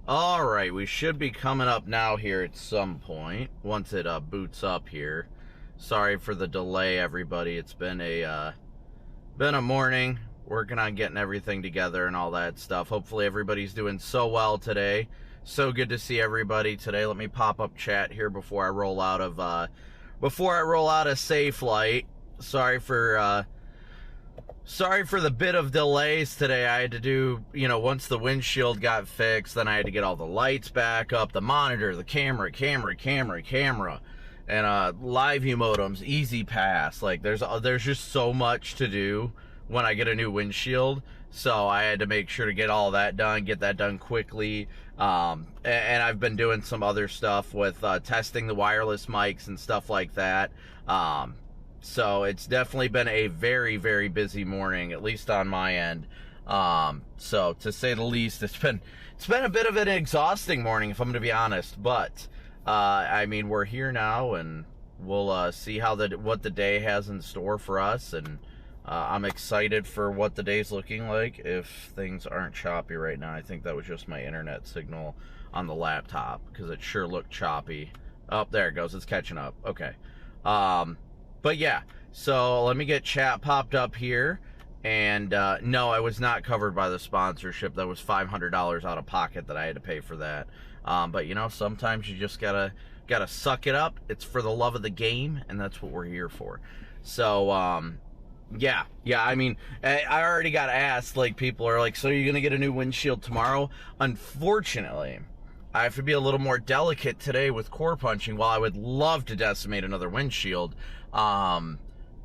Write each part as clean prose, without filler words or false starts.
Alright, we should be coming up now here at some point, once it boots up here. Sorry for the delay, everybody. It's been a morning, working on getting everything together and all that stuff. Hopefully everybody's doing so well today. So good to see everybody today. Let me pop up chat here before I roll out of Safe Light. Sorry for the bit of delays today. I had to do, once the windshield got fixed, then I had to get all the lights back up, the monitor, the camera, and live view modems, easy pass. Like there's just so much to do when I get a new windshield. So I had to make sure to get all that done, get that done quickly. And I've been doing some other stuff with testing the wireless mics and stuff like that. So it's definitely been a very, very busy morning, at least on my end. So to say the least, it's been a bit of an exhausting morning, if I'm going to be honest. But we're here now, and we'll see what the day has in store for us. And I'm excited for what the day's looking like. If things aren't choppy right now, I think that was just my internet signal on the laptop, because it sure looked choppy. Oh, there it goes. It's catching up. Okay. But yeah, so let me get chat popped up here. And no, I was not covered by the sponsorship. That was $500 out of pocket that I had to pay for that. But sometimes you just gotta suck it up. It's for the love of the game, and that's what we're here for. So yeah. I already got asked. Like, people are like, "So you're gonna get a new windshield tomorrow?" Unfortunately, I have to be a little more delicate today with core punching. While I would love to decimate another windshield,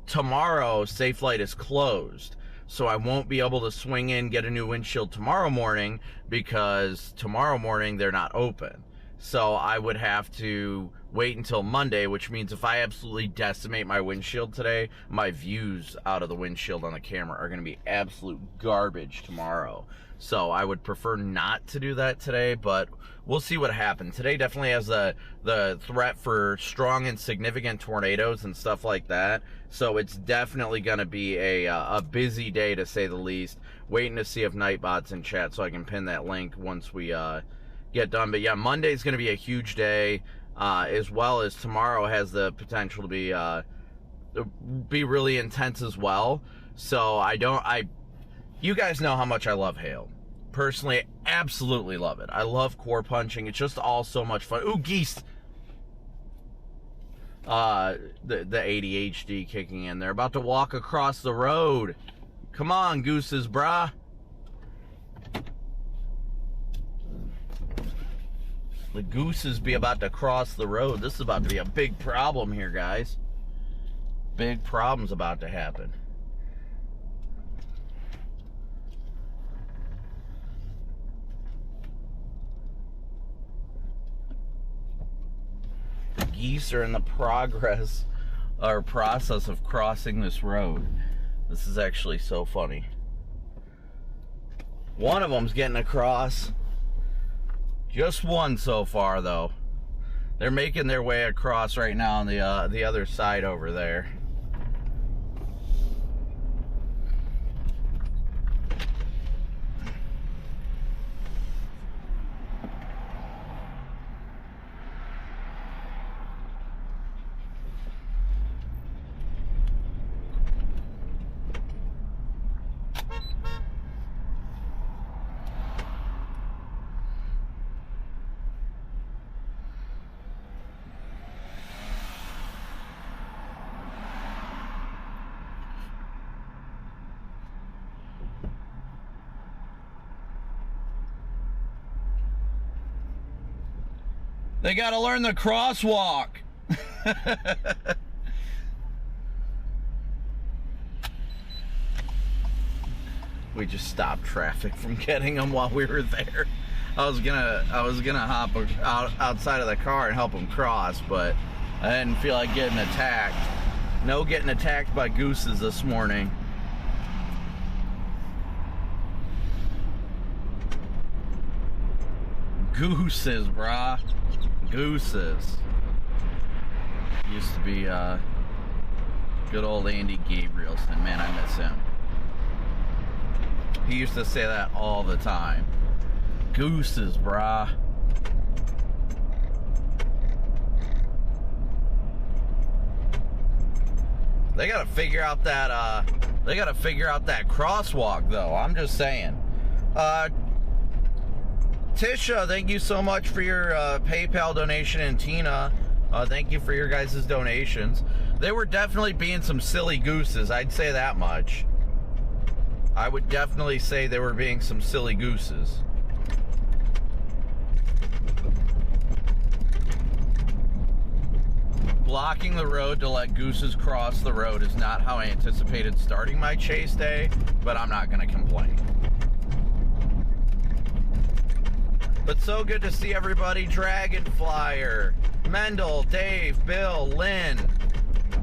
tomorrow Safe Light is closed, so I won't be able to swing in, get a new windshield tomorrow morning, because tomorrow morning they're not open. So I would have to wait until Monday, which means if I absolutely decimate my windshield today, my views out of the windshield on the camera are going to be absolute garbage tomorrow. So I would prefer not to do that today, but we'll see what happens. Today definitely has the threat for strong and significant tornadoes and stuff like that. So it's definitely going to be a busy day, to say the least. Waiting to see if Nightbot's in chat so I can pin that link once we get done. But yeah, Monday's going to be a huge day, as well as tomorrow has the potential to be really intense as well. So you guys know how much I love hail. Personally, absolutely love it. I love core punching. It's just all so much fun. Ooh, Geese! The ADHD kicking in. They're about to walk across the road. Come on, gooses, brah. The gooses be about to cross the road. This is about to be a big problem here, guys. Big problem's about to happen. Geese are in the process of crossing this road. This is actually so funny. One of them's getting across. Just one so far, though. They're making their way across right now on the other side over there. They gotta learn the crosswalk. We just stopped traffic from getting them while we were there. I was gonna hop outside of the car and help them cross, but I didn't feel like getting attacked. No getting attacked by gooses this morning. Gooses, brah. Gooses. Used to be good old Andy Gabrielson. Man, I miss him. He used to say that all the time. gooses, brah. They gotta figure out that crosswalk though. I'm just saying. Tisha, thank you so much for your PayPal donation, and Tina, thank you for your guys' donations. They were definitely being some silly gooses, I'd say that much. I would definitely say they were being some silly gooses. Blocking the road to let gooses cross the road is not how I anticipated starting my chase day, but I'm not going to complain. But so good to see everybody. Dragonflyer, Mendel, Dave, Bill, Lynn.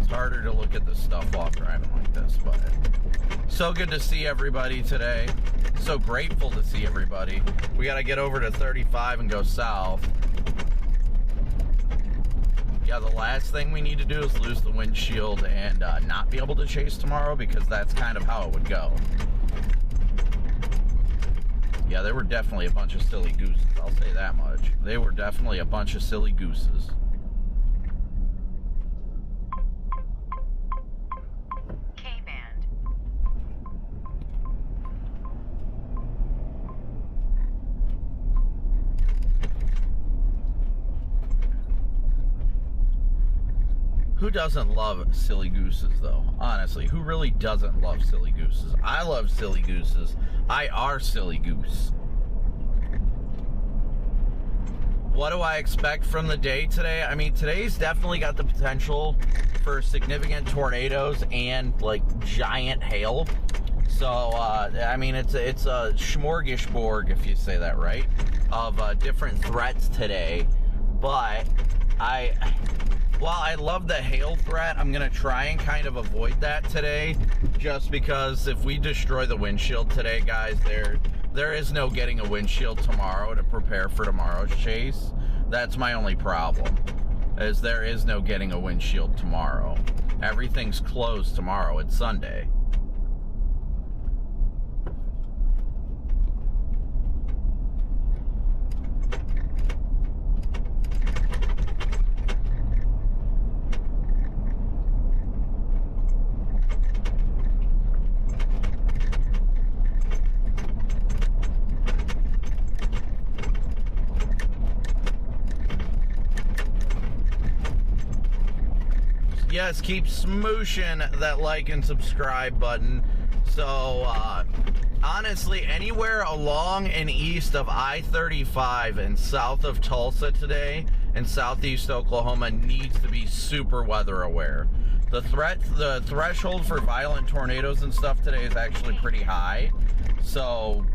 It's harder to look at this stuff while driving like this, but so good to see everybody today. So grateful to see everybody. We got to get over to 35 and go south. Yeah, the last thing we need to do is lose the windshield and not be able to chase tomorrow, because that's kind of how it would go. Yeah, there were definitely a bunch of silly gooses, I'll say that much. They were definitely a bunch of silly gooses. K-band. Who doesn't love silly gooses, though? Honestly, who really doesn't love silly gooses? I love silly gooses. I are silly goose. What do I expect from the day today? I mean, today's definitely got the potential for significant tornadoes and, like, giant hail. So, I mean, it's a smorgasbord, if you say that right, of different threats today. But while I love the hail threat, I'm going to try and kind of avoid that today, just because if we destroy the windshield today, guys, there is no getting a windshield tomorrow to prepare for tomorrow's chase. That's my only problem, is there is no getting a windshield tomorrow. Everything's closed tomorrow. It's Sunday. Yes, keep smooshing that like and subscribe button. So, honestly, anywhere along and east of I-35 and south of Tulsa today and southeast Oklahoma needs to be super weather aware. The threshold for violent tornadoes and stuff today is actually pretty high. So,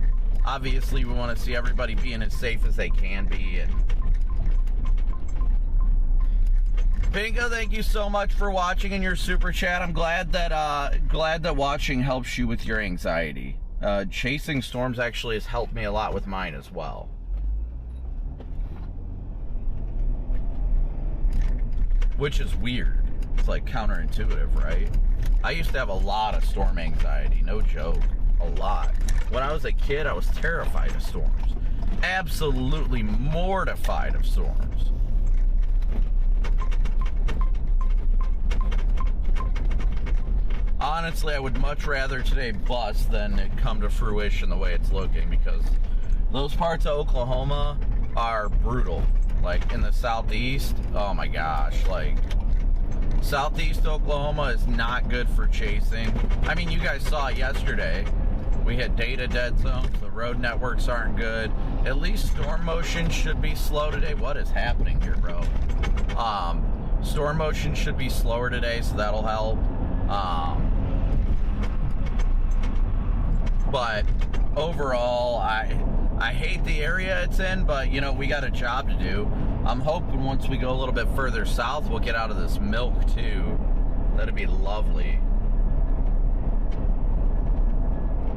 obviously, we want to see everybody being as safe as they can be. And Pinga, thank you so much for watching in your super chat. I'm glad that watching helps you with your anxiety. Chasing storms actually has helped me a lot with mine as well. Which is weird. It's like counterintuitive, right? I used to have a lot of storm anxiety, no joke. A lot. When I was a kid, I was terrified of storms. Absolutely mortified of storms. Honestly, I would much rather today bust than it come to fruition the way it's looking, because those parts of Oklahoma are brutal. Like in the southeast, oh my gosh, like southeast Oklahoma is not good for chasing. I mean, you guys saw it yesterday. We had data dead zones, the road networks aren't good. At least storm motion should be slow today. What is happening here, bro? Storm motion should be slower today, so that'll help. But overall, I hate the area it's in, but you know, we got a job to do. I'm hoping once we go a little bit further south, we'll get out of this milk too. That'd be lovely.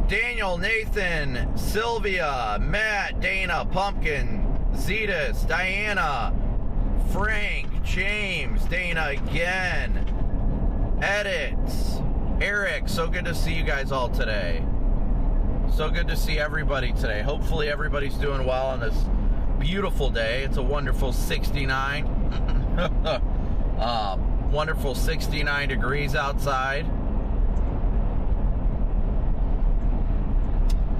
Daniel, Nathan, Sylvia, Matt, Dana, Pumpkin, Zetus, Diana, Frank, James, Dana again, Edits, Eric, so good to see you guys all today. So good to see everybody today. Hopefully everybody's doing well on this beautiful day. It's a wonderful 69. Wonderful 69 degrees outside.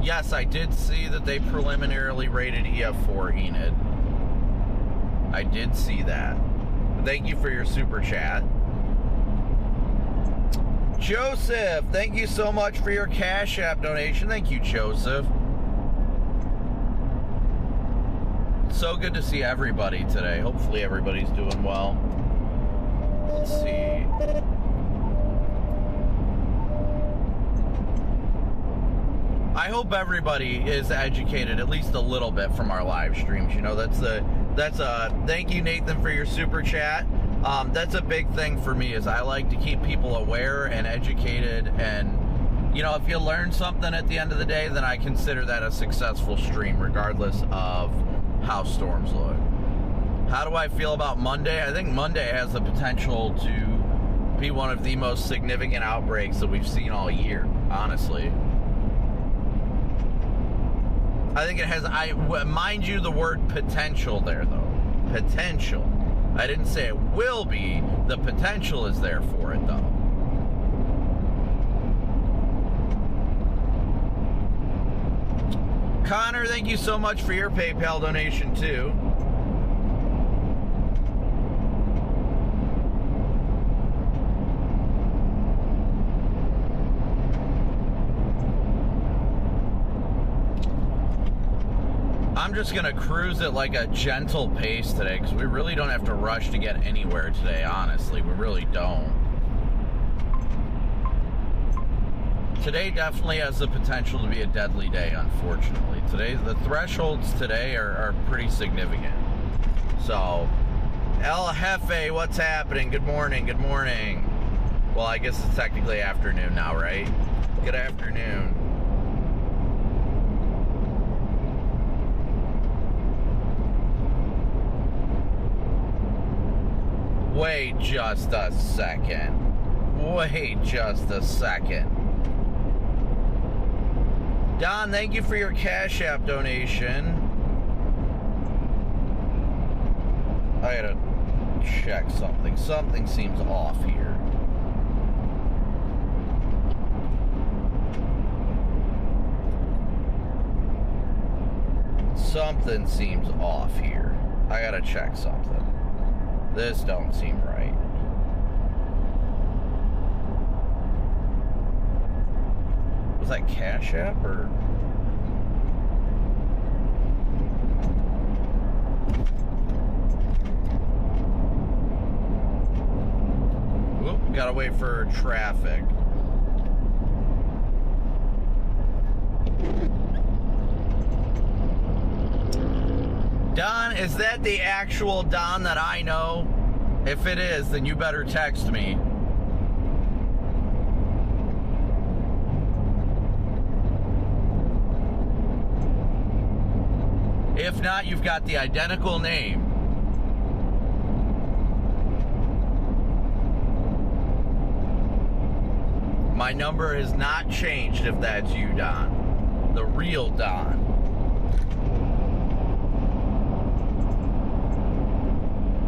Yes, I did see that they preliminarily rated EF4 Enid. I did see that. Thank you for your super chat. Joseph, thank you so much for your Cash App donation. Thank you, Joseph. So good to see everybody today. Hopefully everybody's doing well. Let's see. I hope everybody is educated at least a little bit from our live streams. You know, that's a thank you, Nathan, for your super chat. That's a big thing for me, is I like to keep people aware and educated, and you know, if you learn something at the end of the day, then I consider that a successful stream regardless of how storms look. How do I feel about Monday? I think Monday has the potential to be one of the most significant outbreaks that we've seen all year, honestly. I think it has, mind you, the word potential there, though. Potential. I didn't say it will be. The potential is there for it, though. Connor, thank you so much for your PayPal donation, too. I'm just going to cruise at like a gentle pace today, because we really don't have to rush to get anywhere today, honestly. We really don't. Today definitely has the potential to be a deadly day, unfortunately. The thresholds today are pretty significant. So, El Jefe, what's happening? Good morning, good morning. Well, I guess it's technically afternoon now, right? Good afternoon. Wait just a second. Wait just a second. Don, thank you for your Cash App donation. I gotta check something. Something seems off here. Something seems off here. I gotta check something. This don't seem right. Was that Cash App or? Whoop, gotta wait for traffic. Don, is that the actual Don that I know? If it is, then you better text me. If not, you've got the identical name. My number has not changed if that's you, Don. The real Don.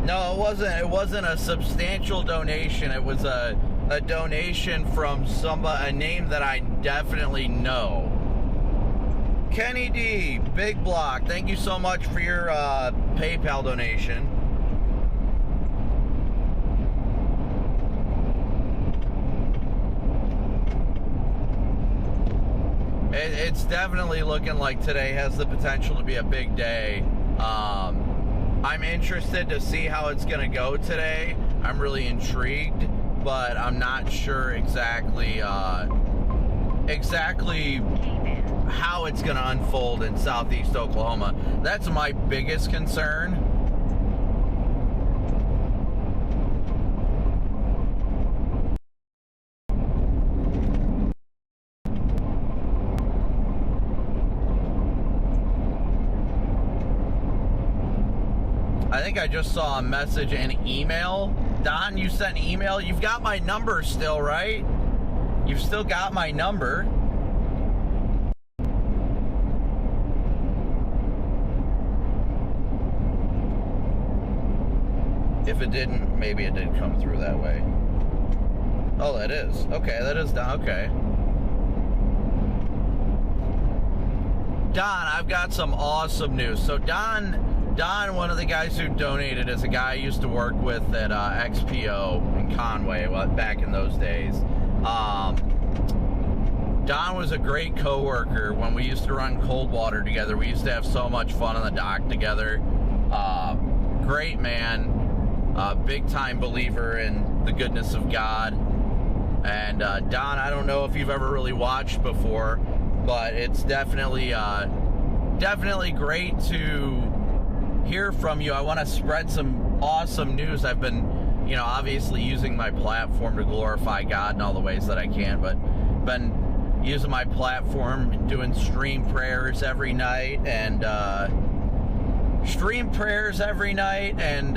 No, it wasn't a substantial donation. It was a donation from a name that I definitely know. Kenny D, Big Block, thank you so much for your PayPal donation. It's definitely looking like today has the potential to be a big day. I'm interested to see how it's going to go today. I'm really intrigued, but I'm not sure exactly how it's going to unfold in southeast Oklahoma. That's my biggest concern. I think I just saw a message and email. Don, you sent an email. You've got my number still, right? You've still got my number. If it didn't, maybe it did come through that way. Oh, that is. Okay, that is down. Okay. Don, I've got some awesome news. So Don, one of the guys who donated, is a guy I used to work with at XPO in Conway back in those days. Don was a great coworker when we used to run cold water together. We used to have so much fun on the dock together. Great man. Big time believer in the goodness of God. And Don, I don't know if you've ever really watched before, but it's definitely great to hear from you. I want to spread some awesome news. I've been, obviously using my platform to glorify God in all the ways that I can, but been using my platform, doing stream prayers every night, and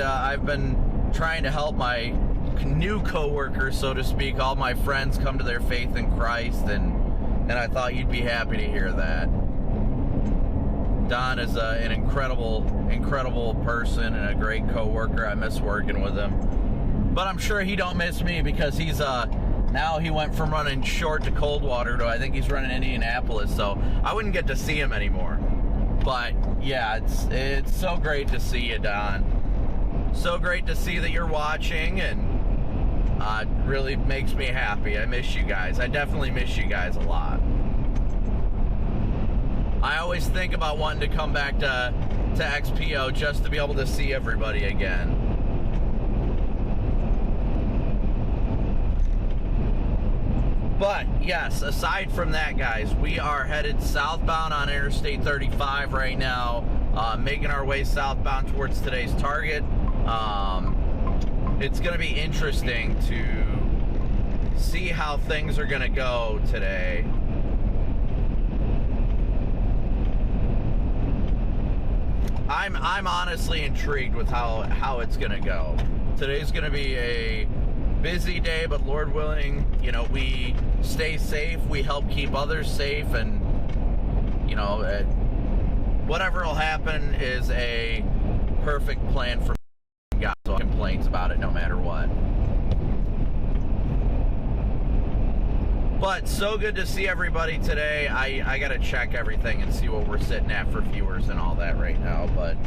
I've been trying to help my new coworkers, so to speak, all my friends come to their faith in Christ, and I thought you'd be happy to hear that. Don is an incredible person and a great coworker. I miss working with him, but I'm sure he don't miss me, because he's now he went from running short to cold water to, I think he's running Indianapolis, so I wouldn't get to see him anymore. But yeah, it's so great to see you, Don. So great to see that you're watching, and it really makes me happy. I miss you guys. I definitely miss you guys a lot. I always think about wanting to come back to XPO just to be able to see everybody again. But yes, aside from that, guys, we are headed southbound on Interstate 35 right now, making our way southbound towards today's target. It's going to be interesting to see how things are going to go today. I'm honestly intrigued with how it's going to go. Today's going to be a busy day, but Lord willing, we stay safe, we help keep others safe, and whatever will happen is a perfect plan from God, so complaints about it no matter what. But so good to see everybody today. I gotta check everything and see what we're sitting at for viewers and all that right now. But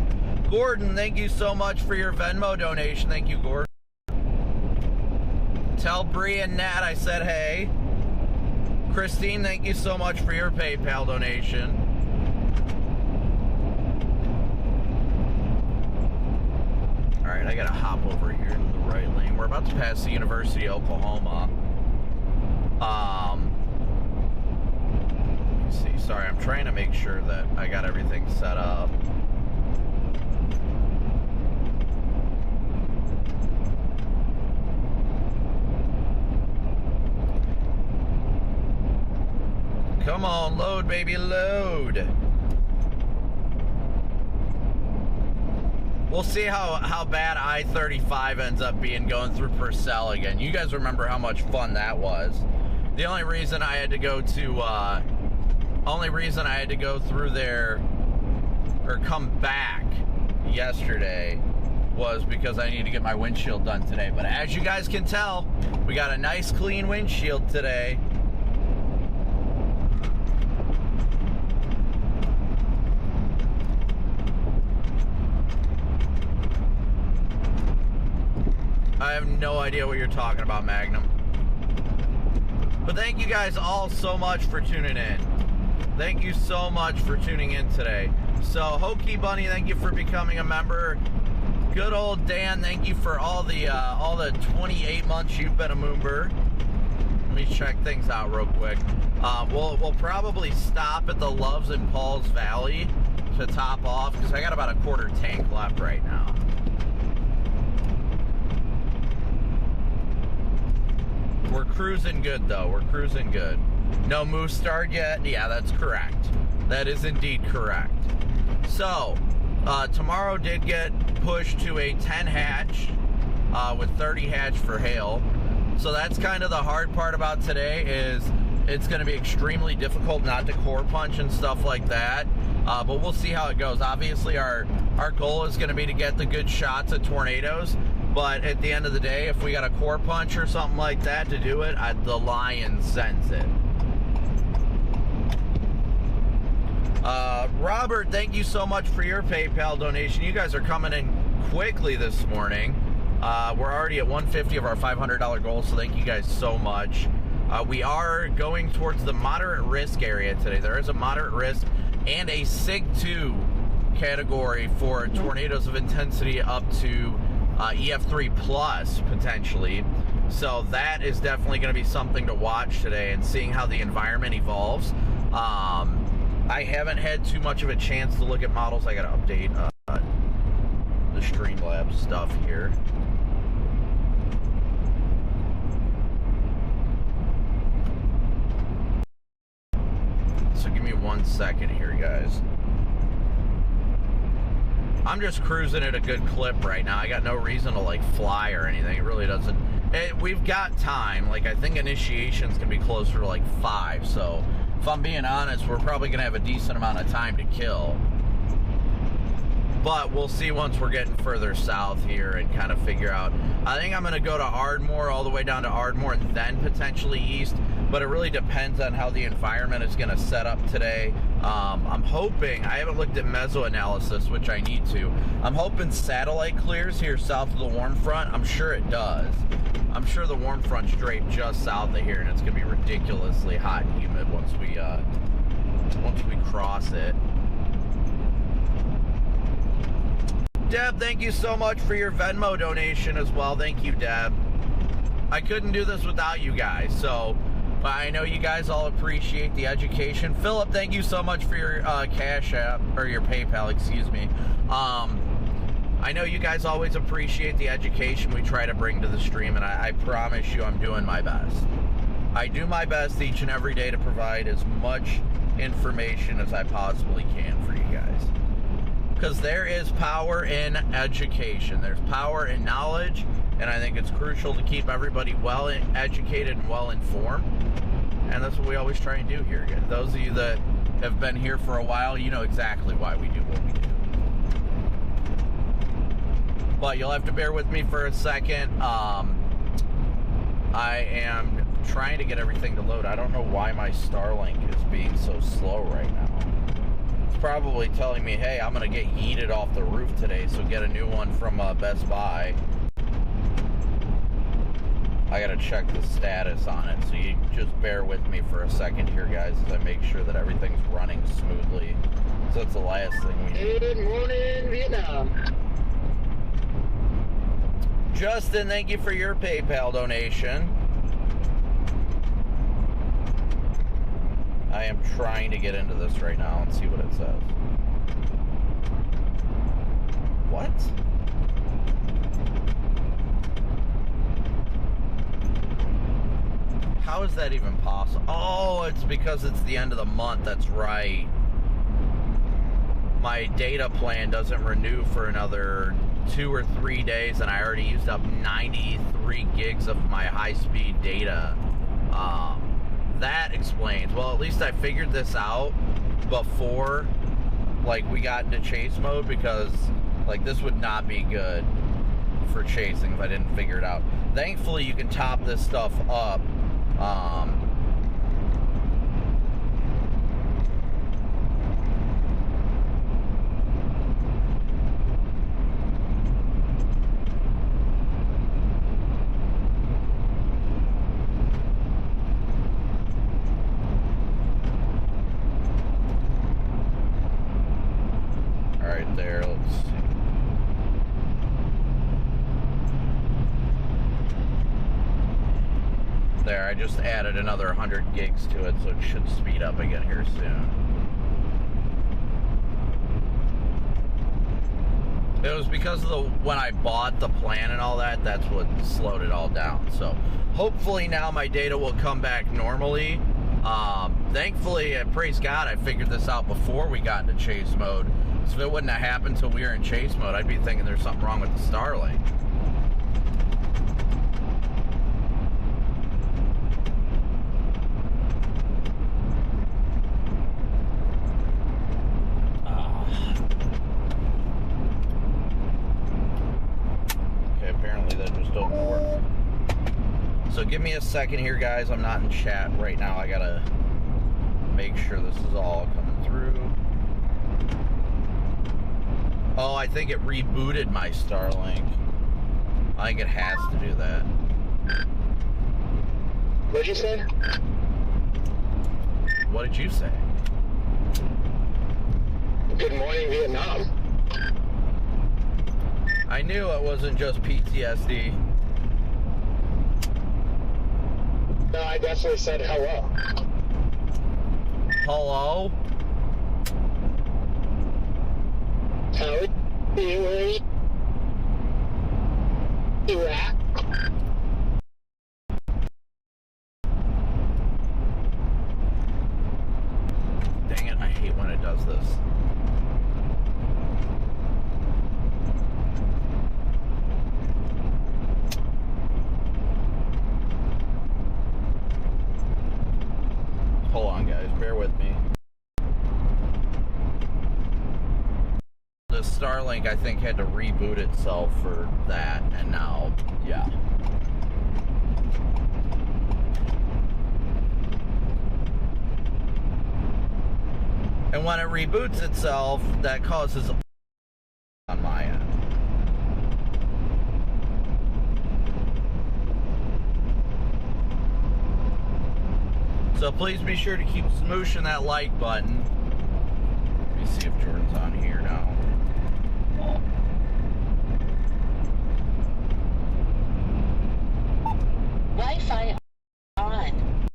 Gordon, thank you so much for your Venmo donation. Thank you, Gordon. Tell Bree and Nat I said hey. Christine, thank you so much for your PayPal donation. Alright, I gotta hop over here into the right lane. We're about to pass the University of Oklahoma. Let me see. Sorry, I'm trying to make sure that I got everything set up. Come on, load, baby, load. We'll see how bad I-35 ends up being going through Purcell again. You guys remember how much fun that was. The only reason I had to go through there or come back yesterday was because I need to get my windshield done today. But as you guys can tell, we got a nice clean windshield today. I have no idea what you're talking about, Magnum. But thank you guys all so much for tuning in. Thank you so much for tuning in today. So, Hokey Bunny, thank you for becoming a member. Good old Dan, thank you for all the 28 months you've been a member. Let me check things out real quick. We'll probably stop at the Loves in Paul's Valley to top off, because I got about a quarter tank left right now. We're cruising good, though. We're cruising good. No moose start yet? Yeah, that's correct. That is indeed correct. So, tomorrow did get pushed to a 10 hatch with 30 hatch for hail. So that's kind of the hard part about today, is it's going to be extremely difficult not to core punch and stuff like that. But we'll see how it goes. Obviously, our goal is going to be to get the good shots at tornadoes. But at the end of the day, if we got a core punch or something like that to do it, the Lion sends it. Robert, thank you so much for your PayPal donation. You guys are coming in quickly this morning. We're already at 150 of our $500 goal, so thank you guys so much. We are going towards the moderate risk area today. There is a moderate risk and a SIG 2 category for tornadoes of intensity up to EF3 plus potentially. So that is definitely going to be something to watch today and seeing how the environment evolves. I haven't had too much of a chance to look at models. I got to update the Streamlabs stuff here. So give me 1 second here, guys. I'm just cruising at a good clip right now. I got no reason to like fly or anything. It really doesn't. We've got time. Like, I think initiations can be closer to like 5. So if I'm being honest, we're probably going to have a decent amount of time to kill. But we'll see once we're getting further south here and kind of figure out. I think I'm going to go to Ardmore, all the way down to Ardmore, and then potentially east. But it really depends on how the environment is going to set up today. I'm hoping, I haven't looked at meso-analysis, which I need to. I'm hoping satellite clears here south of the warm front. I'm sure it does. I'm sure the warm front's draped just south of here, and it's going to be ridiculously hot and humid once we cross it. Deb, thank you so much for your Venmo donation as well. Thank you, Deb. I couldn't do this without you guys, so I know you guys all appreciate the education. Philip, thank you so much for your Cash App, or your PayPal, excuse me. I know you guys always appreciate the education we try to bring to the stream, and I promise you I'm doing my best. I do my best each and every day to provide as much information as I possibly can for you guys. Because there is power in education. There's power in knowledge, and I think it's crucial to keep everybody well educated and well informed. And that's what we always try and do here. Those of you that have been here for a while, you know exactly why we do what we do. But you'll have to bear with me for a second. I am trying to get everything to load. I don't know why my Starlink is being so slow right now. It's probably telling me, hey, I'm going to get yeeted off the roof today, so get a new one from Best Buy. I got to check the status on it, so you just bear with me for a second here, guys, as I make sure that everything's running smoothly. So that's the last thing we need. Good morning, Vietnam. Justin, thank you for your PayPal donation. I am trying to get into this right now and see what it says. What? How is that even possible? Oh, it's because it's the end of the month. That's right. My data plan doesn't renew for another 2 or 3 days, and I already used up 93 gigs of my high-speed data. That explains. Well, at least I figured this out before, like, we got into chase mode, because, like, this would not be good for chasing if I didn't figure it out. Thankfully, you can top this stuff up. There, let's see. There, I just added another 100 gigs to it, so it should speed up again here soon. It was because of when I bought the plan and all that, that's what slowed it all down. So hopefully now my data will come back normally. Thankfully, praise God, I figured this out before we got into chase mode. So if it wouldn't have happened until we were in chase mode, I'd be thinking there's something wrong with the Starlink. Okay, apparently So give me a second here, guys. I'm not in chat right now. I gotta make sure this is all coming through. Oh, I think it rebooted my Starlink. I think it has to do that. What'd you say? What did you say? Good morning, Vietnam. I knew it wasn't just PTSD. No, I definitely said hello. Hello? How are you? Where are you at? Dang it, I hate when it does this. Hold on, guys, bear with me. The Starlink, I think, had to reboot itself for that, and now, yeah. And when it reboots itself, that causes on my end. So please be sure to keep smooshing that like button. Let me see if Jordan's on here now. Wi-Fi on.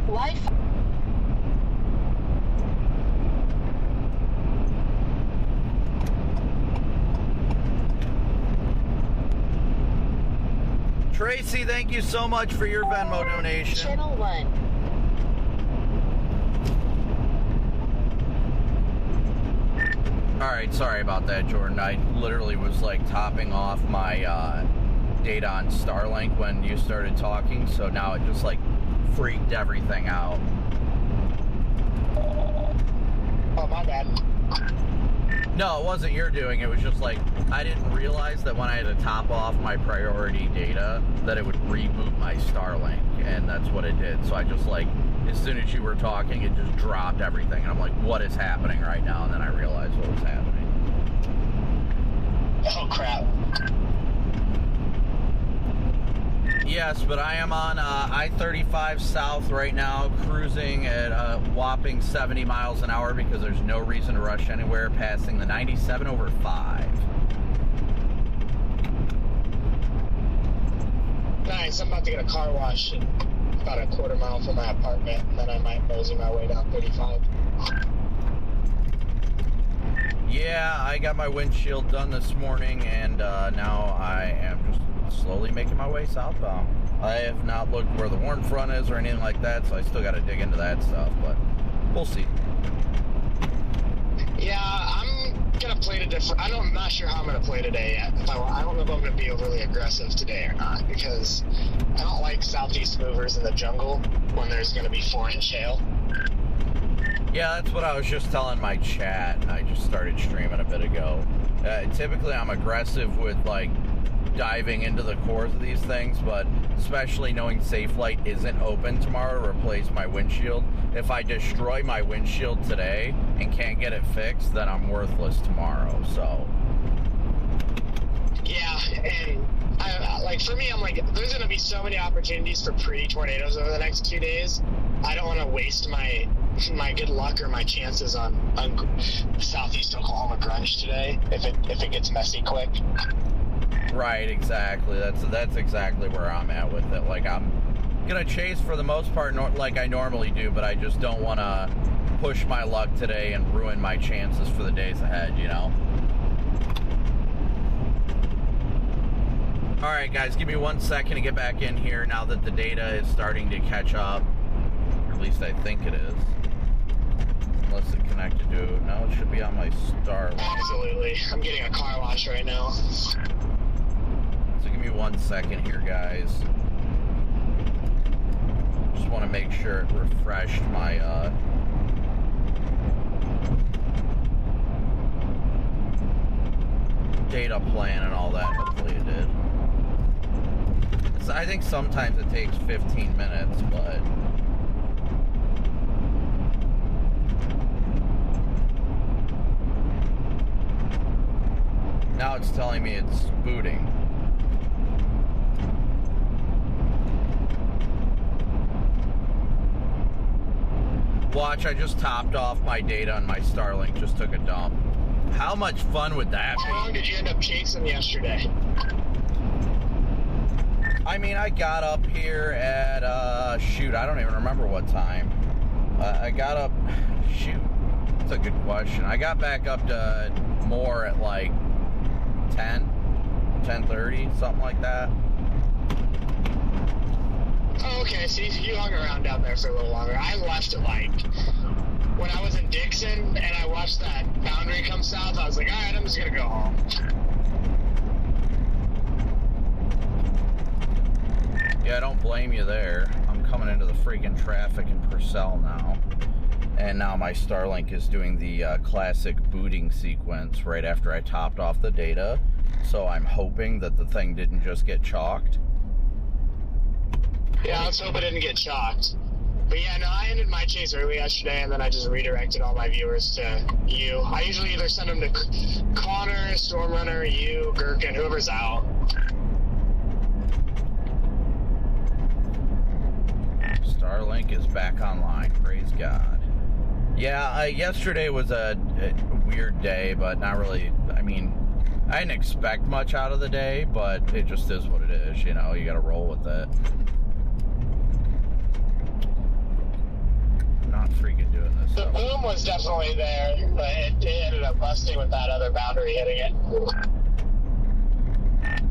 Wi-Fi. Tracy, thank you so much for your Venmo donation. Channel 1. Alright, sorry about that, Jordan. I literally was like topping off my data on Starlink when you started talking, so now it just like freaked everything out. Oh, my bad. No, it wasn't your doing. It was just like, I didn't realize that when I had to top off my priority data, that it would reboot my Starlink, and that's what it did. So I just like, as soon as you were talking, it just dropped everything, and I'm like, what is happening right now? And then I realized what was happening. Oh, crap. Yes, but I am on I-35 South right now, cruising at a whopping 70 miles an hour because there's no reason to rush anywhere, passing the 97/5. Nice, I'm about to get a car wash about a quarter mile from my apartment, and then I might mosey my way down 35. Yeah, I got my windshield done this morning, and now I am just slowly making my way southbound. I have not looked where the warm front is or anything like that, so I still got to dig into that stuff, but we'll see. Yeah, I'm gonna play it different. I'm not sure how I'm gonna play today yet. I don't know if I'm gonna be overly aggressive today or not, because I don't like southeast movers in the jungle when there's gonna be 4-inch hail. Yeah, that's what I was just telling my chat. I just started streaming a bit ago. Typically, I'm aggressive with like diving into the cores of these things, but especially knowing Safelite isn't open tomorrow to replace my windshield. If I destroy my windshield today and can't get it fixed, then I'm worthless tomorrow, so. Yeah, and like for me, I'm like, there's gonna be so many opportunities for pre-tornadoes over the next 2 days. I don't want to waste my good luck or my chances on southeast Oklahoma grunge today if it gets messy quick. Right, exactly. That's exactly where I'm at with it. Like, I'm gonna chase for the most part like I normally do, but I just don't want to push my luck today and ruin my chances for the days ahead, you know? Alright guys, give me 1 second to get back in here now that the data is starting to catch up. Or at least I think it is. Unless it connected to... No, it should be on my Starlink. Absolutely. I'm getting a car wash right now. So give me 1 second here, guys. Just want to make sure it refreshed my data plan and all that. Hopefully it did. I think sometimes it takes 15 minutes, but now it's telling me it's booting. Watch, I just topped off my data on my Starlink, just took a dump. How much fun would that be? How long did you end up chasing yesterday? I mean, I got up here at, shoot, I don't even remember what time. I got up, shoot, that's a good question. I got back up to more at like 10:30, something like that. Oh, okay, so you hung around down there for a little longer. I left at like, when I was in Dixon and I watched that boundary come south, I was like, all right, I'm just going to go home. Yeah, I don't blame you there. I'm coming into the freaking traffic in Purcell now. And now my Starlink is doing the classic booting sequence right after I topped off the data. So I'm hoping that the thing didn't just get chalked. Yeah, let's hope it didn't get chalked. But yeah, no, I ended my chase early yesterday, and then I just redirected all my viewers to you. I usually either send them to Connor, Stormrunner, you, Gherkin, whoever's out. Starlink is back online, praise God. Yeah, yesterday was a weird day, but not really, I mean, I didn't expect much out of the day, but it just is what it is, you know, you gotta roll with it. Not freaking doing this. The boom was definitely there, but it ended up busting with that other boundary hitting it.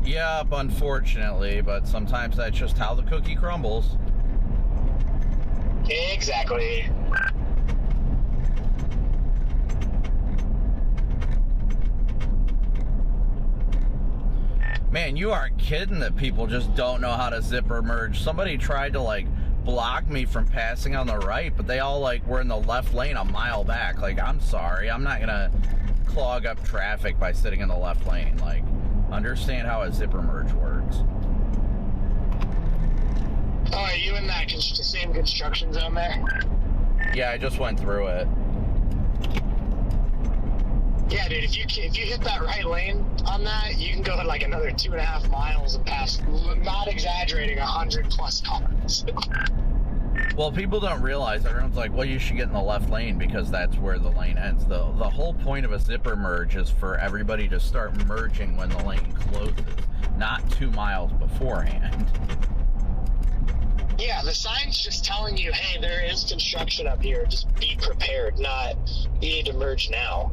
Yep, unfortunately, but sometimes that's just how the cookie crumbles. Exactly. Man, you aren't kidding that people just don't know how to zipper merge. Somebody tried to, like, block me from passing on the right, but they all, like, were in the left lane a mile back. Like, I'm sorry, I'm not gonna clog up traffic by sitting in the left lane. Like, understand how a zipper merge works. Oh, are you in that same construction zone there? Yeah, I just went through it. Yeah, dude, if you hit that right lane on that, you can go like another 2.5 miles and pass, not exaggerating, 100+ cars. Well, people don't realize, everyone's like, well, you should get in the left lane because that's where the lane ends. The whole point of a zipper merge is for everybody to start merging when the lane closes, not 2 miles beforehand. Yeah, the sign's just telling you, hey, there is construction up here. Just be prepared, not you need to merge now.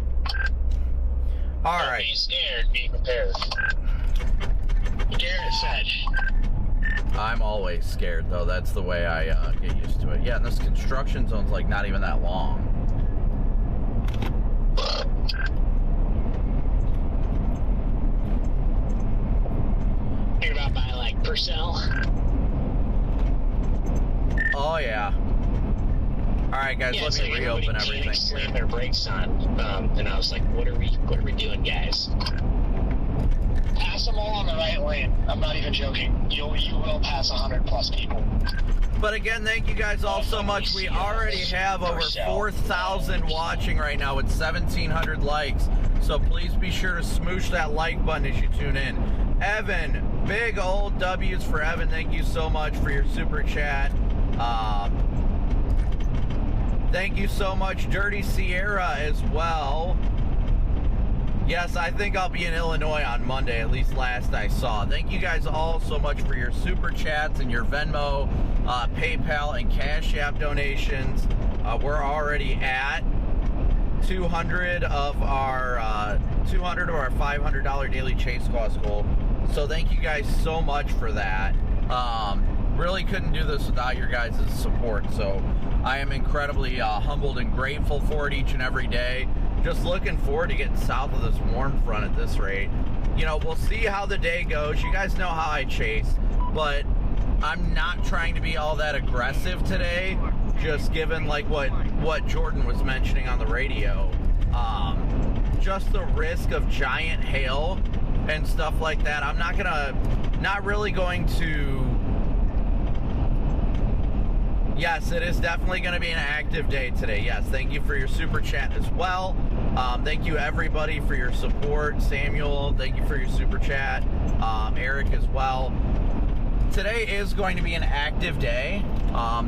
All Don't right. be scared, be prepared. Garrett said. I'm always scared, though. That's the way I get used to it. Yeah, and this construction zone's like not even that long. Think about by like Purcell. Oh, yeah. All right, guys, Yeah, let me reopen everything. Slam their brakes on, and I was like, "What are we doing, guys?" Pass them all on the right lane. I'm not even joking. You will pass 100+ people. But again, thank you guys all so much. We already have over 4,000 watching right now with 1,700 likes. So please be sure to smoosh that like button as you tune in. Evan, big old W's for Evan. Thank you so much for your super chat. Thank you so much, Dirty Sierra, as well. Yes, I think I'll be in Illinois on Monday, at least last I saw. Thank you guys all so much for your super chats and your Venmo, PayPal, and Cash App donations. We're already at 200 of our $500 daily chase cost goal. So thank you guys so much for that. Really couldn't do this without your guys' support. So I am incredibly humbled and grateful for it each and every day. Just looking forward to getting south of this warm front at this rate. You know, we'll see how the day goes. You guys know how I chase, but I'm not trying to be all that aggressive today, just given like what Jordan was mentioning on the radio. Just the risk of giant hail and stuff like that. I'm not really going to. Yes, it is definitely going to be an active day today. Yes, thank you for your super chat as well. Thank you everybody for your support. Samuel, thank you for your super chat. Eric as well. Today is going to be an active day.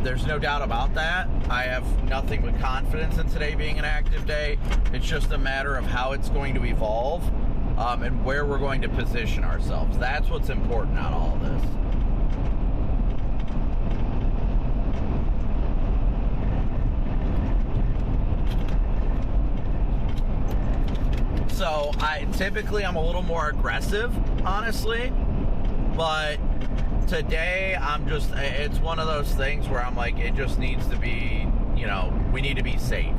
There's no doubt about that. I have nothing but confidence in today being an active day. It's just a matter of how it's going to evolve and where we're going to position ourselves. That's what's important out of all of this. So I'm a little more aggressive, honestly, but today it's one of those things where I'm like, it just needs to be, we need to be safe.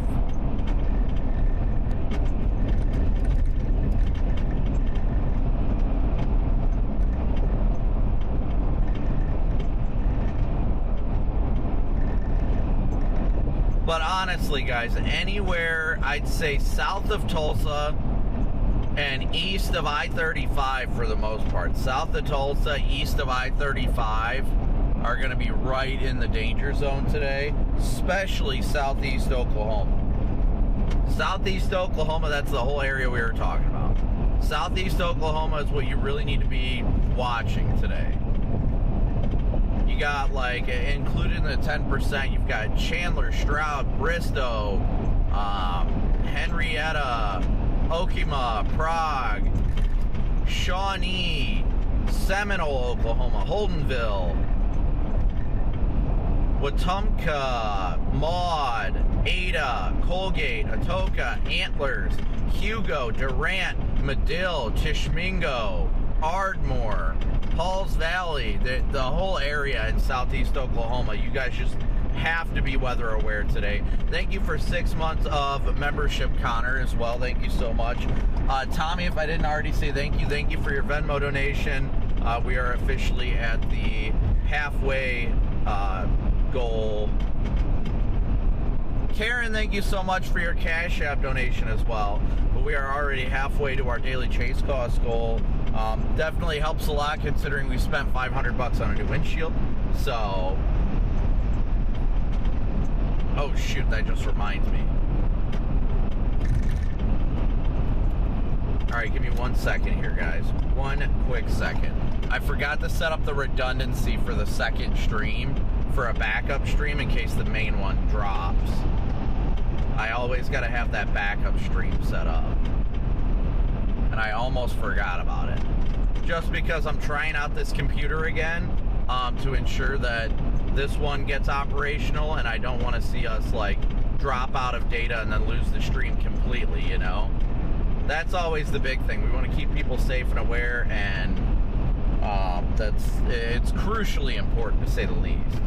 But honestly, guys, anywhere, I'd say south of Tulsa and east of I-35 for the most part. South of Tulsa, east of I-35 are going to be right in the danger zone today, especially southeast Oklahoma. Southeast Oklahoma, that's the whole area we were talking about. Southeast Oklahoma is what you really need to be watching today. You got, like, included in the 10%, you've got Chandler, Stroud, Bristow, Henrietta, Okima, Prague, Shawnee, Seminole, Oklahoma, Holdenville, Wetumpka, Maud, Ada, Colgate, Atoka, Antlers, Hugo, Durant, Medill, Tishmingo, Ardmore, Pauls Valley, the whole area in southeast Oklahoma. You guys just have to be weather aware today. Thank you for 6 months of membership, Connor, as well. Thank you so much. Tommy, if I didn't already say thank you for your Venmo donation. We are officially at the halfway goal. Karen, thank you so much for your Cash App donation as well. But we are already halfway to our daily chase cost goal. Definitely helps a lot considering we spent $500 on a new windshield. So, oh shoot, that just reminds me. Alright, give me 1 second here, guys. 1 quick second. I forgot to set up the redundancy for the second stream for a backup stream in case the main one drops. I always got to have that backup stream set up. And I almost forgot about it. Just because I'm trying out this computer again to ensure that this one gets operational, and I don't want to see us like drop out of data and then lose the stream completely, you know? That's always the big thing. We want to keep people safe and aware, and it's crucially important to say the least.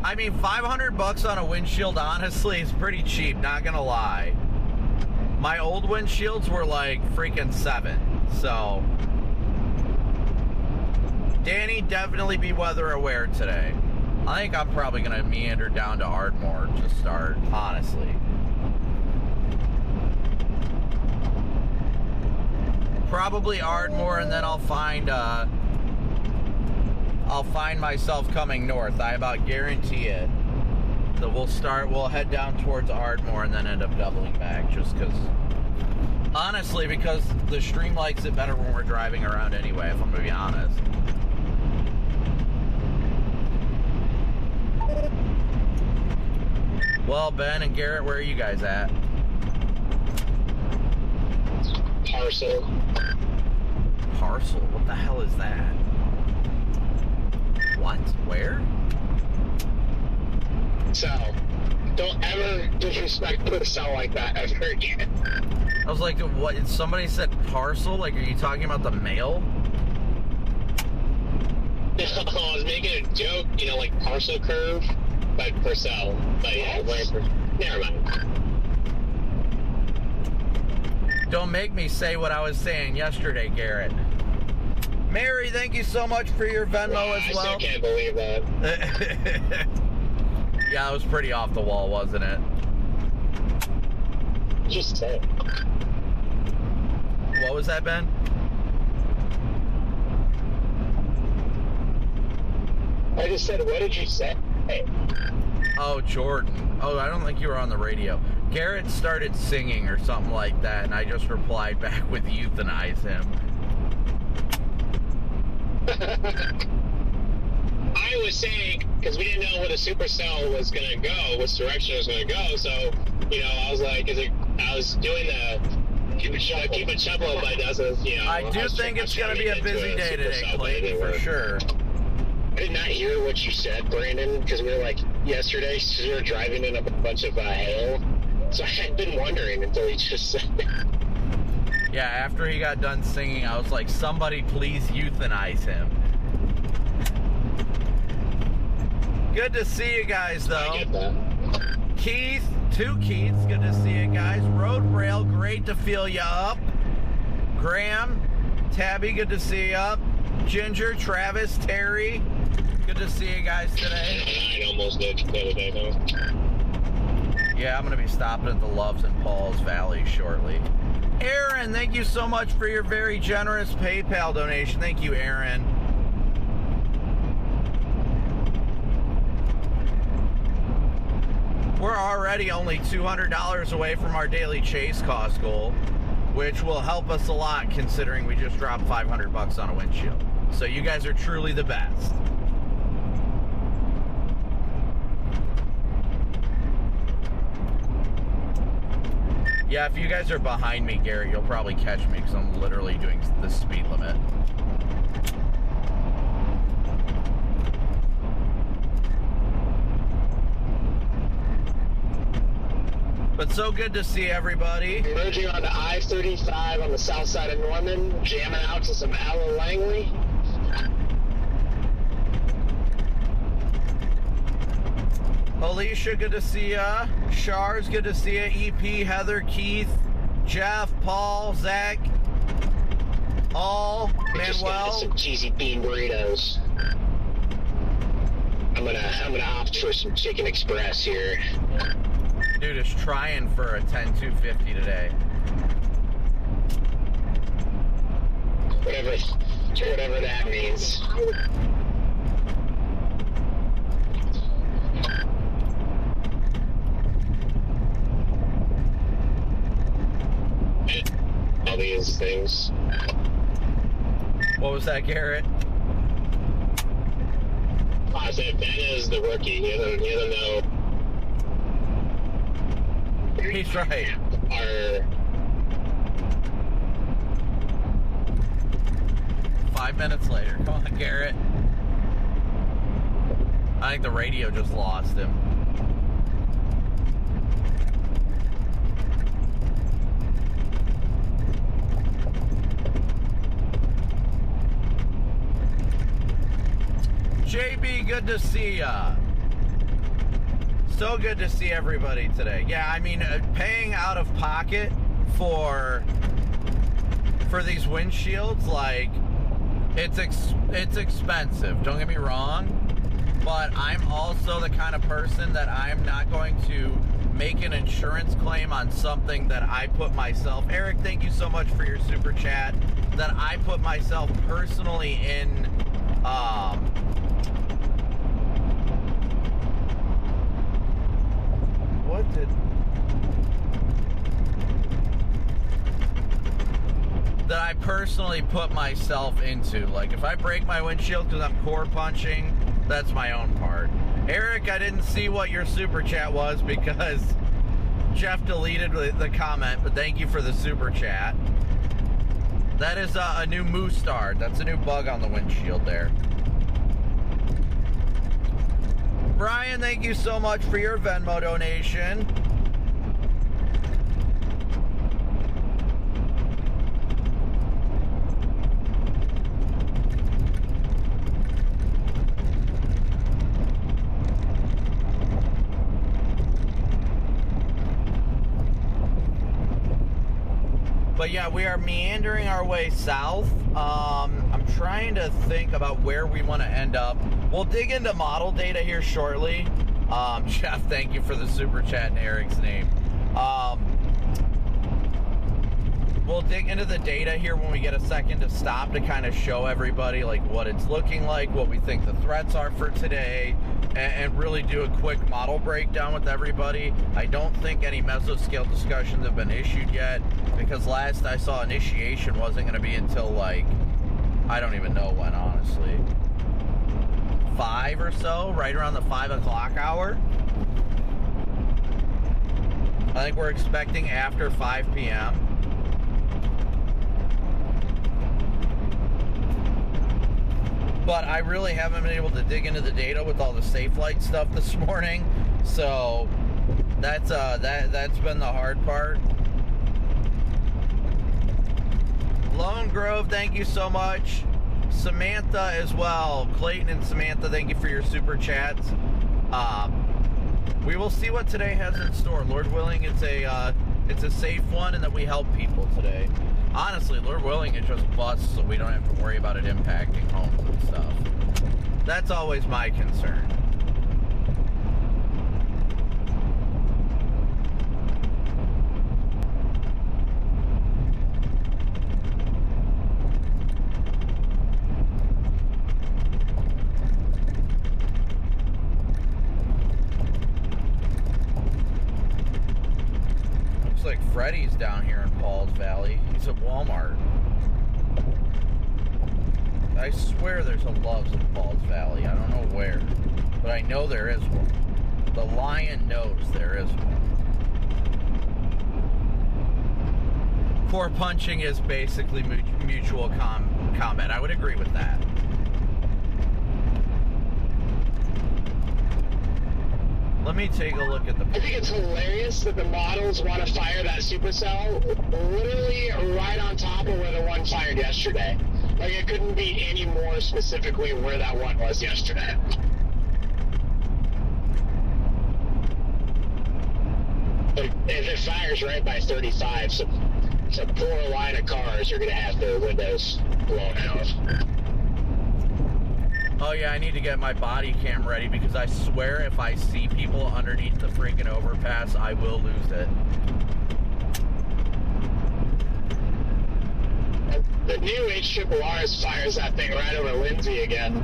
I mean, $500 on a windshield, honestly, is pretty cheap, not gonna lie. My old windshields were like freaking $7, so. Danny, definitely be weather aware today. I think I'm probably gonna meander down to Ardmore to start, honestly. Probably Ardmore, and then I'll find myself coming north. I about guarantee it. So we'll head down towards Ardmore and then end up doubling back, just because, honestly, because the stream likes it better when we're driving around anyway, if I'm gonna be honest. Well, Ben and Garrett, where are you guys at? Parcel. Parcel? What the hell is that? What? Where? So, don't ever disrespect Purcell like that ever again. I was like, what? Somebody said parcel? Like, are you talking about the mail? No, I was making a joke, you know, like parcel curve by Purcell. But yeah, never mind. Don't make me say what I was saying yesterday, Garrett. Mary, thank you so much for your Venmo as well. I still can't believe that. Yeah, it was pretty off the wall, wasn't it? Just say. What was that, Ben? I just said, what did you say? Hey. Oh, Jordan. Oh, I don't think you were on the radio. Garrett started singing or something like that, and I just replied back with euthanize him. I was saying, because we didn't know what a supercell was going to go, which direction it was going to go, so, I was like, I was doing the keep it shuffle, but it doesn't, I do think it's going to be a busy day today, Clayton, for sure. I did not hear what you said, Brandon, because we were yesterday, so we were driving in a bunch of hail. So I had been wondering until he just said it. Yeah, after he got done singing, I was like, somebody please euthanize him. Good to see you guys, though. I get that. Keith, two Keiths, good to see you guys. Road Rail, great to feel you up. Graham, Tabby, good to see you up. Ginger, Travis, Terry, good to see you guys today. I almost did the other day, though. Yeah, I'm going to be stopping at the Loves in Paul's Valley shortly. Aaron, thank you so much for your very generous PayPal donation. Thank you, Aaron. We're already only $200 away from our daily chase cost goal, which will help us a lot considering we just dropped $500 on a windshield. So you guys are truly the best. Yeah, if you guys are behind me, Garrett, you'll probably catch me because I'm literally doing the speed limit. But so good to see everybody. Merging onto I-35 on the south side of Norman, jamming out to some Ella Langley. Alicia, good to see ya. Shars, good to see ya. EP, Heather, Keith, Jeff, Paul, Zach, all, Manuel. Some cheesy bean burritos. I'm gonna opt for some Chicken Express here. Dude is trying for a 10-250 today. Whatever that means. All these things. What was that, Garrett? I said Ben is the rookie. He doesn't know. He's right. Our 5 minutes later. Come on, Garrett. I think the radio just lost him. JB, good to see ya. So good to see everybody today. Yeah, I mean, paying out of pocket for these windshields, like, it's expensive. Don't get me wrong, but I'm also the kind of person that I'm not going to make an insurance claim on something that I put myself. Eric, thank you so much for your super chat. That I put myself personally in. That I personally put myself into. Like, if I break my windshield because I'm core punching, that's my own part. Eric, I didn't see what your super chat was because Jeff deleted the comment, but thank you for the super chat. That is a new moose star. That's a new bug on the windshield there. Brian, thank you so much for your Venmo donation. But yeah, we are meandering our way south. I'm trying to think about where we want to end up. We'll dig into model data here shortly. Jeff, thank you for the super chat in Eric's name. we'll dig into the data here when we get a second to stop to kind of show everybody like what it's looking like, what we think the threats are for today, and really do a quick model breakdown with everybody. I don't think any mesoscale discussions have been issued yet, because last I saw initiation wasn't going to be until like, I don't even know when, honestly. 5 or so, right around the 5 o'clock hour. I think we're expecting after 5 p.m. But I really haven't been able to dig into the data with all the safe light stuff this morning, so that's been the hard part. Lone Grove, thank you so much. Samantha as well. Clayton and Samantha, thank you for your super chats. We will see what today has in store. Lord willing, it's a safe one, and that we help people today. Honestly, Lord willing, it just busts, so we don't have to worry about it impacting homes and stuff. That's always my concern. Looks like Freddy's down here in Paul's Valley. He's at Walmart. I swear there's a Love's in Paul's Valley. I don't know where, but I know there is one. The Lion knows there is one. Core punching is basically mutual combat. I would agree with that. Let me take a look at the... I think it's hilarious that the models want to fire that supercell literally right on top of where the one fired yesterday. Like, it couldn't be any more specifically where that one was yesterday. If it fires right by 35, so poor line of cars are going to have their windows blown out. Oh yeah, I need to get my body cam ready, because I swear if I see people underneath the freaking overpass, I will lose it. The new HRRS fires that thing right over Lindsay again.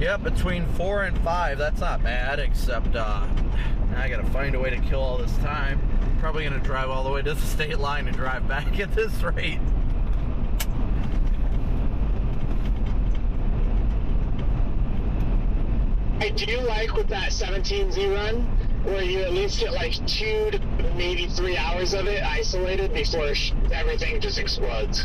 Yep, between 4 and 5, that's not bad, except I gotta find a way to kill all this time. Probably gonna drive all the way to the state line and drive back at this rate. I do like with that 17Z run, where you at least get like 2 to maybe 3 hours of it isolated before everything just explodes.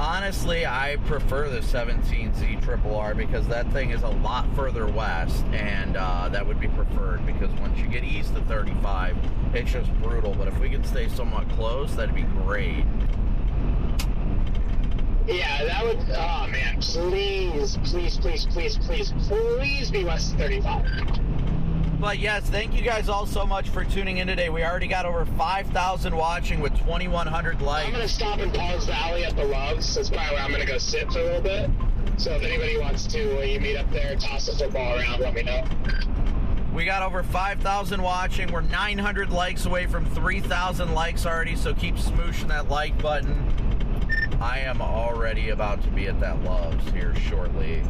Honestly, I prefer the 17Z RRR because that thing is a lot further west, and that would be preferred, because once you get east of 35, it's just brutal. But if we can stay somewhat close, that'd be great. Yeah, that would, oh man, please be west of 35. But yes, thank you guys all so much for tuning in today. We already got over 5,000 watching with 2,100 likes. I'm going to stop in Paul's Valley at the Loves. That's probably where I'm going to go sit for a little bit. So if anybody wants to, you meet up there, toss a football around, let me know. We got over 5,000 watching. We're 900 likes away from 3,000 likes already, so keep smooshing that like button. I am already about to be at that Loves here shortly.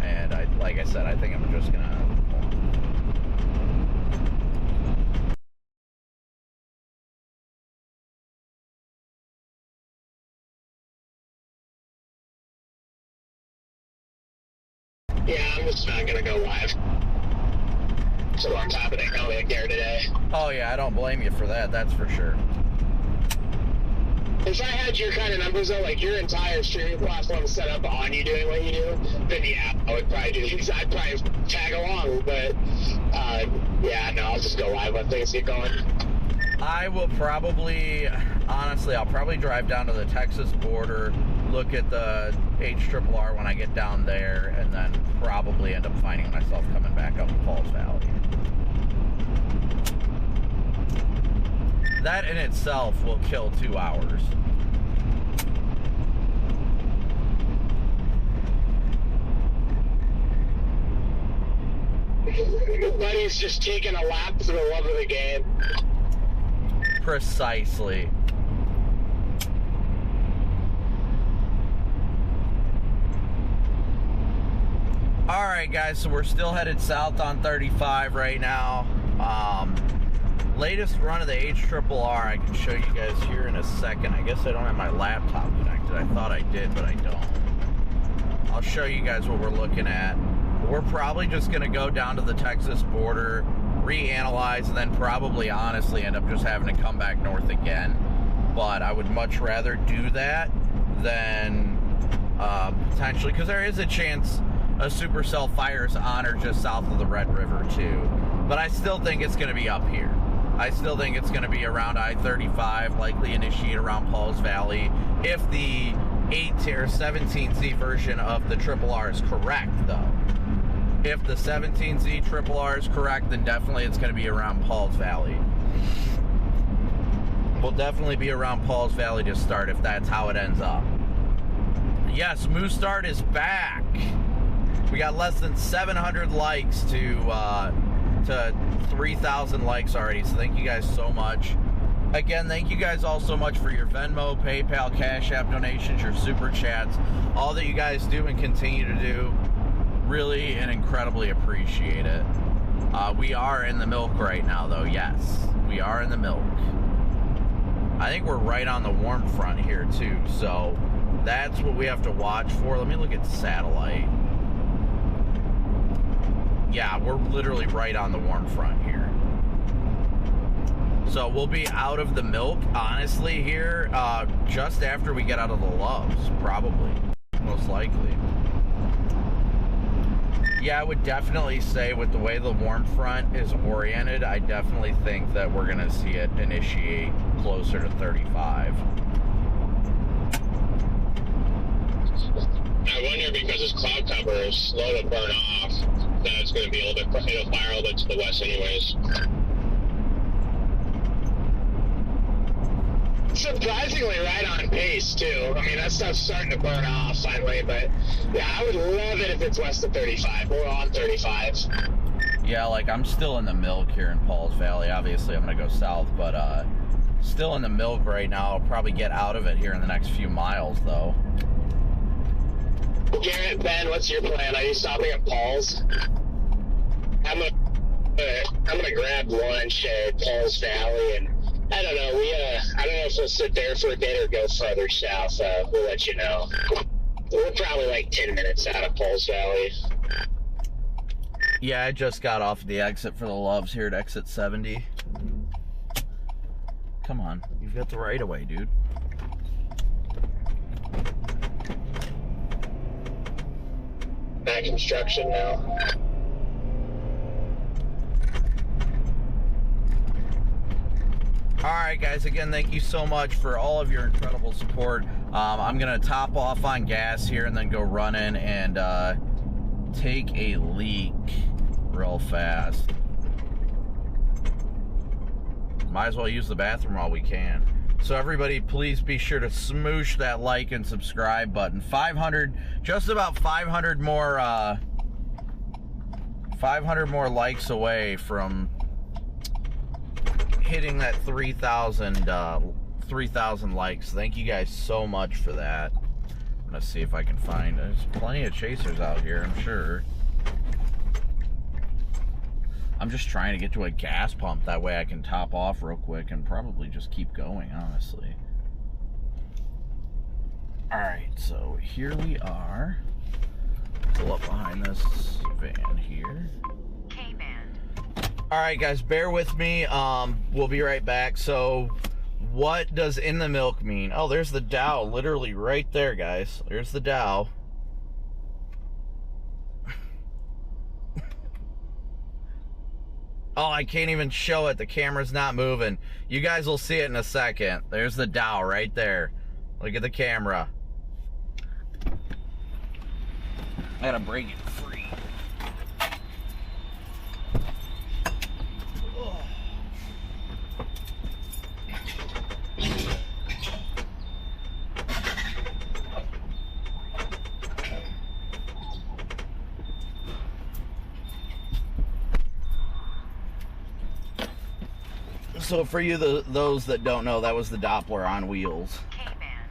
And like I said, I think I'm just going to... Yeah, I'm just not gonna go live. So what's happening over there today? Oh yeah, I don't blame you for that, that's for sure. If I had your kind of numbers though, like your entire streaming platform set up on you doing what you do, then yeah, I would probably do these. I'd probably tag along, but yeah, no, I'll just go live when things get going. I will probably, honestly, I'll probably drive down to the Texas border, look at the HRRR when I get down there, and then probably end up finding myself coming back up to Paul's Valley. That in itself will kill 2 hours. Buddy's just taking a lap for the love of the game. Precisely. Alright guys, so we're still headed south on 35 right now. Latest run of the HRRR, I can show you guys here in a second. I guess I don't have my laptop connected. I thought I did, but I don't. I'll show you guys what we're looking at. We're probably just going to go down to the Texas border, reanalyze, and then probably honestly end up just having to come back north again. But I would much rather do that than potentially, because there is a chance a supercell fires on or just south of the Red River too. But I still think it's going to be up here. I still think it's going to be around I-35, likely initiate around Pauls Valley. If the 8-tier 17Z version of the RRR is correct, though. If the 17Z RRR is correct, then definitely it's going to be around Pauls Valley. We'll definitely be around Pauls Valley to start if that's how it ends up. Yes, Moose Start is back. We got less than 700 likes to 3,000 likes already, so thank you guys so much. Again, thank you guys all so much for your Venmo, PayPal, Cash App donations, your Super Chats, all that you guys do and continue to do. Really and incredibly appreciate it. We are in the milk right now, though, yes. We are in the milk. I think we're right on the warm front here, too, so that's what we have to watch for. Let me look at satellite. Yeah, we're literally right on the warm front here. So we'll be out of the milk, honestly, here just after we get out of the loves, probably, most likely. Yeah, I would definitely say with the way the warm front is oriented, I definitely think that we're going to see it initiate closer to 35. I wonder, because this cloud cover is slow to burn off, that it's going to be a little bit, it'll fire a little bit to the west anyways. Surprisingly right on pace, too. I mean, that stuff's starting to burn off finally, but yeah, I would love it if it's west of 35. We're on 35. Yeah, like, I'm still in the milk here in Pauls Valley. Obviously, I'm going to go south, but still in the milk right now. I'll probably get out of it here in the next few miles, though. Garrett, Ben, what's your plan? Are you stopping at Paul's? I'm gonna grab lunch at Paul's Valley, and I don't know. I don't know if we'll sit there for a bit or go further south. We'll let you know. We're probably like 10 minutes out of Paul's Valley. Yeah, I just got off the exit for the loves here at exit 70. Come on, you've got the right of way, dude. Back construction now. Alright guys, again, thank you so much for all of your incredible support. I'm going to top off on gas here and then go run in and take a leak real fast. Might as well use the bathroom while we can. So everybody, please be sure to smoosh that like and subscribe button. 500, just about 500 more likes away from hitting that 3,000 likes. Thank you guys so much for that. I'm gonna see if I can find, there's plenty of chasers out here, I'm sure. I'm just trying to get to a gas pump, that way I can top off real quick and probably just keep going, honestly. Alright, so here we are. Pull up behind this van here. Alright guys, bear with me. We'll be right back. So, what does in the milk mean? Oh, there's the Dow, literally right there, guys. There's the Dow. Oh, I can't even show it. The camera's not moving. You guys will see it in a second. There's the Dow right there. Look at the camera. I gotta break it free. So for you, those that don't know, that was the Doppler on wheels. K-band.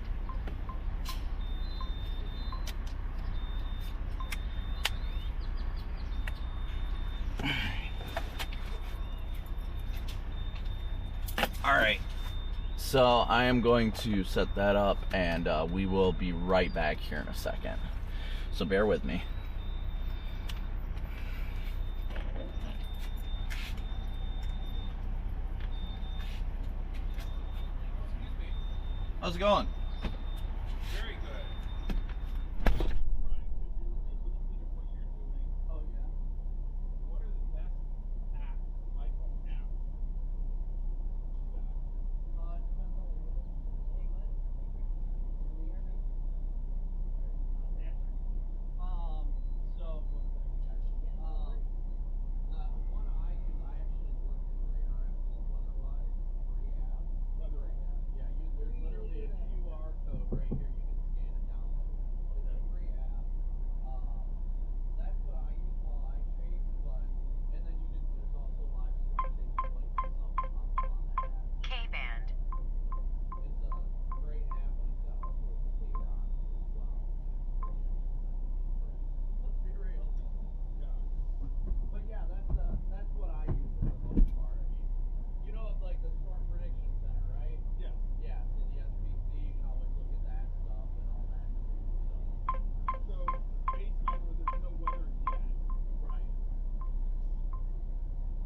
All right. So I am going to set that up, and we will be right back here in a second. So bear with me. How's it going? Very good. Oh yeah. What are the best apps, iPhone apps? One I use, I actually look at the radar app called Weatherwise, free app. Yeah, there's literally a QR code right here. You can scan and download. It's a free app. That's what I use while I chase, and then there's also live streaming. Like yourself can pop up on that app. K-band. It's a great app, and it's got all sorts of data on it as well. Let's be real. Yeah. But yeah, that's what I use for the most part. I mean, you know, like the Storm Prediction Center, right? Yeah. Yeah. So the SPC, you can always look at that stuff and all that too. So basically, there's no weather yet. Right.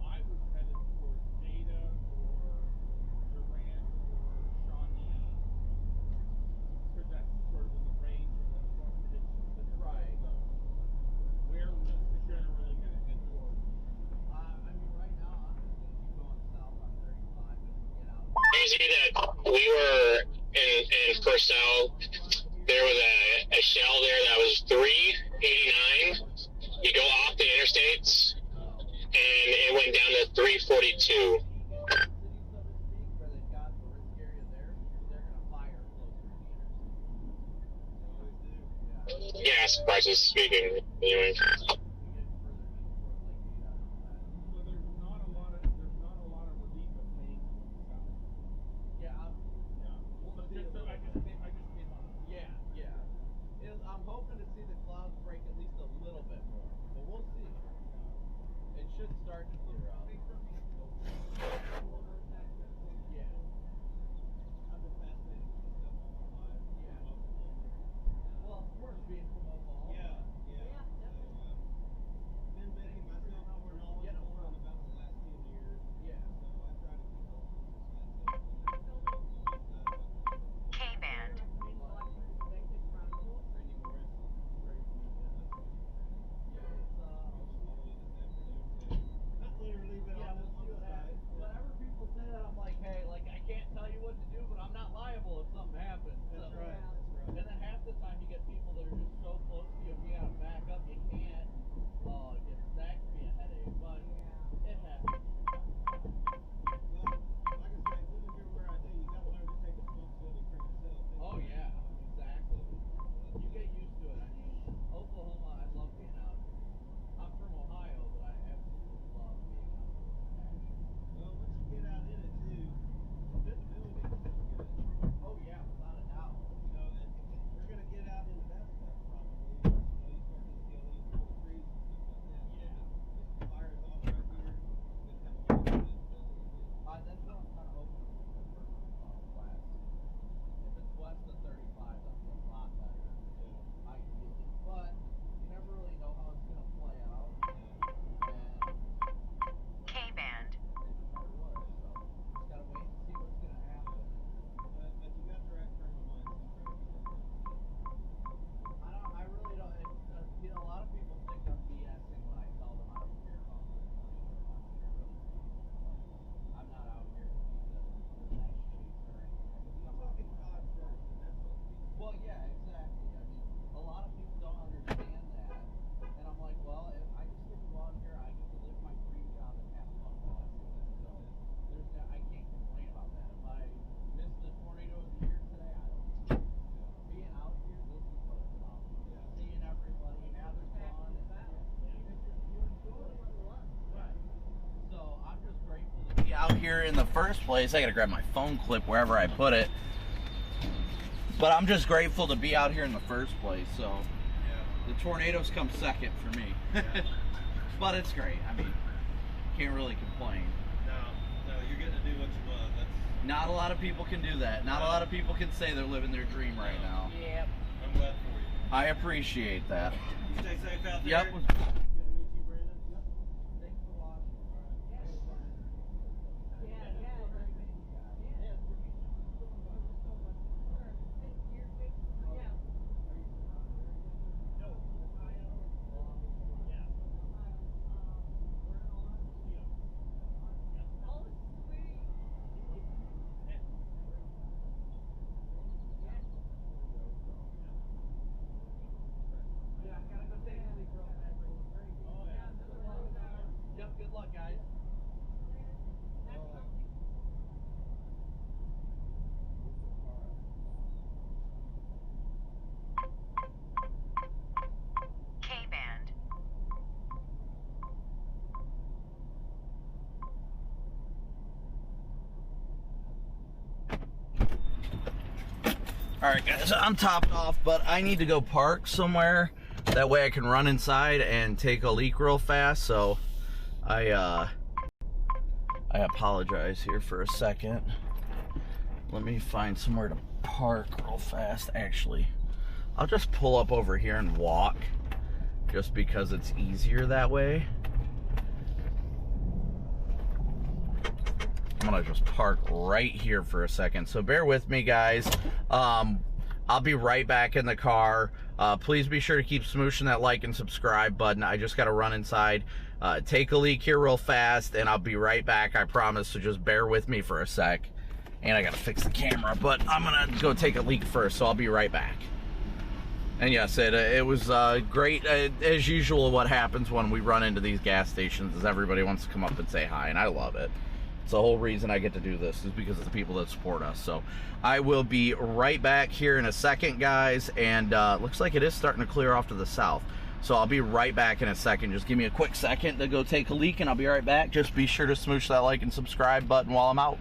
I was headed towards Ada or Durant or Shawnee, because that's sort of in the range of the Storm Prediction Center. Right. Where was generally going to head towards? I mean, right now, I'm just going to keep going south on 35 and get out. Crazy that we were in Purcell. There was a shell there that was 389. You go off the interstates, and it went down to 342. Cities, so to speak, where they've got the risk area there, they're going to fire closer to the interstate. Gas prices speaking, anyway. We get further east towards Lake Ada and all that. So there's not a lot of relief of Maine going south. Yeah, Well, I just came on. Yeah. I'm hoping to see the clouds break at least a little bit more, but we'll see. It should start to clear up. Yeah. I've been fascinated with this stuff all my life. Yeah. Well, of course, being from Oklahoma. Yeah. here in the first place. I gotta grab my phone clip wherever I put it. But I'm just grateful to be out here in the first place. So the tornadoes come second for me. But it's great. I mean, can't really complain. No, you're getting to do what you love. That's Not a lot of people can do that. Not a lot of people can say they're living their dream right now. Yep. I'm glad for you. I appreciate that. You stay safe out there. Yep. Yep, good luck, guys. K-band. Alright guys, I'm topped off, but I need to go park somewhere. That way I can run inside and take a leak real fast, so I apologize here for a second. Let me find somewhere to park real fast. Actually, I'll just pull up over here and walk, just because it's easier that way. I'm gonna just park right here for a second, so bear with me, guys. I'll be right back in the car. Please be sure to keep smooshing that like and subscribe button. I just gotta run inside, take a leak here real fast, and I'll be right back, I promise. So just bear with me for a sec. And I gotta fix the camera, but I'm gonna go take a leak first, so I'll be right back. And yes, it was great. As usual, what happens when we run into these gas stations is everybody wants to come up and say hi, and I love it. It's the whole reason I get to do this, is because of the people that support us. So I will be right back here in a second, guys, and looks like it is starting to clear off to the south. So I'll be right back in a second. Just give me a quick second to go take a leak, and I'll be right back. Just be sure to smoosh that like and subscribe button while I'm out.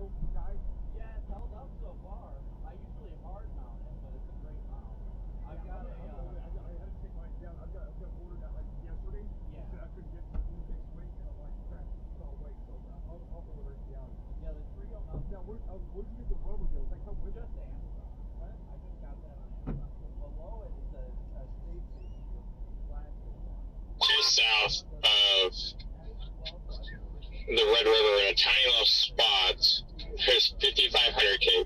go, guys? Yeah, it's held up so far. I usually hard mount it, but it's a great mount. I've got a. I had to take mine down. I've got ordered that like yesterday. Yeah. Said I couldn't get it next week, and I'm like, crap, it's all weight. So I'll order it down. Yeah, the trio mount. Now, where'd you get the rubber deal? Does that come with it? Just Amazon. What? I just got that on Amazon. So below it is a safety plastic one. Just south of the Red River in a tiny little spot. There's 5,500 K.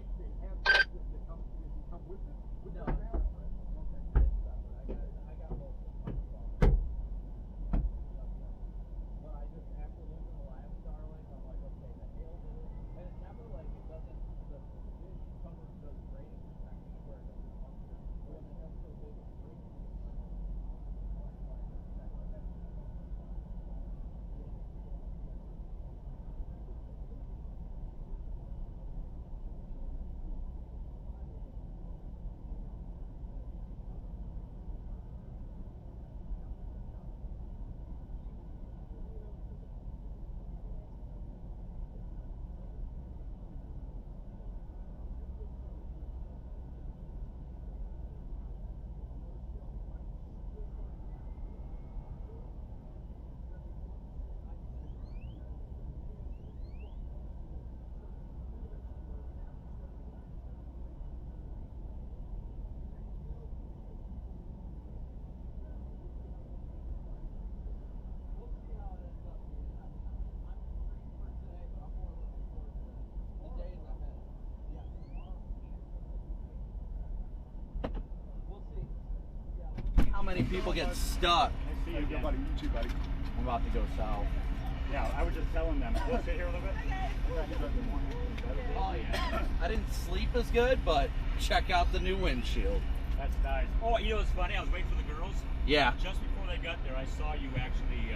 How many people get stuck? I see you again. Buddy, you too, buddy. I'm about to go south. Yeah, I was just telling them. We'll sit here a little bit. Oh yeah. I didn't sleep as good, but check out the new windshield. That's nice. Oh, you know what's funny? I was waiting for the girls. Yeah. Just before they got there, I saw you actually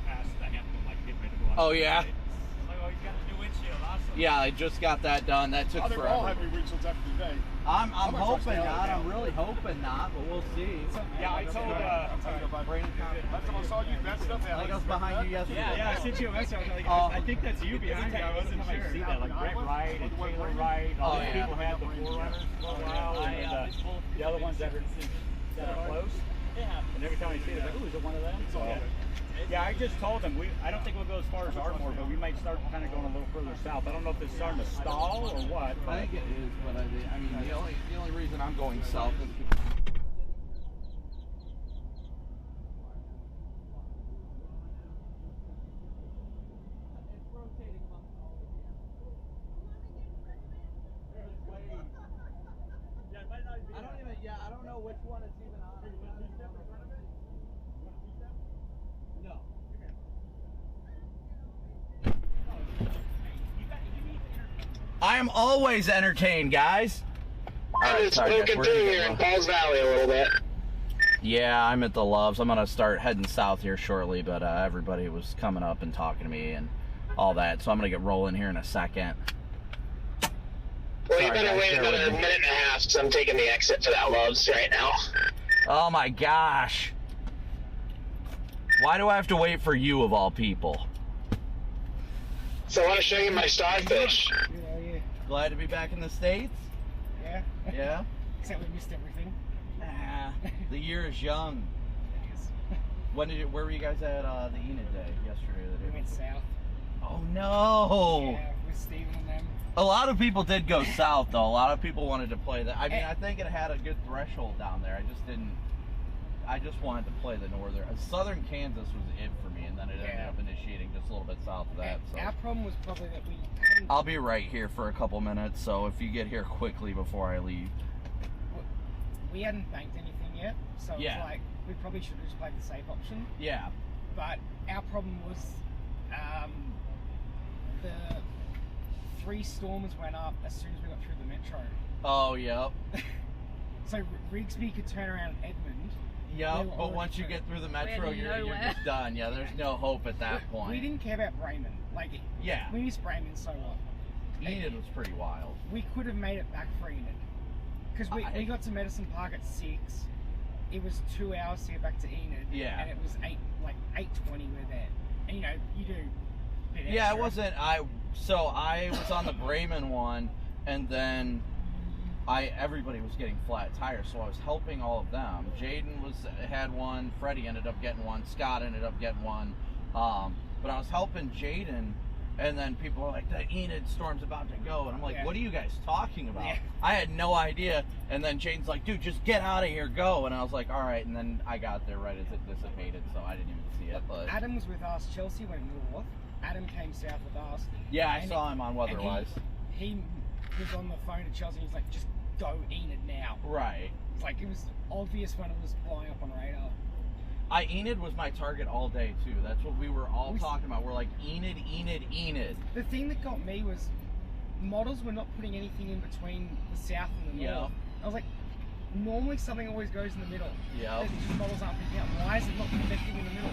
pass the Hampton, like getting ready to go out. Oh yeah. I'm like, oh, you got a new windshield. Awesome. Yeah, I just got that done. That took They're forever. all having windshields after today. I'm gonna hoping trust not. Alan I'm really hoping not, but we'll see. Yeah, I told Brain last time I saw you messed up. I was behind you yesterday. Yeah, I sent you a message. I was like, Oh. I think that's you behind me. I wasn't sure. I see that, like Brett Wright and Taylor Wright. All Oh, these yeah. people had the Forerunners for a while, and the other ones that are close. And every time I see it, it's like, ooh, is it one of them? So, yeah, I just told them, I don't think we'll go as far as Ardmore, but we might start kind of going a little further south. I don't know if it's starting to stall or what. I think it is, but I mean, the only reason I'm going south is I don't know which one it's even on. No. I am always entertained, guys. I've been smoking through here in Falls Valley a little bit. Yeah, I'm at the Loves. I'm gonna start heading south here shortly, but everybody was coming up and talking to me and all that, so I'm gonna get rolling here in a second. Well, you Sorry, better guys, wait bear another with me. minute and a half because I'm taking the exit for that Loves right now. Oh my gosh. Why do I have to wait for you of all people? So I want to show you my starfish. Glad to be back in the States? Yeah. Yeah? Except we missed everything. Nah, the year is young. It is. Where were you guys at the Enid Day yesterday? or the We day went before? south. Oh no! Yeah, with Steven and them. A lot of people did go south though. A lot of people wanted to play that. I mean, I think it had a good threshold down there. I just wanted to play the northern. Southern Kansas was it for me, and then it ended Yeah. up initiating just a little bit south of that. So Our problem was probably that we hadn't, I'll be right here for a couple minutes. So if you get here quickly before I leave. we hadn't banked anything yet, so it Yeah. was like we probably should have just played the safe option. Yeah. But our problem was the 3 storms went up as soon as we got through the metro. Oh, yep. So Rigsby could turn around Edmund. They Yep, were but already once you through. get through the metro, in you're nowhere. just done. Yeah, there's no hope at that point. We didn't care about Bremen. Like, Yeah. we missed Bremen, so what? Enid was pretty wild. We could have made it back for Enid. Because we got to Medicine Park at 6. It was 2 hours to get back to Enid. Yeah. And it was 8:20 we're there. And you know, you do Yeah, it wasn't. So I was on the Bremen one, and then everybody was getting flat tires, so I was helping all of them. Jaden had one, Freddie ended up getting one, Scott ended up getting one, but I was helping Jaden, and then people were like, the Enid storm's about to go, and I'm like, Yeah. what are you guys talking about? Yeah. I had no idea, and then Jaden's like, dude, just get out of here, go, and I was like, all right, and then I got there right as it dissipated, so I didn't even see it, but Adam was with us. Chelsea went north. Adam came south with us. yeah, I And saw him on Weatherwise. He was on the phone to Chelsea. He was like, just go Enid now. Right. It's like, it was obvious when it was blowing up on radar. Enid was my target all day too. That's what we were all talking about. We're like, Enid, Enid, Enid. The thing that got me was models were not putting anything in between the south and the Yeah. north. I was like, normally something always goes in the middle. Yeah. It's just models aren't picking up. Why is it not connecting in the middle?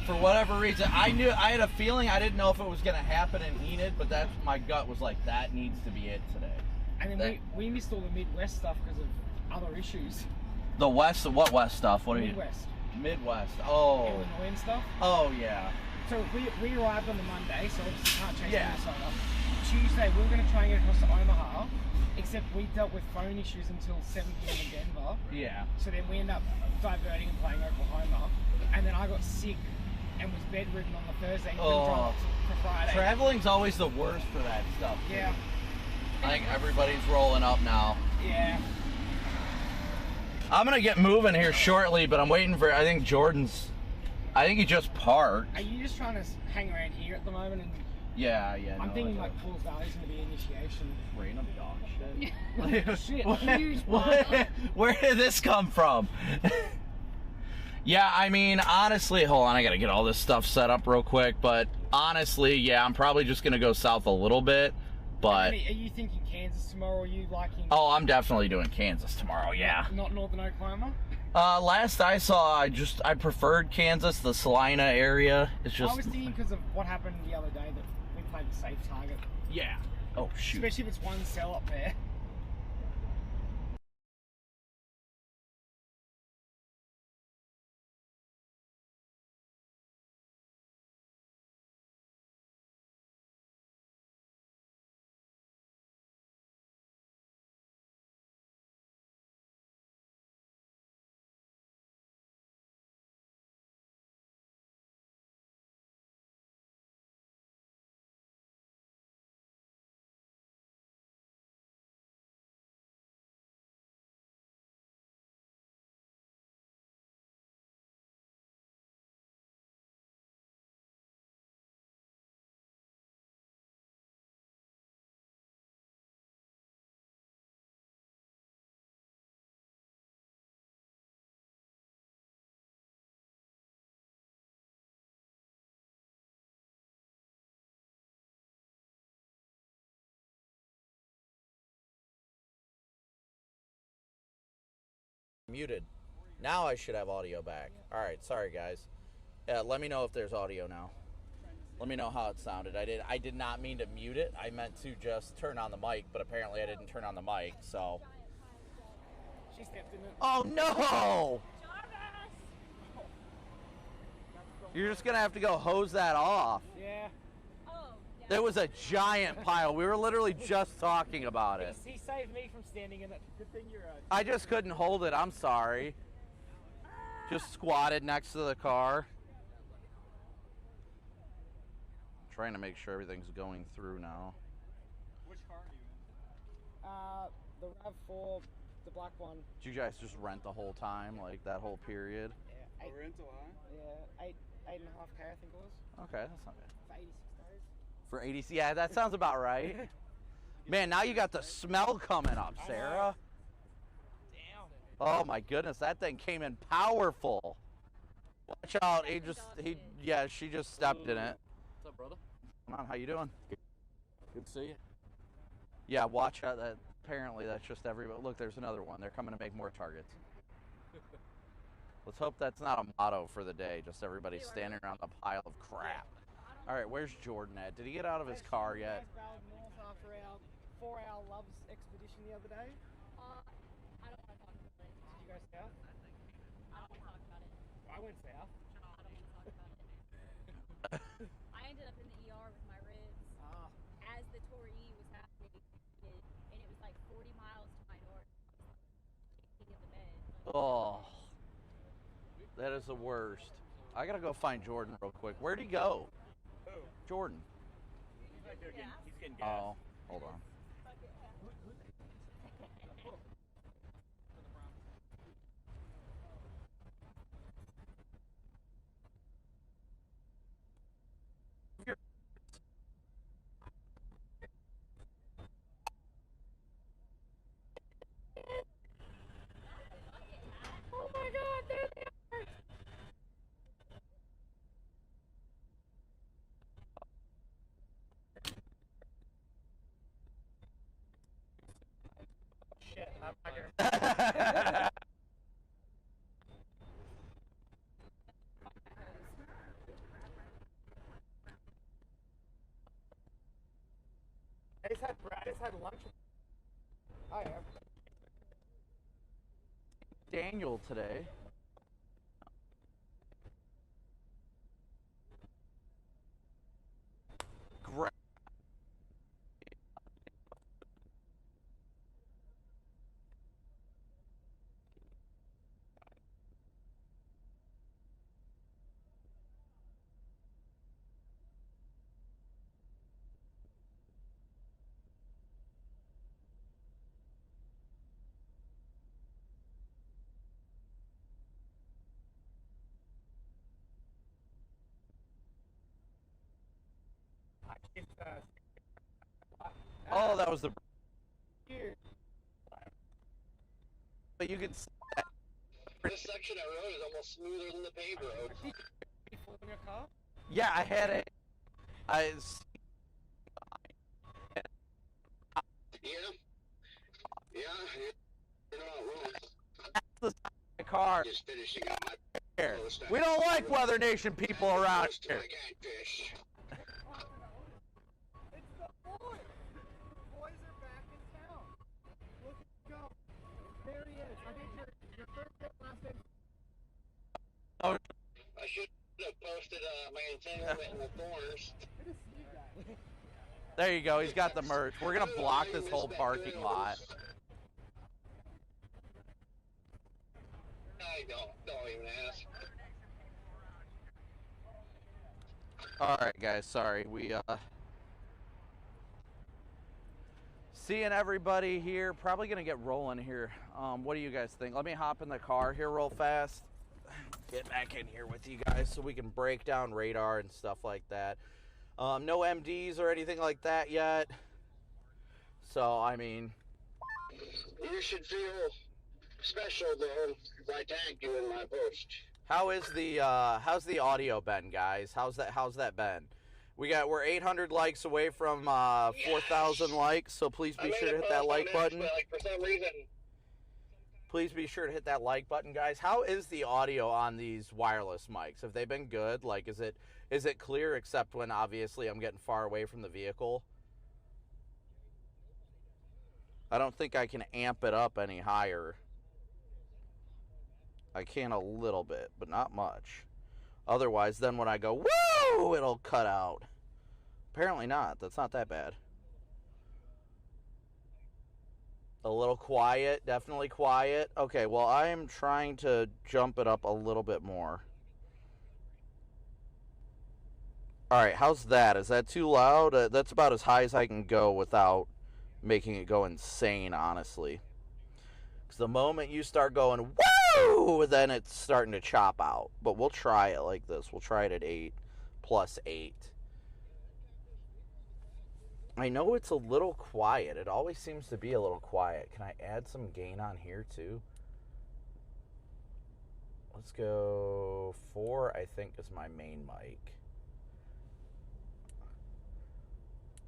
For whatever reason, I had a feeling. I didn't know if it was going to happen in Enid, but that's my gut was like, that needs to be it today. And then we missed all the Midwest stuff because of other issues. The West, what West stuff? What are Midwest. Midwest. Oh. Illinois and stuff. Oh yeah. So we arrived on the Monday, so obviously can't change Yeah. Minnesota. Tuesday we were going to try and get across to Omaha, except we dealt with phone issues until 7 p.m. in Denver. Yeah. So then we ended up diverting and playing Oklahoma. And then I got sick and was bedridden on the Thursday and couldn't drive up for Friday. Traveling's always the worst for that stuff. Yeah. I think everybody's rolling up now. Yeah. I'm gonna get moving here shortly, but I'm waiting for. I think he just parked. Are you just trying to hang around here at the moment? And Yeah. I'm no, thinking I like Paul's Valley's going to be initiation. random dog shit. Shit, What- huge Where did this come from? Yeah, I mean, honestly, hold on, I gotta get all this stuff set up real quick, but honestly, yeah, I'm probably just gonna go south a little bit, but... Are you thinking Kansas tomorrow, or are you liking... Oh, I'm definitely doing Kansas tomorrow, yeah. Not Northern Oklahoma? Last I saw, I preferred Kansas, the Salina area. It's just... I was thinking because of what happened the other day that we played the safe target. Yeah. Oh, shoot. Especially if it's one cell up there. Muted. Now I should have audio back. Alright, sorry guys. Let me know if there's audio now. Let me know how it sounded. I did not mean to mute it. I meant to just turn on the mic, but apparently I didn't turn on the mic, so... She stepped in it. Oh no! You're just gonna have to go hose that off. Yeah. There was a giant pile. We were literally just talking about it. He saved me from standing in it. Good thing you're I just couldn't hold it. I'm sorry. Just squatted next to the car. I'm trying to make sure everything's going through now. Which car are you in? the RAV4, the black one. Did you guys just rent the whole time, like that whole period? Yeah, Rental, huh? yeah, 8.5K I think it was. Okay, that's not bad. For 86 days. For 80, yeah, that sounds about right. Man, now you got the smell coming up, Sarah. Damn. Oh my goodness, that thing came in powerful. Watch out, she just stepped in it. What's up, brother? Come on, how you doing? Good to see you. Yeah, watch out. Apparently that's just everybody. Look, there's another one. They're coming to make more targets. Let's hope that's not a motto for the day. Just everybody standing around a pile of crap. All right, where's Jordan at? Did he get out of his car yet? North after our 4-hour Loves expedition the other day. I don't want to talk about it. Did you go south? I don't want to talk about it. I went south. I don't want to talk about it. I ended up in the ER Oh, that is the worst. I gotta go find Jordan real quick. Where'd he go? Who? Jordan. He's right there he's getting gas. Oh, hold on. Oh my god, there they are! Shit, I'm not gonna. I just had lunch. I have. Daniel today. Great. It's Oh, that was the. here. But you could. This section of road is almost smoother than the paved road. You fall in your car? Yeah, I had it. Yeah, you're not wrong. My car. Just finishing up my Here. We don't like Weather Nation people around to here. my catfish. It's the boys! The boys are back in town. Look at go. There he is. I think your first name, last name. Oh, I should have posted my entanglement in the thorns. Good to see you guys. there you go. He's got the merch. We're gonna block this whole parking lot. I don't even ask. All right, guys. Sorry. We seeing everybody here. Probably gonna get rolling here. What do you guys think? Let me hop in the car here real fast. Get back in here with you guys so we can break down radar and stuff like that. No MDs or anything like that yet. So I mean, You should feel special though, if I tagged you in my post. how's the audio been, guys? How's that been? We're 800 likes away from 4,000 likes, so please be sure to hit that like button. But like for some reason, Please be sure to hit that like button, guys. How is the audio on these wireless mics? Have they been good? Like, is it clear, except when obviously I'm getting far away from the vehicle? I don't think I can amp it up any higher. I can a little bit, but not much. Otherwise, then when I go, woo, it'll cut out. Apparently not. That's not that bad. A little quiet, definitely quiet. Okay, well, I am trying to jump it up a little bit more. All right, how's that? Is that too loud? That's about as high as I can go without making it go insane, honestly. Because the moment you start going, woo, then it's starting to chop out. But we'll try it like this. We'll try it at 8 plus 8. I know it's a little quiet. It always seems to be a little quiet. Can I add some gain on here too? Let's go 4, I think, is my main mic.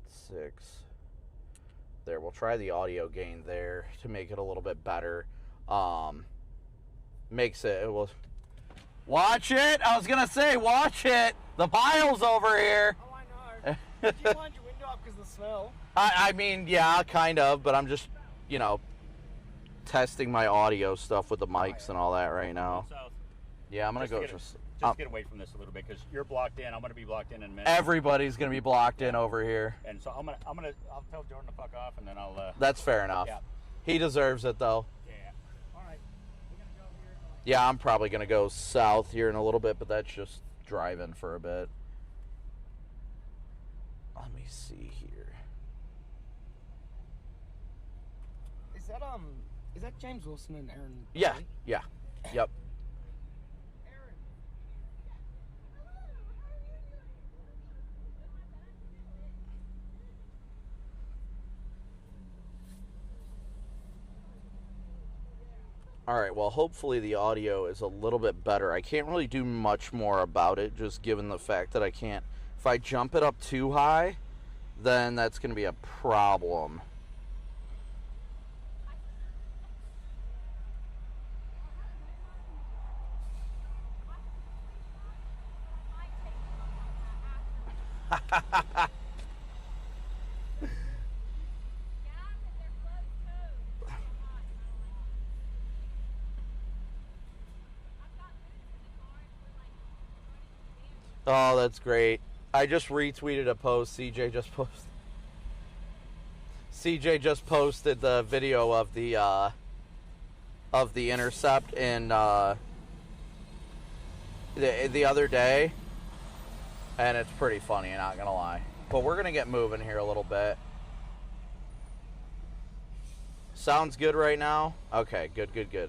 6. There, we'll try the audio gain there to make it a little bit better. It will. Watch it! I was gonna say, watch it! The pile's over here! Oh, I know. Did you wind your window up because of the smell? I mean, yeah, kind of, but I'm just, testing my audio stuff with the mics and all that right now. South. Yeah, I'm gonna go Just get away from this a little bit because you're blocked in. I'm gonna be blocked in a minute. everybody's gonna be blocked in over here. And so I'll tell Jordan to fuck off, and then I'll. That's fair enough. Yeah. He deserves it though. Yeah. All right. We're gonna go. Yeah, I'm probably going to go south here in a little bit, but that's just driving for a bit. Let me see here. Is that James Wilson and Aaron? Yeah, Kelly? yeah, yep. All right, well, hopefully the audio is a little bit better. I can't really do much more about it, just given the fact that I can't. If I jump it up too high, then that's going to be a problem. Oh, that's great. I just retweeted a post CJ just posted. CJ just posted the video of the intercept in the other day, and it's pretty funny, not gonna lie. But we're gonna get moving here a little bit. Sounds good right now? Okay, good.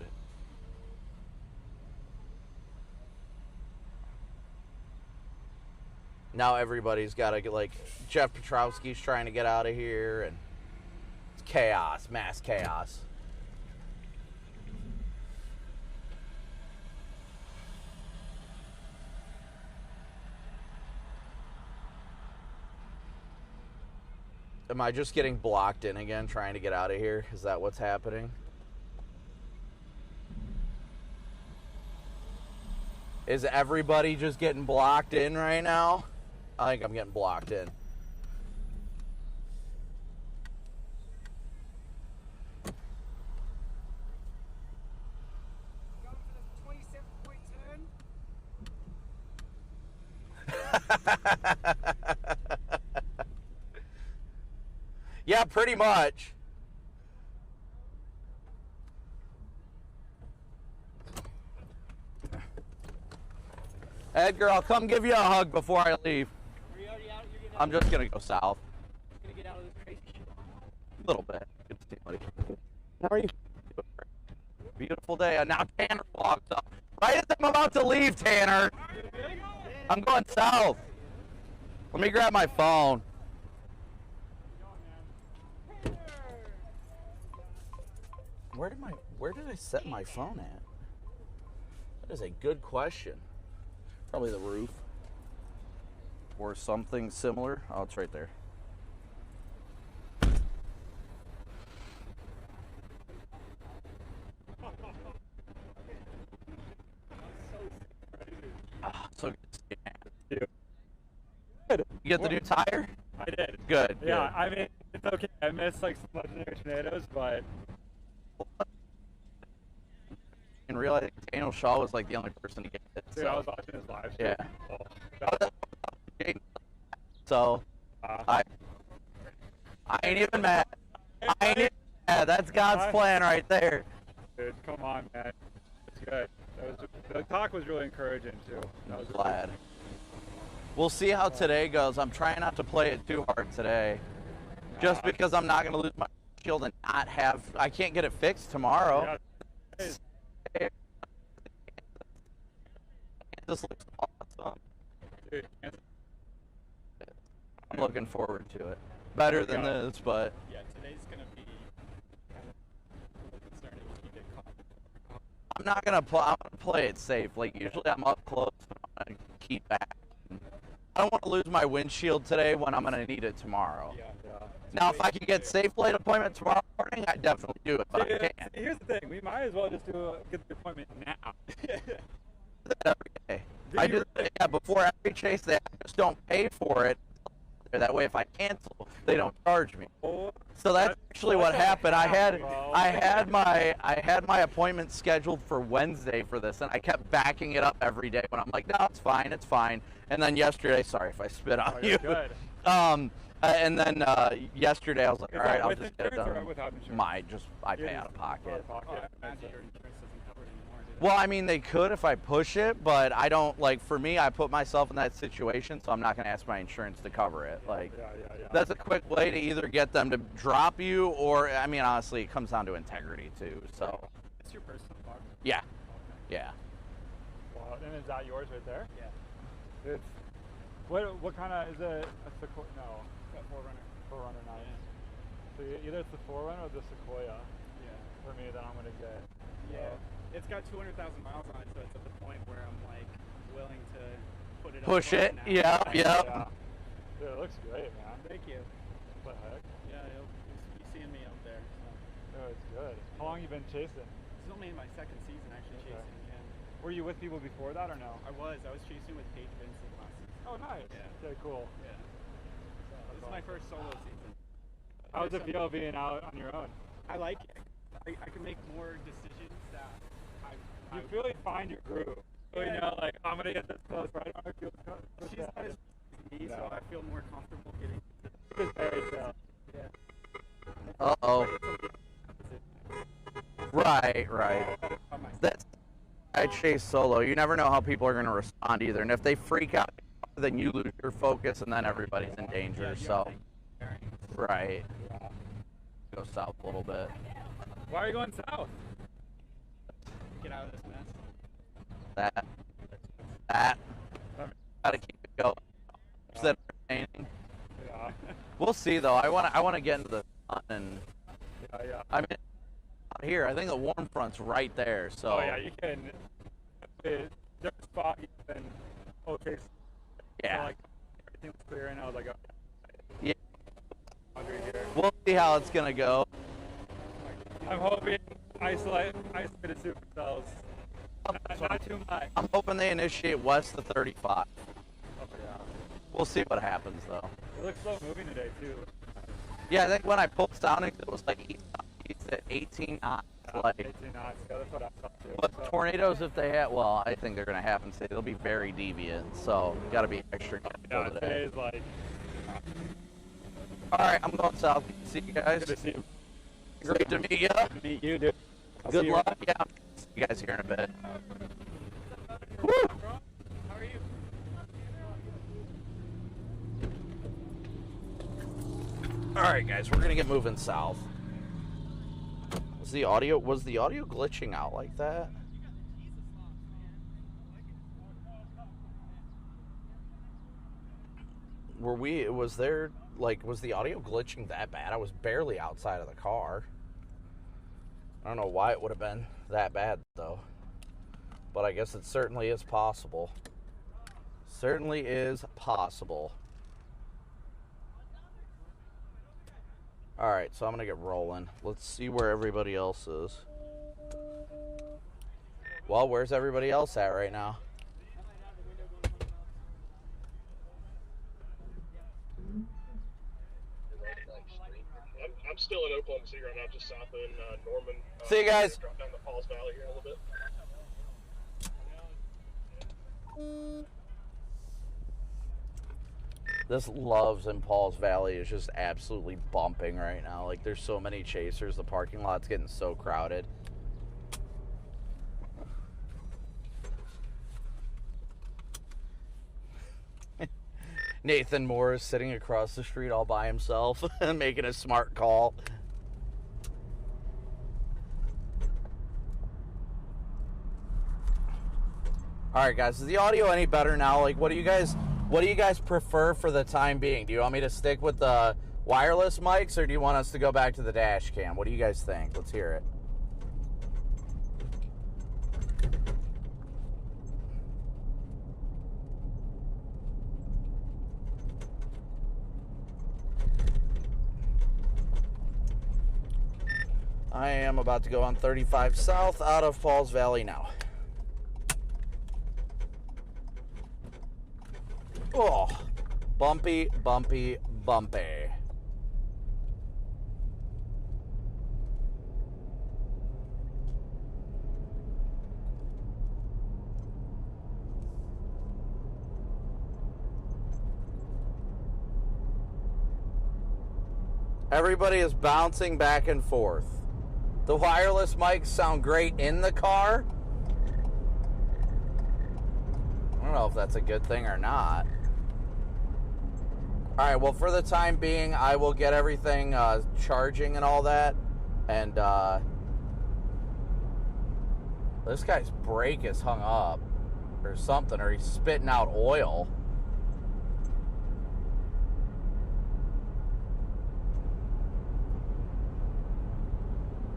Now everybody's got to get, like, Jeff Petrowski's trying to get out of here, and it's chaos, mass chaos. Am I just getting blocked in again, trying to get out of here? Is that what's happening? Is everybody just getting blocked in right now? I think I'm getting blocked in. Going for the 27-point turn. Yeah, pretty much. Edgar, I'll come give you a hug before I leave. Are you already out? You're getting out? I'm just gonna go south. You're gonna get out of this crazy shit. A little bit. Good to see you, buddy. How are you? Beautiful day. And now Tanner walks up. Right as I'm about to leave, Tanner. I'm going south. Let me grab my phone. Where did I set my phone at? That is a good question. Probably the roof. Or something similar. Oh, it's right there. So good to see you. Good. You get the new tire? I did. Good. Yeah, good. I mean, it's okay. I missed like some legendary tornadoes, but And realize Daniel Shaw was like the only person to get it. dude, So. I was watching his live stream. Yeah. So I ain't even mad. I ain't even mad. That's God's plan right there. Dude, come on, man. It's good. The talk was really encouraging too. I was glad. We'll see how today goes. I'm trying not to play it too hard today. Just because I'm not going to lose my shield and not have... I can't get it fixed tomorrow. Yeah. This looks awesome. Dude, I'm looking forward to it. Better than this, but... yeah, today's gonna be concerning if you get caught. I'm not going to play... I'm going to play it safe. Like, usually I'm up close, but I'm going to keep back. I don't want to lose my windshield today when I'm going to need it tomorrow. Yeah. Now, if I can get safe plate appointment tomorrow morning, I'd definitely do it, but I can't. Here's the thing. We might as well just get the appointment now. Every day. I do, yeah, before every chase, I just don't pay for it. That way, if I cancel, they don't charge me. So that's actually what happened. I had my appointment scheduled for Wednesday for this, and I kept backing it up every day when I'm like, no, it's fine. And then yesterday, sorry if I spit on you. Good. And then yesterday I was like, all right, I'll just get it done. Without insurance? I pay out of pocket. Out of pocket. Imagine your insurance doesn't cover it anymore, Well, I mean, they could if I push it, but I don't, like, for me, I put myself in that situation, so I'm not going to ask my insurance to cover it. Like, that's a quick way to either get them to drop you, or, I mean, honestly, it comes down to integrity, too, so. It's your personal car? Yeah. Yeah. Wow, and is that yours right there? Yeah. It's, what kind of, is it a Sequoia? No. It's a 4Runner. 4Runner, nice. Yeah. So either it's the 4Runner or the Sequoia. Yeah. For me, that I'm going to get. Yeah. It's got 200,000 miles on it, so it's at the point where I'm like willing to put it Push up it. now. Yeah. Yeah. Dude, it looks great, man. Thank you. What the heck? Yeah, you'll be seeing me out there. So. Oh, it's good. How long you been chasing? This is only my second season actually chasing. Yeah. Were you with people before that or no? I was chasing with Paige Vincent last season. Oh, nice. Yeah. Okay, cool. Yeah. This is my first solo season. How's it feel being out on your own? I like it. I can make more decisions that You feel like find your groove. So you know, like, I'm going to get this close, right? I feel she's not as me, so I feel more comfortable getting It's very chill. Yeah. Uh-oh. Right. That's, I chase solo. You never know how people are going to respond either. And if they freak out, then you lose your focus, and then everybody's in danger, so. Right. Go south a little bit. Why are you going south? Get out of this mess. That. Gotta keep it going. Is that entertaining? Yeah. We'll see, though. I want to get into the sun, and Yeah. I mean, out here, I think the warm front's right there, so. Oh, yeah, you can. There's foggy and okay. Yeah. So, like, everything's clear, and I was like, oh, Yeah. here. We'll see how it's gonna go. I'm hoping isolated supercells. Not too much. I'm hoping they initiate west of 35. Oh, yeah. We'll see what happens, though. It looks slow moving today, too. Yeah, I think when I pulled down, it was like east at 18 knots. Like, 18 knots. Yeah, that's what I thought, too. but So, tornadoes, if they have, well, I think they're gonna happen today. They'll be very deviant, so got to be extra yeah, careful today. today's like, All right, I'm going south. See you guys. good to see you. Great to meet you. Meet you, dude. I'll Good see you luck. Yeah, see you guys here in a bit. Woo! How are you? All right, guys, we're gonna get moving south. Was the audio glitching out like that? Was the audio glitching that bad? I was barely outside of the car. I don't know why it would have been that bad, though. But I guess it certainly is possible. Certainly is possible. Alright, so I'm going to get rolling. Let's see where everybody else is. Well, where's everybody else at right now? I'm still in Oklahoma City right now, just south in Norman. See you guys. Drop down the Falls Valley here a little bit. This Loves in Paul's Valley is just absolutely bumping right now. Like, there's so many chasers. The parking lot's getting so crowded. Nathan Moore is sitting across the street all by himself, making a smart call. All right, guys, is the audio any better now? Like, what do you guys prefer for the time being? Do you want me to stick with the wireless mics, or do you want us to go back to the dash cam? What do you guys think? Let's hear it. I am about to go on 35 South out of Falls Valley now. Oh, bumpy, bumpy, bumpy. Everybody is bouncing back and forth. The wireless mics sound great in the car, don't know if that's a good thing or not. Alright, well, for the time being, I will get everything charging and all that. And, this guy's brake is hung up. Or something, or he's spitting out oil.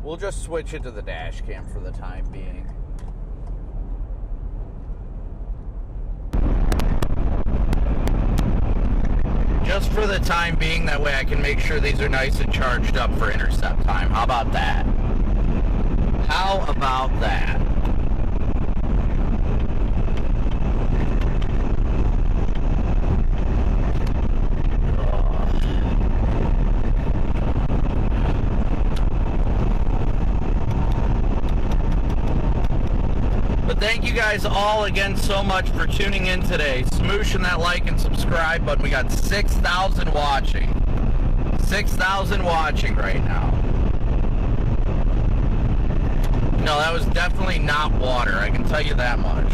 We'll just switch it to the dash cam for the time being. Just for the time being, that way I can make sure these are nice and charged up for intercept time. How about that? How about that? Thank you guys all again so much for tuning in today. Smooshing that like and subscribe button. We got 6,000 watching. 6,000 watching right now. No, that was definitely not water. I can tell you that much.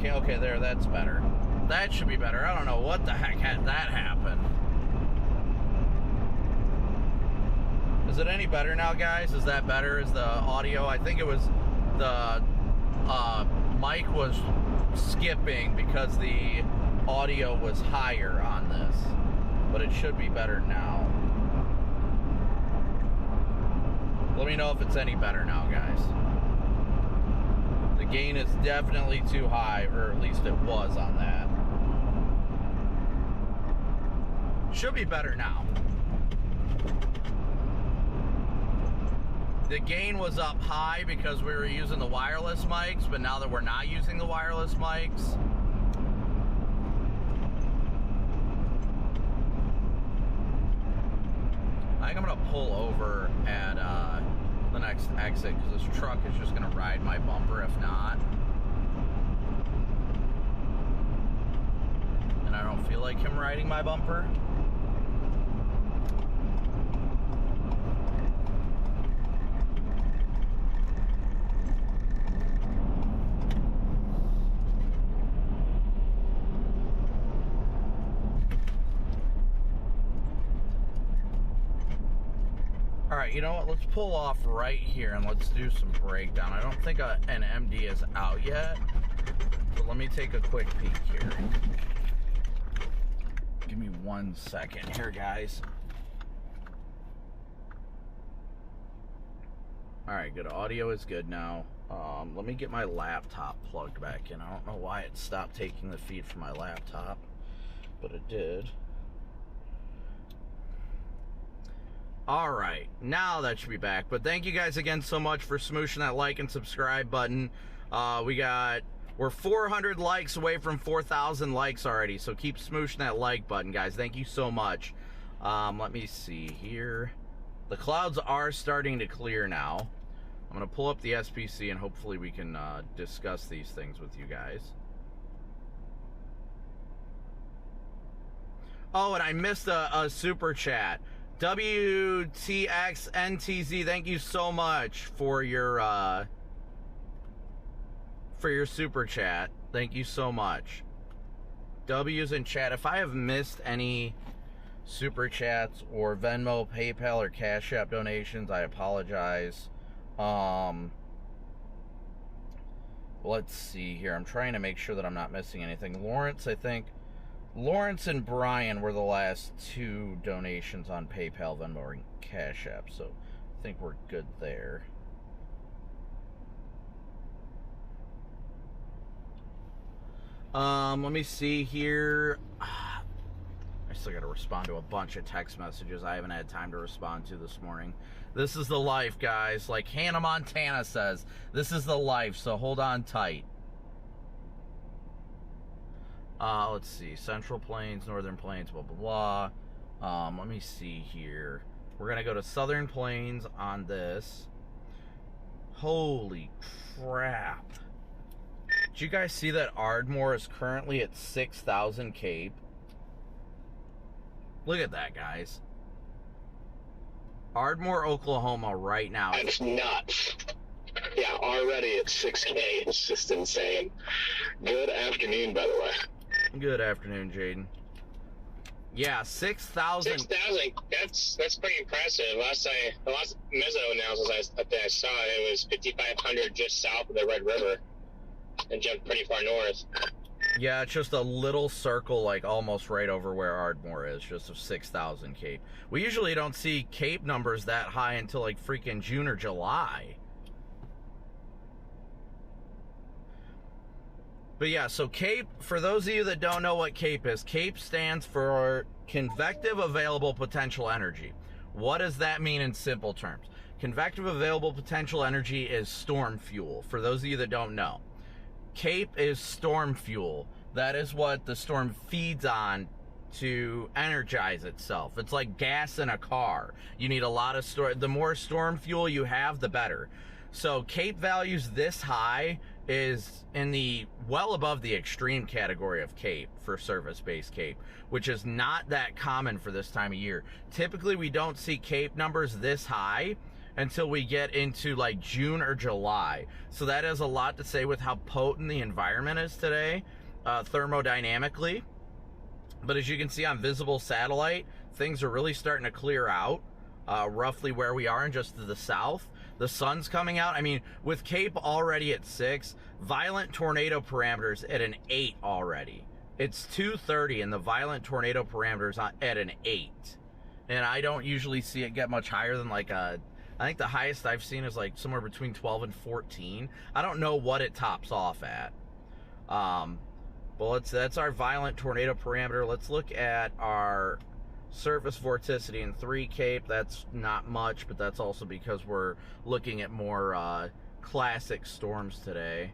Okay, there, that's better. That should be better. I don't know what the heck had that happen. Is it any better now, guys? Is that better? Is the audio? I think it was the mic was skipping because the audio was higher on this. But it should be better now. Let me know if it's any better now, guys. The gain is definitely too high, or at least it was on that. Should be better now. The gain was up high because we were using the wireless mics, but now that we're not using the wireless mics, I think I'm gonna pull over at the next exit because this truck is just gonna ride my bumper if not. And I don't feel like him riding my bumper. Alright, you know what? Let's pull off right here and let's do some breakdown. I don't think an MD is out yet, but let me take a quick peek here. Give me 1 second here, guys. Alright, good. Audio is good now. Let me get my laptop plugged back in. I don't know why it stopped taking the feed from my laptop, but it did. Alright, now that should be back. But thank you guys again so much for smooshing that like and subscribe button. We're 400 likes away from 4,000 likes already, so keep smooshing that like button, guys. Thank you so much. Let me see here. The clouds are starting to clear now. I'm going to pull up the SPC and hopefully we can discuss these things with you guys. Oh, and I missed a super chat. WTXNTZ, thank you so much for your super chat. Thank you so much. W's in chat. If I have missed any super chats or Venmo, PayPal, or Cash App donations, I apologize. Let's see here. I'm trying to make sure that I'm not missing anything. Lawrence, I think. Lawrence and Brian were the last two donations on PayPal, Venmo, or Cash App, so I think we're good there. Let me see here. I still gotta respond to a bunch of text messages I haven't had time to respond to this morning. This is the life, guys. Like Hannah Montana says, this is the life, so hold on tight. Let's see, Central Plains, Northern Plains, blah, blah, blah. Let me see here. We're going to go to Southern Plains on this. Holy crap. Did you guys see that Ardmore is currently at 6,000 Cape? Look at that, guys. Ardmore, Oklahoma right now. That's nuts. Yeah, already at 6K. It's just insane. Good afternoon, by the way. Good afternoon, Jaden. Yeah, 6,000. 6,000. That's pretty impressive. The last meso analysis I saw, it was 5,500 just south of the Red River, and jumped pretty far north. Yeah, it's just a little circle, like almost right over where Ardmore is, just of 6,000 Cape. We usually don't see Cape numbers that high until like freaking June or July. But yeah, so Cape, for those of you that don't know what Cape is, Cape stands for Convective Available Potential Energy. What does that mean in simple terms? Convective Available Potential Energy is storm fuel, for those of you that don't know. Cape is storm fuel. That is what the storm feeds on to energize itself. It's like gas in a car. You need a lot of storm. The more storm fuel you have, the better. So Cape values this high is in the well above the extreme category of Cape for service-based Cape, which is not that common for this time of year. Typically, we don't see Cape numbers this high until we get into like June or July. So that has a lot to say with how potent the environment is today, thermodynamically. But as you can see on visible satellite, things are really starting to clear out, roughly where we are and just to the south. The sun's coming out. I mean, with Cape already at 6, violent tornado parameters at an 8 already. It's 2:30 and the violent tornado parameters at an 8. And I don't usually see it get much higher than like a, I think the highest I've seen is like somewhere between 12 and 14. I don't know what it tops off at. Well, that's our violent tornado parameter. Let's look at our surface vorticity in 3 Cape. That's not much, but that's also because we're looking at more classic storms today.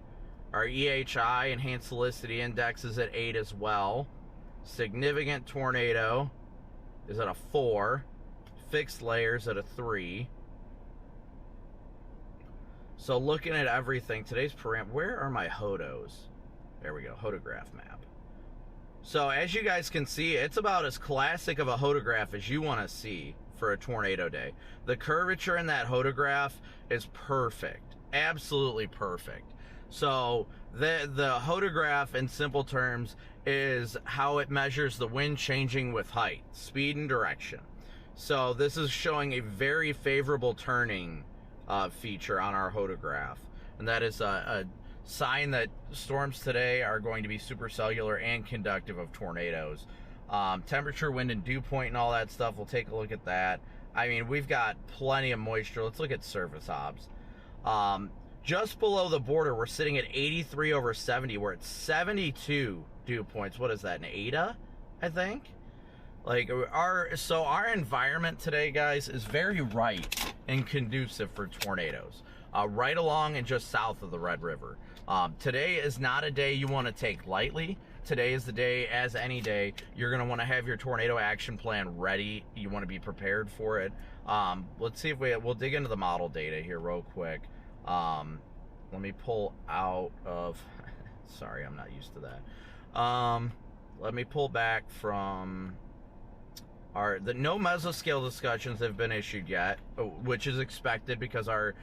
Our EHI, Enhanced Helicity Index, is at 8 as well. Significant tornado is at a 4. Fixed layers at a 3. So looking at everything, today's parameter, where are my HODOs? There we go, hodograph map. So as you guys can see, it's about as classic of a hodograph as you want to see for a tornado day. The curvature in that hodograph is perfect, absolutely perfect. So the hodograph, in simple terms, is how it measures the wind changing with height, speed, and direction. So this is showing a very favorable turning feature on our hodograph, and that is a sign that storms today are going to be supercellular and conductive of tornadoes. Temperature, wind, and dew point and all that stuff, we'll take a look at that. I mean, we've got plenty of moisture. Let's look at surface obs. Just below the border, we're sitting at 83 over 70. We're at 72 dew points. What is that, an ADA, I think? Like, our environment today, guys, is very right and conducive for tornadoes. Right along and just south of the Red River. Today is not a day you want to take lightly. Today is the day, as any day, you're going to want to have your tornado action plan ready. You want to be prepared for it. Let's see if we'll dig into the model data here real quick. Let me pull out of, sorry, I'm not used to that. Let me pull back from no mesoscale discussions have been issued yet, which is expected because our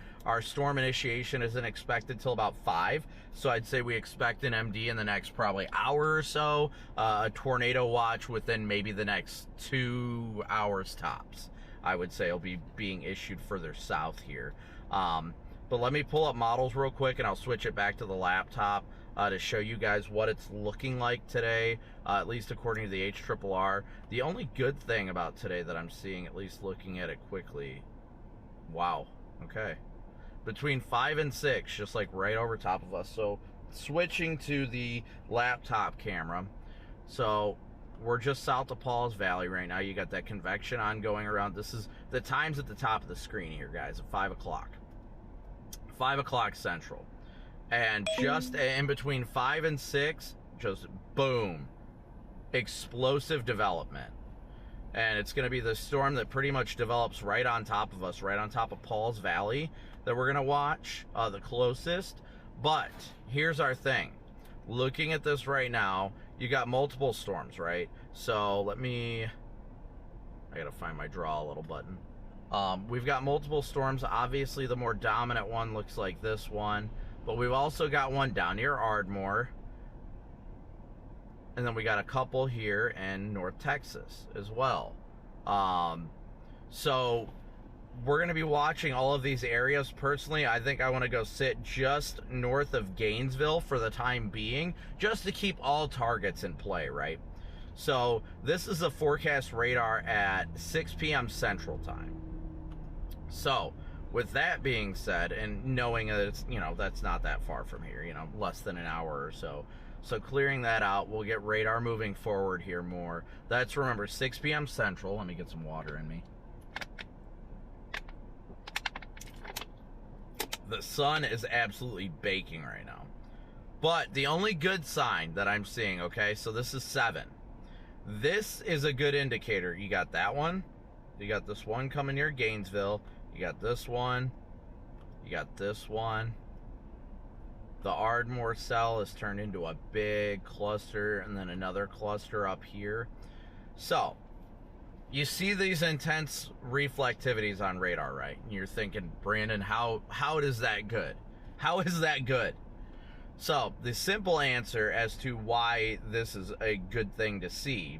storm initiation isn't expected till about 5. So I'd say we expect an MD in the next probably hour or so, a tornado watch within maybe the next 2 hours tops. I would say it'll be being issued further south here. But let me pull up models real quick and I'll switch it back to the laptop to show you guys what it's looking like today, at least according to the HRRR. The only good thing about today that I'm seeing, at least looking at it quickly, wow, okay, between 5 and 6, just like right over top of us. So switching to the laptop camera, so we're just south of Paul's Valley right now. You got that convection ongoing around. This is the times at the top of the screen here, guys, at 5 o'clock. 5 o'clock Central. And just in between 5 and 6, just boom, explosive development. And it's going to be the storm that pretty much develops right on top of us, right on top of Paul's Valley, that we're going to watch the closest. But here's our thing. Looking at this right now, you got multiple storms, right? So I gotta find my draw a little button. We've got multiple storms. Obviously, the more dominant one looks like this one, but we've also got one down near Ardmore, and then we got a couple here in North Texas as well. So we're going to be watching all of these areas. Personally, I think I want to go sit just north of Gainesville for the time being, just to keep all targets in play, right? So this is a forecast radar at 6 p.m. Central Time. So with that being said, and knowing that it's, that's not that far from here, less than an hour or so. So clearing that out, we'll get radar moving forward here more. That's, remember, 6 p.m. Central. Let me get some water in me. The sun is absolutely baking right now. But the only good sign that I'm seeing, okay, so this is 7. This is a good indicator. You got that one. You got this one coming near Gainesville. You got this one. You got this one. The Ardmore cell is turned into a big cluster, and then another cluster up here. So you see these intense reflectivities on radar, right? And you're thinking, Brandon, how is that good? How is that good? So the simple answer as to why this is a good thing to see.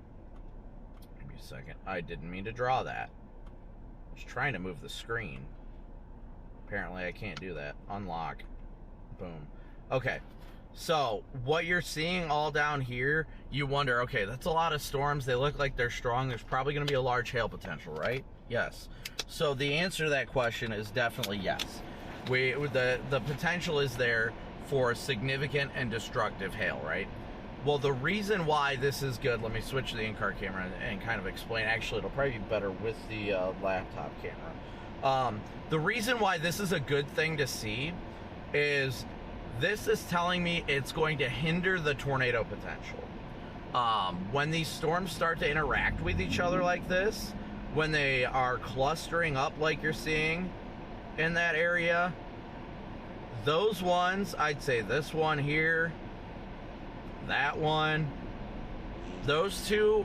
Give me a second. I didn't mean to draw that. I was trying to move the screen. Apparently I can't do that. Unlock. Boom. Okay. So what you're seeing all down here, you wonder, okay, that's a lot of storms. They look like they're strong. There's probably going to be a large hail potential, right? Yes. So the answer to that question is definitely yes. The potential is there for significant and destructive hail, right? Well, the reason why this is good, let me switch to the in-car camera and kind of explain. Actually, it'll probably be better with the laptop camera. The reason why this is a good thing to see is this is telling me it's going to hinder the tornado potential. When these storms start to interact with each other like this, when they are clustering up like you're seeing in that area, those ones, I'd say this one here, that one, those two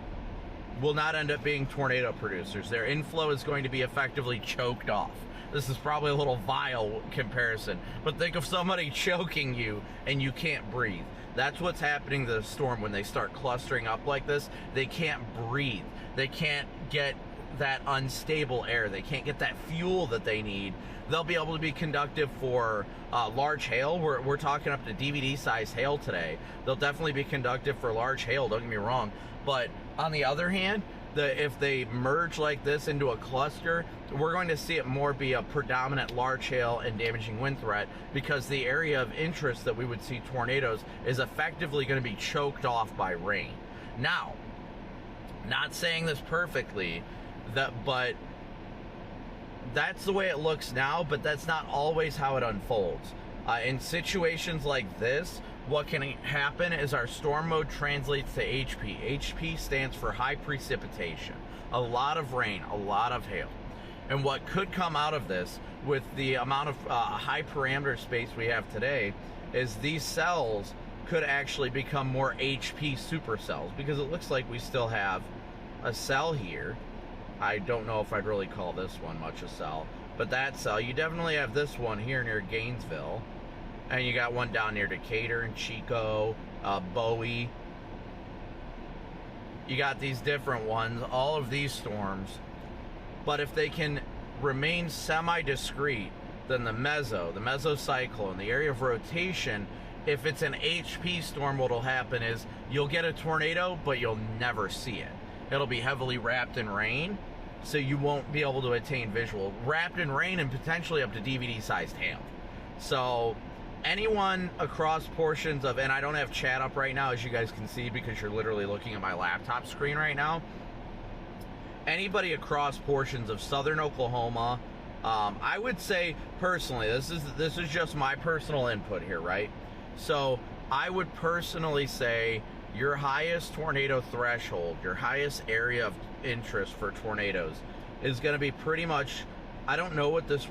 will not end up being tornado producers. Their inflow is going to be effectively choked off. This is probably a little vile comparison, but think of somebody choking you and you can't breathe. That's what's happening to the storm when they start clustering up like this. They can't breathe. They can't get that unstable air. They can't get that fuel that they need. They'll be able to be conductive for large hail. We're talking up to DVD-sized hail today. They'll definitely be conductive for large hail, don't get me wrong. But on the other hand, if they merge like this into a cluster, we're going to see it more be a predominant large hail and damaging wind threat, because the area of interest that we would see tornadoes is effectively going to be choked off by rain. Now, not saying this perfectly, but that's the way it looks now, but that's not always how it unfolds. In situations like this, what can happen is our storm mode translates to HP. HP stands for high precipitation. A lot of rain, a lot of hail. And what could come out of this, with the amount of high parameter space we have today, is these cells could actually become more HP supercells, because it looks like we still have a cell here. I don't know if I'd really call this one much a cell, but that cell, you definitely have this one here near Gainesville. And you got one down near Decatur and Chico, Bowie. You got these different ones, all of these storms. But if they can remain semi-discrete, then the mesocyclone, the area of rotation, if it's an HP storm, what'll happen is you'll get a tornado, but you'll never see it. It'll be heavily wrapped in rain, so you won't be able to attain visual. Wrapped in rain and potentially up to DVD-sized hail. So anyone across portions of, and I don't have chat up right now, as you guys can see, because you're literally looking at my laptop screen right now. Anybody across portions of southern Oklahoma, I would say personally, this is just my personal input here, right? So I would personally say your highest tornado threshold, your highest area of interest for tornadoes is going to be pretty much, I don't know what this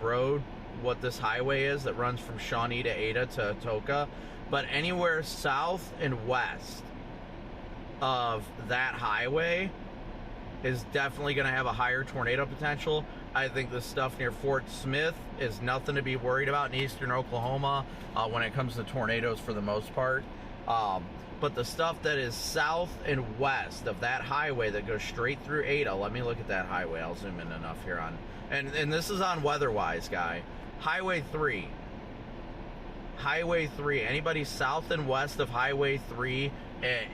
highway is that runs from Shawnee to Ada to Atoka, but anywhere south and west of that highway is definitely going to have a higher tornado potential. I think the stuff near Fort Smith is nothing to be worried about in eastern Oklahoma when it comes to tornadoes for the most part. But the stuff that is south and west of that highway that goes straight through Ada, let me look at that highway. I'll zoom in enough here on, and this is on WeatherWise, guy. Highway 3. Highway 3. Anybody south and west of Highway 3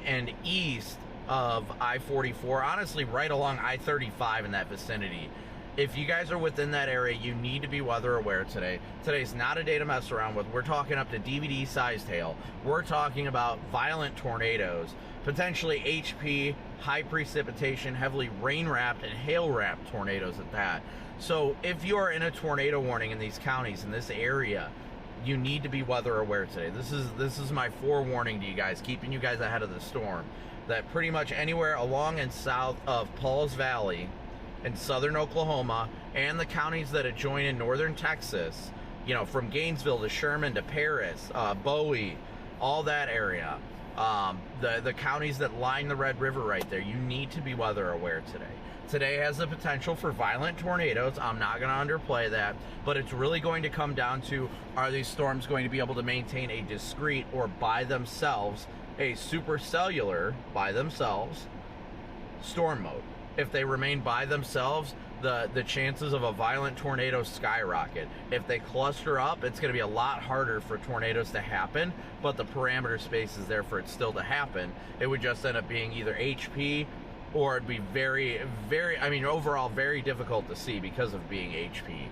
and east of I-44, honestly right along I-35 in that vicinity. If you guys are within that area, you need to be weather aware today. Today's not a day to mess around with. We're talking up to DVD-sized hail. We're talking about violent tornadoes, potentially HP, high precipitation, heavily rain-wrapped and hail-wrapped tornadoes at that. So if you are in a tornado warning in these counties, in this area, you need to be weather aware today. This is my forewarning to you guys, keeping you guys ahead of the storm. That pretty much anywhere along and south of Pauls Valley in southern Oklahoma and the counties that adjoin in northern Texas, you know, from Gainesville to Sherman to Paris, Bowie, all that area, the counties that line the Red River right there, you need to be weather aware today. Today has the potential for violent tornadoes. I'm not going to underplay that, but it's really going to come down to, are these storms going to be able to maintain a discrete or by themselves, a supercellular by themselves storm mode? If they remain by themselves, the chances of a violent tornado skyrocket. If they cluster up, it's going to be a lot harder for tornadoes to happen, but the parameter space is there for it still to happen. It would just end up being either HP, or it'd be very, very, I mean, overall very difficult to see because of being HP.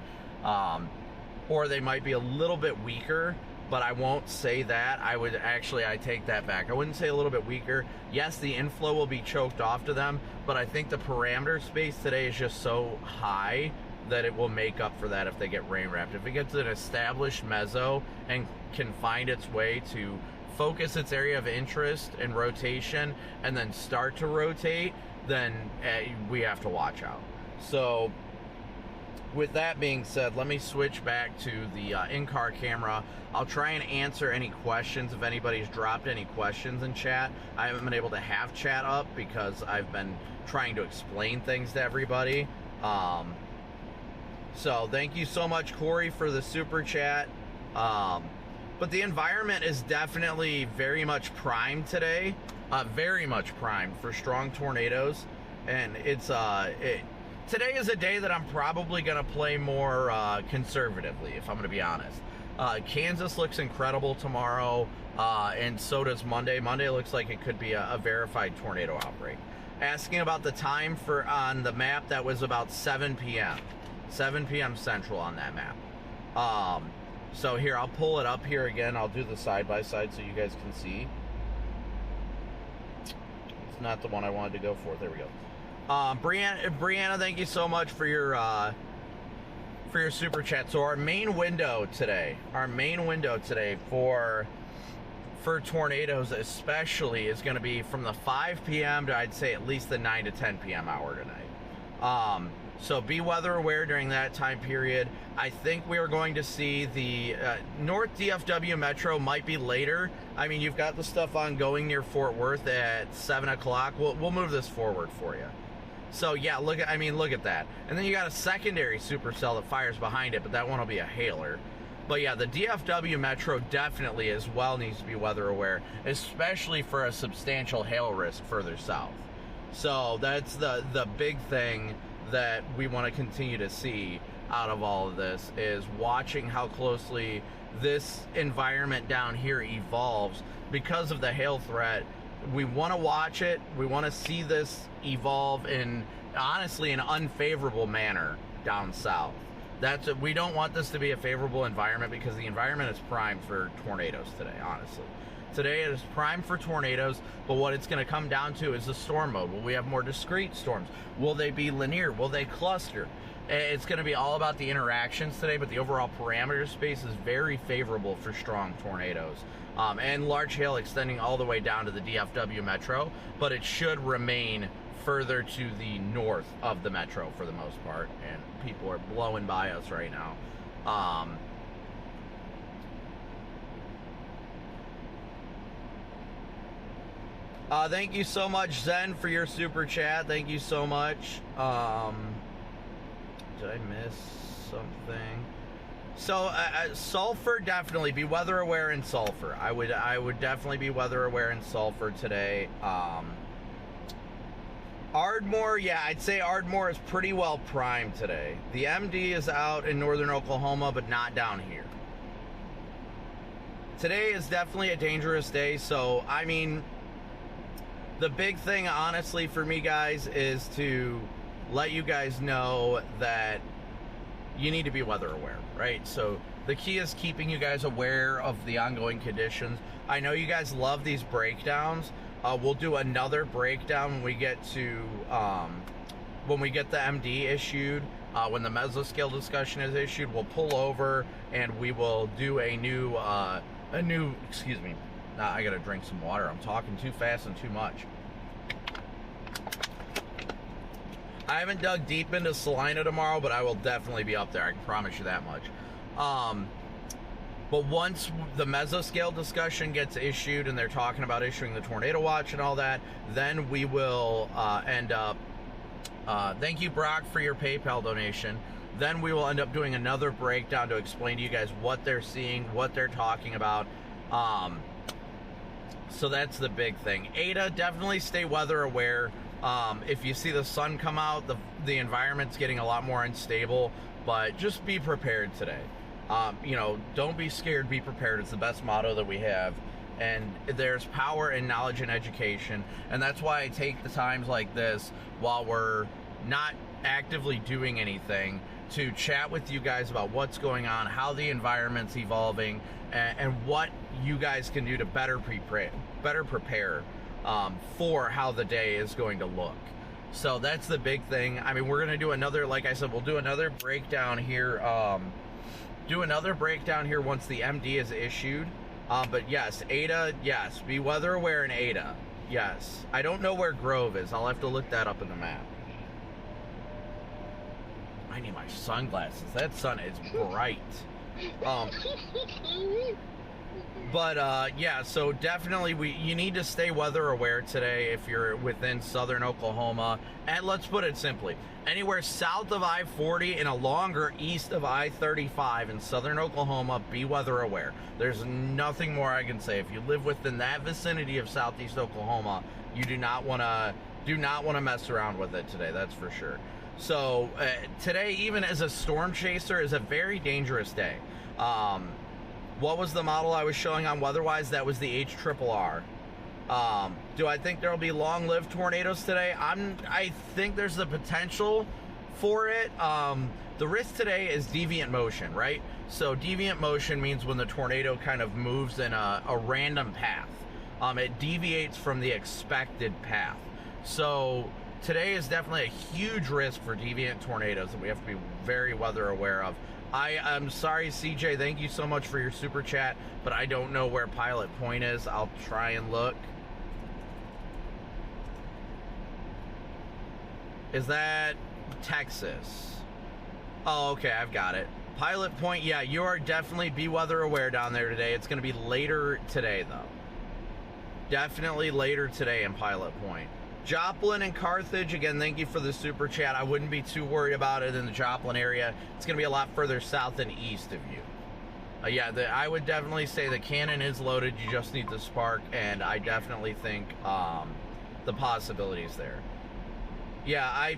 Or they might be a little bit weaker, but I won't say that. I take that back. I wouldn't say a little bit weaker. Yes, the inflow will be choked off to them, but I think the parameter space today is just so high that it will make up for that if they get rain wrapped. If it gets an established meso and can find its way to focus its area of interest and rotation and then start to rotate, then we have to watch out. So with that being said, let me switch back to the in-car camera. I'll try and answer any questions if anybody's dropped any questions in chat. I haven't been able to have chat up because I've been trying to explain things to everybody. So thank you so much, Corey, for the super chat. But the environment is definitely very much primed today. Very much primed for strong tornadoes. And it's today is a day that I'm probably going to play more conservatively, if I'm going to be honest. Kansas looks incredible tomorrow, and so does Monday. Monday looks like it could be a verified tornado outbreak. Asking about the time on the map, that was about 7 p.m. 7 p.m. Central on that map. So here, I'll pull it up here again. I'll do the side-by-side so you guys can see. It's not the one I wanted to go for. There we go. Brianna, thank you so much for your super chat. So our main window today for tornadoes especially is going to be from the 5 p.m. to, I'd say, at least the 9 to 10 p.m. hour tonight. So be weather aware during that time period. I think we are going to see the North DFW Metro might be later. I mean, you've got the stuff ongoing near Fort Worth at 7 o'clock. We'll move this forward for you. So yeah, look at that. And then you got a secondary supercell that fires behind it, but that one will be a hailer. But yeah, the DFW Metro definitely as well needs to be weather aware, especially for a substantial hail risk further south. So that's the big thing that we want to continue to see out of all of this, is watching how closely this environment down here evolves because of the hail threat. We want to watch it. We want to see this evolve in, honestly, an unfavorable manner down south. We don't want this to be a favorable environment, because the environment is primed for tornadoes today, honestly. Today it is primed for tornadoes, but what it's going to come down to is the storm mode. Will we have more discrete storms? Will they be linear? Will they cluster? It's going to be all about the interactions today, but the overall parameter space is very favorable for strong tornadoes. and large hail extending all the way down to the DFW metro, but it should remain further to the north of the metro for the most part, and people are blowing by us right now. Thank you so much, Zen, for your super chat. Thank you so much. Did I miss something? So sulfur, definitely be weather aware in sulfur. I would definitely be weather aware in sulfur today. Ardmore, yeah, I'd say Ardmore is pretty well primed today. The MD is out in northern Oklahoma, but not down here. Today is definitely a dangerous day, so I mean, the big thing, honestly, for me, guys, is to let you guys know that you need to be weather aware, right? So the key is keeping you guys aware of the ongoing conditions. I know you guys love these breakdowns. We'll do another breakdown when we get to when we get the MD issued. When the mesoscale discussion is issued, we'll pull over and we will do a new excuse me. I gotta drink some water. I'm talking too fast and too much. I haven't dug deep into Salina tomorrow, but I will definitely be up there. I can promise you that much. But once the mesoscale discussion gets issued and they're talking about issuing the tornado watch and all that, then we will end up, thank you, Brock, for your PayPal donation. Then we will end up doing another breakdown to explain to you guys what they're seeing, what they're talking about. So that's the big thing. Ada, definitely stay weather aware. If you see the sun come out, the environment's getting a lot more unstable, but just be prepared today. You know, don't be scared, be prepared. It's the best motto that we have. And there's power in knowledge and education. And that's why I take the times like this, while we're not actively doing anything, to chat with you guys about what's going on, how the environment's evolving, and what you guys can do to better prepare for how the day is going to look. So that's the big thing. I mean, we're going to do another, like I said, we'll do another breakdown here. Once the MD is issued. But yes, Ada, yes, be weather aware in Ada. Yes. I don't know where Grove is. I'll have to look that up in the map. I need my sunglasses. That sun is bright. Yeah, so definitely you need to stay weather aware today if you're within southern Oklahoma. And let's put it simply, anywhere south of I-40 and a longer east of I-35 in southern Oklahoma, be weather aware. There's nothing more I can say. If you live within that vicinity of southeast Oklahoma, you do not want to mess around with it today, that's for sure. So today, even as a storm chaser, is a very dangerous day. What was the model I was showing on WeatherWise? That was the HRRR. Do I think there'll be long-lived tornadoes today? I think there's the potential for it. The risk today is deviant motion, right? So deviant motion means when the tornado kind of moves in a random path. It deviates from the expected path. So today is definitely a huge risk for deviant tornadoes that we have to be very weather aware of. I'm sorry, CJ, thank you so much for your super chat, but I don't know where Pilot Point is. I'll try and look. Is that Texas? Oh, okay, I've got it. Pilot Point, yeah, you are definitely be weather aware down there today. It's going to be later today, though. Definitely later today in Pilot Point. Joplin and Carthage, again, thank you for the super chat. I wouldn't be too worried about it in the Joplin area. It's going to be a lot further south and east of you. Yeah, I would definitely say the cannon is loaded. You just need the spark, and I definitely think the possibilities there. Yeah,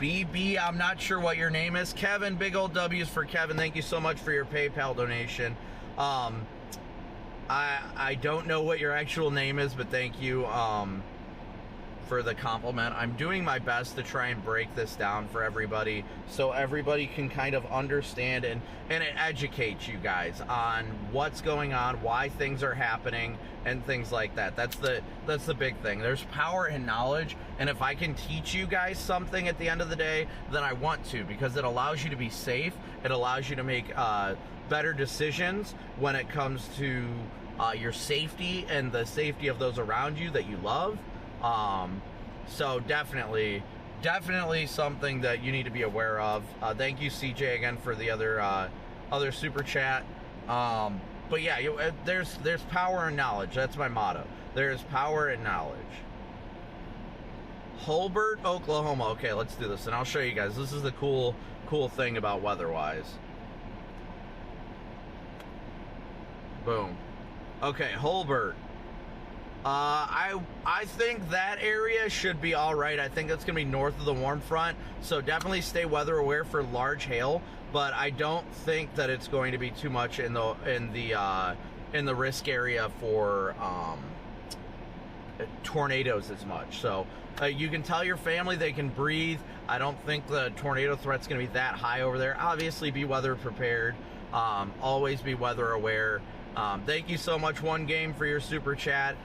BB, I'm not sure what your name is. Kevin, big old W's for Kevin. Thank you so much for your PayPal donation. I don't know what your actual name is, but thank you. for the compliment. I'm doing my best to try and break this down for everybody so everybody can kind of understand and it educates you guys on what's going on, why things are happening, and things like that. That's the big thing. There's power in knowledge, and if I can teach you guys something at the end of the day, then I want to, because it allows you to be safe. It allows you to make better decisions when it comes to your safety and the safety of those around you that you love. So definitely something that you need to be aware of. Thank you, CJ, again for the other super chat. But yeah, there's power in knowledge. That's my motto. There's power in knowledge. Holbert, Oklahoma. Okay, let's do this, and I'll show you guys. This is the cool thing about weather-wise. Boom. Okay, Holbert. I think that area should be all right. I think that's going to be north of the warm front, so definitely stay weather aware for large hail. But I don't think that it's going to be too much in the risk area for tornadoes as much. So you can tell your family they can breathe. I don't think the tornado threat's going to be that high over there. Obviously, be weather prepared. Always be weather aware. Thank you so much, One Game, for your super chat.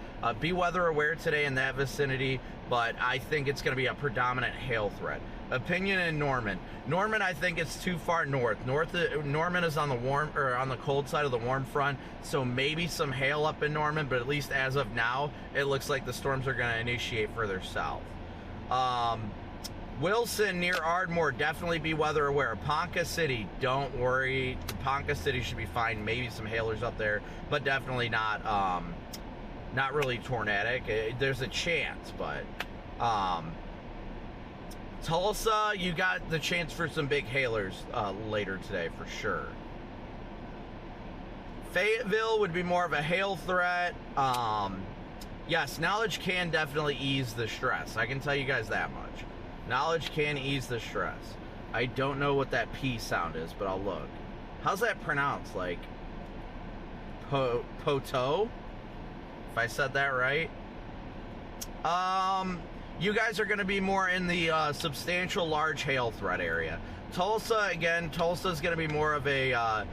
Be weather aware today in that vicinity, but I think it's going to be a predominant hail threat. Opinion in Norman. Norman, I think it's too far north. Norman is on the on the cold side of the warm front, so maybe some hail up in Norman, but at least as of now, it looks like the storms are going to initiate further south. Wilson near Ardmore, definitely be weather aware. Ponca City, don't worry. Ponca City should be fine. Maybe some hailers up there, but definitely not really tornadic. There's a chance, but Tulsa, you got the chance for some big hailers later today for sure. Fayetteville would be more of a hail threat. Yes, knowledge can definitely ease the stress. I can tell you guys that much. Knowledge can ease the stress. I don't know what that P sound is, but I'll look. How's that pronounced? Like, Poto? If I said that right? You guys are going to be more in the substantial large hail threat area. Tulsa, again, Tulsa's going to be more of a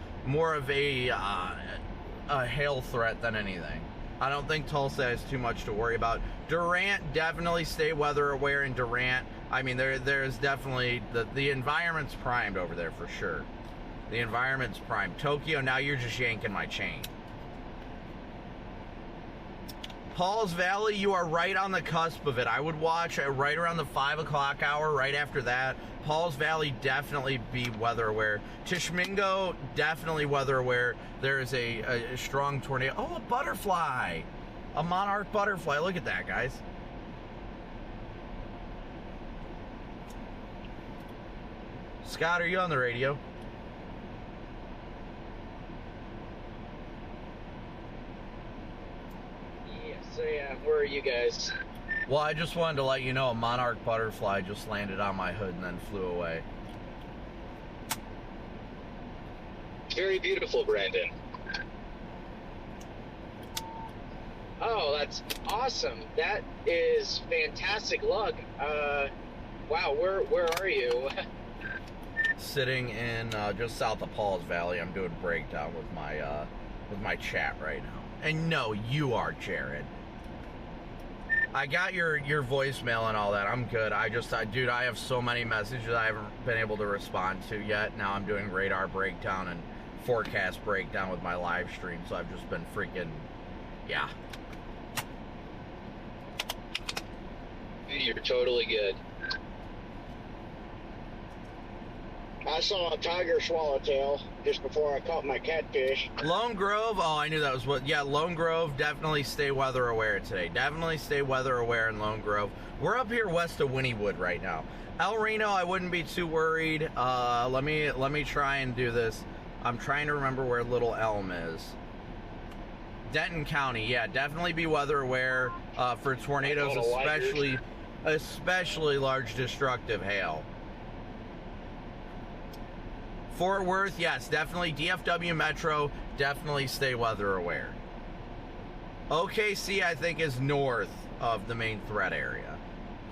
hail threat than anything. I don't think Tulsa has too much to worry about. Durant, definitely stay weather aware in Durant. I mean, there's definitely, the environment's primed over there for sure. The environment's primed. Tokyo, now you're just yanking my chain. Pauls Valley, you are right on the cusp of it. I would watch right around the 5 o'clock hour, right after that. Pauls Valley, definitely be weather aware. Tishmingo, definitely weather aware. There is a strong tornado. Oh, a butterfly. A monarch butterfly. Look at that, guys. Scott, are you on the radio? So yeah, where are you guys? Well, I just wanted to let you know a monarch butterfly just landed on my hood and then flew away. Very beautiful, Brandon. Oh, that's awesome. That is fantastic luck. Wow, where are you? Sitting in just south of Pauls Valley. I'm doing breakdown with my chat right now. And no, you are Jared. I got your voicemail and all that. I'm good. Dude, I have so many messages I haven't been able to respond to yet. Now I'm doing radar breakdown and forecast breakdown with my live stream, so I've just been freaking, yeah. You're totally good. I saw a tiger swallowtail just before I caught my catfish. Lone Grove, oh, I knew that was what, yeah, Lone Grove, definitely stay weather aware today. Definitely stay weather aware in Lone Grove. We're up here west of Wynnewood right now. El Reno, I wouldn't be too worried. Let me try and do this. I'm trying to remember where Little Elm is. Denton County, yeah, definitely be weather aware for tornadoes, especially large destructive hail. Fort Worth, yes, definitely. DFW Metro, definitely stay weather aware. OKC, I think, is north of the main threat area.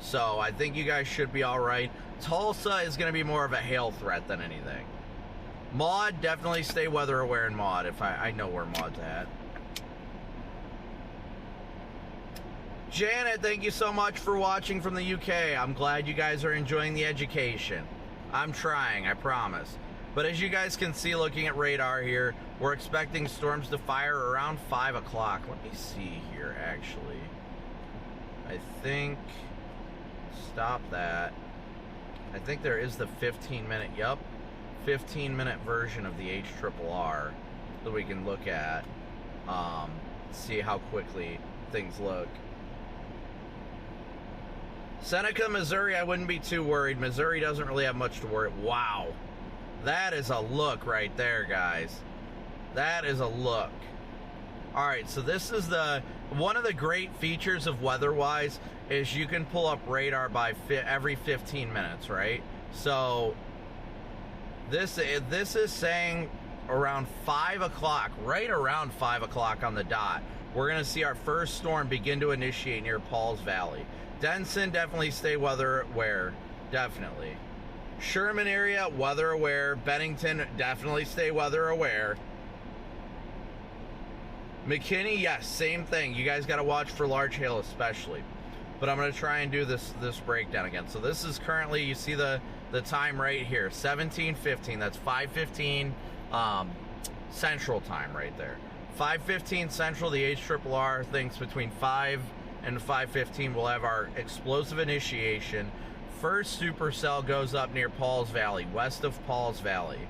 So I think you guys should be all right. Tulsa is going to be more of a hail threat than anything. Maud, definitely stay weather aware in Maud if I know where Maud's at. Janet, thank you so much for watching from the UK. I'm glad you guys are enjoying the education. I'm trying, I promise. But as you guys can see looking at radar here, we're expecting storms to fire around 5 o'clock. Let me see here, actually. I think... Stop that. I think there is the 15-minute, yep, 15-minute version of the HRRR that we can look at. See how quickly things look. Seneca, Missouri, I wouldn't be too worried. Missouri doesn't really have much to worry. Wow. That is a look right there, guys. That is a look. All right, so this is one of the great features of weather-wise is you can pull up radar by every 15 minutes, right? So this is saying around 5 o'clock, right around 5 o'clock on the dot, we're going to see our first storm begin to initiate near Pauls Valley. Denson, definitely stay weather aware, definitely. Sherman area, weather aware. Bennington, definitely stay weather aware. McKinney, yes, same thing. You guys got to watch for large hail especially. But I'm going to try and do this breakdown again. So this is currently, you see the time right here, 17:15. That's 5:15 Central Time right there. 5:15 Central, the HRRR thinks between 5 and 5:15 we'll have our explosive initiation. First supercell goes up near Pauls Valley, west of Pauls Valley.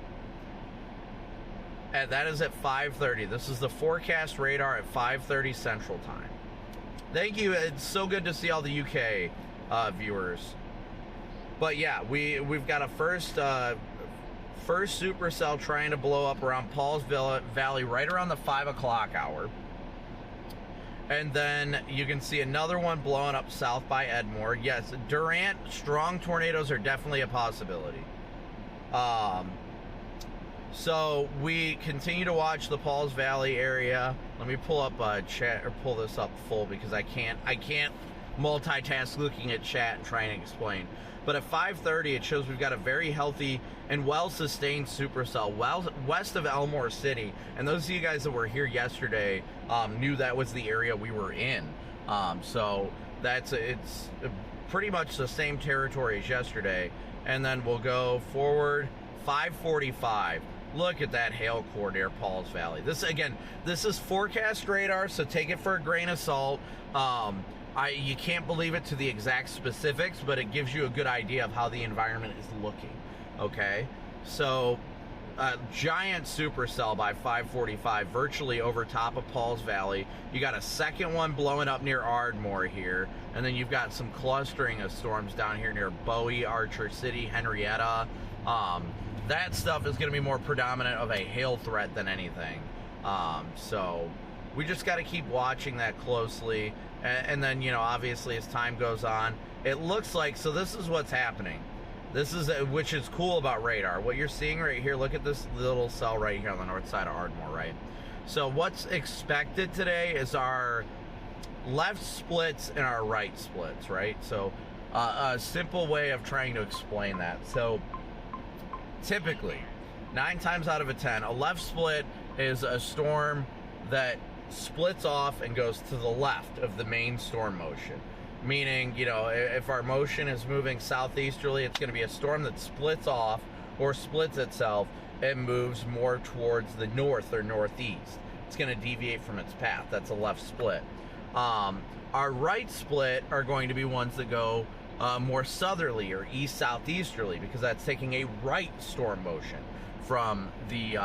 And that is at 5:30. This is the forecast radar at 5:30 Central Time. Thank you. It's so good to see all the UK viewers. But yeah, we've got a first supercell trying to blow up around Pauls Valley right around the 5 o'clock hour. And then you can see another one blowing up south by Edmore. Yes, Durant, strong tornadoes are definitely a possibility. So we continue to watch the Pauls Valley area. Let me pull up chat, or pull this up full, because I can't multitask looking at chat and trying to explain. But at 5:30, it shows we've got a very healthy and well-sustained supercell west of Elmore City. And those of you guys that were here yesterday knew that was the area we were in. So it's pretty much the same territory as yesterday. And then we'll go forward 5:45. Look at that hail core near Pauls Valley. This is forecast radar, so take it for a grain of salt. You can't believe it to the exact specifics, but it gives you a good idea of how the environment is looking. Okay, so giant supercell by 5:45, virtually over top of Pauls Valley. You got a second one blowing up near Ardmore here, and then you've got some clustering of storms down here near Bowie, Archer City, Henrietta. That stuff is going to be more predominant of a hail threat than anything. So we just got to keep watching that closely. And then, obviously as time goes on, it looks like, so this is what's happening. This is, which is cool about radar. What you're seeing right here, look at this little cell right here on the north side of Ardmore, right? So what's expected today is our left splits and our right splits, right? So a simple way of trying to explain that. So typically, 9 times out of 10, a left split is a storm that splits off and goes to the left of the main storm motion. Meaning, if our motion is moving southeasterly, it's going to be a storm that splits off or splits itself and moves more towards the north or northeast. It's going to deviate from its path. That's a left split. Our right split are going to be ones that go more southerly or east-southeasterly, because that's taking a right storm motion from the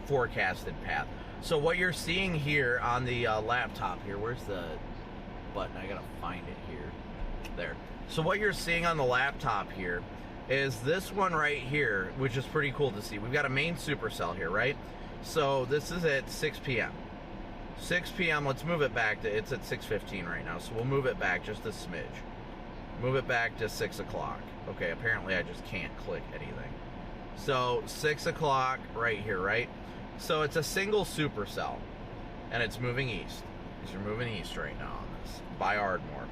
forecasted path. So what you're seeing here on the laptop here, where's the button? I gotta find it here. There. So what you're seeing on the laptop here is this one right here, which is pretty cool to see. We've got a main supercell here, right? So this is at 6 p.m. 6 p.m. Let's move it back to, it's at 6:15 right now, so we'll move it back just a smidge. Move it back to 6 o'clock. Okay, apparently I just can't click anything. So 6 o'clock right here, right? So it's a single supercell, and it's moving east. Because you're moving east right now on this, by Ardmore.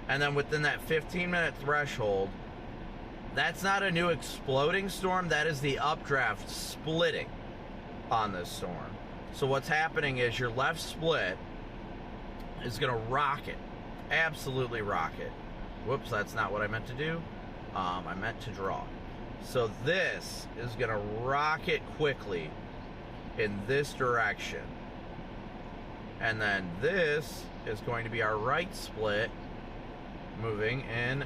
And then within that 15-minute threshold, that's not a new exploding storm. That is the updraft splitting on this storm. So what's happening is your left split is going to rocket. Absolutely rocket. Whoops, that's not what I meant to do. I meant to draw. So this is going to rocket quickly in this direction. And then this is going to be our right split moving in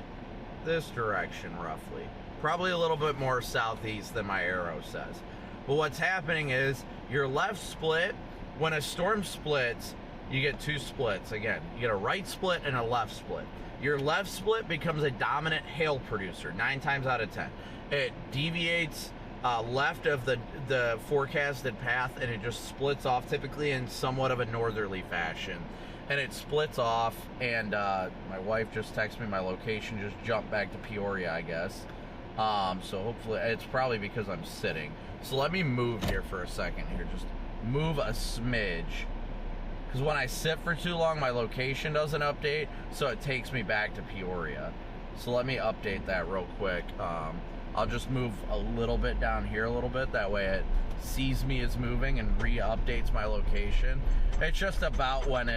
this direction roughly. Probably a little bit more southeast than my arrow says. But what's happening is your left split, when a storm splits, you get two splits. Again, you get a right split and a left split. Your left split becomes a dominant hail producer 9 times out of 10. It deviates left of the forecasted path, and it just splits off, typically in somewhat of a northerly fashion. And it splits off, and my wife just texted me my location, just jumped back to Peoria, I guess. So hopefully, it's probably because I'm sitting. So let me move here for a second here, just move a smidge. Because when I sit for too long, my location doesn't update, so it takes me back to Peoria. So let me update that real quick. I'll just move a little bit down here a little bit. That way it sees me as moving and re-updates my location. It's just about when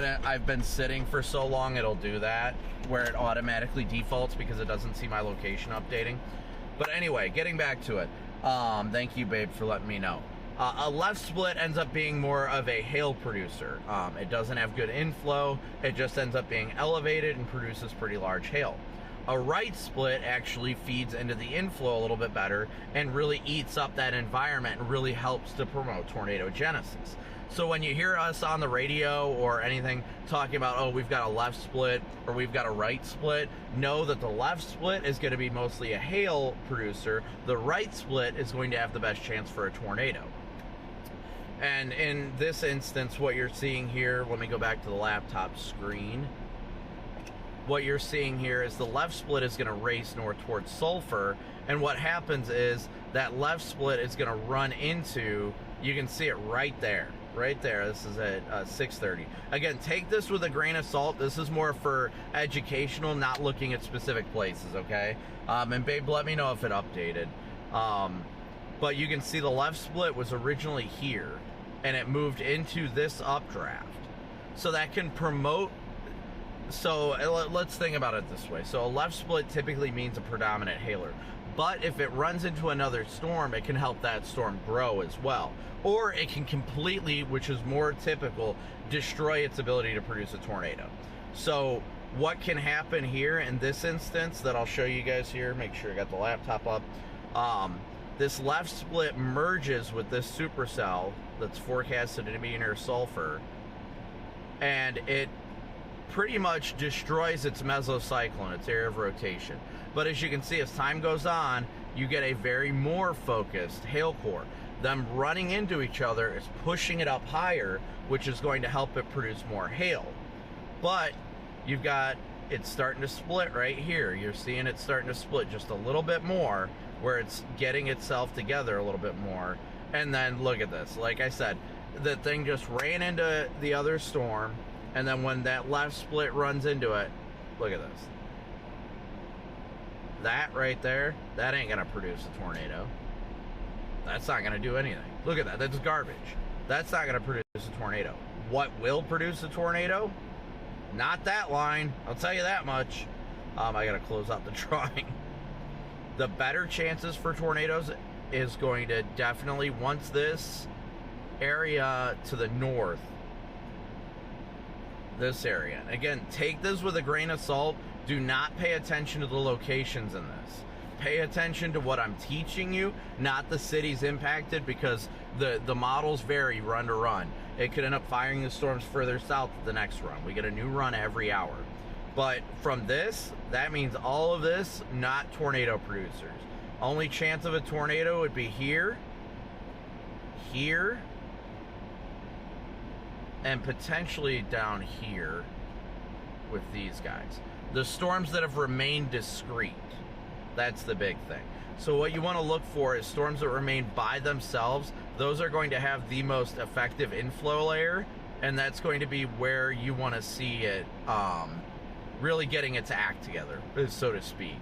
I've been sitting for so long, it'll do that, where it automatically defaults because it doesn't see my location updating. But anyway, getting back to it. Thank you, babe, for letting me know. A left split ends up being more of a hail producer. It doesn't have good inflow. It just ends up being elevated and produces pretty large hail. A right split actually feeds into the inflow a little bit better and really eats up that environment and really helps to promote tornado genesis. So when you hear us on the radio or anything talking about, oh, we've got a left split or we've got a right split, know that the left split is going to be mostly a hail producer. The right split is going to have the best chance for a tornado. And in this instance, what you're seeing here, let me go back to the laptop screen. What you're seeing here is the left split is going to race north towards Sulphur, and what happens is that left split is going to run into, you can see it right there. This is at 6:30. Again, take this with a grain of salt. This is more for educational, not looking at specific places, okay? And babe, let me know if it updated. But you can see the left split was originally here, and it moved into this updraft. So that can promote. So let's think about it this way. So a left split typically means a predominant hailer. But if it runs into another storm, it can help that storm grow as well. Or it can completely, which is more typical, destroy its ability to produce a tornado. So what can happen here in this instance that I'll show you guys here, make sure I got the laptop up. This left split merges with this supercell that's forecasted to be near Sulphur, and it pretty much destroys its mesocyclone, its area of rotation. But as you can see, as time goes on, you get a very more focused hail core. Them running into each other is pushing it up higher, which is going to help it produce more hail. But you've got it starting to split right here. You're seeing it starting to split just a little bit more, where it's getting itself together a little bit more. And then look at this. Like I said, the thing just ran into the other storm, and then when that left split runs into it, look at this. That right there, that ain't gonna produce a tornado. That's not gonna do anything. Look at that, that's garbage. That's not gonna produce a tornado. What will produce a tornado? Not that line, I'll tell you that much. I gotta close out the drawing. The better chances for tornadoes is going to definitely, once this area to the north, this area. Again, take this with a grain of salt. Do not pay attention to the locations in this. Pay attention to what I'm teaching you, not the cities impacted, because the models vary run to run. It could end up firing the storms further south at the next run. We get a new run every hour. But from this, that means all of this, not tornado producers. Only chance of a tornado would be here, here, and potentially down here with these guys. The storms that have remained discrete, that's the big thing. So what you want to look for is storms that remain by themselves. Those are going to have the most effective inflow layer, and that's going to be where you want to see it really getting its act together, so to speak.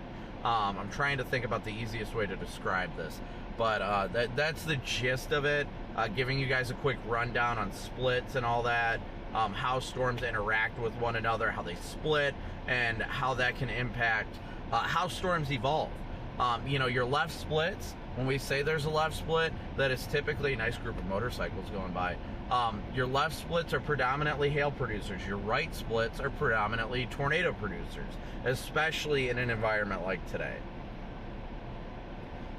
I'm trying to think about the easiest way to describe this, but that's the gist of it. Giving you guys a quick rundown on splits and all that, how storms interact with one another, how they split, and how that can impact how storms evolve. You know, your left splits, when we say there's a left split, that is typically a nice group of motorcycles going by. Your left splits are predominantly hail producers. Your right splits are predominantly tornado producers, especially in an environment like today.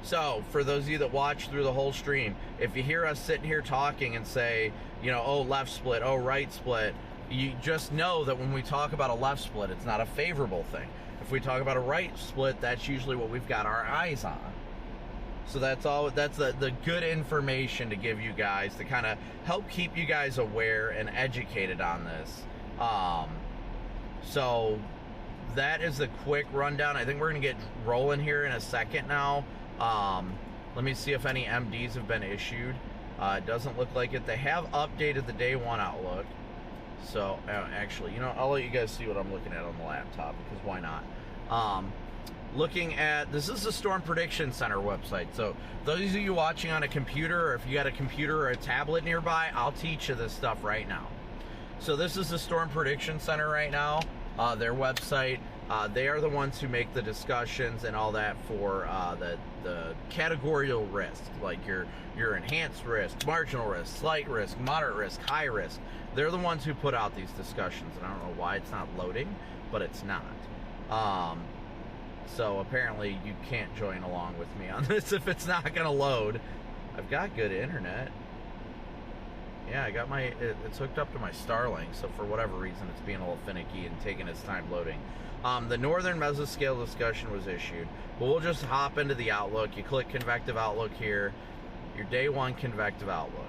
So, for those of you that watch through the whole stream, if you hear us sitting here talking and say, you know, oh, left split, oh, right split, you just know that when we talk about a left split, it's not a favorable thing. If we talk about a right split, that's usually what we've got our eyes on. So that's the good information to give you guys to kind of help keep you guys aware and educated on this. So that is the quick rundown. I think we're going to get rolling here in a second now. Let me see if any MDs have been issued. It doesn't look like it. They have updated the day one outlook. So, actually, you know, I'll let you guys see what I'm looking at on the laptop, because why not? Looking at, this is the Storm Prediction Center website. So, those of you watching on a computer, or if you got a computer or a tablet nearby, I'll teach you this stuff right now. So, this is the Storm Prediction Center right now, their website. They are the ones who make the discussions and all that for the categorical risk, like your enhanced risk, marginal risk, slight risk, moderate risk, high risk. They're the ones who put out these discussions, and I don't know why it's not loading, but it's not. So apparently you can't join along with me on this if it's not going to load. I've got good internet. Yeah, I got it's hooked up to my Starlink, so for whatever reason it's being a little finicky and taking its time loading. The Northern Mesoscale discussion was issued, but we'll just hop into the outlook. You click convective outlook here, your day one convective outlook.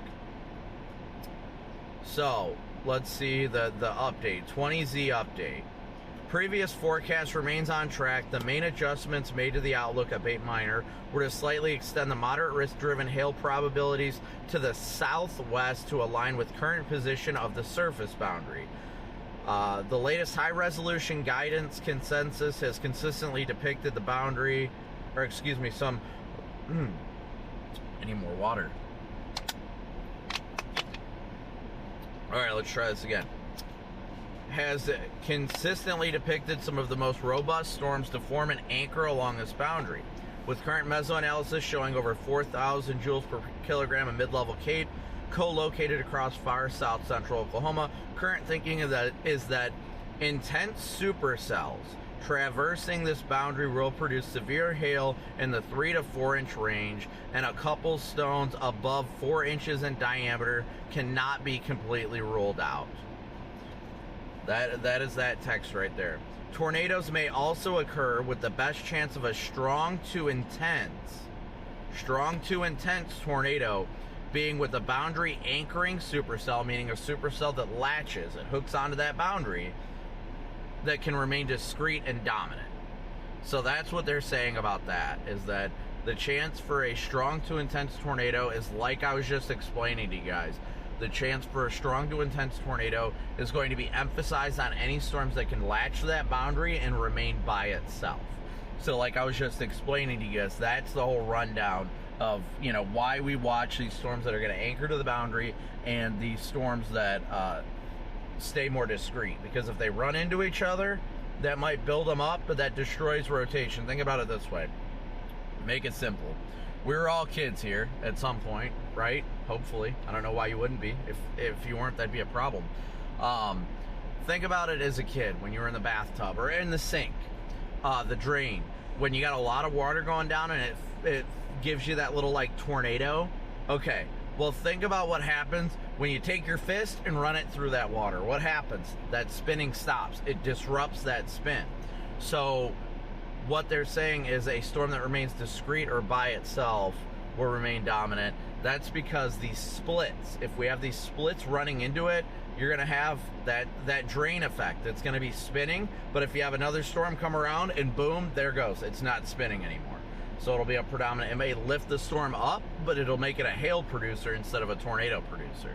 So, let's see the update, 20Z update. Previous forecast remains on track. The main adjustments made to the outlook, albeit minor, were to slightly extend the moderate risk-driven hail probabilities to the southwest to align with current position of the surface boundary. The latest high-resolution guidance consensus has consistently depicted the boundary, or excuse me, some... I need more water. Alright, let's try this again. Has consistently depicted some of the most robust storms to form an anchor along this boundary, with current mesoanalysis showing over 4,000 joules per kilogram of mid-level Cape co-located across far south central Oklahoma. Current thinking is that intense supercells traversing this boundary will produce severe hail in the 3 to 4 inch range, and a couple stones above 4 inches in diameter cannot be completely ruled out. That is that text right there. Tornadoes may also occur with the best chance of a strong to intense tornado being with a boundary anchoring supercell, meaning a supercell that latches, it hooks onto that boundary, that can remain discrete and dominant. So that's what they're saying about that, is that the chance for a strong to intense tornado is like I was just explaining to you guys. The chance for a strong to intense tornado is going to be emphasized on any storms that can latch to that boundary and remain by itself. So like I was just explaining to you guys, that's the whole rundown of, you know, why we watch these storms that are going to anchor to the boundary and these storms that stay more discrete. Because if they run into each other, that might build them up, but that destroys rotation. Think about it this way. Make it simple. We were all kids here at some point, right? Hopefully. I don't know why you wouldn't be. If you weren't, that'd be a problem. Think about it as a kid when you were in the bathtub or in the sink, the drain. When you got a lot of water going down and it gives you that little like tornado. Okay, well think about what happens when you take your fist and run it through that water. What happens? That spinning stops. It disrupts that spin. So what they're saying is a storm that remains discrete or by itself will remain dominant. That's because these splits, if we have these splits running into it, you're going to have that drain effect. It's going to be spinning, but if you have another storm come around and boom, there goes. It's not spinning anymore. So it'll be a predominant. It may lift the storm up, but it'll make it a hail producer instead of a tornado producer.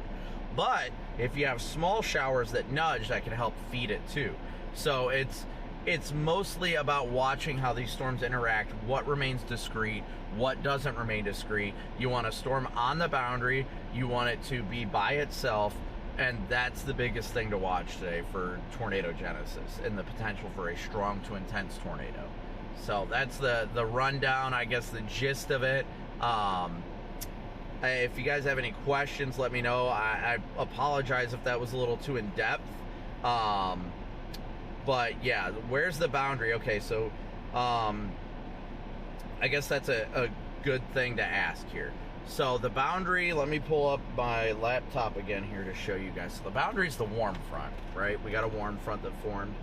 But if you have small showers that nudge, that can help feed it too. So it's mostly about watching how these storms interact, what remains discrete, what doesn't remain discrete. You want a storm on the boundary, you want it to be by itself, and that's the biggest thing to watch today for tornado genesis and the potential for a strong to intense tornado. So that's the rundown, I guess, the gist of it. If you guys have any questions, let me know. I apologize if that was a little too in-depth. But yeah, where's the boundary? Okay, so I guess that's a good thing to ask here. So the boundary, let me pull up my laptop again here to show you guys. So the boundary is the warm front, right? We got a warm front that formed.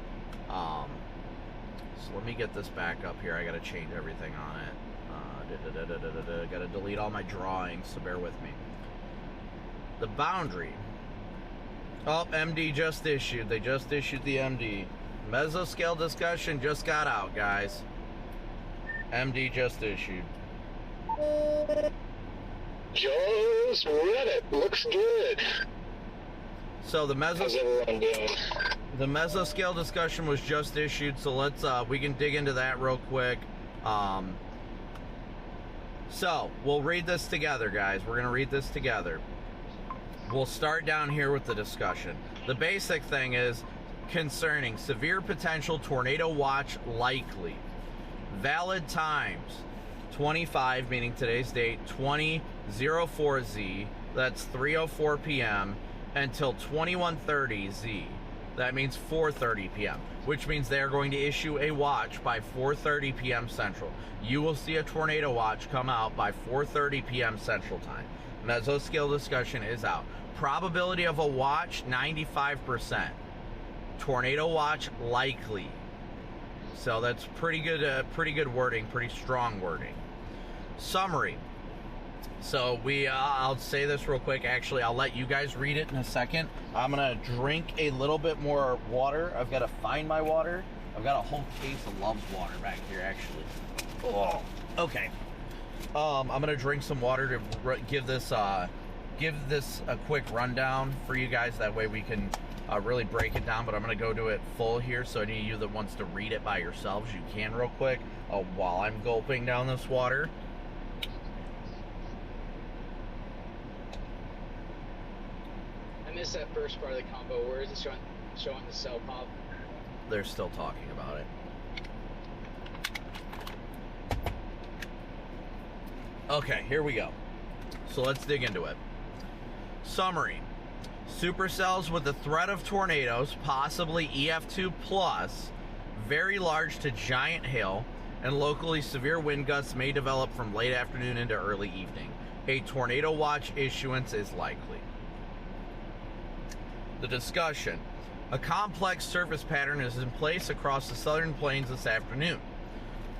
So let me get this back up here. I got to change everything on it. Got to delete all my drawings, so bear with me. The boundary. Oh, MD just issued. They just issued the MD. Mesoscale discussion just got out, guys. MD just issued. Just read it. Looks good. So the How's everyone doing? the mesoscale discussion was just issued, so let's we can dig into that real quick. So we'll read this together, guys. We're gonna read this together. We'll start down here with the discussion. The basic thing is concerning severe potential tornado watch likely. Valid times 25, meaning today's date, 2004Z, that's 3:04 p.m. until 2130Z. That means 4:30 p.m., which means they are going to issue a watch by 4:30 p.m. Central. You will see a tornado watch come out by 4:30 p.m. Central Time. Mesoscale discussion is out. Probability of a watch, 95%. Tornado watch likely. So that's pretty good wording, pretty strong wording. Summary. So I'll say this real quick. Actually, I'll let you guys read it in a second. I'm gonna drink a little bit more water. I've got to find my water. I've got a whole case of Love's water back here, actually. Oh, okay. I'm gonna drink some water to give this a quick rundown for you guys. That way we can really break it down. But I'm gonna go to it full here, so any of you that wants to read it by yourselves, you can real quick while I'm gulping down this water. I missed that first part of the combo. Where is it showing the cell pop? They're still talking about it. Okay, here we go. So let's dig into it. Summary. Supercells with the threat of tornadoes, possibly EF2+, very large to giant hail, and locally severe wind gusts may develop from late afternoon into early evening. A tornado watch issuance is likely. The discussion. A complex surface pattern is in place across the southern plains this afternoon.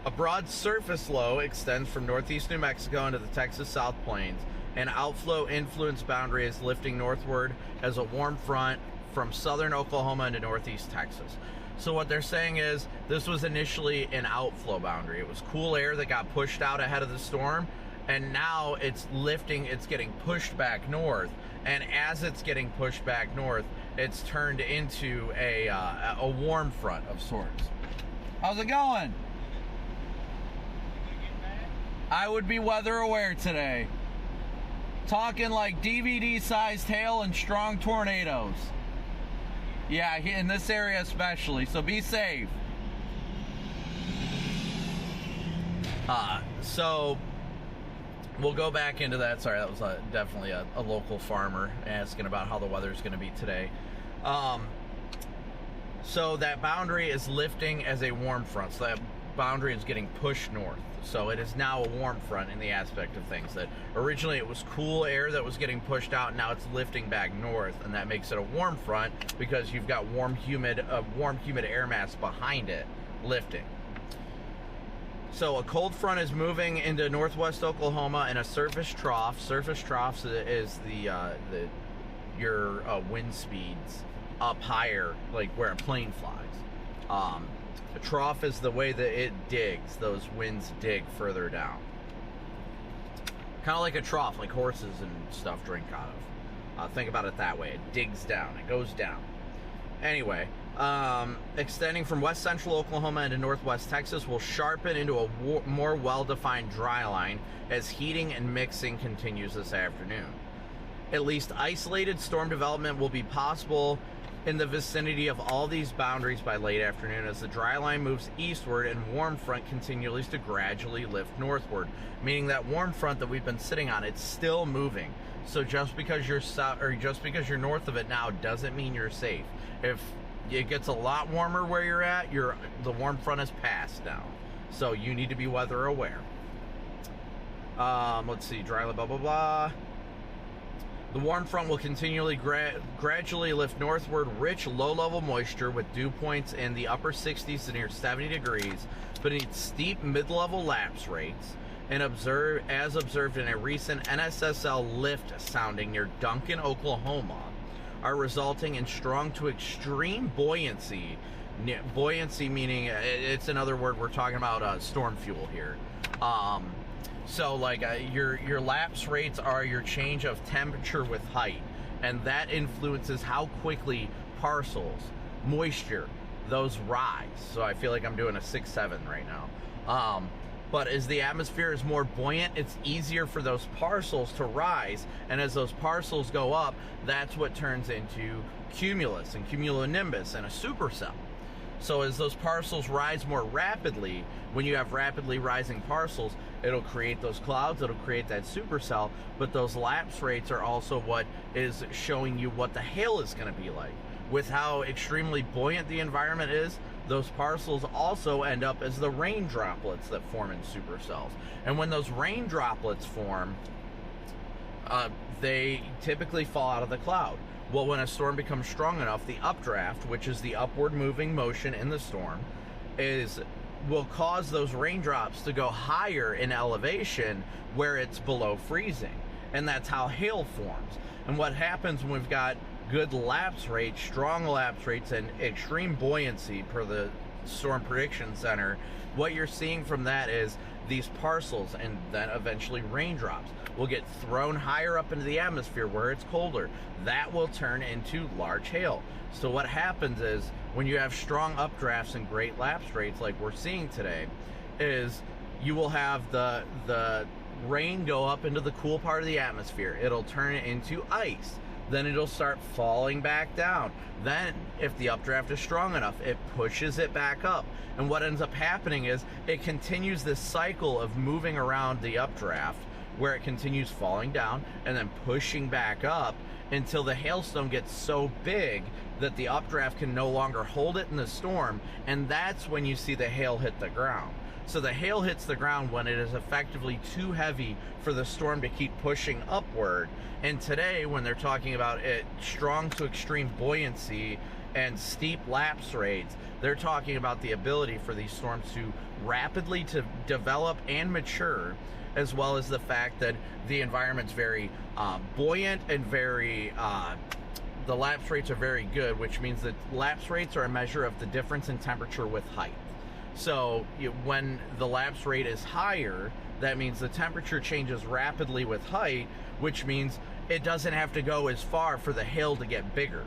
A broad surface low extends from northeast New Mexico into the Texas South Plains. An outflow influence boundary is lifting northward as a warm front from southern Oklahoma into northeast Texas. So what they're saying is this was initially an outflow boundary. It was cool air that got pushed out ahead of the storm, and now it's lifting, it's getting pushed back north. And as it's getting pushed back north, it's turned into a warm front of sorts. How's it going? I would be weather aware today. Talking like DVD-sized hail and strong tornadoes. Yeah, in this area especially, so be safe. So we'll go back into that. Sorry, that was definitely a local farmer asking about how the weather's going to be today. So that boundary is lifting as a warm front. So that boundary is getting pushed north. So it is now a warm front in the aspect of things that originally it was cool air that was getting pushed out. Now it's lifting back north, and that makes it a warm front because you've got warm, humid air mass behind it lifting. So a cold front is moving into northwest Oklahoma in a surface trough. Surface troughs is your wind speeds up higher, like where a plane flies. A trough is the way that it digs. Those winds dig further down. Kind of like a trough, like horses and stuff drink out of. Think about it that way. It digs down. It goes down. Anyway, extending from west central Oklahoma into northwest Texas will sharpen into a more well-defined dry line as heating and mixing continues this afternoon. At least isolated storm development will be possible in the vicinity of all these boundaries by late afternoon as the dry line moves eastward and warm front continues to gradually lift northward, meaning that warm front that we've been sitting on, it's still moving. So just because you're south, or just because you're north of it now doesn't mean you're safe. If it gets a lot warmer where you're at, the warm front is passed now. So you need to be weather aware. Let's see, dry, blah, blah, blah. The warm front will continually gradually lift northward rich low-level moisture with dew points in the upper 60s to near 70 degrees beneath steep mid-level lapse rates, and as observed in a recent NSSL lift sounding near Duncan, Oklahoma, are resulting in strong to extreme buoyancy. Buoyancy meaning, it's another word, we're talking about storm fuel here. So like your lapse rates are your change of temperature with height, and that influences how quickly parcels, moisture, those rise. So I feel like I'm doing a 6-7 right now. But as the atmosphere is more buoyant, it's easier for those parcels to rise, and as those parcels go up, that's what turns into cumulus and cumulonimbus and a supercell. So as those parcels rise more rapidly, when you have rapidly rising parcels, it'll create those clouds, it'll create that supercell, but those lapse rates are also what is showing you what the hail is going to be like. With how extremely buoyant the environment is, those parcels also end up as the rain droplets that form in supercells. And when those rain droplets form, they typically fall out of the cloud. Well, when a storm becomes strong enough, the updraft, which is the upward moving motion in the storm, will cause those raindrops to go higher in elevation where it's below freezing. And that's how hail forms. And what happens when we've got good lapse rates, strong lapse rates, and extreme buoyancy per the Storm Prediction Center, what you're seeing from that is these parcels and then eventually raindrops will get thrown higher up into the atmosphere where it's colder. That will turn into large hail. So what happens is when you have strong updrafts and great lapse rates like we're seeing today, is you will have the rain go up into the cool part of the atmosphere. It'll turn it into ice. Then it'll start falling back down. Then, if the updraft is strong enough, it pushes it back up. And what ends up happening is it continues this cycle of moving around the updraft where it continues falling down and then pushing back up until the hailstone gets so big that the updraft can no longer hold it in the storm, and that's when you see the hail hit the ground. So the hail hits the ground when it is effectively too heavy for the storm to keep pushing upward. And today, when they're talking about it strong to extreme buoyancy and steep lapse rates, they're talking about the ability for these storms to rapidly to develop and mature, as well as the fact that the environment's very buoyant and very the lapse rates are very good, which means that lapse rates are a measure of the difference in temperature with height. So when the lapse rate is higher, that means the temperature changes rapidly with height, which means it doesn't have to go as far for the hail to get bigger.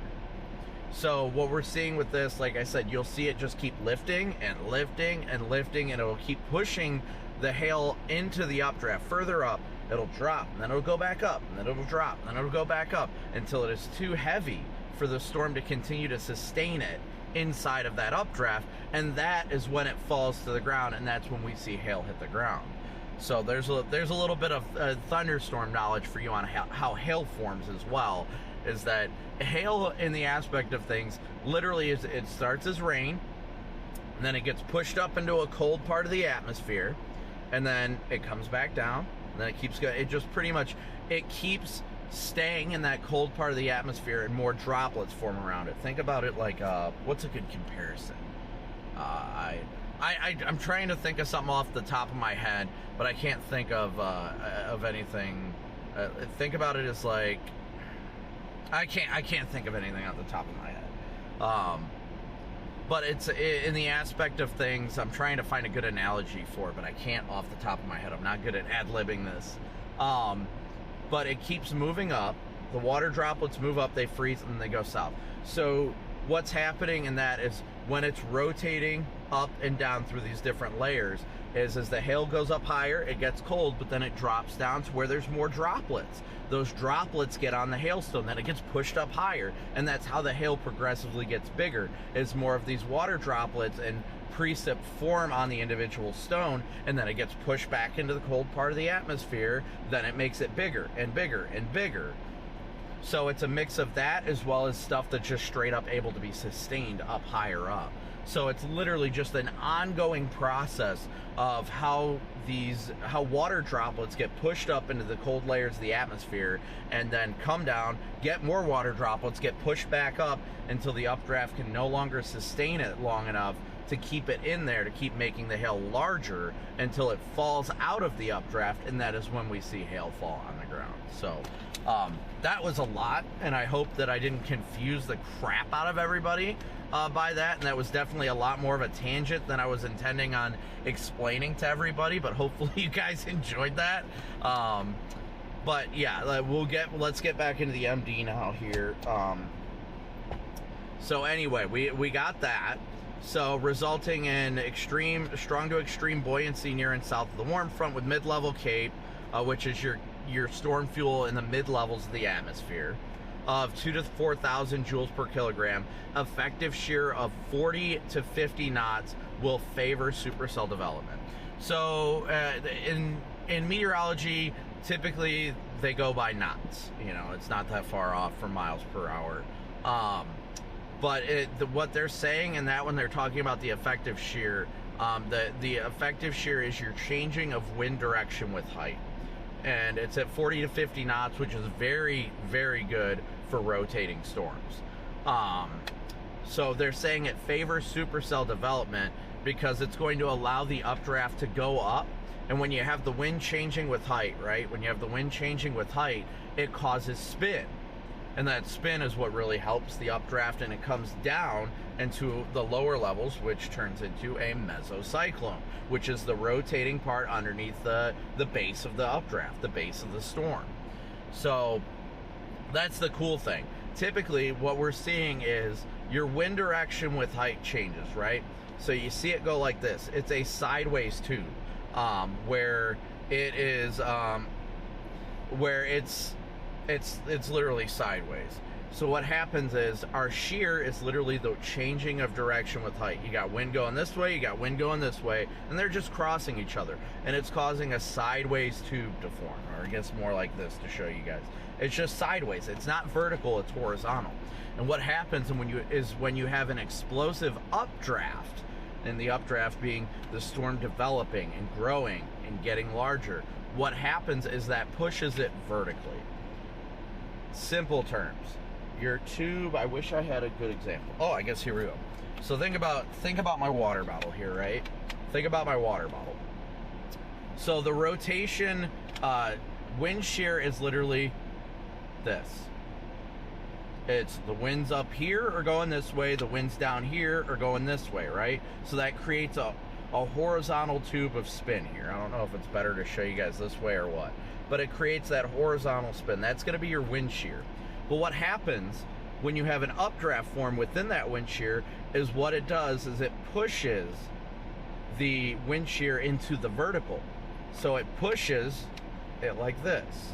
So what we're seeing with this, like I said, you'll see it just keep lifting and lifting and lifting, and it'll keep pushing the hail into the updraft further up. It'll drop, and then it'll go back up, and then it'll drop, and then it'll go back up until it is too heavy for the storm to continue to sustain it inside of that updraft, and that is when it falls to the ground, and that's when we see hail hit the ground. So there's a little bit of thunderstorm knowledge for you on how hail forms as well. Is that hail in the aspect of things literally is it starts as rain, and then it gets pushed up into a cold part of the atmosphere, and then it comes back down, and then it keeps going. It just pretty much it keeps staying in that cold part of the atmosphere, and more droplets form around it. Think about it like what's a good comparison? I'm trying to think of something off the top of my head, but I can't think of anything. Think about it as like I can't think of anything off the top of my head. But it's in the aspect of things. I'm trying to find a good analogy for it, but I can't off the top of my head. I'm not good at ad-libbing this. But it keeps moving up. The water droplets move up, they freeze, and they go south. So what's happening in that is when it's rotating up and down through these different layers, is as the hail goes up higher, it gets cold, but then it drops down to where there's more droplets. Those droplets get on the hailstone, then it gets pushed up higher, and that's how the hail progressively gets bigger, is more of these water droplets and precip form on the individual stone, and then it gets pushed back into the cold part of the atmosphere, then it makes it bigger and bigger and bigger. So it's a mix of that as well as stuff that's just straight up able to be sustained up higher up. So it's literally just an ongoing process of how water droplets get pushed up into the cold layers of the atmosphere and then come down, get more water droplets, get pushed back up until the updraft can no longer sustain it long enough to keep it in there, to keep making the hail larger until it falls out of the updraft, and that is when we see hail fall on the ground. So that was a lot, and I hope that I didn't confuse the crap out of everybody by that, and that was definitely a lot more of a tangent than I was intending on explaining to everybody, but hopefully you guys enjoyed that. But yeah, let's get back into the MD now here. So anyway, we got that. So resulting in strong to extreme buoyancy near and south of the warm front with mid-level Cape, which is your storm fuel in the mid-levels of the atmosphere, of 2,000 to 4,000 joules per kilogram. Effective shear of 40 to 50 knots will favor supercell development. So in meteorology, typically they go by knots. You know, it's not that far off from miles per hour. But what they're saying in that when they're talking about the effective shear, the effective shear is your changing of wind direction with height. And it's at 40 to 50 knots, which is very, very good for rotating storms. So they're saying it favors supercell development because it's going to allow the updraft to go up. And when you have the wind changing with height, right? When you have the wind changing with height, it causes spin. And that spin is what really helps the updraft, and it comes down into the lower levels, which turns into a mesocyclone, which is the rotating part underneath the base of the updraft, the base of the storm. So that's the cool thing. Typically, what we're seeing is your wind direction with height changes, right? So you see it go like this. It's a sideways tube, where it is, where it's literally sideways. So what happens is our shear is literally the changing of direction with height. You got wind going this way, you got wind going this way, and they're just crossing each other. And it's causing a sideways tube to form, or I guess more like this to show you guys. It's just sideways. It's not vertical, it's horizontal. And what happens when you have an explosive updraft, and the updraft being the storm developing and growing and getting larger, what happens is that pushes it vertically. Simple terms. Your tube, I wish I had a good example. Oh, I guess here we go. So think about my water bottle here, right? Think about my water bottle. So the rotation, wind shear is literally this. It's the winds up here are going this way, the winds down here are going this way, right? So that creates a horizontal tube of spin here. I don't know if it's better to show you guys this way or what, but it creates that horizontal spin. That's going to be your wind shear. But what happens when you have an updraft form within that wind shear is what it does is it pushes the wind shear into the vertical. So it pushes it like this.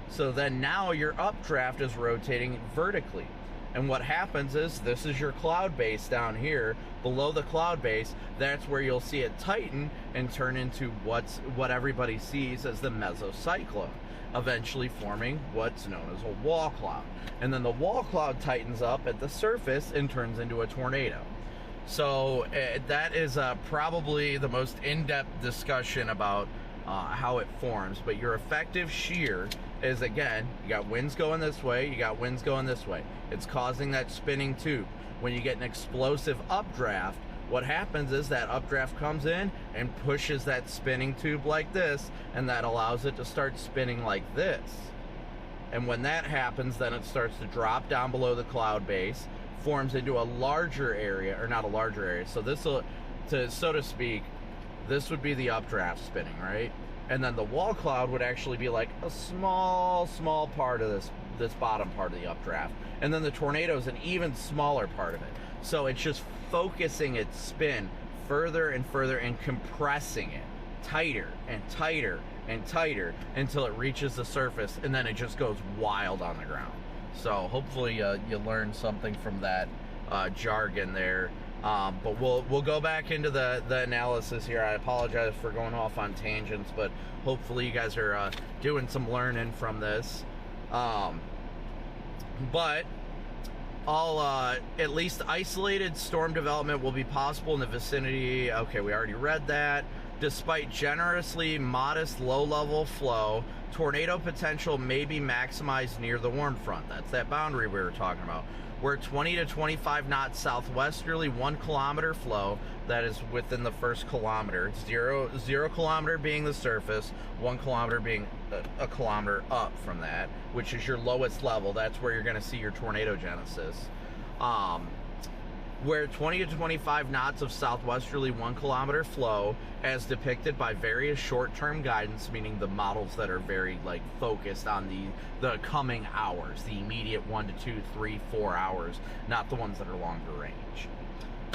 So then now your updraft is rotating vertically. And what happens is this is your cloud base down here. Below the cloud base, that's where you'll see it tighten and turn into what everybody sees as the mesocyclone, eventually forming what's known as a wall cloud. And then the wall cloud tightens up at the surface and turns into a tornado. So that is probably the most in-depth discussion about how it forms. But your effective shear is, again, you got winds going this way, you got winds going this way. It's causing that spinning tube. When you get an explosive updraft, what happens is that updraft comes in and pushes that spinning tube like this, and that allows it to start spinning like this. And when that happens, then it starts to drop down below the cloud base, forms into a larger area, or not a larger area. So this will, so to speak, this would be the updraft spinning, right? and then the wall cloud would actually be like a small part of this bottom part of the updraft, and then the tornado is an even smaller part of it. So it's just focusing its spin further and further and compressing it tighter and tighter and tighter until it reaches the surface, and then it just goes wild on the ground. So hopefully you learned something from that jargon there. But we'll go back into the analysis here. I apologize for going off on tangents, but hopefully you guys are doing some learning from this. But all at least isolated storm development will be possible in the vicinity. Okay, we already read that. Despite generously modest low-level flow, tornado potential may be maximized near the warm front. That's that boundary we were talking about, where 20 to 25 knots southwesterly, 1 kilometer flow, that is within the first kilometer. 0 kilometer being the surface, 1 kilometer being a kilometer up from that, which is your lowest level. That's where you're going to see your tornado genesis. Where 20 to 25 knots of southwesterly 1 kilometer flow, as depicted by various short-term guidance, meaning the models that are very like focused on the coming hours, the immediate 1 to 2, 3, 4 hours, not the ones that are longer range.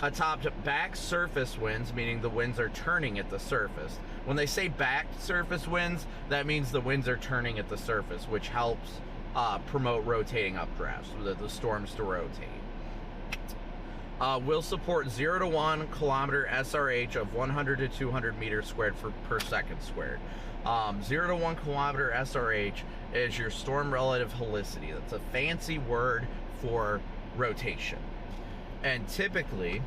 Atop back surface winds, meaning the winds are turning at the surface. When they say back surface winds, that means the winds are turning at the surface, which helps promote rotating updrafts, the storms to rotate. Will support 0 to 1 kilometer SRH of 100 to 200 meters squared per second squared. 0 to 1 kilometer SRH is your storm relative helicity. That's a fancy word for rotation. And typically,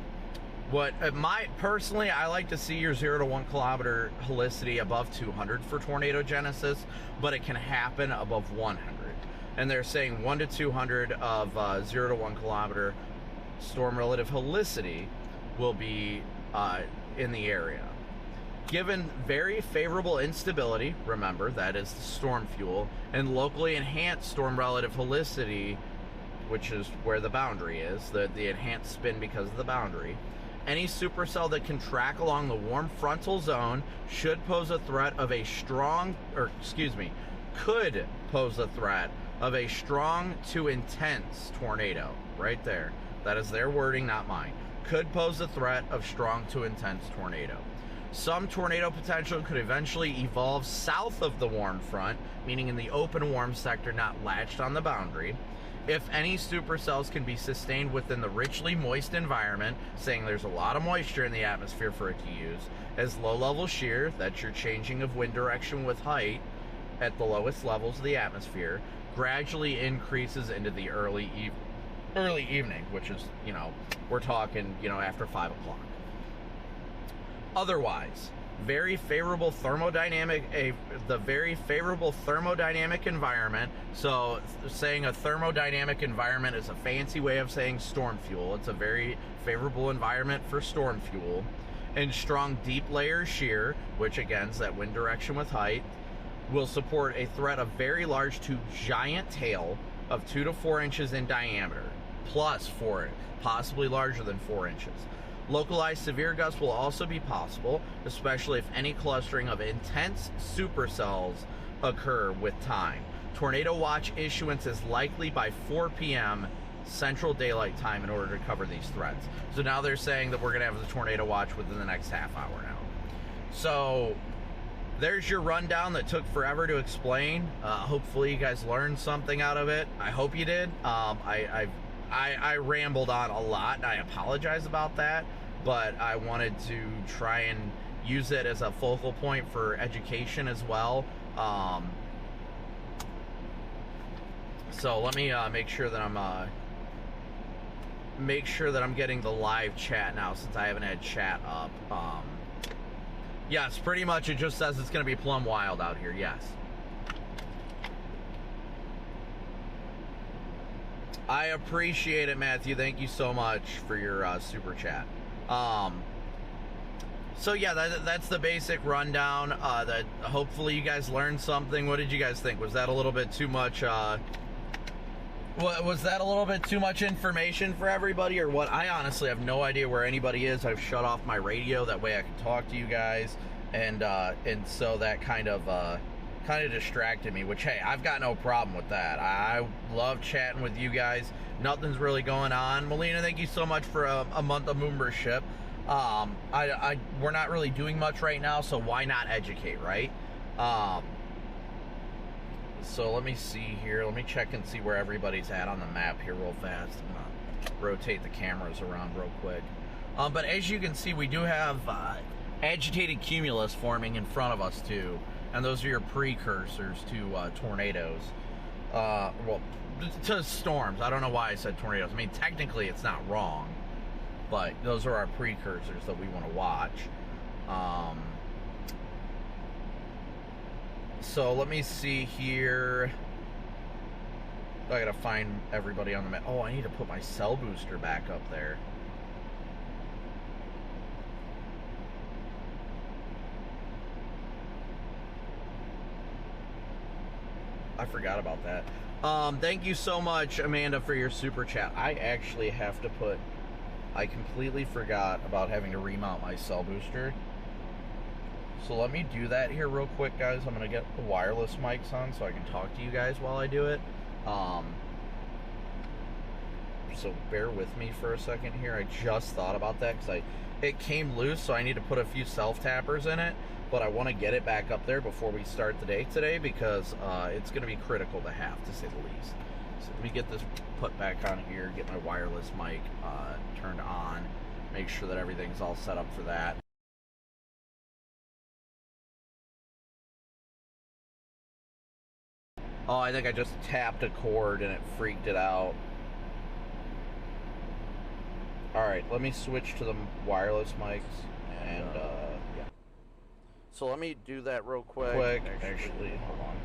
personally, I like to see your 0 to 1 kilometer helicity above 200 for tornado genesis, but it can happen above 100. And they're saying 1 to 200 of 0 to 1 kilometer storm relative helicity will be in the area. Given very favorable instability, remember that is the storm fuel, and locally enhanced storm relative helicity, which is where the boundary is, the enhanced spin because of the boundary, any supercell that can track along the warm frontal zone should pose a threat of a strong, could pose a threat of a strong to intense tornado. Right there. That is their wording, not mine. Could pose a threat of strong to intense tornado. Some tornado potential could eventually evolve south of the warm front, meaning in the open warm sector not latched on the boundary. If any supercells can be sustained within the richly moist environment, saying there's a lot of moisture in the atmosphere for it to use, as low-level shear, that's your changing of wind direction with height at the lowest levels of the atmosphere, gradually increases into the early evening, which is, we're talking, after 5 o'clock. Otherwise, the very favorable thermodynamic environment. So saying a thermodynamic environment is a fancy way of saying storm fuel. It's a very favorable environment for storm fuel. And strong deep layer shear, which again is that wind direction with height, will support a threat of very large to giant hail of 2 to 4 inches in diameter, plus 4, possibly larger than 4 inches. Localized severe gusts will also be possible, especially if any clustering of intense supercells occur with time. Tornado watch issuance is likely by 4 p.m. Central Daylight Time in order to cover these threats. So now they're saying that we're going to have the tornado watch within the next half hour now. So there's your rundown that took forever to explain. Hopefully you guys learned something out of it. I hope you did. I rambled on a lot, and I apologize about that, but I wanted to try and use it as a focal point for education as well. So let me make sure that I'm getting the live chat now, since I haven't had chat up. Yes, pretty much it just says it's going to be plumb wild out here, yes. I appreciate it, Matthew. Thank you so much for your super chat. So yeah, that's the basic rundown. That hopefully you guys learned something. What did you guys think? Was that a little bit too much? Was that a little bit too much information for everybody, or what? I honestly have no idea where anybody is. I've shut off my radio. That way I can talk to you guys. and so that kind of distracted me, which, hey, I've got no problem with that. I love chatting with you guys. Nothing's really going on. Melina, thank you so much for a month of membership. We're not really doing much right now, so why not educate, right? So let me see here. Let me check and see where everybody's at on the map here real fast. I'm gonna rotate the cameras around real quick. But as you can see, we do have agitated cumulus forming in front of us too, and those are your precursors to tornadoes. Well, to storms. I don't know why I said tornadoes. I mean, technically it's not wrong, but those are our precursors that we want to watch. So let me see here. I gotta find everybody on the map. Oh, I need to put my cell booster back up there. I forgot about that. Thank you so much, Amanda, for your super chat. I actually have to put... I completely forgot about having to remount my cell booster. So let me do that here real quick, guys. I'm going to get the wireless mics on so I can talk to you guys while I do it. So bear with me for a second here. I just thought about that because it came loose, so I need to put a few self-tappers in it. But I want to get it back up there before we start the day today because it's going to be critical to have, to say the least. So let me get this put back on here, get my wireless mic turned on, make sure that everything's all set up for that. Oh, I think I just tapped a cord and it freaked it out. Alright, let me switch to the wireless mics and yeah. So let me do that real quick. Actually, hold on.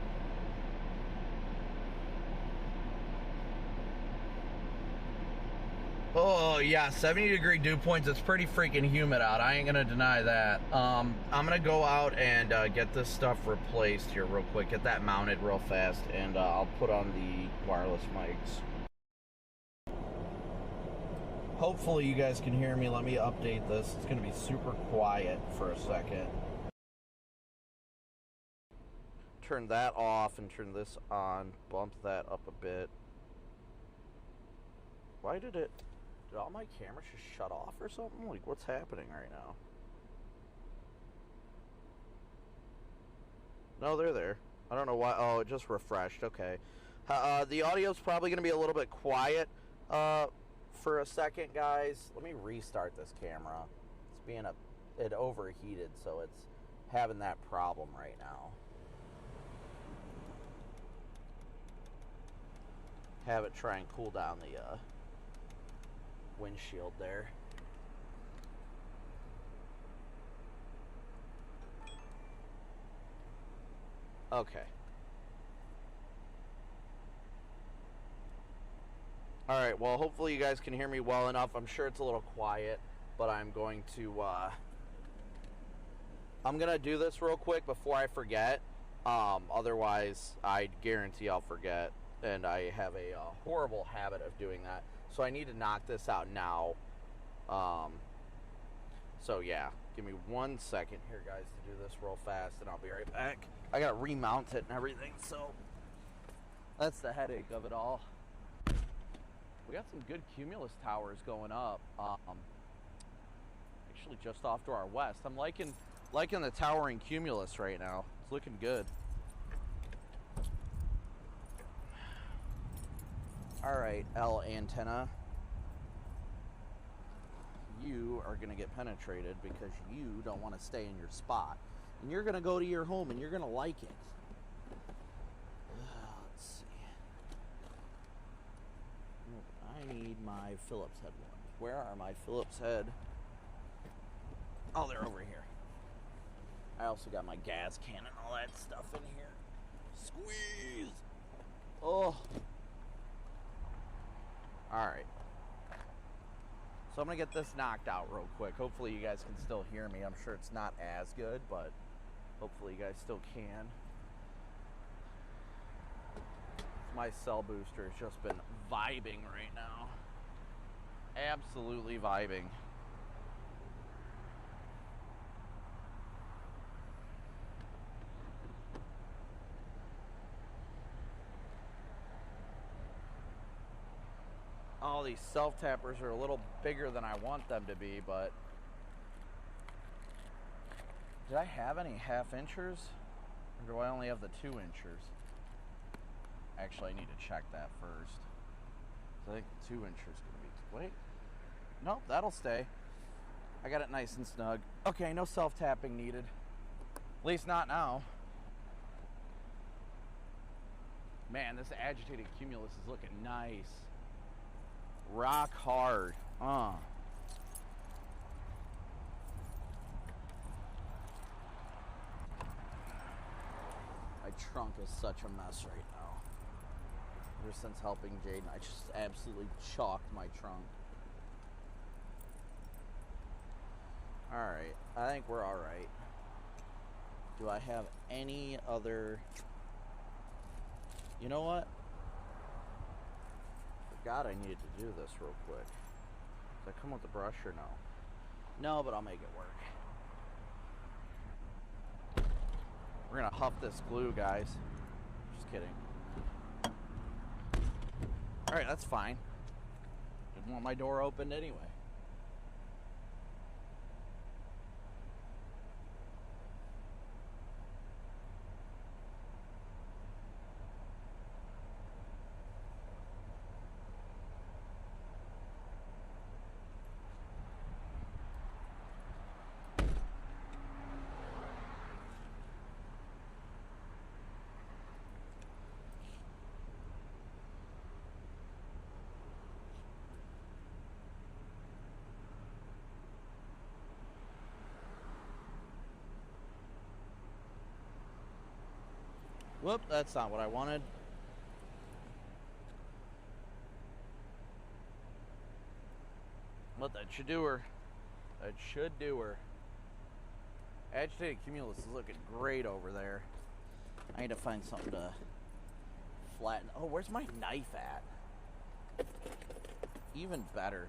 Oh yeah, 70-degree dew points. It's pretty freaking humid out. I ain't gonna deny that. I'm gonna go out and get this stuff replaced here real quick. Get that mounted real fast, and I'll put on the wireless mics. Hopefully you guys can hear me. Let me update this. It's gonna be super quiet for a second. Turn that off and turn this on. Bump that up a bit. Why did all my cameras just shut off or something? Like, what's happening right now? No, they're there. I don't know why. Oh, it just refreshed. Okay. The audio's probably going to be a little bit quiet for a second, guys. Let me restart this camera. It's it overheated, so it's having that problem right now. Have it try and cool down the windshield there. Okay. Alright, well, hopefully you guys can hear me well enough. I'm sure it's a little quiet, but I'm going to do this real quick before I forget. Otherwise, I guarantee I'll forget, and I have a horrible habit of doing that. So I need to knock this out now. So yeah, give me 1 second here, guys, to do this real fast, and I'll be right back. I gotta remount it and everything, so that's the headache of it all. We got some good cumulus towers going up. Actually, just off to our west. I'm liking the towering cumulus right now. It's looking good. Alright, L antenna. You are going to get penetrated because you don't want to stay in your spot. And you're going to go to your home and you're going to like it. Let's see. I need my Phillips head ones. Where are my Phillips head? Oh, they're over here. I also got my gas can and all that stuff in here. Squeeze! Oh. Alright. So I'm going to get this knocked out real quick. Hopefully you guys can still hear me. I'm sure it's not as good, but hopefully you guys still can. My cell booster has just been vibing right now. Absolutely vibing. know these self-tappers are a little bigger than I want them to be, but did I have any half-inchers? Or do I only have the 2-inchers? Actually, I need to check that first. So I think the 2-inchers is going to be... Wait. Nope, that'll stay. I got it nice and snug. Okay, no self-tapping needed. At least not now. Man, this agitated cumulus is looking nice. Rock hard. My trunk is such a mess right now. Ever since helping Jaden, I just absolutely chalked my trunk. Alright, I think we're alright. Do I have any other... You know what? Forgot I needed to do this real quick. Does that come with the brush or no? No, but I'll make it work. We're gonna huff this glue, guys. Just kidding. Alright, that's fine. Didn't want my door opened anyway. Whoop, that's not what I wanted. But that should do her. That should do her. Agitated cumulus is looking great over there. I need to find something to flatten. Oh, where's my knife at? Even better.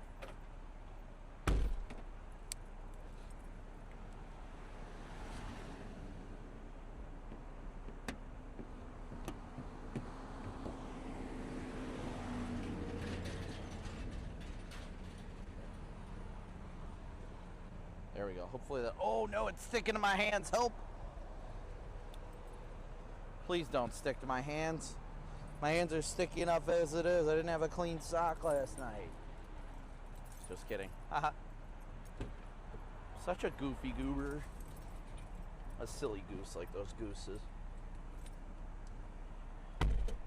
There we go. Hopefully that... Oh, no, it's sticking to my hands. Help. Please don't stick to my hands. My hands are sticky enough as it is. I didn't have a clean sock last night. Just kidding. Haha. Such a goofy goober. A silly goose like those gooses.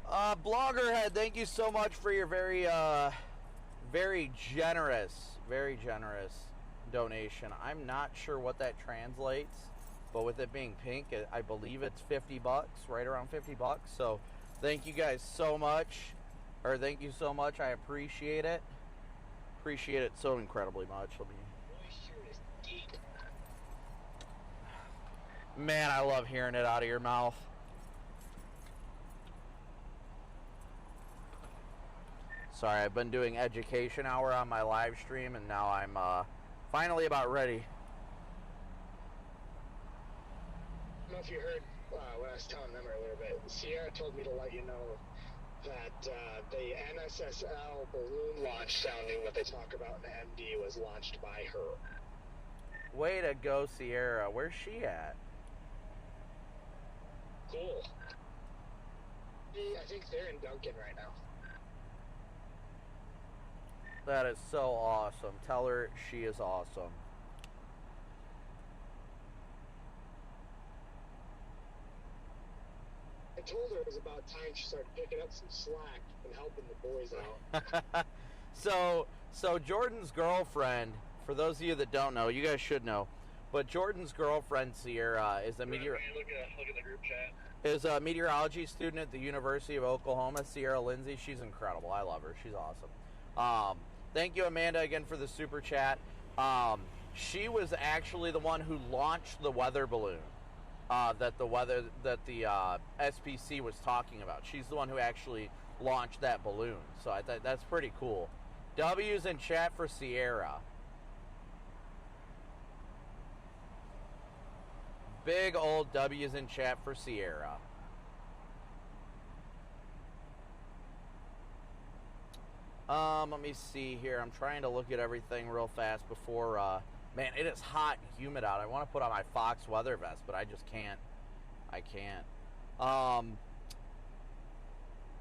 Bloggerhead, thank you so much for your very generous donation. I'm not sure what that translates, but with it being pink, I believe it's $50, right around $50. So thank you guys so much, or thank you so much. I appreciate it. Appreciate it so incredibly much. Man, I love hearing it out of your mouth. Sorry, I've been doing education hour on my live stream, and now I'm finally about ready. I don't know if you heard what I was telling them earlier, but Sierra told me to let you know that the NSSL balloon launch sounding that they talk about in the MD was launched by her. Way to go, Sierra. Where's she at? Cool. I think they're in Duncan right now. That is so awesome. Tell her she is awesome. I told her it was about time she started picking up some slack and helping the boys out. So Jordan's girlfriend, for those of you that don't know, you guys should know, but Jordan's girlfriend, Sierra, is a Look at the group chat. Is a meteorology student at the University of Oklahoma. Sierra Lindsay, she's incredible. I love her. She's awesome. Thank you, Amanda, again for the super chat. She was actually the one who launched the weather balloon that the SPC was talking about. She's the one who actually launched that balloon. So I thought that's pretty cool. W's in chat for Sierra. Big old W's in chat for Sierra. Let me see here. I'm trying to look at everything real fast before, man, it is hot and humid out. I want to put on my Fox weather vest, but I just can't. I can't.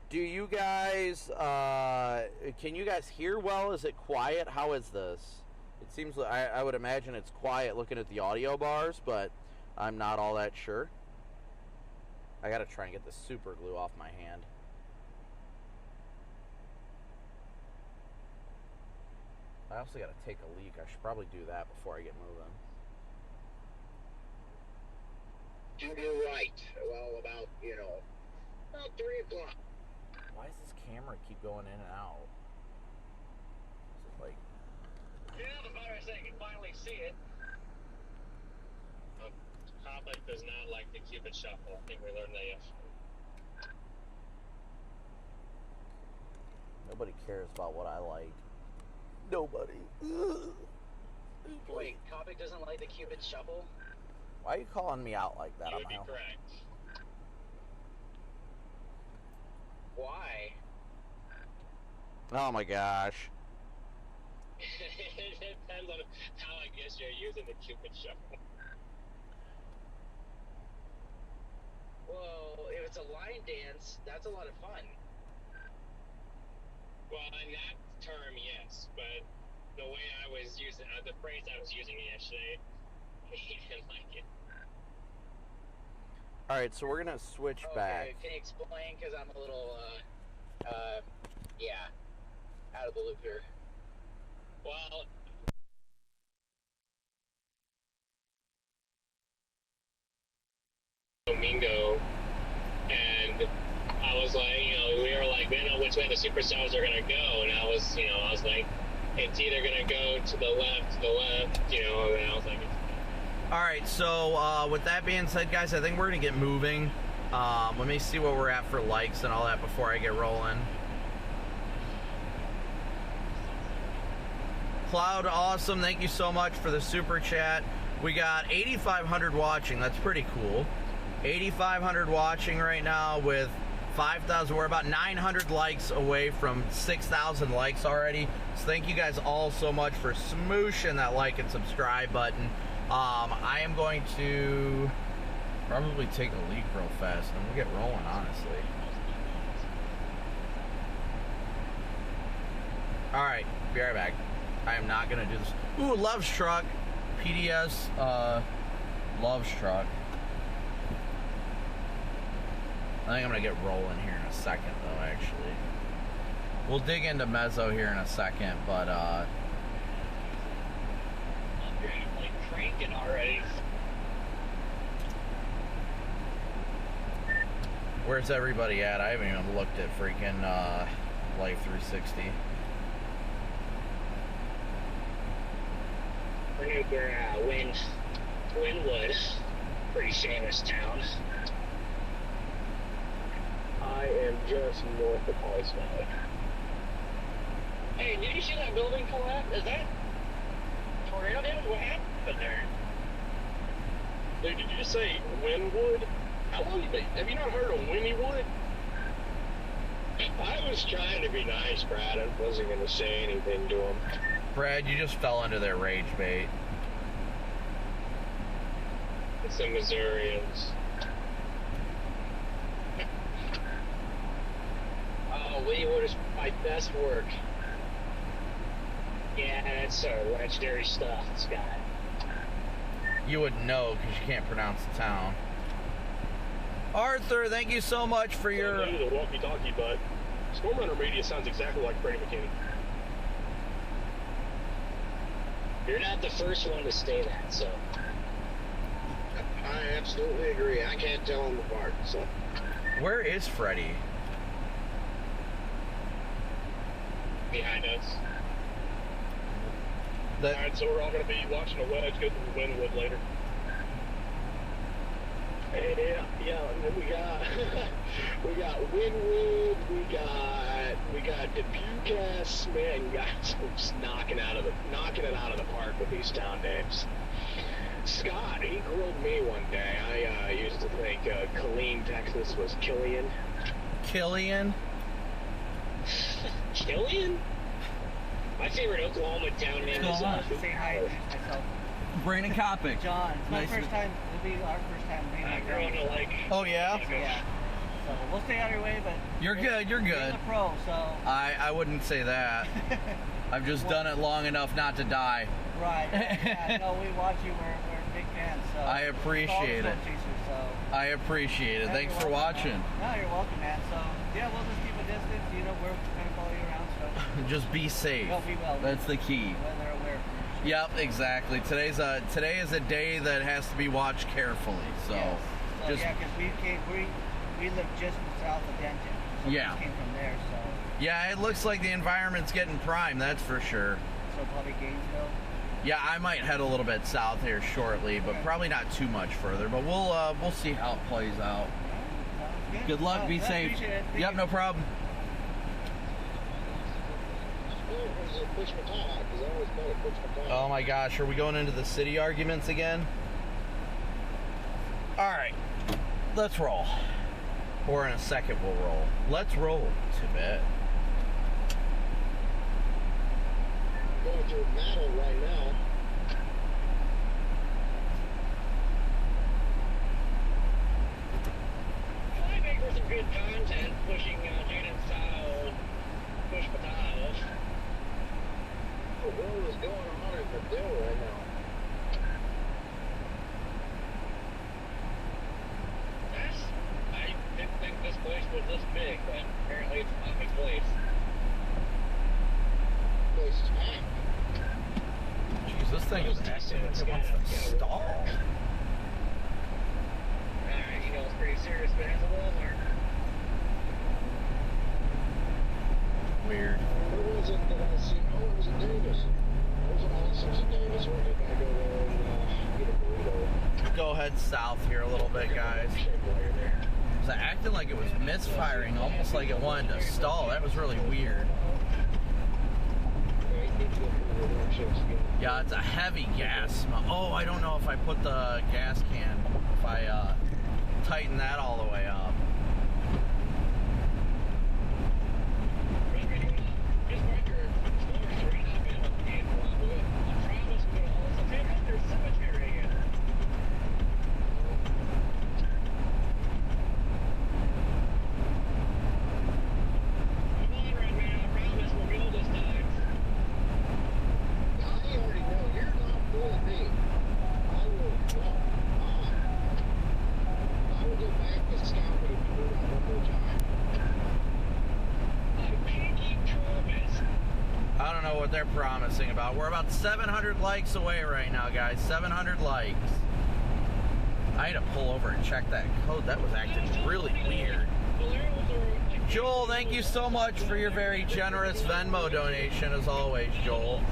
Do you guys, can you guys hear well? Is it quiet? How is this? It seems like, I would imagine it's quiet looking at the audio bars, but I'm not all that sure. I gotta try and get the super glue off my hand. I also gotta take a leak. I should probably do that before I get moving. You're right. Well, about 3 o'clock. Why does this camera keep going in and out? Is it like... Yeah, the virus, I can finally see it. Copic does not like the Cupid shuffle. I think we learned that yesterday. Nobody cares about what I like. Nobody. Wait, Copic doesn't like the Cupid shuffle? Why are you calling me out like that? You would be correct. Why? Oh my gosh. It depends on how I guess you're using the Cupid shuffle. Well, if it's a line dance, that's a lot of fun. Well, in that term, yes, but the way I was using, the phrase I was using yesterday, he didn't like it. Alright, so we're gonna switch back. Can you explain? Because I'm a little, yeah, out of the loop here. Well, Domingo, and I was like, we were like, we don't know which way the superstars are gonna go, and I was like, it's either gonna go to the left, and I was like, Alright, so with that being said, guys, I think we're going to get moving. Let me see what we're at for likes and all that before I get rolling. Cloud, awesome. Thank you so much for the super chat. We got 8,500 watching. That's pretty cool. 8,500 watching right now with 5,000. We're about 900 likes away from 6,000 likes already. So thank you guys all so much for smooshing that like and subscribe button. I am going to probably take a leak real fast and we'll get rolling, honestly. Alright, be right back. I am not going to do this. Ooh, Love's Truck. PDS, Love's Truck. I think I'm going to get rolling here in a second, though, actually. We'll dig into Mezzo here in a second, but, cranking already. where's everybody at? I haven't even looked at freaking Life 360. We're Wynwood, pretty famous town. I am just north of Hollis Valley. Hey, did you see that building collapse? Is that tornado damage? What happened there? Dude, did you just say Wynwood? How long have you not heard of Wynwood? I was trying to be nice, Brad. I wasn't going to say anything to him. Brad, you just fell into their rage bait. It's the Missourians. Oh, Wynwood is my best work. Yeah, that's legendary stuff, Scott. You wouldn't know because you can't pronounce the town. Arthur, thank you so much for your... I'm new to the walkie-talkie, but Stormrunner Media sounds exactly like Freddie McKinney. You're not the first one to say that, so... I absolutely agree. I can't tell them apart, so... Where is Freddie? Behind us. Alright, so we're all going to be watching a wedge go through Wynwood later. Yeah, and then we got Wynwood, we got Dubuque, man, guys, we're just knocking it out of the park with these town names. Scott, he grilled me one day. I used to think Killeen, Texas was Killian. Killian? Killian? My favorite Oklahoma town name What's is going on? Say hi to myself. Brandon Copic. John, it's my Nice first to- time. It'll be our first time meeting my growing to girl. like. Oh yeah? Yeah. So we'll stay out of your way, but You're good, you're you're good. the pro, so. I wouldn't say that. I've just done it long enough not to die. Right. Yeah, no, we watch you. We're big fans. So. I appreciate it. Chasers, so. I appreciate it. Yeah, Thanks you're for welcome, watching. man. No, you're welcome, man. So yeah, we'll just keep a distance. You know, we're gonna follow you around. So. Just be safe. No, we will. That's the key. When they're aware. Yep, exactly. Today is a day that has to be watched carefully. So, Yes. So just yeah, because we live just south of Denton. So Yeah. we just came from there, so yeah, it looks like the environment's getting prime. That's for sure. probably Gainesville. Yeah, I might head a little bit south here shortly, but Okay. probably not too much further. But we'll see how it plays out. Sounds Good luck. Be I safe. appreciate it. Thank Yep, you. no problem. Oh my gosh, are we going into the city arguments again? Alright, let's roll. Or in a second we'll roll. Let's roll, Tibet. Going through battle right now. I make for some good content pushing Jaden style push potatoes. What is going on in the deal right now? I didn't think this place was this big, but apparently it's a big place. Place is packed. Jeez, this thing is acting like it wants to stall. Alright, you know it's pretty serious, but it has a Walmart. Weird. Where was it that I see? Oh, it was in Davis. There's an Allison's in Davis. We're going to go there and get a burrito. Go ahead south here a little bit, guys. It was acting like it was misfiring, almost like it wanted to stall. That was really weird. Yeah, it's a heavy gas smell. Oh, I don't know if I put the gas can, if I tighten that all the way up. I don't know what they're promising about. We're about 700 likes away right now, guys. 700 likes. I had to pull over and check that code. That was acting really weird. Joel, thank you so much for your very generous Venmo donation, as always, Joel.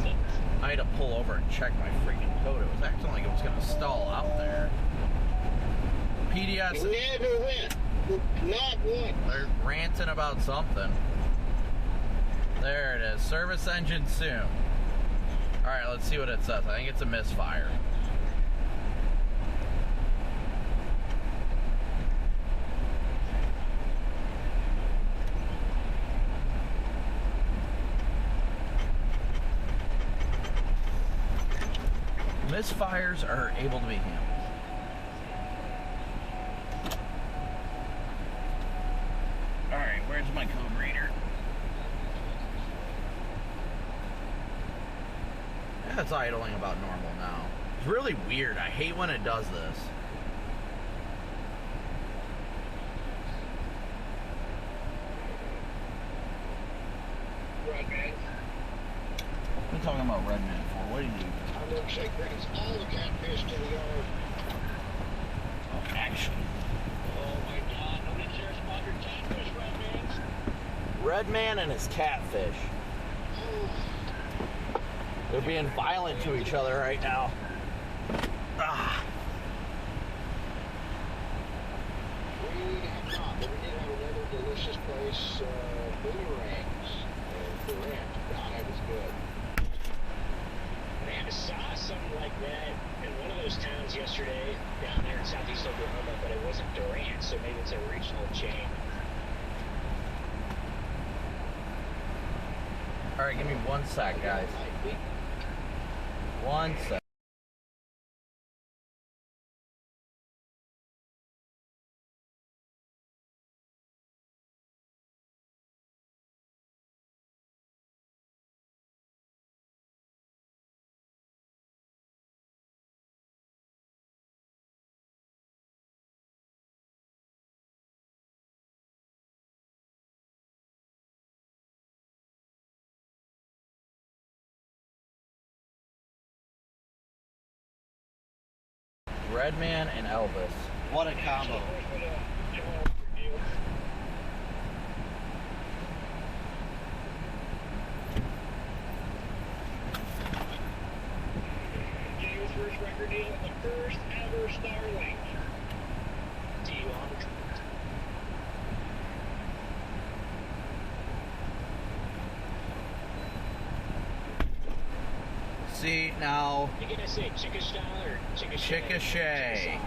I had to pull over and check my freaking code. It was acting like it was going to stall out there. PDS. Never win. Not one. They're ranting about something. There it is. Service engine soon. Alright, let's see what it says. I think it's a misfire. Misfires are able to be handled. Alright, where's my code reader? Yeah, it's idling about normal now. It's really weird. I hate when it does this. Redman. What are you talking about Redman for? What do you do? I'm going to shake brings all the catfish to the yard. Oh, actually. Oh my god, nobody cares about your catfish, Redman's. Redman and his catfish. They're being violent to each other right now. Ah. We have not, but we did have another delicious place, boomerangs for rent. God, that was good. Man, I saw something like that in one of those towns yesterday down there in southeast Oklahoma, but it wasn't Durant, so maybe it's a regional chain. Alright, give me 1 sec, guys. 1 sec. Redman and Elvis. What a combo. James' first record deal, the first ever Starlink deal on the See, now... You gonna say Chickasha or Chickasha.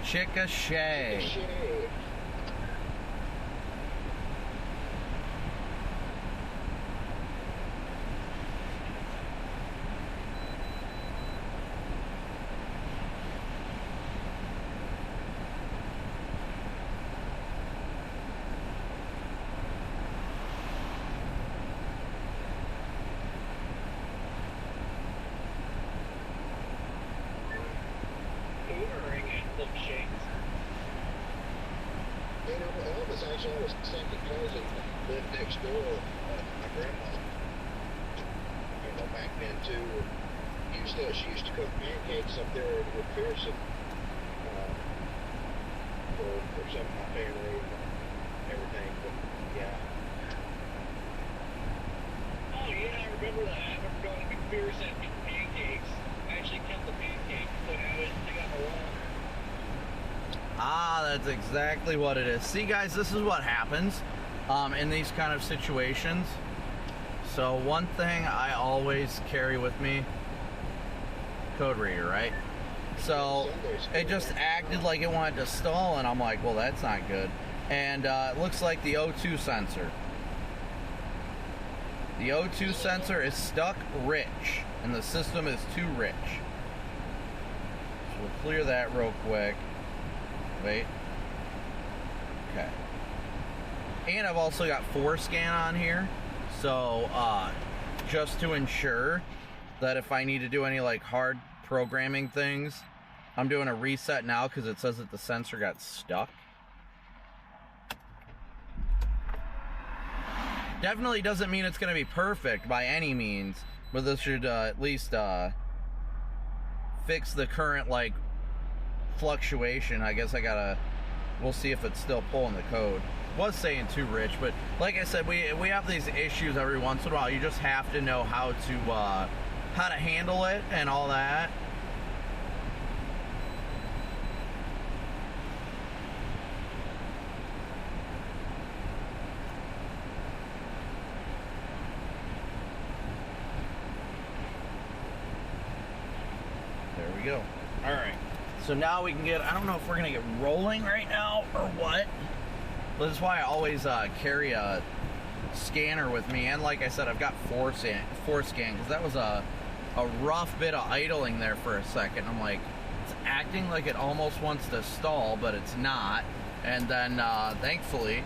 Chickasha. Elvis actually had a second cousin lived next door. My grandma, back then too. She used to cook pancakes up there with Pearson for some of my family and everything. But yeah. Oh yeah, I remember that. I remember going to McPherson and pancakes. I actually kept the pancakes, put out it, they got the wall. Ah, that's exactly what it is. See, guys, this is what happens in these kind of situations. So one thing I always carry with me, code reader, right? So it just acted like it wanted to stall, and I'm like, well, that's not good. And it looks like the O2 sensor. The O2 sensor is stuck rich, and the system is too rich. So we'll clear that real quick. Wait. Okay. And I've also got ForeScan on here. So, just to ensure that if I need to do any, like, hard programming things, I'm doing a reset now because it says that the sensor got stuck. Definitely doesn't mean it's going to be perfect by any means, but this should at least fix the current, like, fluctuation. I guess we'll see if it's still pulling the code. Was saying too rich, but like I said, we have these issues every once in a while. You just have to know how to handle it and all that. There we go. All right. So now we can get, I don't know if we're going to get rolling right now or what. But that's why I always carry a scanner with me. And like I said, I've got ForeScan because that was a rough bit of idling there for a second. I'm like, it's acting like it almost wants to stall, but it's not. And then thankfully,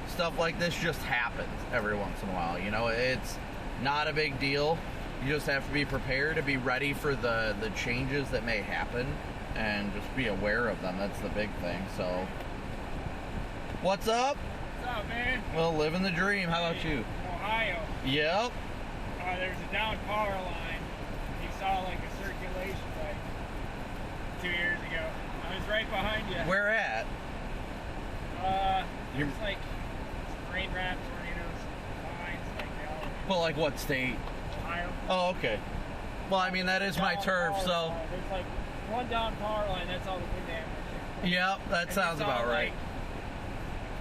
stuff like this just happens every once in a while. It's not a big deal. You just have to be prepared to be ready for the changes that may happen and just be aware of them. That's the big thing. So, what's up? What's up, man? Well, living the dream. How about you? Ohio. Yep. There's a down power line. You saw like a circulation like 2 years ago. I was right behind you. Where at? There's like rain wraps, tornadoes, lines, like they all. Well, like what state? Ohio. Oh, okay. Well, I mean, that is my turf, so. There's like one down power line, that's all the wind damage. Yep, that sounds about right.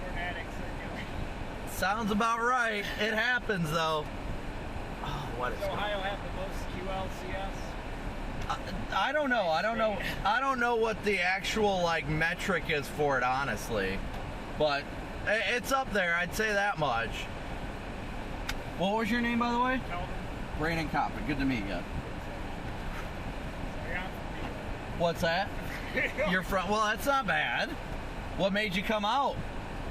Tornadic circulation. Sounds about right. It happens, though. Oh, what is Does Ohio have the most QLCS? I don't know. I don't know what the actual, like, metric is for it, honestly. But it's up there, I'd say that much. What was your name, by the way? Kelvin. Brandon Copic. Good to meet you. So yeah. What's that? You're from. Well, that's not bad. What made you come out?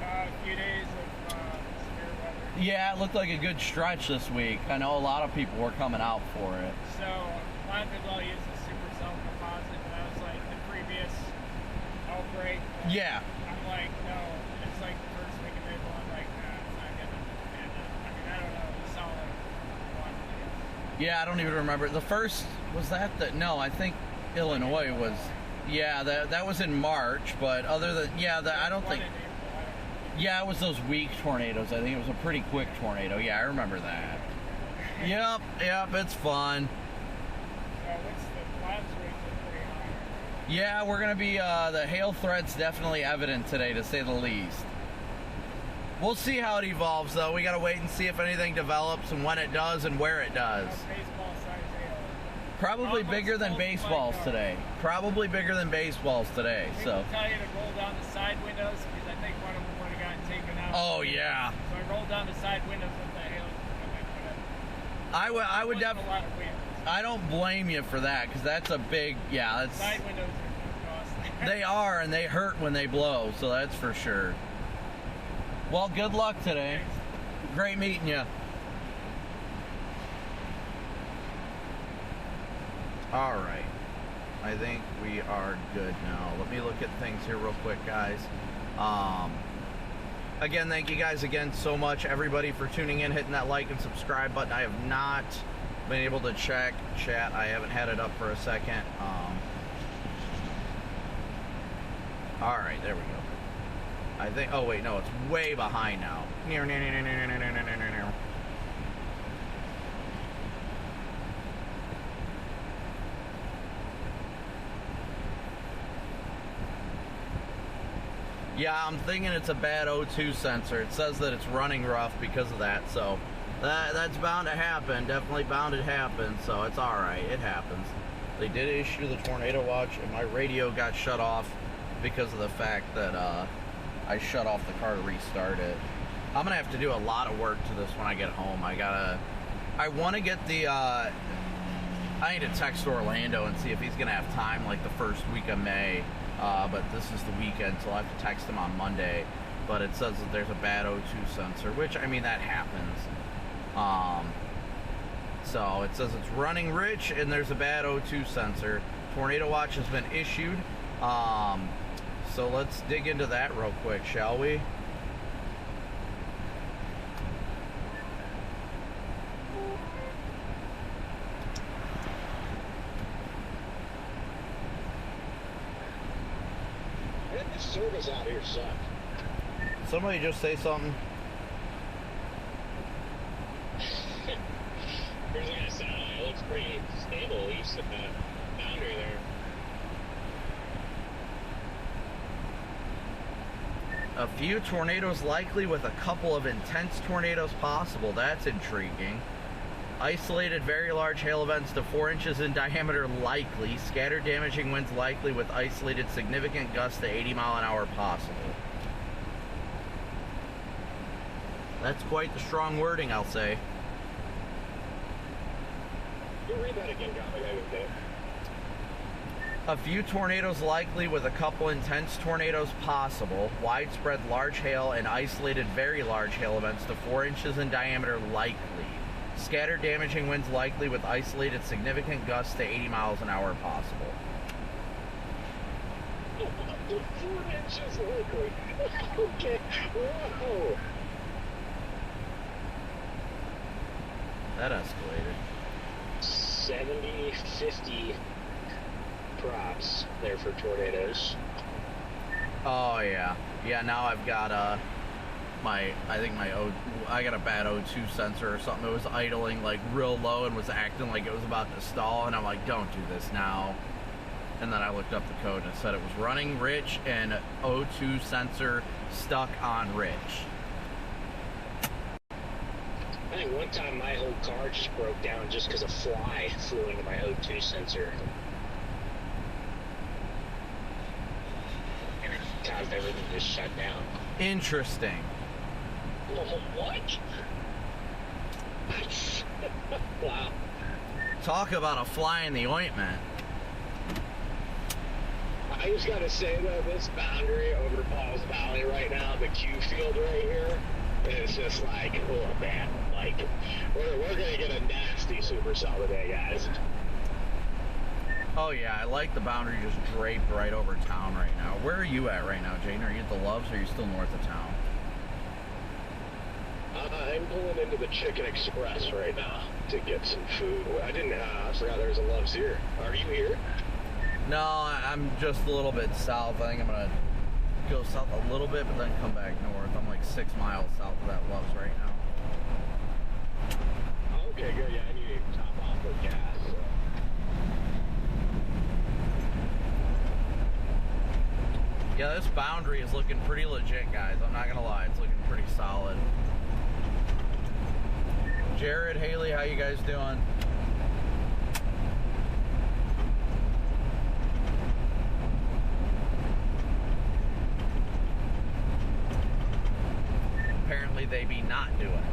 A few days of severe weather. Yeah, it looked like a good stretch this week. I know a lot of people were coming out for it. So a lot of people all use the super self-composite, but that was like the previous outbreak. Yeah. I'm like, no, it's like the first week of April. I'm like, nah, it's not gonna end up. I mean, I don't know. We saw like one. Yeah, I don't even remember. The first, was that the, no, I think Illinois was, yeah, that was in March, but other than, yeah, I don't think, yeah, it was those weak tornadoes. I think it was a pretty quick tornado. Yeah, I remember that. Yep, it's fun. So what's the clouds rate pretty high? Yeah, we're going to be, the hail threat's definitely evident today, to say the least. We'll see how it evolves, though. We got to wait and see if anything develops and when it does and where it does. Baseball size hail. Probably bigger than baseballs today. Probably bigger than baseballs today, so. People tell you to roll down the side windows because I think one of them would have gotten taken out. Oh, yeah. So I rolled down the side windows with the hail. I would definitely. A lot of wind. I don't blame you for that, because that's a big, yeah, that's. Side windows are costly. They are, and they hurt when they blow, so that's for sure. Well, good luck today. Great meeting you. All right. I think we are good now. Let me look at things here real quick, guys. Again, thank you guys again so much, everybody, for tuning in, hitting that like and subscribe button. I have not been able to check chat. I haven't had it up for a second. All right, there we go. I think, oh wait, no, it's way behind now. Yeah, I'm thinking it's a bad O2 sensor. It says that it's running rough because of that, so that's bound to happen. Definitely bound to happen, so it's alright. It happens. They did issue the tornado watch, and my radio got shut off because of the fact that I shut off the car to restart it. I'm gonna have to do a lot of work to this when I get home. I want to get the, I need to text Orlando and see if he's gonna have time like the first week of May. But this is the weekend, so I'll have to text him on Monday. But it says that there's a bad O2 sensor, which, I mean, that happens. So it says it's running rich and there's a bad O2 sensor. Tornado watch has been issued. So let's dig into that real quick, shall we? The service out here sucks. Somebody just say something. Here's like a satellite. It looks pretty stable east of the boundary there. A few tornadoes likely with a couple of intense tornadoes possible. That's intriguing. Isolated very large hail events to 4 inches in diameter likely. Scattered damaging winds likely with isolated significant gusts to 80 mile an hour possible. That's quite the strong wording, I'll say. You read that again, Copic. I didn't get it. A few tornadoes likely with a couple intense tornadoes possible. Widespread large hail and isolated very large hail events to 4 inches in diameter likely. Scattered damaging winds likely with isolated significant gusts to 80 miles an hour possible. 4 inches likely. Okay. Whoa. That escalated. 70, 50 props there for tornadoes. Oh yeah. Yeah, now I've got I got a bad O2 sensor or something. It was idling like real low and was acting like it was about to stall, and I'm like, don't do this now. And then I looked up the code and it said it was running rich and O2 sensor stuck on rich. I think one time my whole car just broke down just because a fly flew into my O2 sensor. And it caused everything to shut down. Interesting. What? Wow. Talk about a fly in the ointment. I just gotta say though, this boundary over Paul's Valley right now, the Q field right here, is just like, oh man, like we're gonna get a nasty supercell today, guys. Oh yeah, I like the boundary just draped right over town right now. Where are you at right now, Jane? Are you at the Loves or are you still north of town? I'm pulling into the Chicken Express right now to get some food. I forgot there was a Loves here. Are you here? No, I'm just a little bit south. I think I'm gonna go south a little bit, but then come back north. I'm like 6 miles south of that Loves right now. Okay, good. Yeah, I need to top off with gas. So. Yeah, this boundary is looking pretty legit, guys. I'm not gonna lie, it's looking pretty solid. Jared, Haley, how you guys doing? Apparently they be not doing it.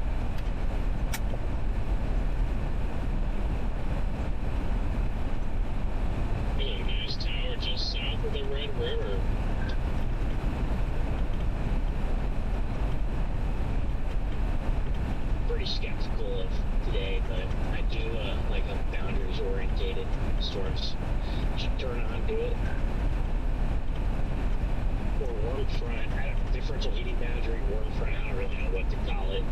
Hey, nice tower just south of the Red River. Pretty skeptical of today, but I do like how boundaries orientated storms should turn on to it. Or warm front, differential heating boundary, warm front, I don't really know what to call it.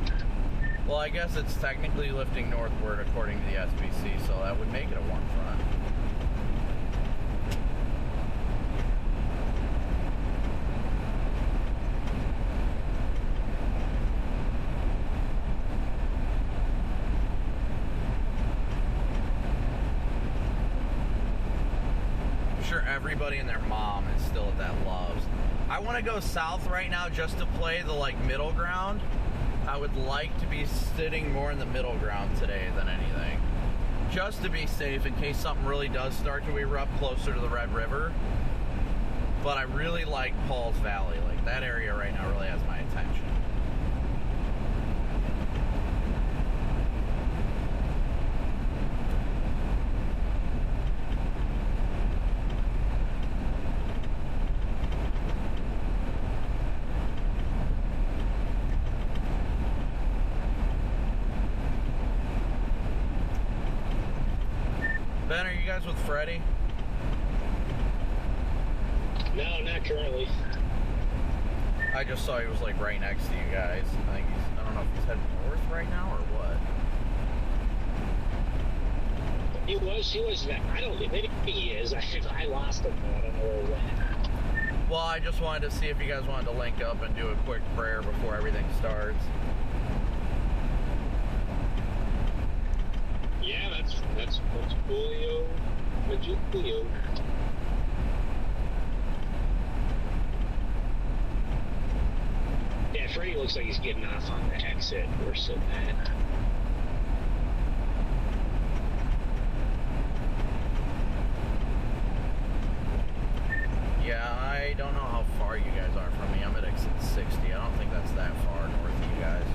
Well, I guess it's technically lifting northward according to the SPC, so that would make it a warm front. Everybody and their mom is still at that Loves. I want to go south right now just to play the like middle ground. I would like to be sitting more in the middle ground today than anything, just to be safe in case something really does start to erupt closer to the Red River. But I really like Paul's Valley. Like that area right now really has my attention. Ben, are you guys with Freddie? No, not currently. I just saw he was like right next to you guys. I think I don't know if he's heading north right now or what. He was, I don't think, maybe he is. I lost him, I don't know where he went. Well, I just wanted to see if you guys wanted to link up and do a quick prayer before everything starts. Yeah, that's Julio. Julio. Yeah, Freddie looks like he's getting off on the exit we're sitting at. Yeah, I don't know how far you guys are from me. I'm at exit 60. I don't think that's that far north of you guys.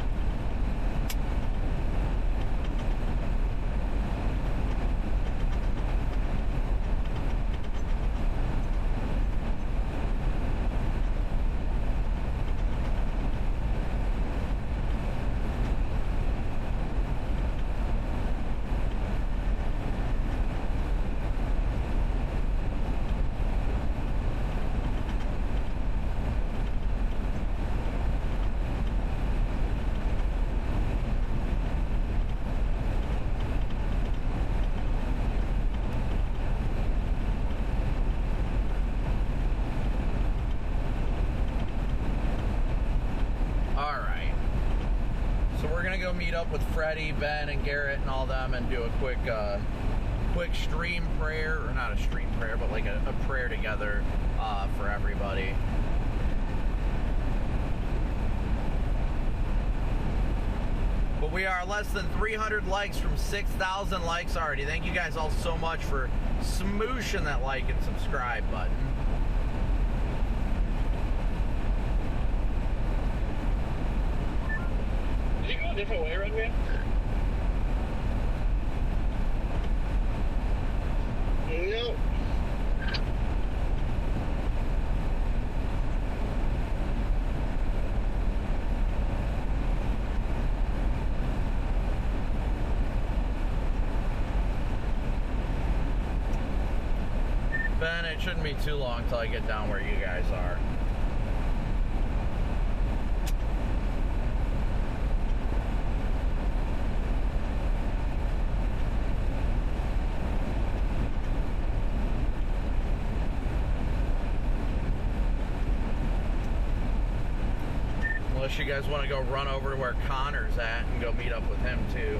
Meet up with Freddie, Ben, and Garrett and all them and do a quick stream prayer, or not a stream prayer, but like a prayer together for everybody. But we are less than 300 likes from 6,000 likes already. Thank you guys all so much for smooshing that like and subscribe button. Did you go a different way, Redman? No. Ben, it shouldn't be too long till I get down where you guys are. Unless you guys want to go run over to where Connor's at and go meet up with him too.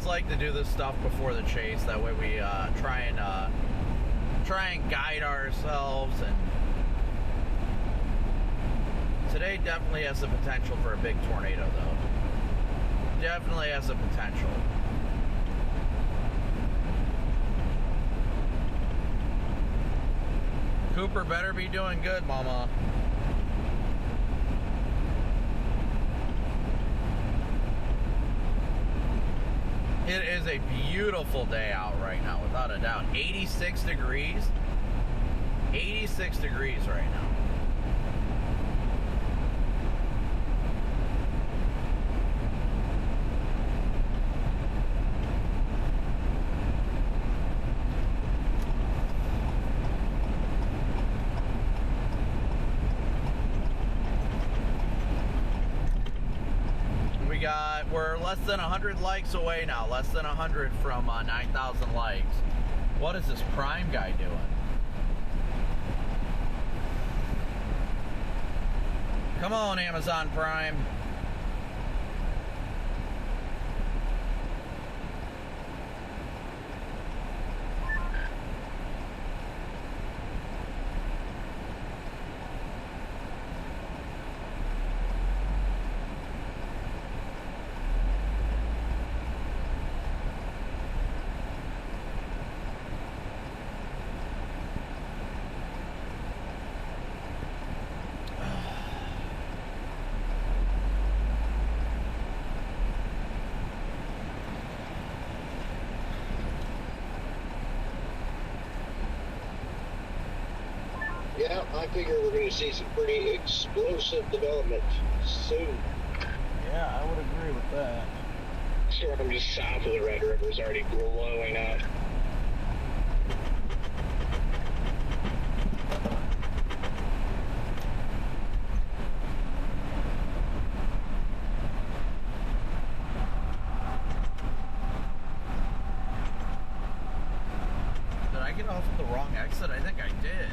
Like to do this stuff before the chase. That way we try and guide ourselves. And today definitely has the potential for a big tornado, though. Definitely has the potential. Cooper better be doing good, Mama. It is a beautiful day out right now, without a doubt. 86 degrees. 86 degrees right now. We're less than 100 likes away now. Less than 100 from 9,000 likes. What is this Prime guy doing? Come on, Amazon Prime. Yeah, I figure we're going to see some pretty explosive development soon. Yeah, I would agree with that. Storm just south of the Red River is already blowing up. Did I get off at the wrong exit? I think I did.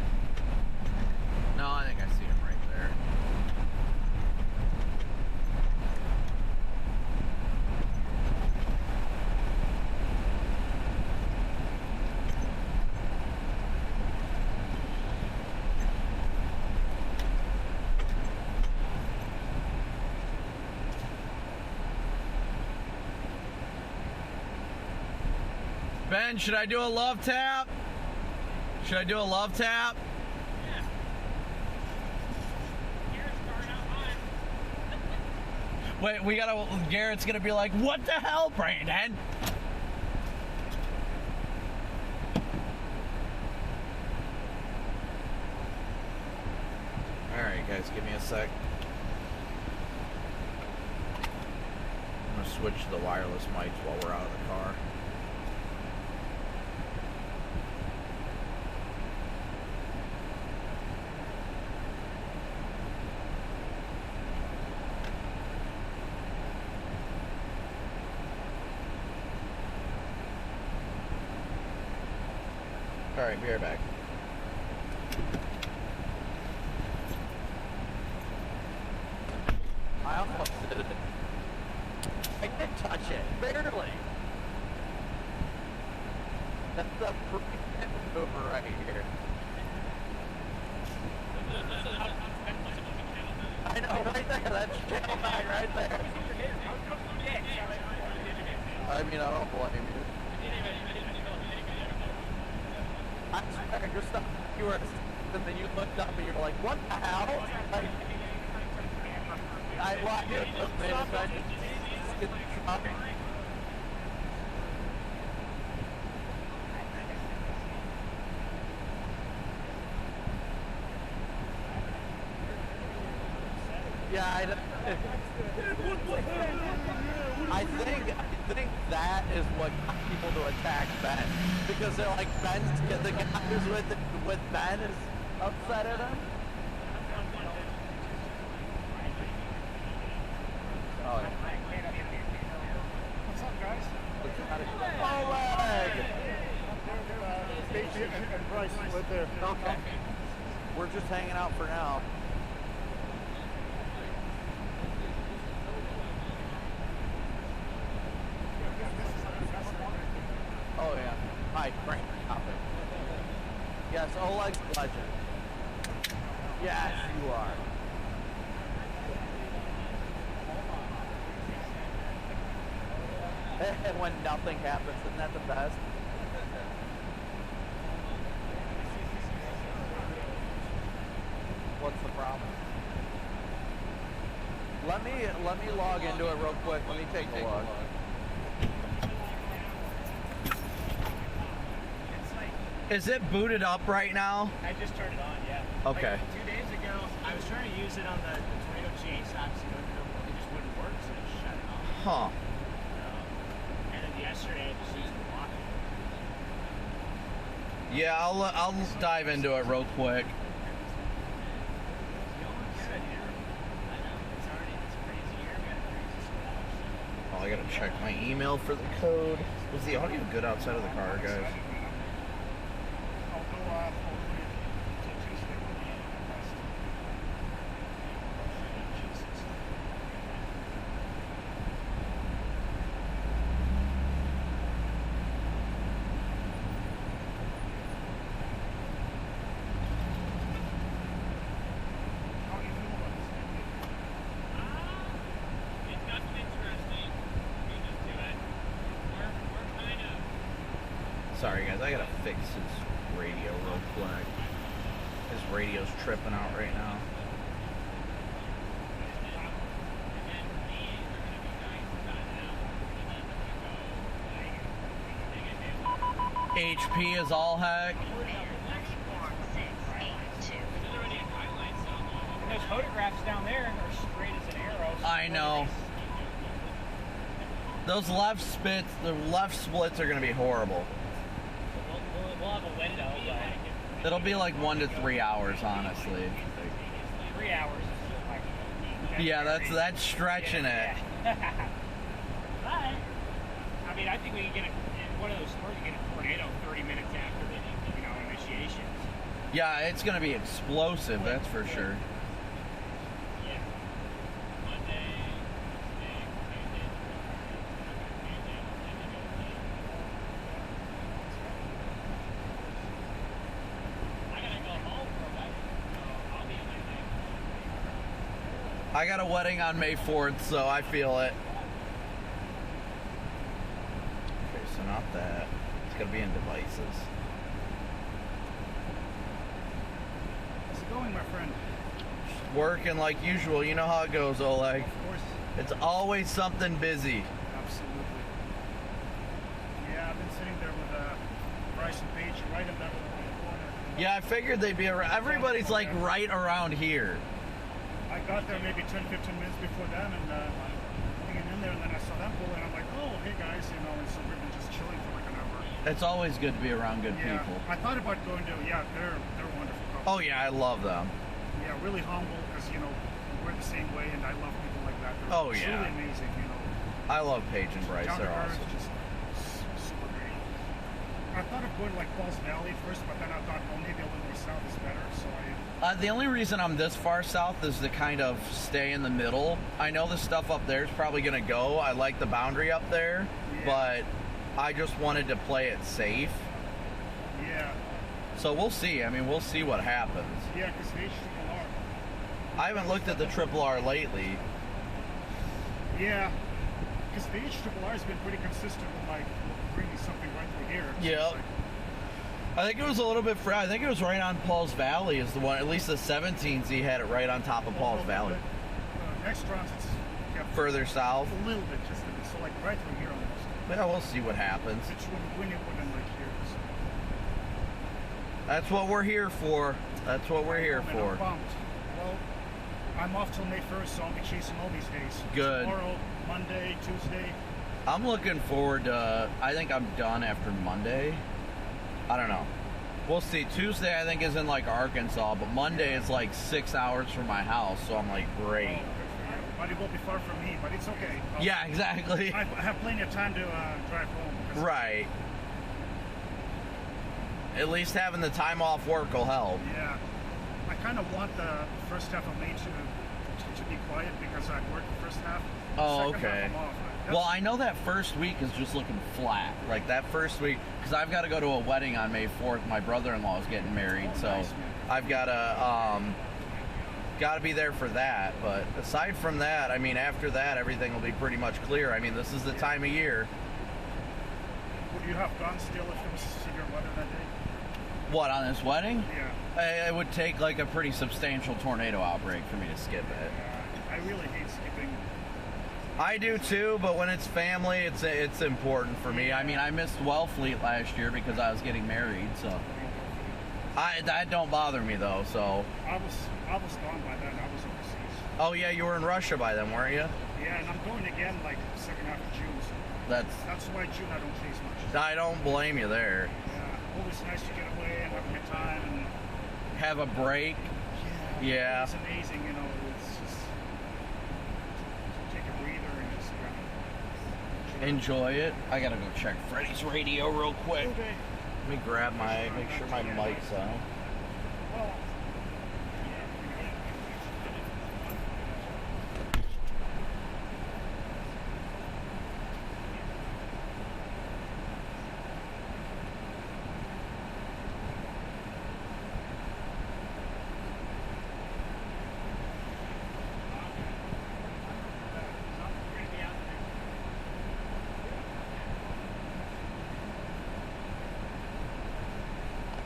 No, I think I see him right there. Ben, should I do a love tap? Should I do a love tap? Wait, we gotta. Garrett's gonna be like, "What the hell, Brandon?" All right, guys, give me a sec. gonna switch to the wireless mics while we're out of the car. Alright, be right back. I almost did it. I did touch it, barely. That's the freaking over right here. I know, right there, that's channel 9 right there. I mean, I don't blame you. I swear, you're stuck. You were, and then you looked up and you're like, what the hell? Like, I watched it for a minute, so I just get the truck. Yeah, I think that is what got people to attack Ben, because they're like, the guy who's with Ben is upset at him. Oh, yeah. What's up, guys? Oleg! Casey and Bryce live there. Okay. We're just hanging out for now. Oh yeah. Hi, Frank Copic. Yes, Oleg's legend. Yes, you are. And when nothing happens, isn't that the best? What's the problem? Let me log into it real quick. Let me take a look. Is it booted up right now? I just turned it on, yeah. Okay. Like 2 days ago, I was trying to use it on the Toyota Chase, obviously, it just wouldn't work, so I just shut it off. Huh. And then yesterday, I just used the lock. Yeah, I'll dive into it real quick. Oh, I gotta check my email for the code. Was the audio good outside of the car, guys? Sorry guys, I gotta fix his radio real quick. His radio's tripping out right now. HP is all heck. And those photographs down there are straight as an arrow. I know. Those left splits are gonna be horrible. We'll have a window, but It'll be like 1 to 3 hours, honestly. 3 hours. Yeah, that's stretching it. But I mean, I think we can get in one of those stores. You get a tornado 30 minutes after the initiations. Yeah, it's gonna be explosive, that's for sure. I got a wedding on May 4th, so I feel it. Okay, so not that. It's gonna be in devices. How's it going, my friend? Just working like usual. You know how it goes, Oleg. Of course. It's always something busy. Absolutely. Yeah, I've been sitting there with Bryce and Paige right in that little corner. Yeah, I figured they'd be around. Everybody's like right around here. I got there maybe 10-15 minutes before them and hanging in in there, and then I saw them pull in. I'm like, oh, hey guys, you know, and so we've been just chilling for like an hour. It's always good to be around good Yeah, people. I thought about going to, yeah, they're wonderful couple. Oh yeah, I love them. Yeah, really humble, because, you know, we're the same way, and I love people like that. They're Oh, yeah. truly amazing, you know. I love Paige and Bryce. Down to They're earth, awesome. just super great. I thought of going to like Falls Valley first, but then I thought, well, maybe a little more south is better, so The only reason I'm this far south is to kind of stay in the middle. I know the stuff up there is probably going to go. I like the boundary up there, but I just wanted to play it safe. Yeah. So we'll see. I mean, we'll see what happens. Yeah, because the HRRR. I haven't looked at the RRR lately. Yeah, because the HRRR has been pretty consistent with like bringing something right through here. Yeah. Like, I think it was a little bit. I think it was right on Paul's Valley is the one. At least the 17Z had it right on top of Paul's Valley. Next rounds, it's further south. A little bit, just a bit. So like right through here almost. Yeah, we'll see what happens. It's when it wouldn't like here. So. That's what we're here for. That's what we're here for. I'm pumped. Well, I'm off till May 1st, so I'll be chasing all these days. Good. Tomorrow, Monday, Tuesday. I'm looking forward to. I think I'm done after Monday. I don't know. We'll see. Tuesday I think is in like Arkansas, but Monday is like 6 hours from my house, so I'm like, great. But it won't be far from me, but it's okay. Yeah, exactly. I have plenty of time to drive home. Right. At least having the time off work will help. Yeah. I kind of want the first half of May to be quiet because I work the first half. Oh, Second okay. half I'm off. Well, I know that first week is just looking flat. Like that first week, because I've got to go to a wedding on May 4th. My brother-in-law is getting married, so nice, I've got to be there for that. But aside from that, I mean, after that, everything will be pretty much clear. I mean, this is the time of year. Would you have gone still if it was severe weather that day? What, on this wedding? Yeah. It would take like a pretty substantial tornado outbreak for me to skip it. I really hate skipping. I do too, but when it's family, it's important for me. I mean, I missed Wellfleet last year because I was getting married, so that don't bother me though. So I was gone by then. I was overseas. Oh yeah, you were in Russia by then, weren't you? Yeah, and I'm going again like second half of June. So that's why June I don't chase much. I don't blame you there. Yeah, always nice to get away and have a good time and have a break. Yeah. It's amazing, you know. It's just take a breather and just enjoy it. I gotta go check Freddie's radio real quick. Okay. Let me grab make sure my mic's on.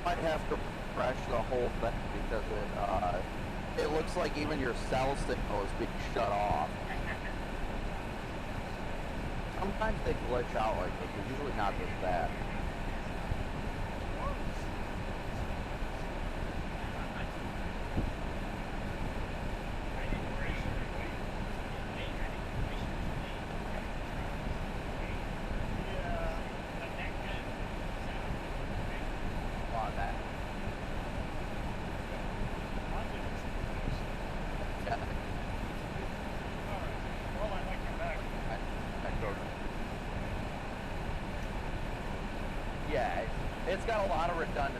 Might have to refresh the whole thing because it looks like even your cell signal is being shut off. Sometimes they glitch out like this, but usually not this bad. Yeah, it's got a lot of redundancy.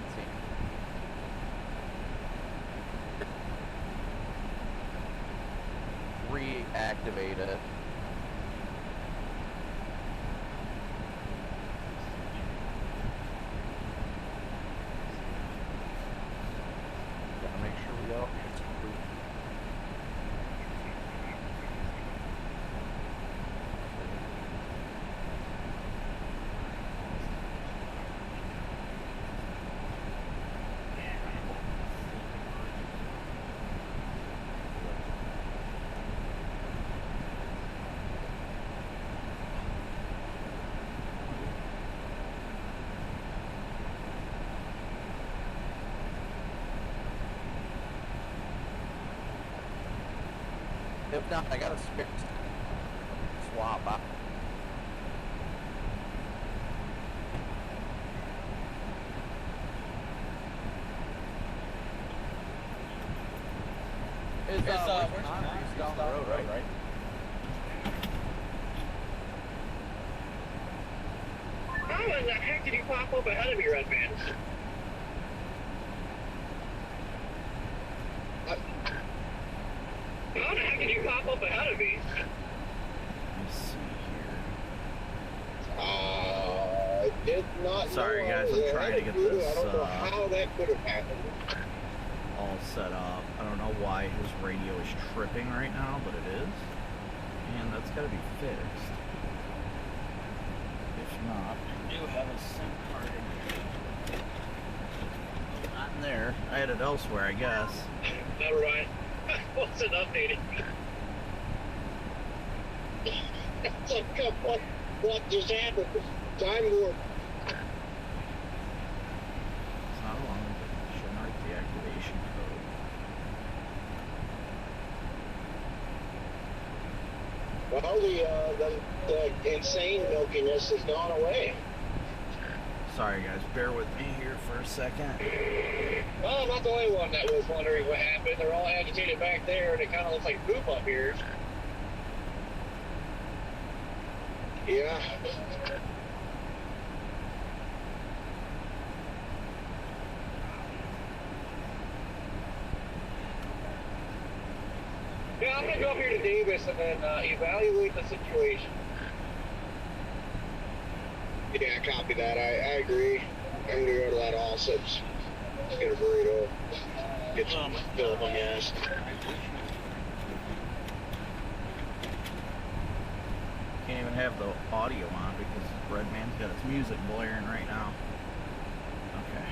Reactivate it. Gotta make sure we go. If not, I got a spare swap out. Where's Connor's down the road, right? How in the heck did you pop up ahead of me, Red Man? How the heck did you pop up ahead of me? Let's see here. I did not. Sorry, know I guys, was I'm trying to ahead get of you. this, I don't know how that could have happened. all set up. I don't know why his radio is tripping right now, but it is. And that's got to be fixed. If not, I do have a SIM card in here. Not in there. I had it elsewhere, I guess. Never mind. I wasn't updating. It's like, what just happened? Time warp. It's not alone, but generate the activation code. Well, the insane milkiness has gone away. Sorry guys, bear with me here for a second. Well, I'm not the only one that was wondering what happened. They're all agitated back there, and it kind of looks like poop up here. Yeah. Yeah, I'm going to go up here to Davis and then evaluate the situation. Yeah, copy that. I agree. I'm gonna go to that Allsup's. Get a burrito. Get some fill up on gas. Can't even have the audio on because Red Man's got his music blaring right now. Okay.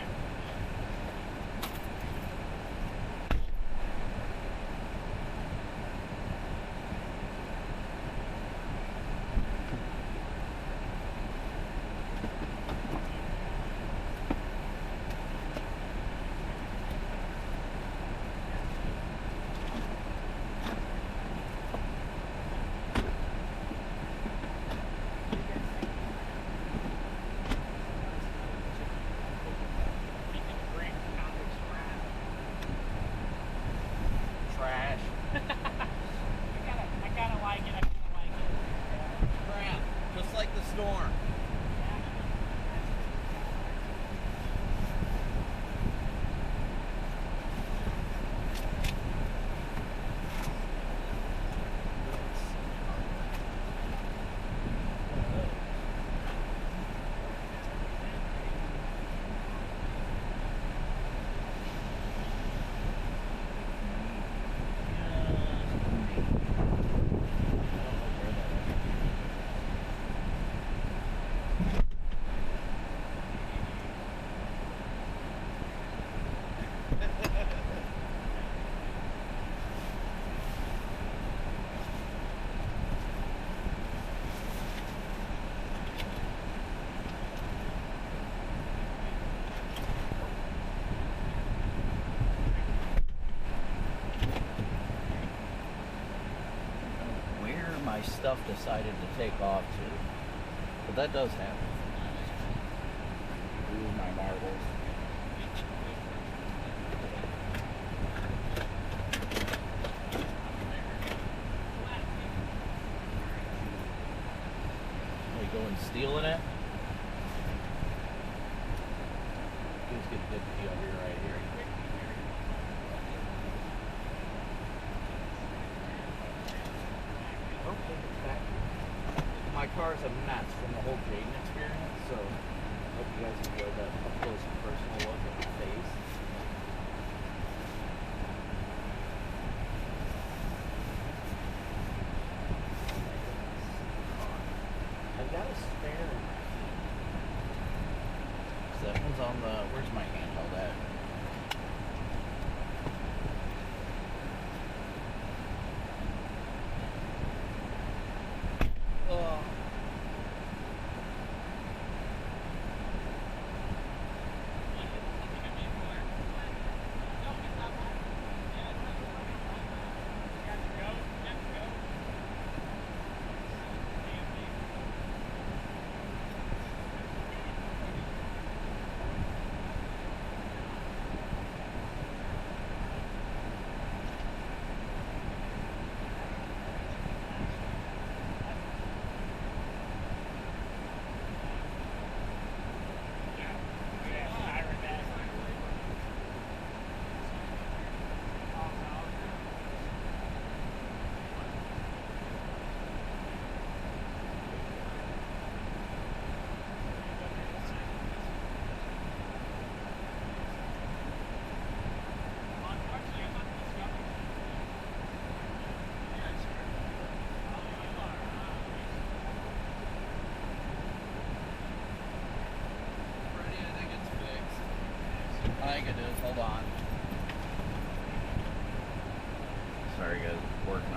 My stuff decided to take off too, but that does happen. Ooh, my marbles. Are we going stealing it? Let's get a good deal here, right here. My car's a mess from the whole Jaden experience, so I hope you guys enjoyed that up close and personal look at my face. I've got a spare. So that one's on the, where's my handheld at?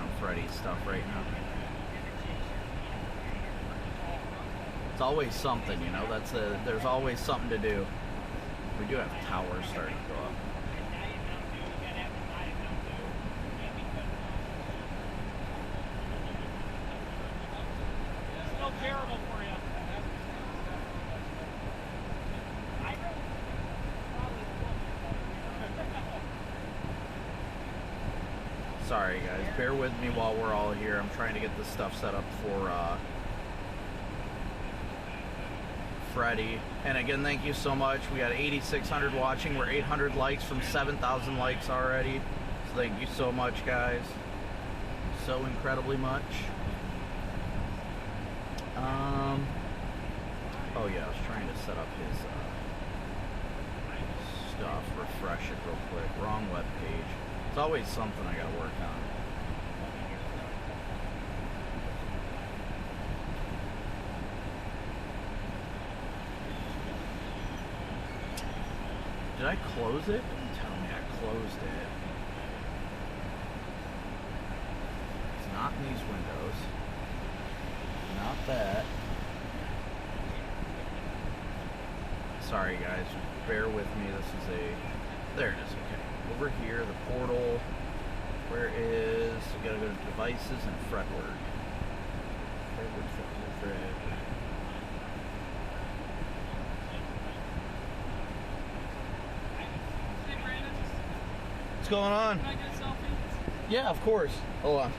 on Freddy's stuff right now. It's always something, you know. There's always something to do. We do have towers starting to go up. Still terrible for you. Sorry guys, bear with me while we're all here. I'm trying to get this stuff set up for Freddy. And again, thank you so much. We got 8,600 watching. We're 800 likes from 7,000 likes already. So thank you so much, guys. So incredibly much. Oh yeah, I was trying to set up his stuff. Refresh it real quick. Wrong web page. It's always something I gotta work on. Did I close it? Don't tell me I closed it. It's not in these windows. Not that. Sorry guys, bear with me. This is a... There it is, okay. Over here, the portal. Where is... We gotta go to devices and fretwork. Fretwork. What's going on? Can I get a selfie? Yeah, of course. Hold on.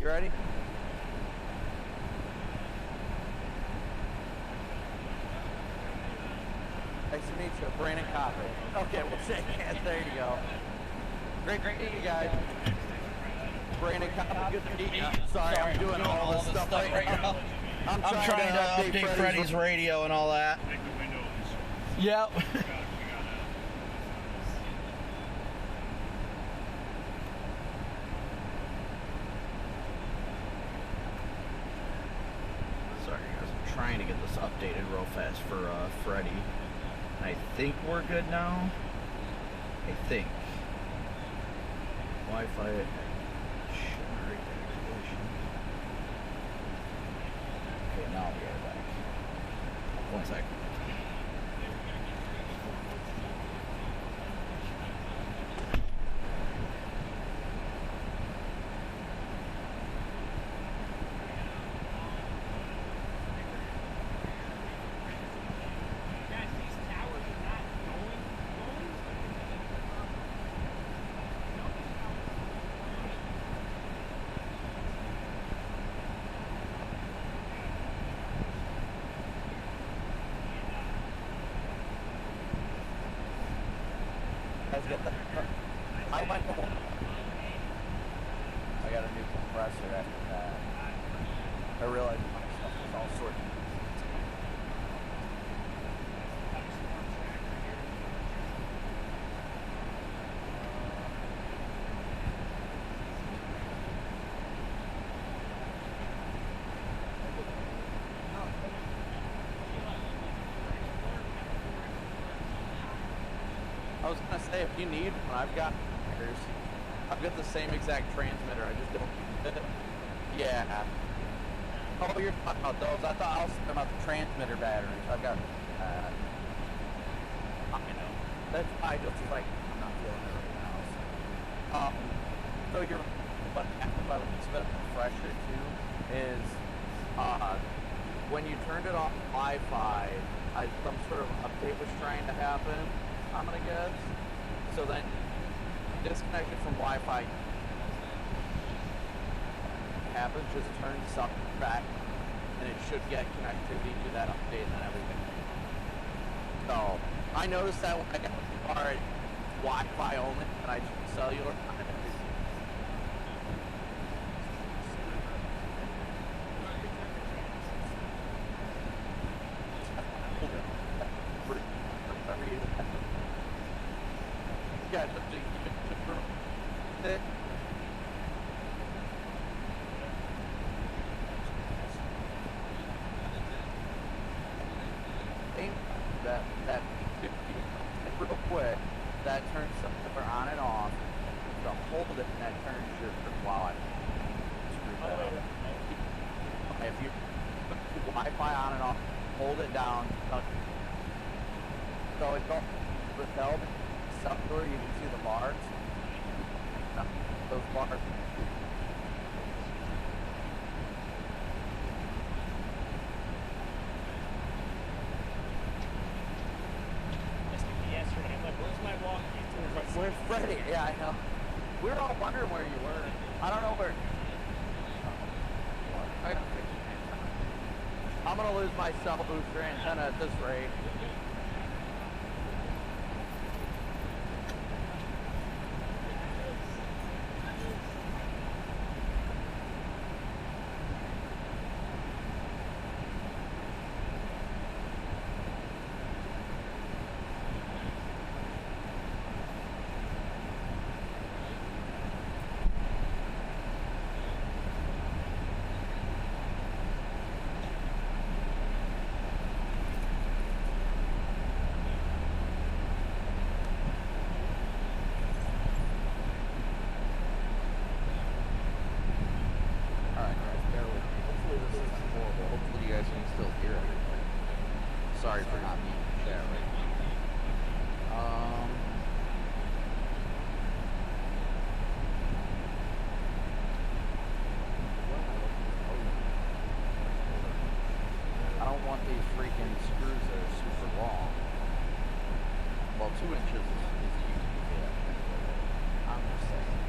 You ready? Nice to meet you, Brandon Copic. Okay, we'll shake hands. There you go. Great to meet you guys. Brandon Copic, good to meet you. Sorry, I'm doing all this stuff right now. I'm trying to update Freddy's radio and all that. Yep. Sorry guys, I'm trying to get this updated real fast for Freddy. And I think we're good now. I think. Wi-Fi generate activation. Okay, now we are back. 1 second. I got a new compressor after that. I realized my stuff was all sorts of... I was gonna say, if you need one, I've got the same exact transmitter. I just don't use it. Yeah. Oh, you're talking about those. I thought I was talking about the transmitter batteries. I've got. I know. That's I just like I'm not feeling it right now. So you're what happened by the bit of a refresher too is when you turned it off Wi-Fi, some sort of update was trying to happen. I'm gonna guess. So then disconnected from Wi-Fi happens, just turn something back and it should get connectivity to that update and everything. So I noticed that when I got the car at Wi-Fi only and I took cellular. that turn sensor on and off. To hold it in that turn shifter while I screw that up. If you put Wi-Fi on and off, hold it down. So it's all withheld. Subdoor, you can see the bars. Those bars. Yesterday, I'm like, where's my walkie? Where's Freddie? Yeah, I know. We were all wondering where you were. I don't know where. I'm gonna lose my cell booster antenna at this rate. Sorry for not being there right now. I don't want these freaking screws that are super long. Well, 2 inches is easy to get. I'm just saying.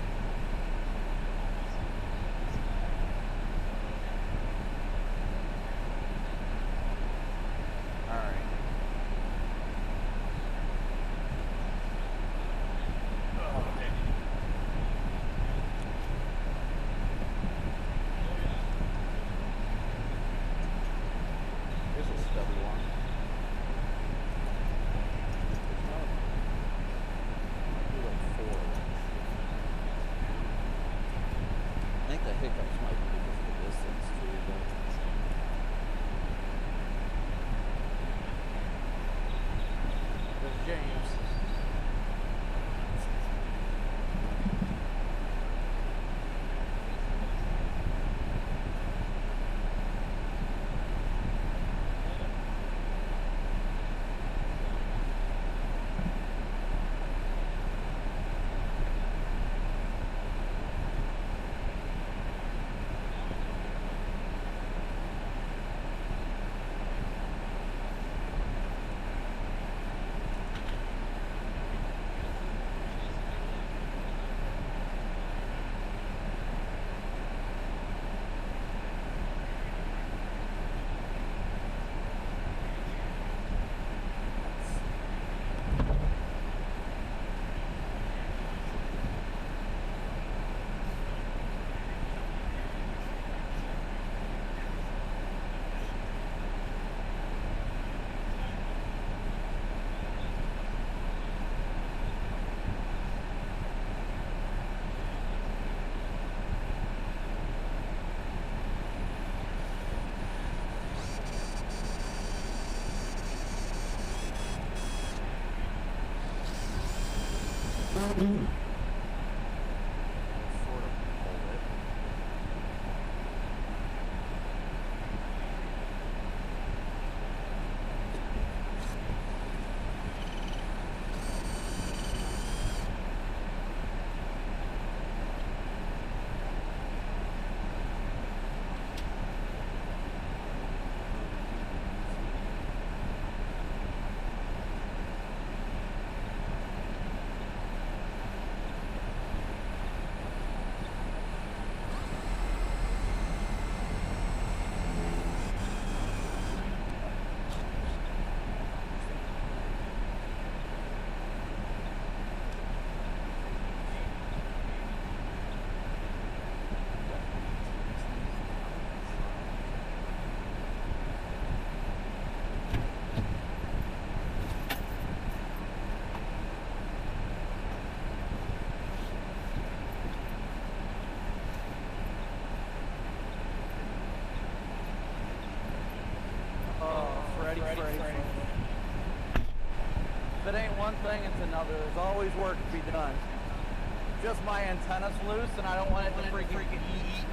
ain't one thing, it's another. There's always work to be done. Just my antenna's loose and I don't want it to freaking eat.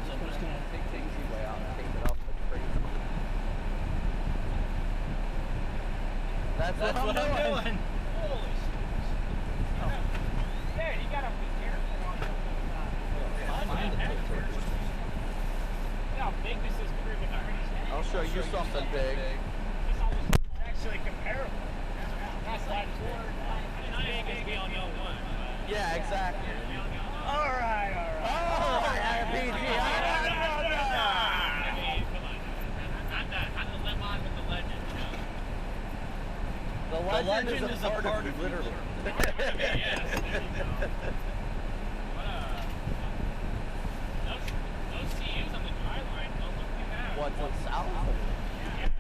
So I'm just gonna take the easy way out and tape it up like crazy. That's what I'm doing. Holy shit. Dude, you gotta be careful on the how big this is proving pretty small. I'll show you something big. It's actually comparable. That's like not big as the unknown one. Yeah, exactly. Alright. RPG. I mean, come on. I'm the lemon with the legend, you know. The legend is a part of you, literally. Yes, there you go. Those CUs on the dry line don't look too bad. What's south?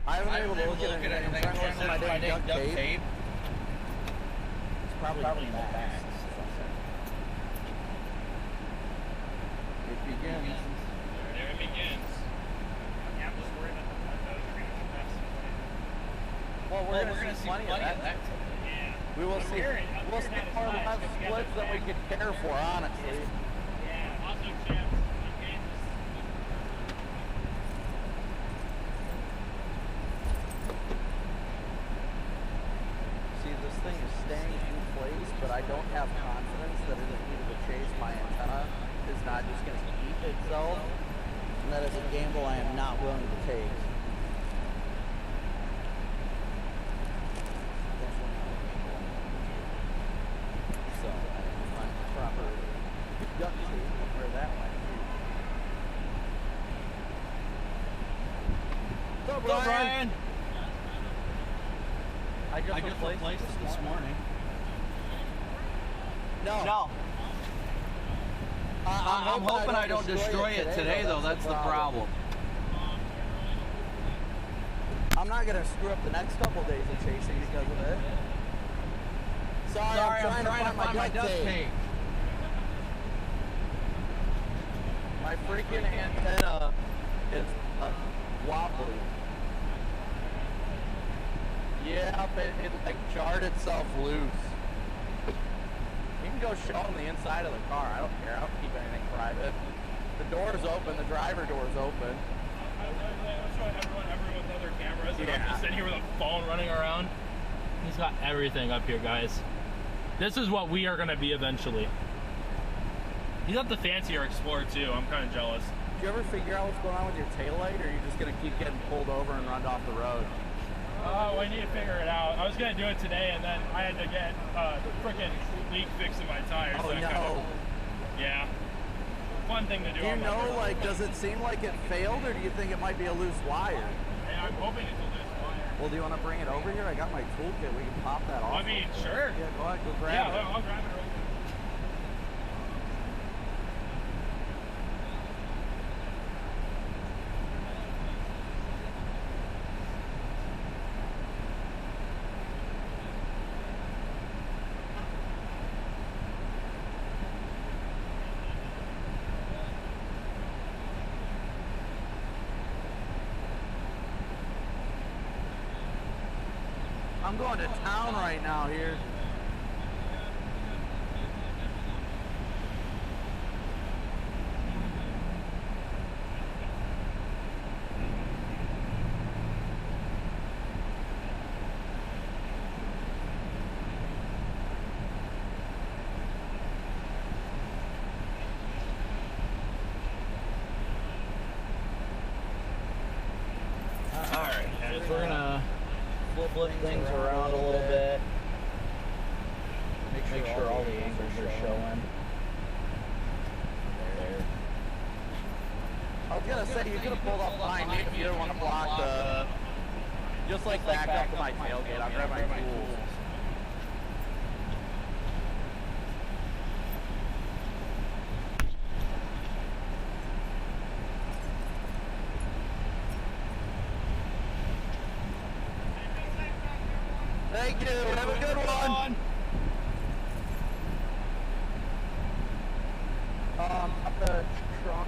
I haven't been able to look at anything. I'm trying to look at my dang duct tape. It's probably max. It begins. There it begins. Yeah, I'm just worried about the those are going to mess. Well, we're going to see plenty of that. Yeah. We will see. We'll see more left splits than we could care for, honestly. Yeah. Also, chips. See, this thing is staying in place, but I don't have confidence that it needed to chase my antenna is not just going to eat itself. And that is a gamble I am not willing to take. So, I need to find the proper duct tape where that might be. What's up, Brian? I just replaced this morning. No. I'm hoping I don't destroy it today, though. That's the problem. I'm not going to screw up the next couple days of chasing because of it. Sorry, I'm trying to find my duct tape. My freaking antenna is wobbly. Yeah, it like jarred itself loose. You can go show them the inside of the car. I don't care. I don't keep anything private. The door's open. The driver door's open. I'm showing everyone with other cameras, and I'm just sitting here with a phone running around. He's got everything up here, guys. This is what we are going to be eventually. He's got the fancier Explorer too. I'm kind of jealous. Did you ever figure out what's going on with your taillight, or are you just going to keep getting pulled over and run off the road? Oh, I need to figure it out. I was going to do it today, and then I had to get the frickin' leak fixed in my tires. Oh, so no. Yeah. Fun thing to do. Do you know, like, does it seem like it failed, or do you think it might be a loose wire? Yeah, I'm hoping it's a loose wire. Well, do you want to bring it over here? I got my toolkit. We can pop that off. I mean, sure. Yeah, go ahead. Go grab it. Yeah, I'll grab it real quick. I'm going to town right now here. Alright, so we're gonna flip things around a little bit. Make sure all the angles are showing. There. I was gonna say you could have pulled up behind me if you didn't want to block the. Just like back up to my tailgate. I'll grab my tools. Thank you. Have a good one. Up the trunk.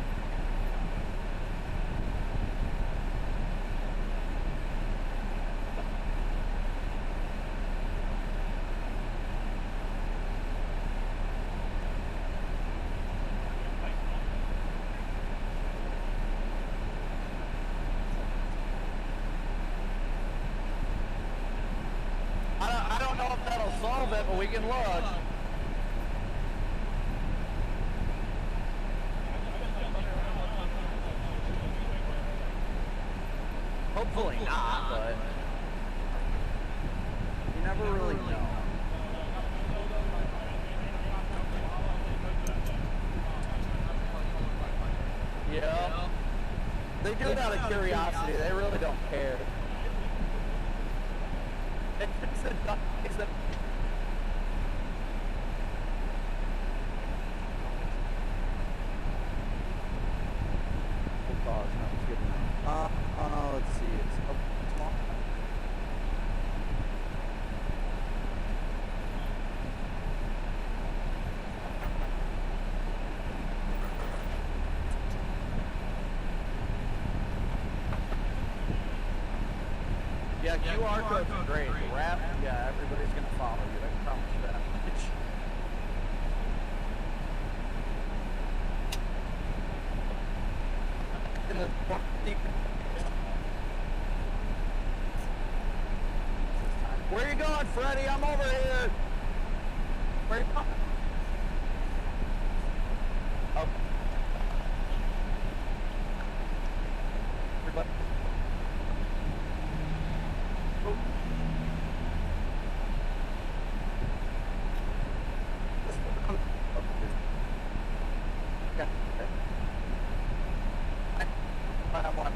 solve it, but we can look. Hopefully not, but you never really know. Yeah. They do it out of curiosity. They really don't care. It's a let's see. It's small. Yeah, QR codes are great. Rap, yeah, everybody's gonna follow you. I can promise you that much. Where you going, Freddie? I'm over here. Where you going? Oh. Everybody. Oh. Okay. I'm on.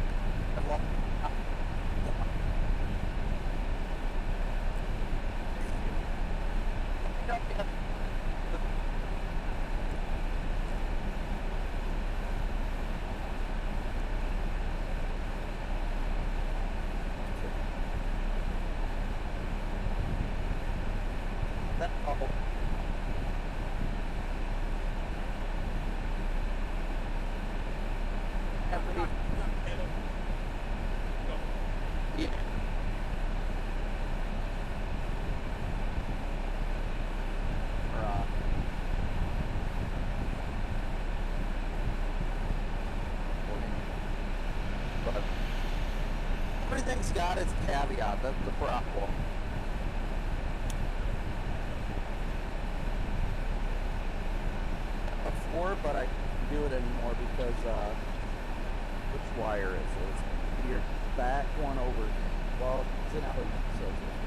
Everything's got its caveat, that's the problem. Before, but I can't do it anymore because, which wire is it? It's your back one over, well, it's an LED, so it's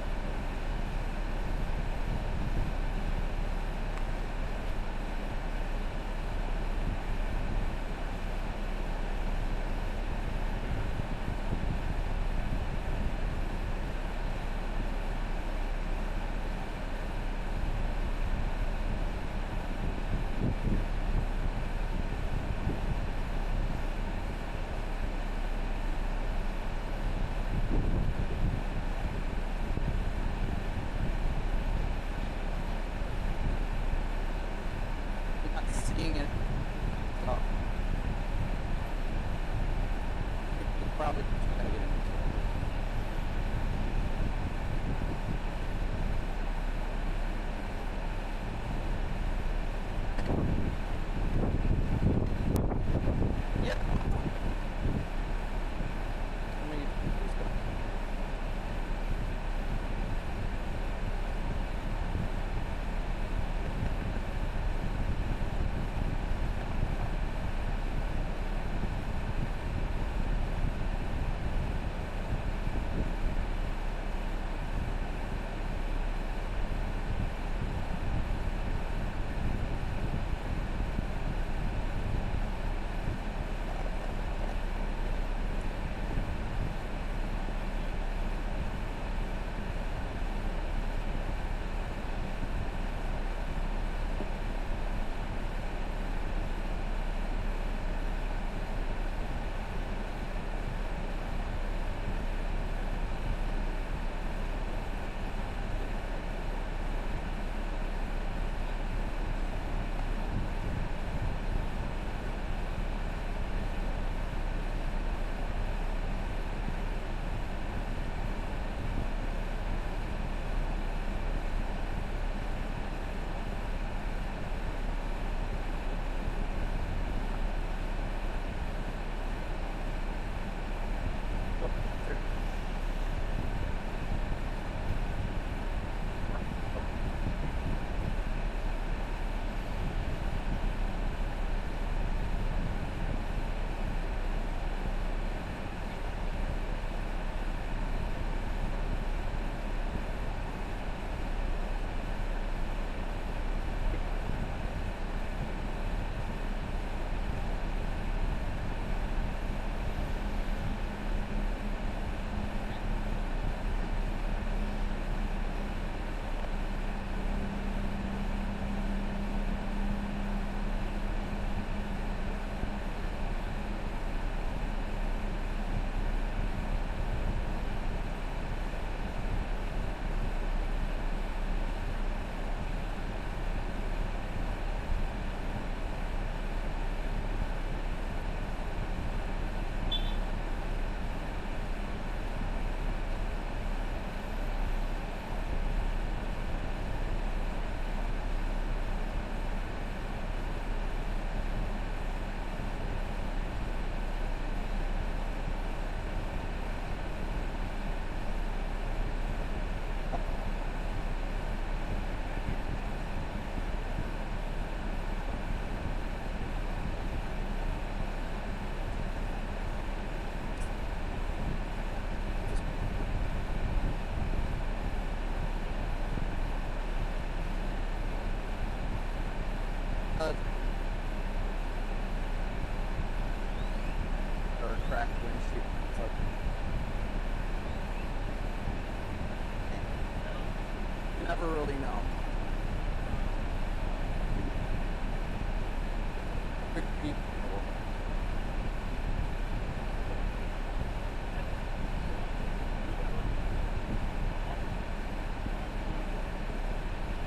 never really know.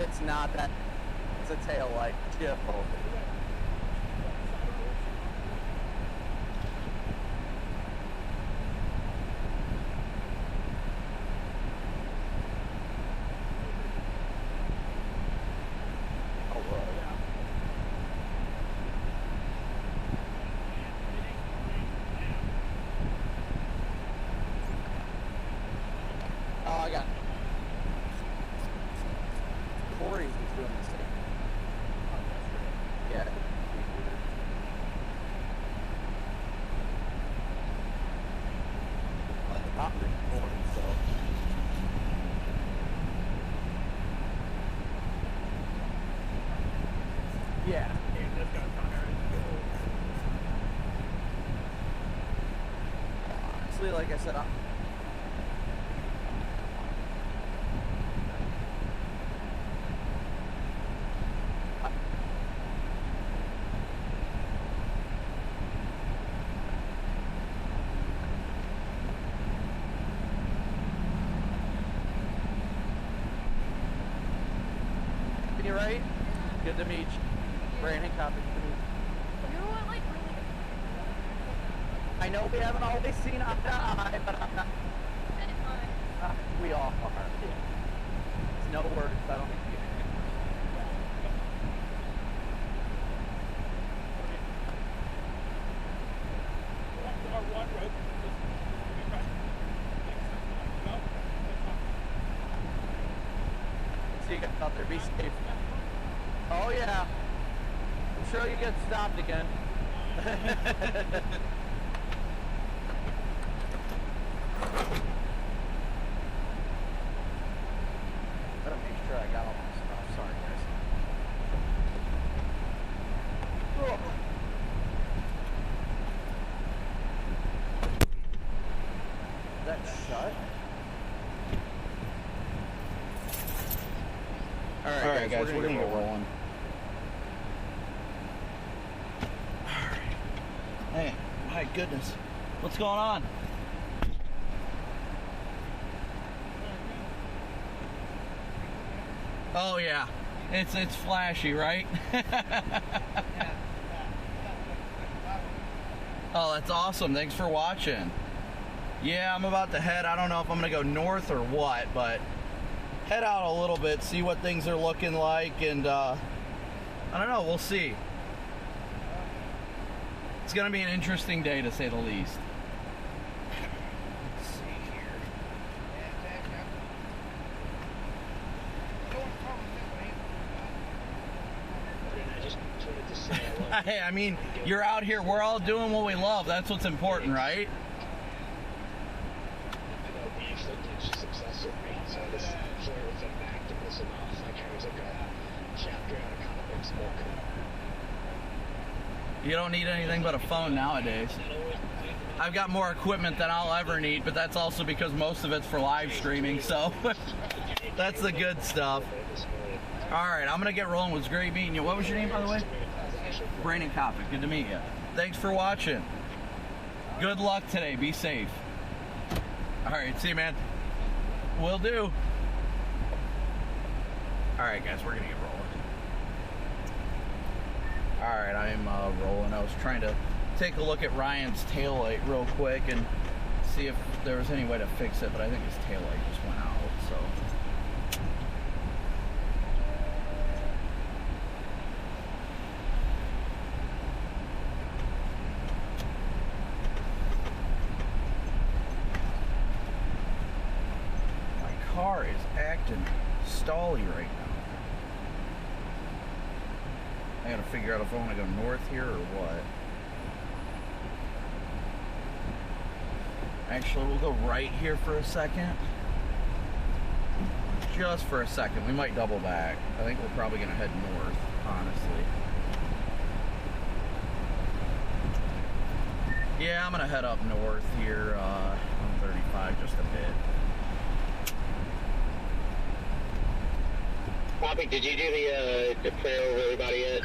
It's not that. It's a tail light. Yeah. Yeah. Honestly, like I said, you're right. Good to meet you. Brandon, Copic. You know what, like, really? I know we haven't always seen eye to eye, but I'm not. We all are. It's no words. I don't think you can. See you guys out there. Be safe. Oh yeah. I'm sure you get stopped again. Better make sure I got all my stuff. Sorry, guys. Oh. Is that shut? All right, guys, we're gonna get rolling. Hey, my goodness. What's going on? Oh yeah. It's flashy, right? Oh, that's awesome. Thanks for watching. Yeah, I'm about to head. I don't know if I'm gonna go north or what, but head out a little bit, see what things are looking like, and I don't know, we'll see. It's gonna be an interesting day, to say the least. Let's see here. Hey, I mean, you're out here, we're all doing what we love. That's what's important, right? You don't need anything but a phone nowadays. I've got more equipment than I'll ever need, but that's also because most of it's for live streaming, so that's the good stuff. Alright, I'm gonna get rolling. It was great meeting you. What was your name, by the way? Brandon Copic. Good to meet you. Thanks for watching. Good luck today. Be safe. Alright, see you, man. Will do. Alright, guys, we're gonna get rolling. Alright, I'm rolling. I was trying to take a look at Ryan's taillight real quick and see if there was any way to fix it, but I think his taillight just went out, so. My car is acting stally right now. I gotta figure out if I want to go north here or what. Actually, we'll go right here for a second. Just for a second. We might double back. I think we're probably gonna head north, honestly. Yeah, I'm gonna head up north here on 35 just a bit. Copic, did you do the prayer over everybody yet?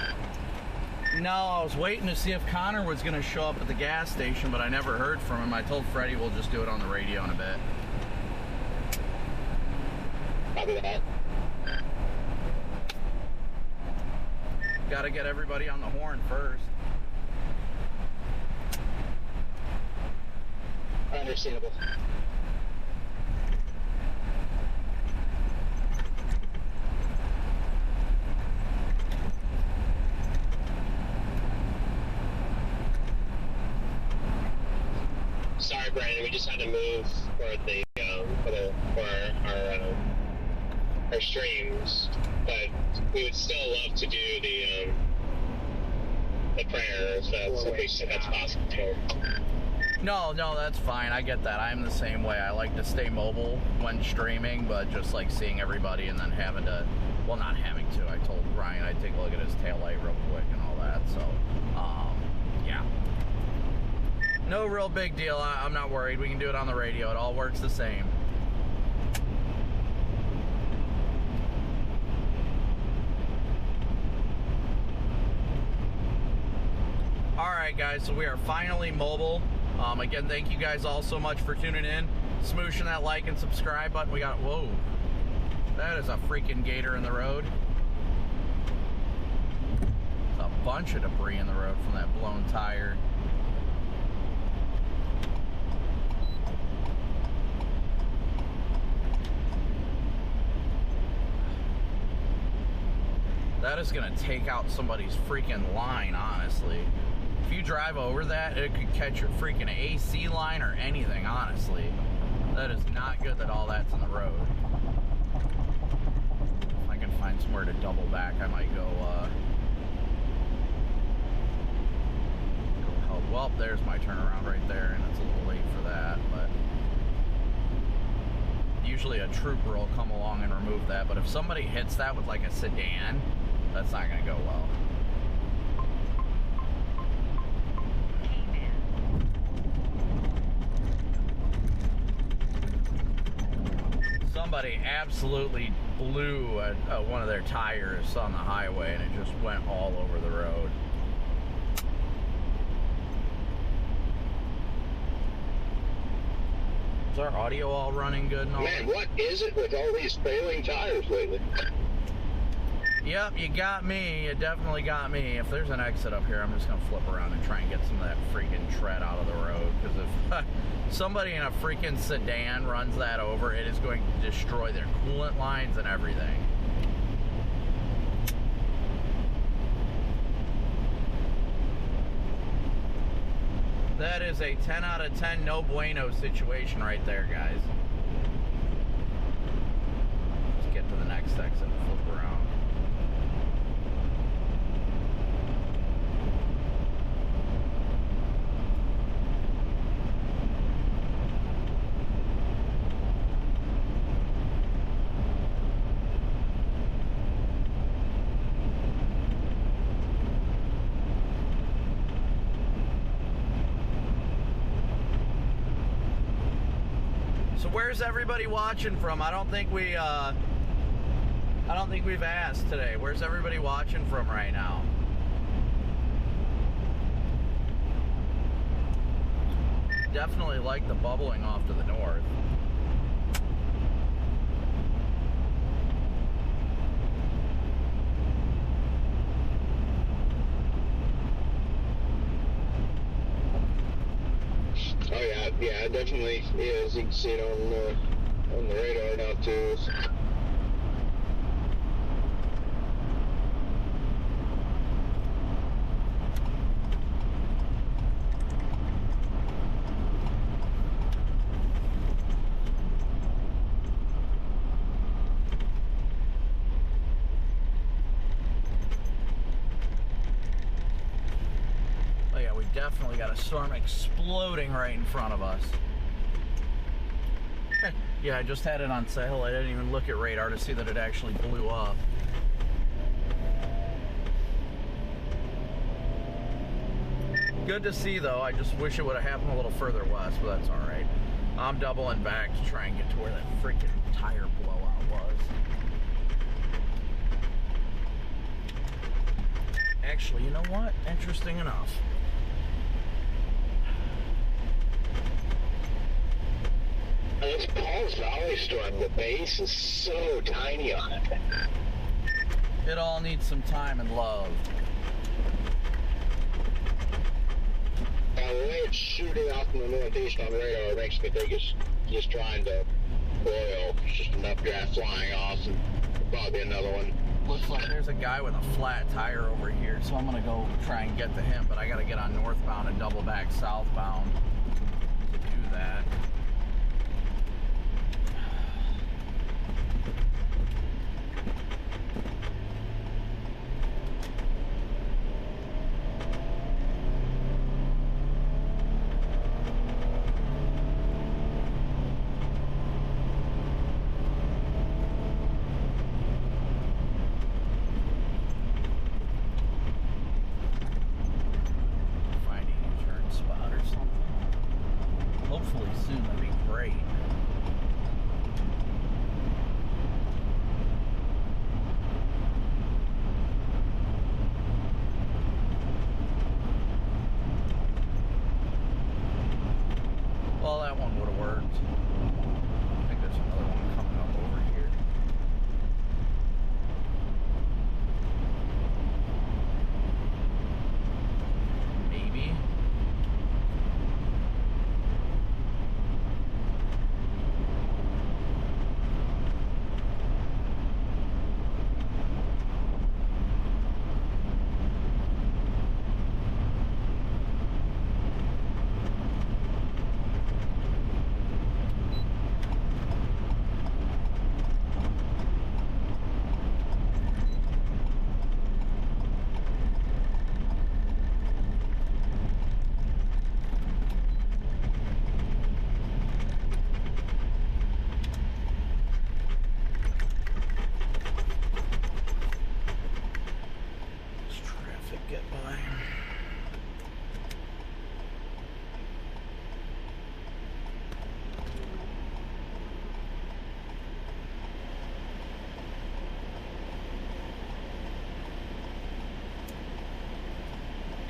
No, I was waiting to see if Connor was going to show up at the gas station, but I never heard from him. I told Freddie we'll just do it on the radio in a bit. Copy that. Got to get everybody on the horn first. Understandable. Sorry, Brandon. We just had to move for the our streams, but we would still love to do the prayer if that's possible. No, that's fine. I get that. I'm the same way. I like to stay mobile when streaming, but just like seeing everybody and then having to, well, not having to. I told Ryan I'd take a look at his taillight real quick and all that. So, yeah. No real big deal. I'm not worried. We can do it on the radio. It all works the same. Alright guys, so we are finally mobile. Again, thank you guys all so much for tuning in. Smooshing that like and subscribe button. We got, whoa. That is a freaking gator in the road. There's a bunch of debris in the road from that blown tire. That is gonna take out somebody's freaking line, honestly. If you drive over that, it could catch your freaking AC line or anything, honestly. That is not good that all that's in the road. If I can find somewhere to double back, I might go help. Well, there's my turnaround right there, and it's a little late for that, but usually a trooper will come along and remove that, but if somebody hits that with like a sedan, that's not gonna go well. Somebody absolutely blew one of their tires on the highway and it just went all over the road. Is our audio all running good and all? Man, what is it with all these failing tires lately? Yep, you got me. You definitely got me. If there's an exit up here, I'm just going to flip around and try and get some of that freaking tread out of the road. Because if somebody in a freaking sedan runs that over, it is going to destroy their coolant lines and everything. That is a 10 out of 10 no bueno situation right there, guys. Let's get to the next exit and flip around. Where's everybody watching from? I don't think we've asked today. Where's everybody watching from right now? Definitely like the bubbling off to the north. Oh yeah, it definitely is. You can see it on the radar now too. Definitely got a storm exploding right in front of us. Yeah, I just had it on sale. I didn't even look at radar to see that it actually blew up. Good to see, though. I just wish it would have happened a little further west, but that's all right. I'm doubling back to try and get to where that freaking tire blowout was. actually, you know what? Interesting enough. This Paul's Valley storm, the base is so tiny on it. It all needs some time and love. The way it's shooting off in the northeast on radar makes me think it's just trying to boil. It's just enough draft flying off, and probably another one. Looks like there's a guy with a flat tire over here, so I'm gonna go try and get to him, but I gotta get on northbound and double back southbound to do that.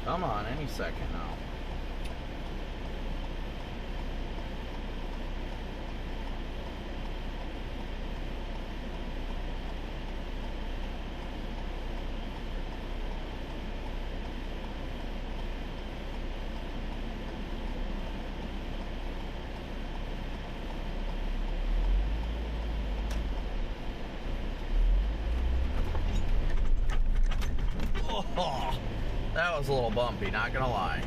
Come on, any second now. Oh, that was a little bumpy, not gonna lie.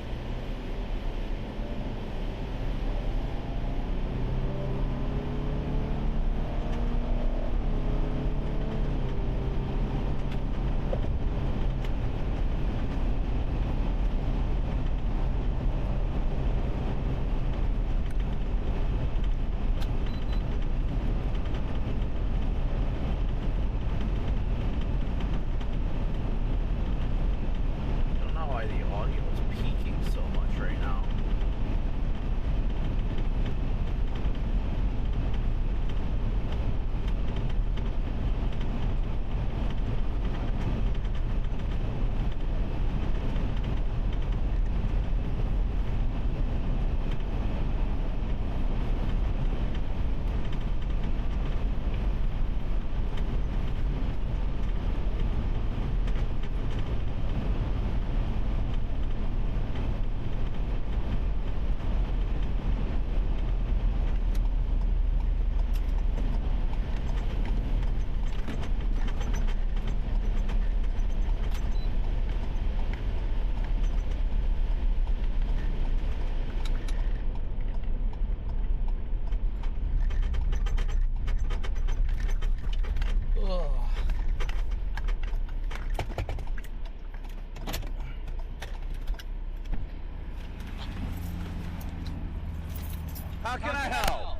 How can I help?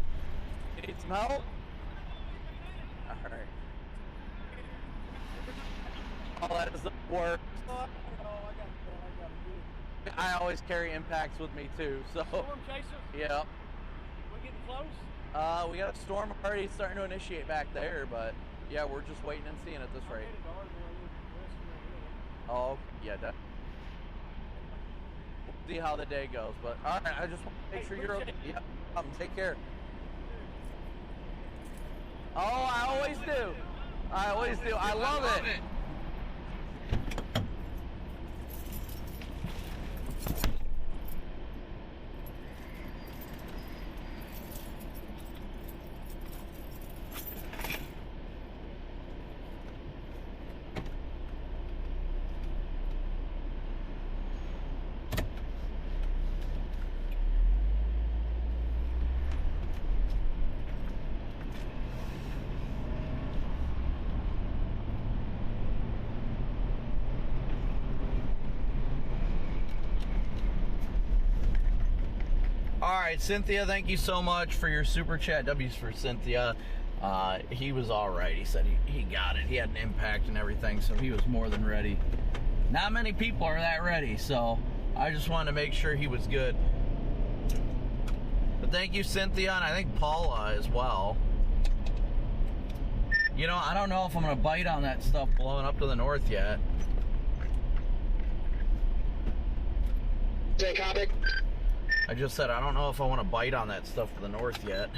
Need some help? Alright. Oh, that doesn't work. I always carry impacts with me too, so. Storm chaser? Yep. We getting close? We got a storm already starting to initiate back there, but yeah, we're just waiting and seeing at this rate. Oh, yeah, that. We'll see how the day goes, but all right. I just want to make sure you're okay. Yep. Take care. Oh, I always do. I always do. I love it. All right, Cynthia, thank you so much for your super chat. W's for Cynthia. He was all right. He said he got it. He had an impact and everything, so he was more than ready. Not many people are that ready, so I just wanted to make sure he was good. But thank you, Cynthia, and I think Paula as well. You know, I don't know if I'm going to bite on that stuff blowing up to the north yet. Say, Copic. I just said I don't know if I want to bite on that stuff to the north yet.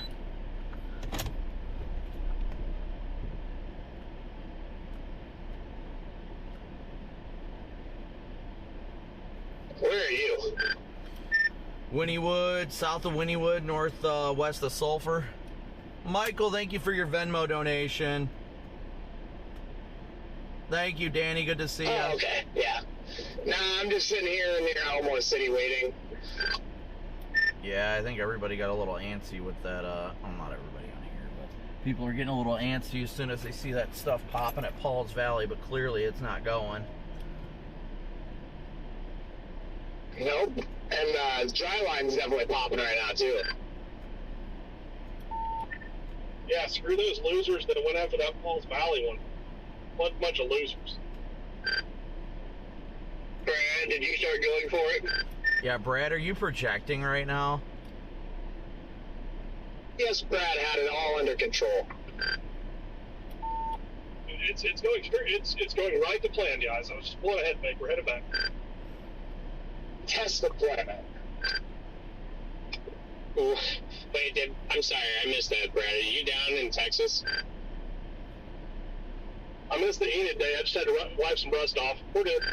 Where are you? Wynnewood, south of Wynnewood, northwest of Sulphur. Michael, thank you for your Venmo donation. Thank you, Danny. Good to see you. Oh, okay. Yeah. Nah, I'm just sitting here near Elmore City waiting. Yeah, I think everybody got a little antsy with that, well, not everybody on here, but people are getting a little antsy as soon as they see that stuff popping at Paul's Valley, but clearly it's not going. Nope. And dry line's definitely popping right now, too. Yeah, screw those losers that went after that Falls Valley one. Bunch of losers. Brad, did you start going for it? Yeah, Brad, are you projecting right now? Yes, Brad had it all under control. It's going right to plan, guys. I was just pulling ahead, mate. We're headed back. Test the plan. Ooh. Wait, I'm sorry, I missed that, Brad. Are you down in Texas? I missed the Enid day. I just had to wipe some rust off. We're good.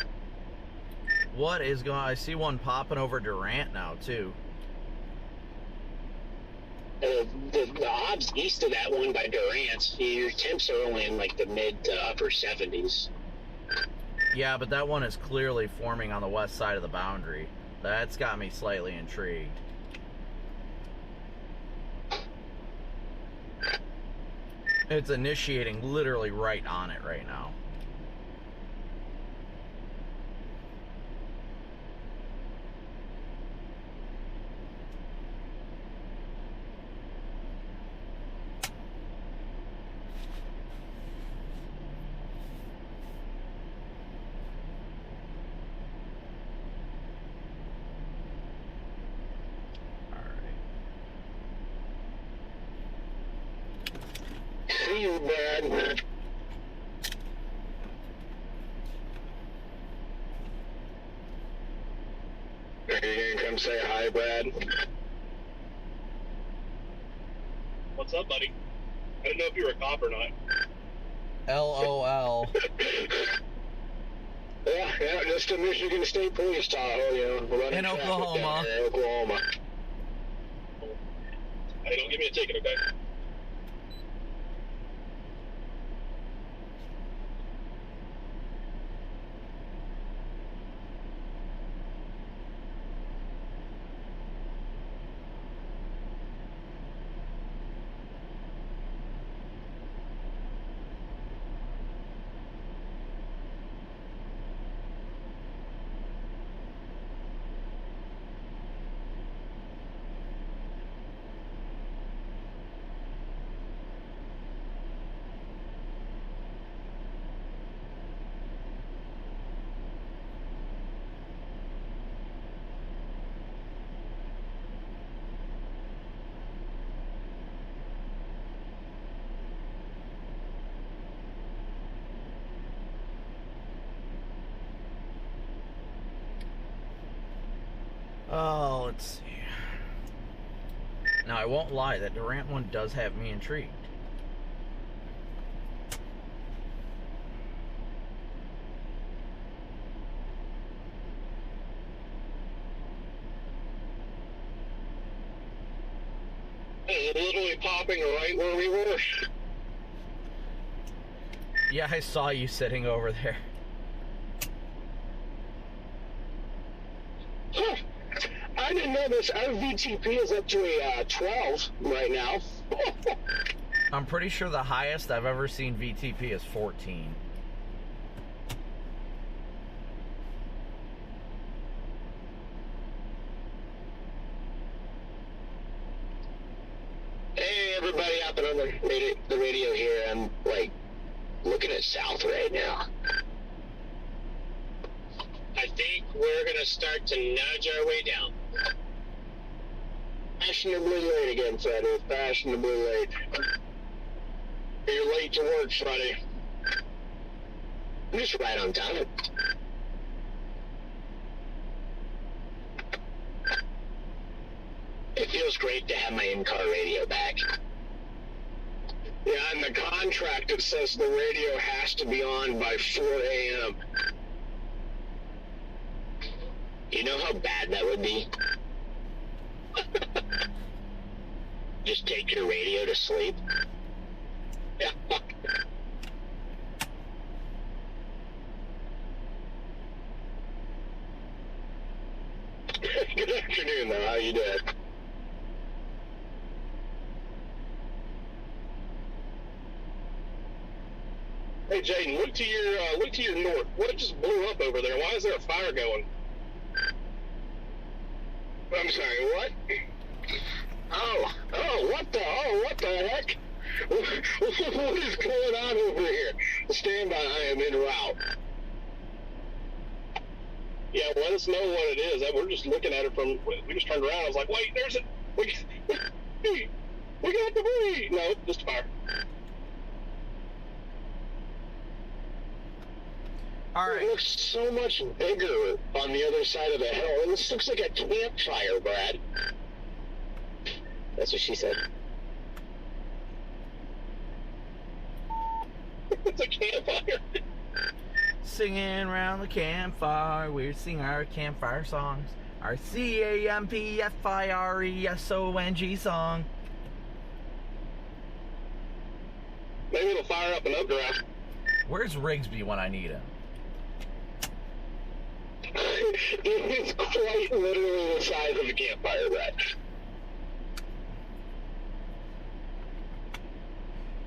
What is going on? I see one popping over Durant now, too. The odds east of that one by Durant, your temps are only in like the mid to upper 70s. Yeah, but that one is clearly forming on the west side of the boundary. That's got me slightly intrigued. It's initiating literally right on it right now. See you, Brad. Are you gonna come say hi, Brad? What's up, buddy? I didn't know if you were a cop or not. LOL. Yeah, just a Michigan State Police Tahoe, you know. In Oklahoma. Oklahoma. Hey, don't give me a ticket, okay? Oh, let's see. Now, I won't lie, that Durant one does have me intrigued. It's literally popping right where we were. Yeah, I saw you sitting over there. Huh. I didn't know this. Our VTP is up to a 12 right now. I'm pretty sure the highest I've ever seen VTP is 14. Hey, everybody hopping on the radio here. I'm, like, looking at south right now. I think we're going to start to nudge our way down. Fashionably late again, Freddie. Fashionably late. You're late to work, Freddie. I'm just right on time. It feels great to have my in-car radio back. Yeah, in the contract it says the radio has to be on by 4 a.m. You know how bad that would be? Just take your radio to sleep. Yeah. Good afternoon, though. How you doing? Hey, Jaden, look to your north. What just blew up over there? Why is there a fire going? I'm sorry, what? What the heck? What is going on over here? Stand by, I am en route. Yeah, let us know what it is. We're just looking at it from, we just turned around. I was like, wait, there's a, we got debris. No, just fire. All right. It looks so much bigger on the other side of the hill. This looks like a campfire, Brad. That's what she said. It's a campfire. Singing around the campfire, we sing our campfire songs. Our CAMPFIRESONG song. Maybe it'll fire up an updraft. Where's Rigsby when I need him? It's quite literally the size of a campfire, Brad.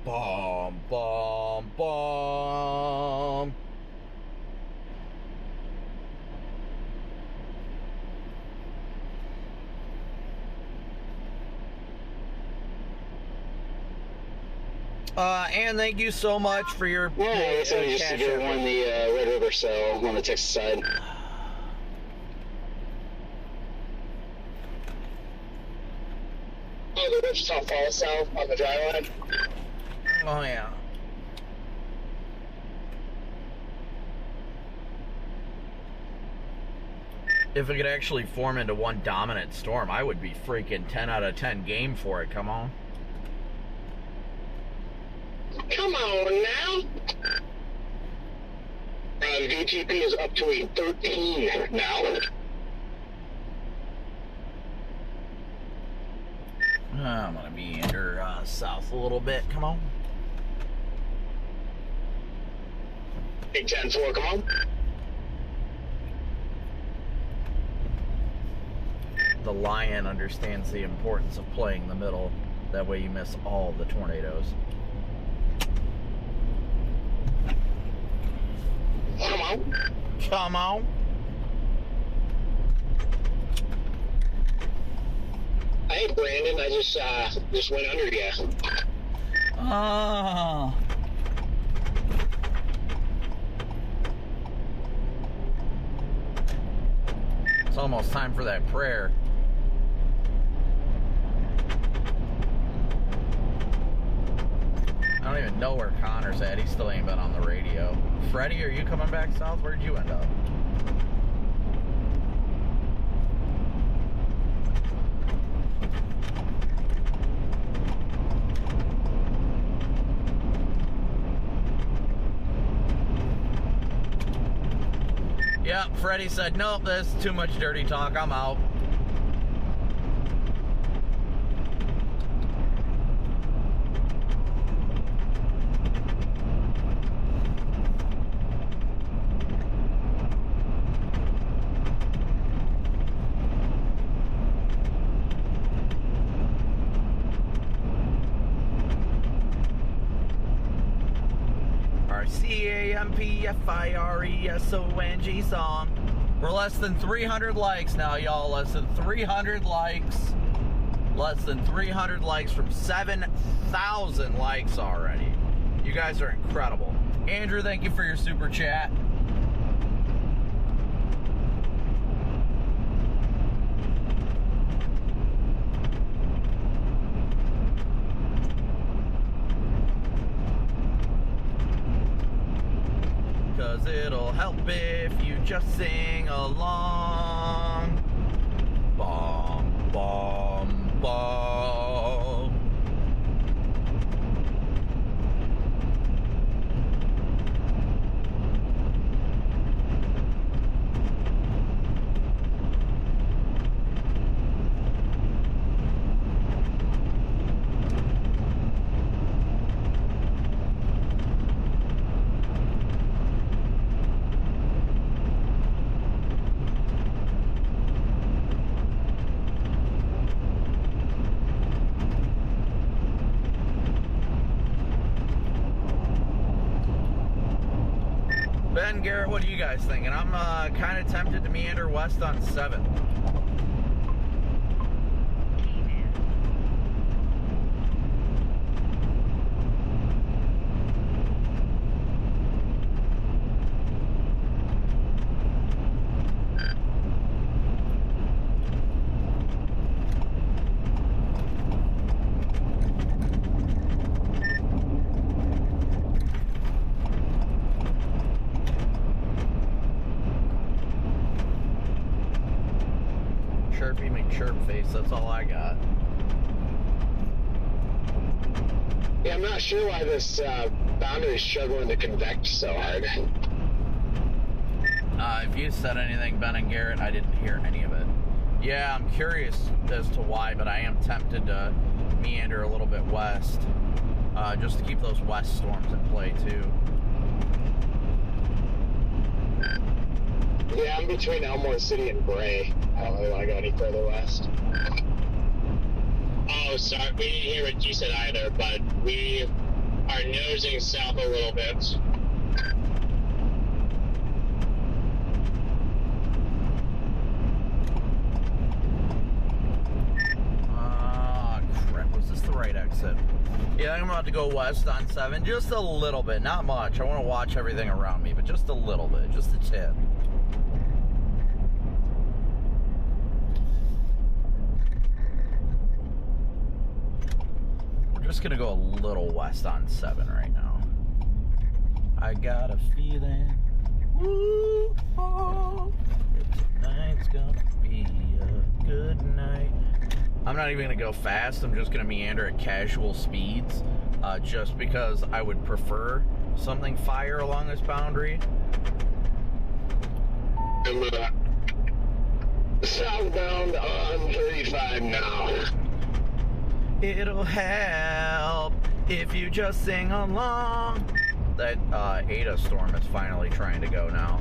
Bomb, bomb, bomb. And thank you so much for your just to go on the Red River, so on the Texas side. Oh, the Wichita Falls south on the dry line. Oh yeah. If it could actually form into one dominant storm, I would be freaking 10 out of 10 game for it. Come on. Come on now. VTP is up to a 13 now. I'm gonna meander south a little bit. Come on. Big 10-4, come on. The Lion understands the importance of playing the middle. That way you miss all the tornadoes. Come on. Come on. Hey, Brandon, I just went under you. Oh. It's almost time for that prayer. I don't even know where Connor's at. He still ain't been on the radio. Freddie, are you coming back south? Where'd you end up? Yep, Freddie said, nope, this is too much dirty talk. I'm out. CAMPFIRESONG song. We're less than 300 likes now, y'all. Less than 300 likes. Less than 300 likes from 7,000 likes already. You guys are incredible. Andrew, thank you for your super chat. Cause it'll help if you just sing along. Bom, bom, bom. Ben, Garrett, what are you guys thinking? I'm kind of tempted to meander west on 7. Chirpy McChirpface, that's all I got. Yeah, I'm not sure why this boundary is struggling to convect so hard. If you said anything, Ben and Garrett, I didn't hear any of it. Yeah, I'm curious as to why, but I am tempted to meander a little bit west, just to keep those west storms in play too. Yeah, I'm between Elmore City and Bray. I don't really want to go any further west. Oh, sorry, we didn't hear what you said either, but we are nosing south a little bit. Crap, was this the right exit? Yeah, I'm about to go west on 7, just a little bit, not much. I want to watch everything around me, but just a little bit, just a tip. Just gonna go a little west on 7 right now. I got a feeling, woo, oh, tonight's gonna be a good night. I'm not even gonna go fast. I'm just gonna meander at casual speeds, just because I would prefer something fire along this boundary. I'm southbound on 35 now. It'll help if you just sing along. That Ada storm is finally trying to go now.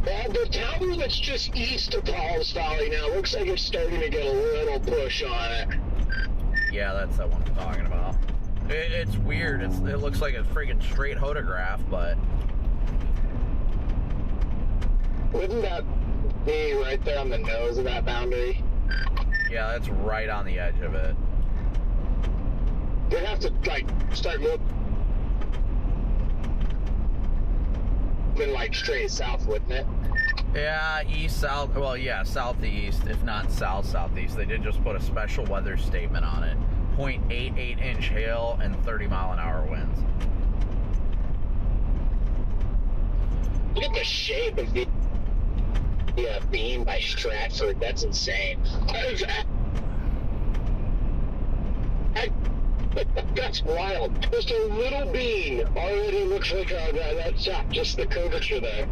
The tower that's just east of Paul's Valley now looks like it's starting to get a little push on it. Yeah, that's that one I'm talking about. It's weird. It looks like a freaking straight photograph, but wouldn't that be right there on the nose of that boundary? Yeah, that's right on the edge of it. They'd have to, like, start looking, like, straight south, wouldn't it? Yeah, east-south, well, yeah, southeast, if not south-southeast. They did just put a special weather statement on it. 0.88-inch hail and 30-mile-an-hour winds. Look at the shape of the beam by Stratford. That's insane. That's wild. Just a little bean already looks like that's just the curvature there.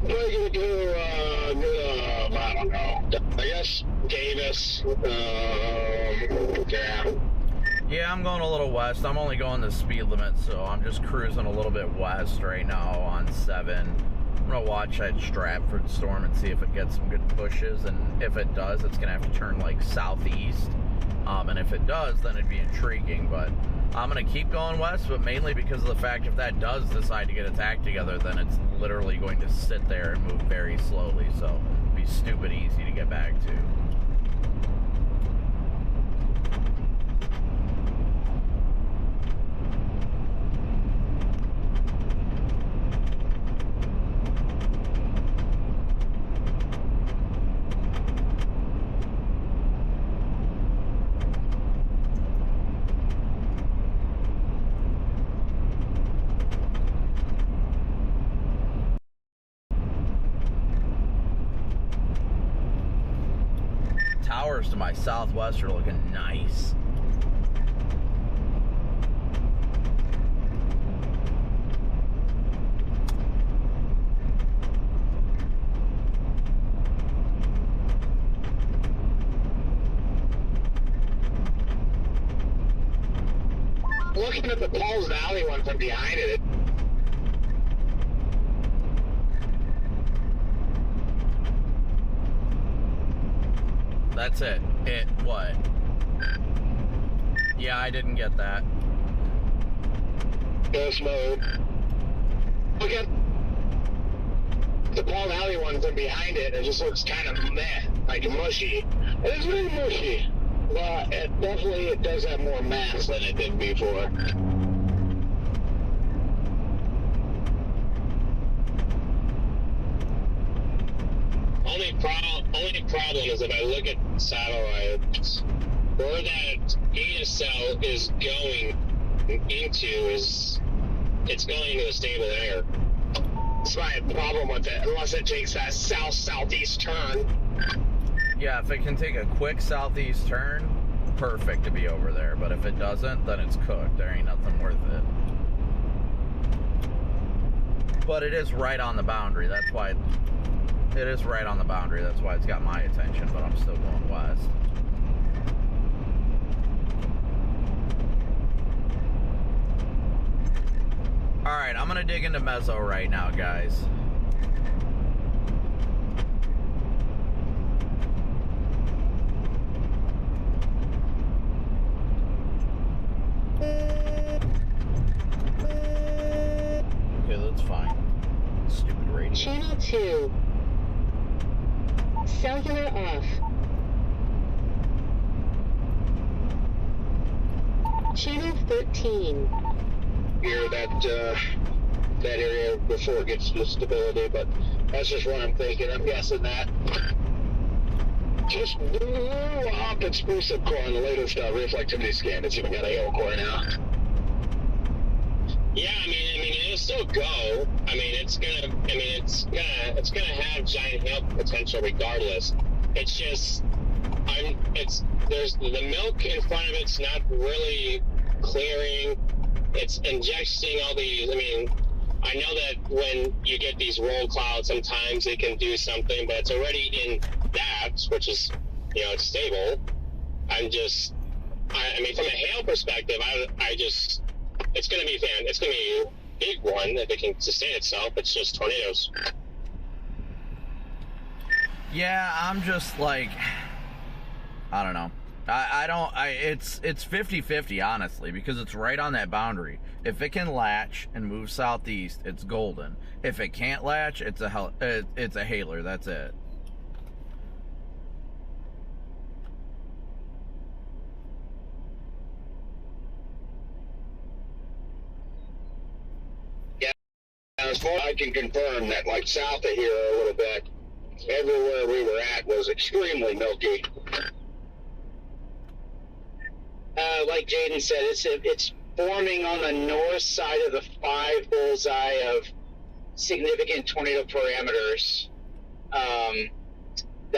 We're gonna do, I don't know. I guess Davis. Yeah. Yeah, I'm going a little west. I'm only going the speed limit, so I'm just cruising a little bit west right now on 7. I'm gonna watch that Stratford storm and see if it gets some good pushes, and if it does, it's gonna have to turn like southeast. And if it does, then it'd be intriguing, but I'm gonna keep going west, but mainly because of the fact if that does decide to get attacked together, then it's literally going to sit there and move very slowly, so it'd be stupid easy to get back to. Towers to my southwest are looking nice. Looking at the Paul's Valley one from behind it. That's it. What? Yeah, I didn't get that. Ghost mode. Look at the Paul Valley one from behind it. It just looks kind of meh, like mushy. It is really mushy, but it does have more mass than it did before. Only problem is if I look at satellites, where that data cell is going into it's going into a stable air. That's my problem with it, unless it takes that south-southeast turn. Yeah, if it can take a quick southeast turn, perfect to be over there. But if it doesn't, then it's cooked. There ain't nothing worth it. But it is right on the boundary. That's why it is right on the boundary. That's why it's got my attention, but I'm still going west. Alright, I'm gonna dig into Mezzo right now, guys. Okay, that's fine. Stupid radio. Channel 2. Cellular off. Channel 13. Here, that area before it gets to stability, but that's just what I'm thinking. I'm guessing that just blew up its spruce-up core on the latest reflectivity scan. It's even got a hail core now. Yeah, I mean, it'll still go. I mean, it's gonna have giant hail potential regardless. It's just, there's the milk in front of it's not really clearing. It's injecting all these. I mean, I know that when you get these roll clouds, sometimes it can do something, but it's already in that, which is, it's stable. I mean, from a hail perspective, it's going to be a big one if it can sustain itself. It's just tornadoes. Yeah, I'm just like, I don't know. It's 50-50, honestly, because it's right on that boundary. If it can latch and move southeast, it's golden. If it can't latch, it's a hailer. That's it. Yeah, as far as I can confirm that, like south of here a little bit, everywhere we were at was extremely milky. Like Jaden said, it's forming on the north side of the 5 bullseye of significant tornado parameters. That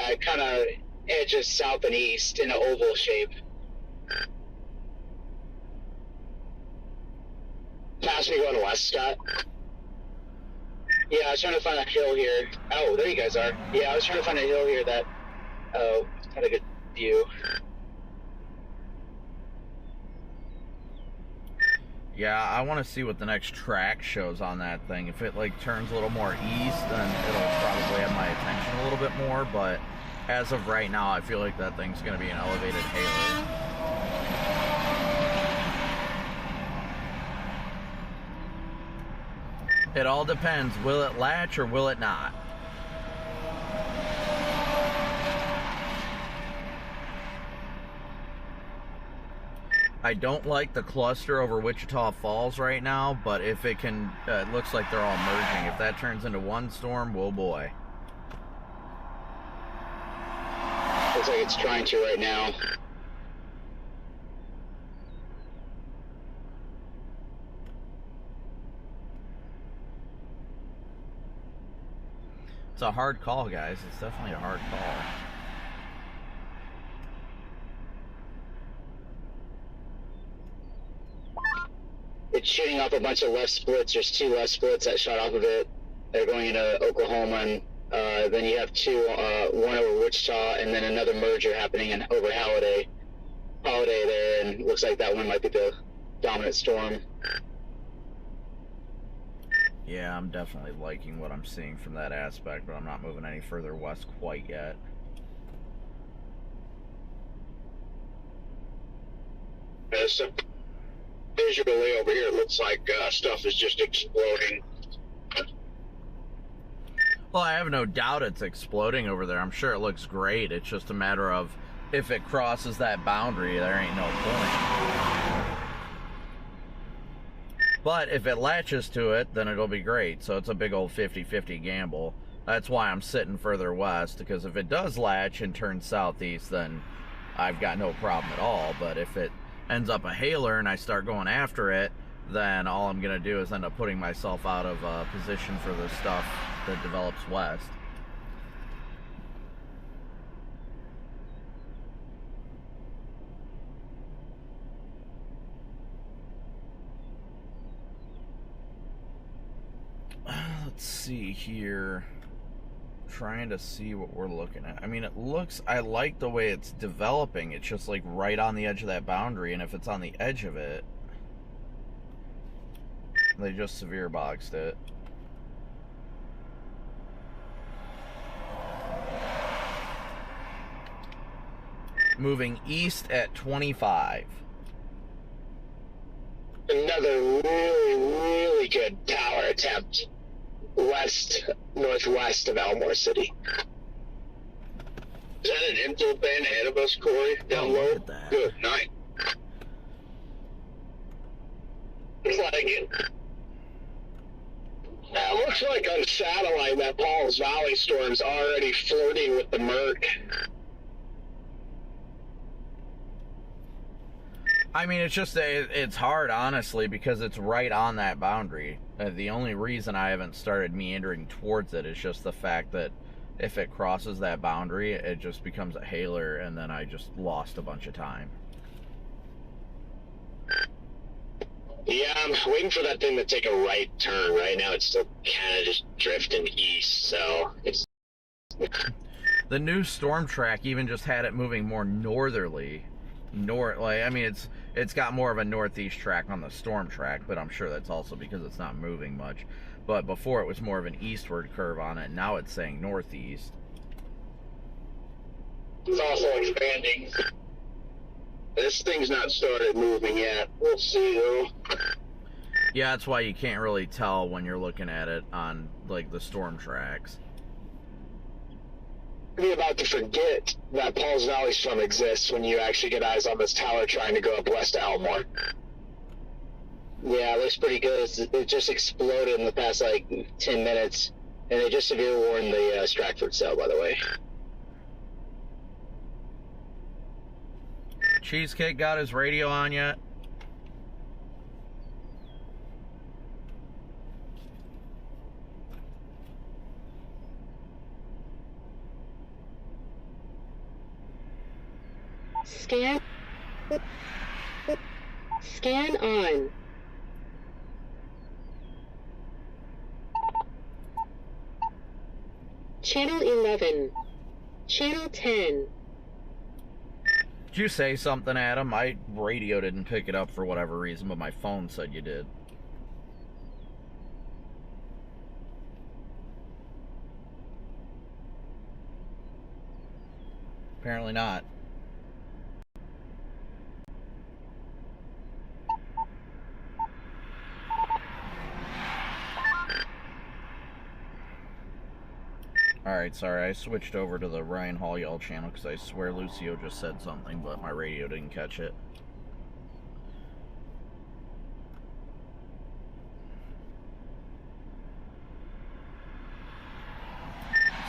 Yeah, it kind of edges south and east in an oval shape. Pass me going west, Scott. Yeah, I was trying to find a hill here. Oh, there you guys are. Yeah, I was trying to find a hill here that had a good view. Yeah, I want to see what the next track shows on that thing. If it like turns a little more east, then it'll probably have my attention a little bit more, but as of right now, I feel like that thing's going to be an elevated halo. It all depends. Will it latch or will it not? I don't like the cluster over Wichita Falls right now, but if it can, it looks like they're all merging. If that turns into one storm, whoa boy. Looks like it's trying to right now. It's a hard call, guys. It's definitely a hard call. It's shooting off a bunch of left splits. There's 2 left splits that shot off of it. They're going into Oklahoma, and then you have 2, one over Wichita, and then another merger happening over Holiday there, and it looks like that one might be the dominant storm. Yeah, I'm definitely liking what I'm seeing from that aspect, but I'm not moving any further west quite yet. So visually over here, it looks like stuff is just exploding. Well, I have no doubt it's exploding over there. I'm sure it looks great. It's just a matter of if it crosses that boundary, there ain't no point. But if it latches to it, then it'll be great. So it's a big old 50-50 gamble. That's why I'm sitting further west, because if it does latch and turn southeast, then I've got no problem at all. But if it ends up a hailer and I start going after it, then all I'm going to do is end up putting myself out of position for the stuff that develops west. Let's see here. Trying to see what we're looking at. I mean, it looks, I like the way it's developing. It's just like right on the edge of that boundary, and if it's on the edge of it, they just severe boxed it. Moving east at 25. Another really good tower attempt northwest of Elmore City. Is that an info band ahead of us, Corey? Down low? Look at that. Good night. Looks like it. It looks like on satellite that Paul's Valley storm's already flirting with the murk. I mean, it's just, it's hard, honestly, because it's right on that boundary. The only reason I haven't started meandering towards it is just the fact that if it crosses that boundary, it just becomes a hailer, and then I just lost a bunch of time. Yeah, I'm waiting for that thing to take a right turn. Right now it's still kind of just drifting east, so it's... The new storm track even just had it moving more northerly. I mean, it's got more of a northeast track on the storm track, but I'm sure that's also because it's not moving much. But before it was more of an eastward curve on it, now it's saying northeast. It's also expanding. This thing's not started moving yet. We'll see, though. Yeah, that's why you can't really tell when you're looking at it on, like, the storm tracks. You're about to forget that Paul's Valley storm exists when you actually get eyes on this tower trying to go up west to Elmore. Yeah, it looks pretty good. It just exploded in the past, like, 10 minutes. And they just severe warned the Stratford cell, by the way. Cheesecake got his radio on yet? Scan. Scan on. Channel 11. Channel 10. Did you say something, Adam? My radio didn't pick it up for whatever reason, but my phone said you did. Apparently not. Alright, sorry, I switched over to the Ryan Hall Y'all channel because I swear Lucio just said something, but my radio didn't catch it.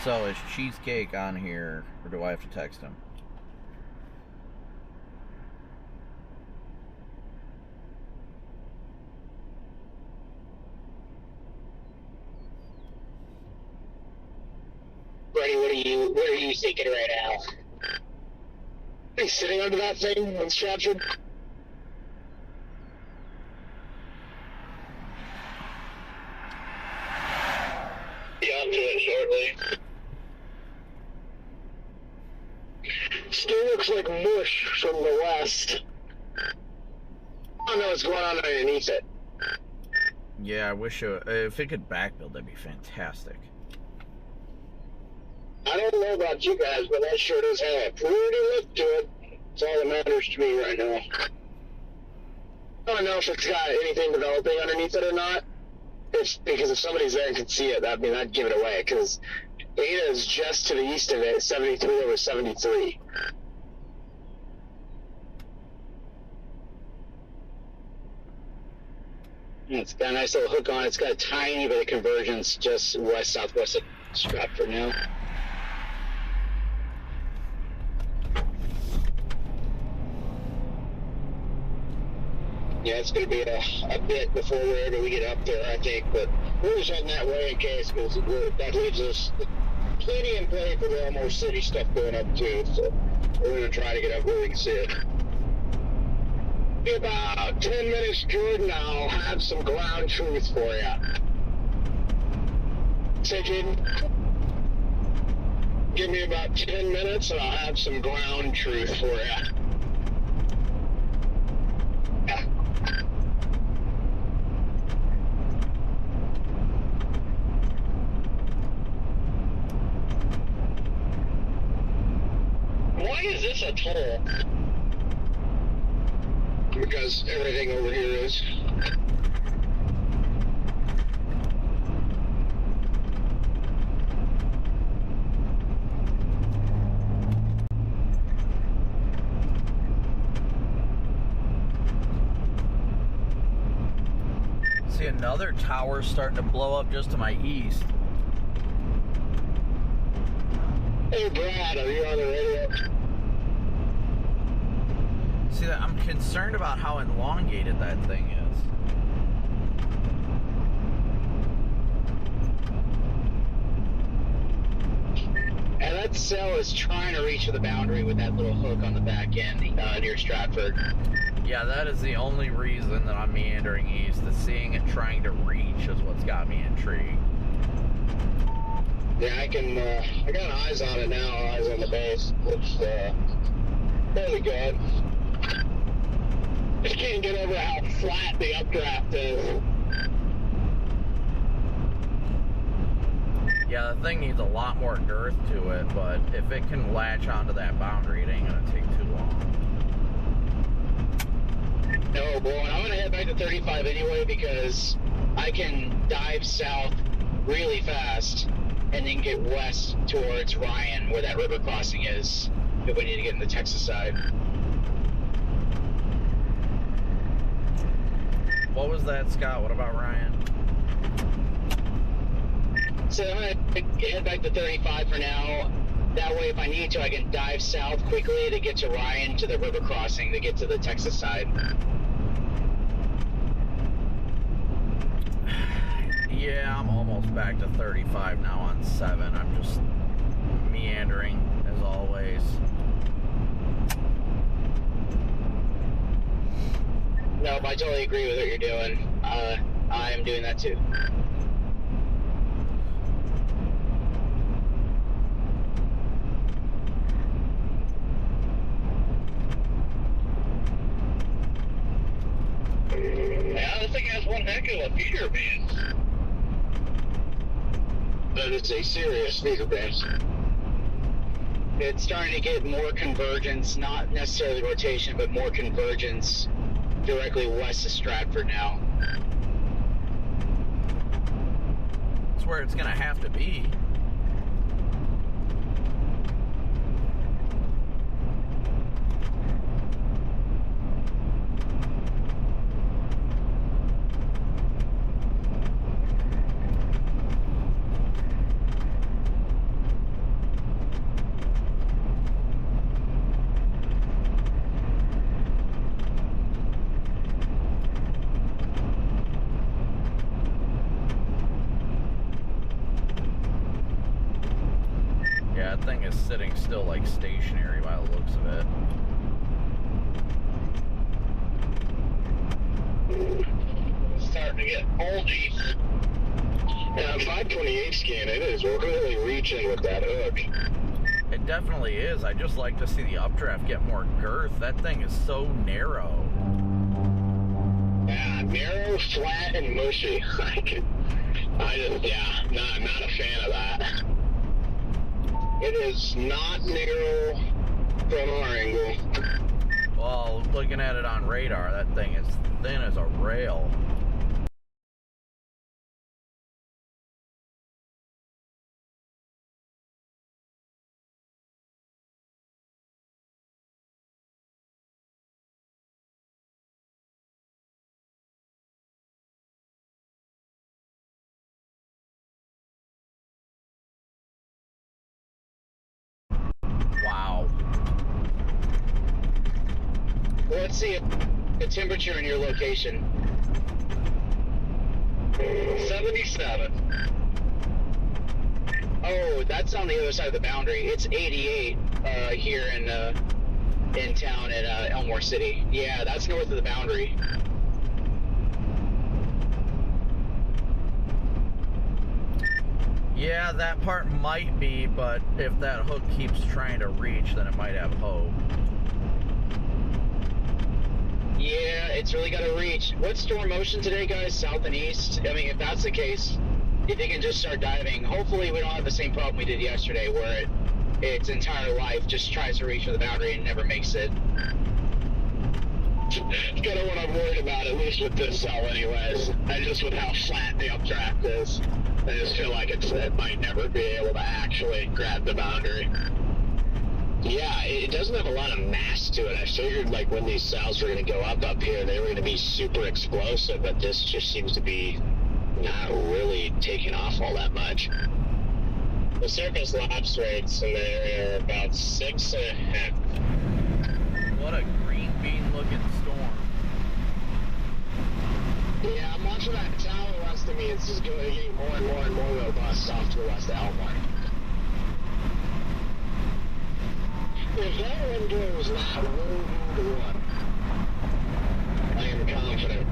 So, is Cheesecake on here, or do I have to text him? Buddy, what are you thinking right now? Are you sitting under that thing on Stratford? Yeah, I'll do it shortly. Still looks like mush from the west. I don't know what's going on underneath it. Yeah, I wish if it could backbuild, that'd be fantastic. I don't know about you guys, but that sure does have a pretty look to it. That's all that matters to me right now. I don't know if it's got anything developing underneath it or not. Because if somebody's there and can see it, I'd give it away. Because Ada is just to the east of it, 73 over 73. It's got a nice little hook on it. It's got a tiny bit of convergence just west-southwest of Stratford now. Yeah, it's going to be a bit before we get up there, I think. But we're just heading that way in case, because that leaves us plenty in play for the more city stuff going up, too. So we're going to try to get up where we can see it. Be about 10 minutes good, and I'll have some ground truth for you. Say, Jaden, give me about 10 minutes, and I'll have some ground truth for you. Why is this a toll? Because everything over here is. See another tower starting to blow up just to my east. Hey Brad, are you on the radio? See, I'm concerned about how elongated that thing is. And that cell is trying to reach the boundary with that little hook on the back end near Stratford. Yeah, that is the only reason that I'm meandering east. The seeing it trying to reach is what's got me intrigued. Yeah, I got eyes on it now, eyes on the base. Looks fairly good. Just can't get over how flat the updraft is. Yeah, the thing needs a lot more girth to it, but if it can latch onto that boundary, it ain't gonna take too long. No, boy, I'm gonna head back to 35 anyway because I can dive south really fast and then get west towards Ryan where that river crossing is if we need to get in the Texas side. What was that, Scott? What about Ryan? So I'm going to head back to 35 for now. That way, if I need to, I can dive south quickly to get to Ryan to the river crossing to get to the Texas side. Yeah, I'm almost back to 35 now on 7. I'm just meandering, as always. Nope, I totally agree with what you're doing. I am doing that too. Yeah, this thing has one heck of a feeder band. That is a serious feeder band. It's starting to get more convergence, not necessarily rotation, but more convergence directly west of Stratford now. It's where it's gonna have to be. Yeah, that thing is sitting still like stationary by the looks of it. Starting to get bulgy. Yeah, 528 scan, it is really reaching with that hook. It definitely is. I just like to see the updraft get more girth. That thing is so narrow. Yeah, narrow, flat, and mushy. Yeah, not a fan of that. It is not narrow from our angle. Well, looking at it on radar, that thing is thin as a rail. Wow. Let's see the temperature in your location. 77. Oh, that's on the other side of the boundary. It's 88 here in town at Elmore City. Yeah, that's north of the boundary. Yeah, that part might be, but if that hook keeps trying to reach, then it might have hope. Yeah, it's really got to reach. What's storm motion today, guys? South and east? I mean, if that's the case, if they can just start diving, hopefully we don't have the same problem we did yesterday where its entire life just tries to reach for the boundary and never makes it. It's kind of what I'm worried about, at least with this cell anyways. And just with how flat the updraft is. I just feel like it might never be able to actually grab the boundary. Yeah, it doesn't have a lot of mass to it. I figured like when these cells were going to go up here, they were going to be super explosive, but this just seems to be not really taking off all that much. The surface lapse rates in the area are about 6.5. What a green bean looking storm. Yeah, I'm watching that tower west of me. It's just getting more and more and more robust off to the west of Elmore. If that one goes not road number one, I am confident.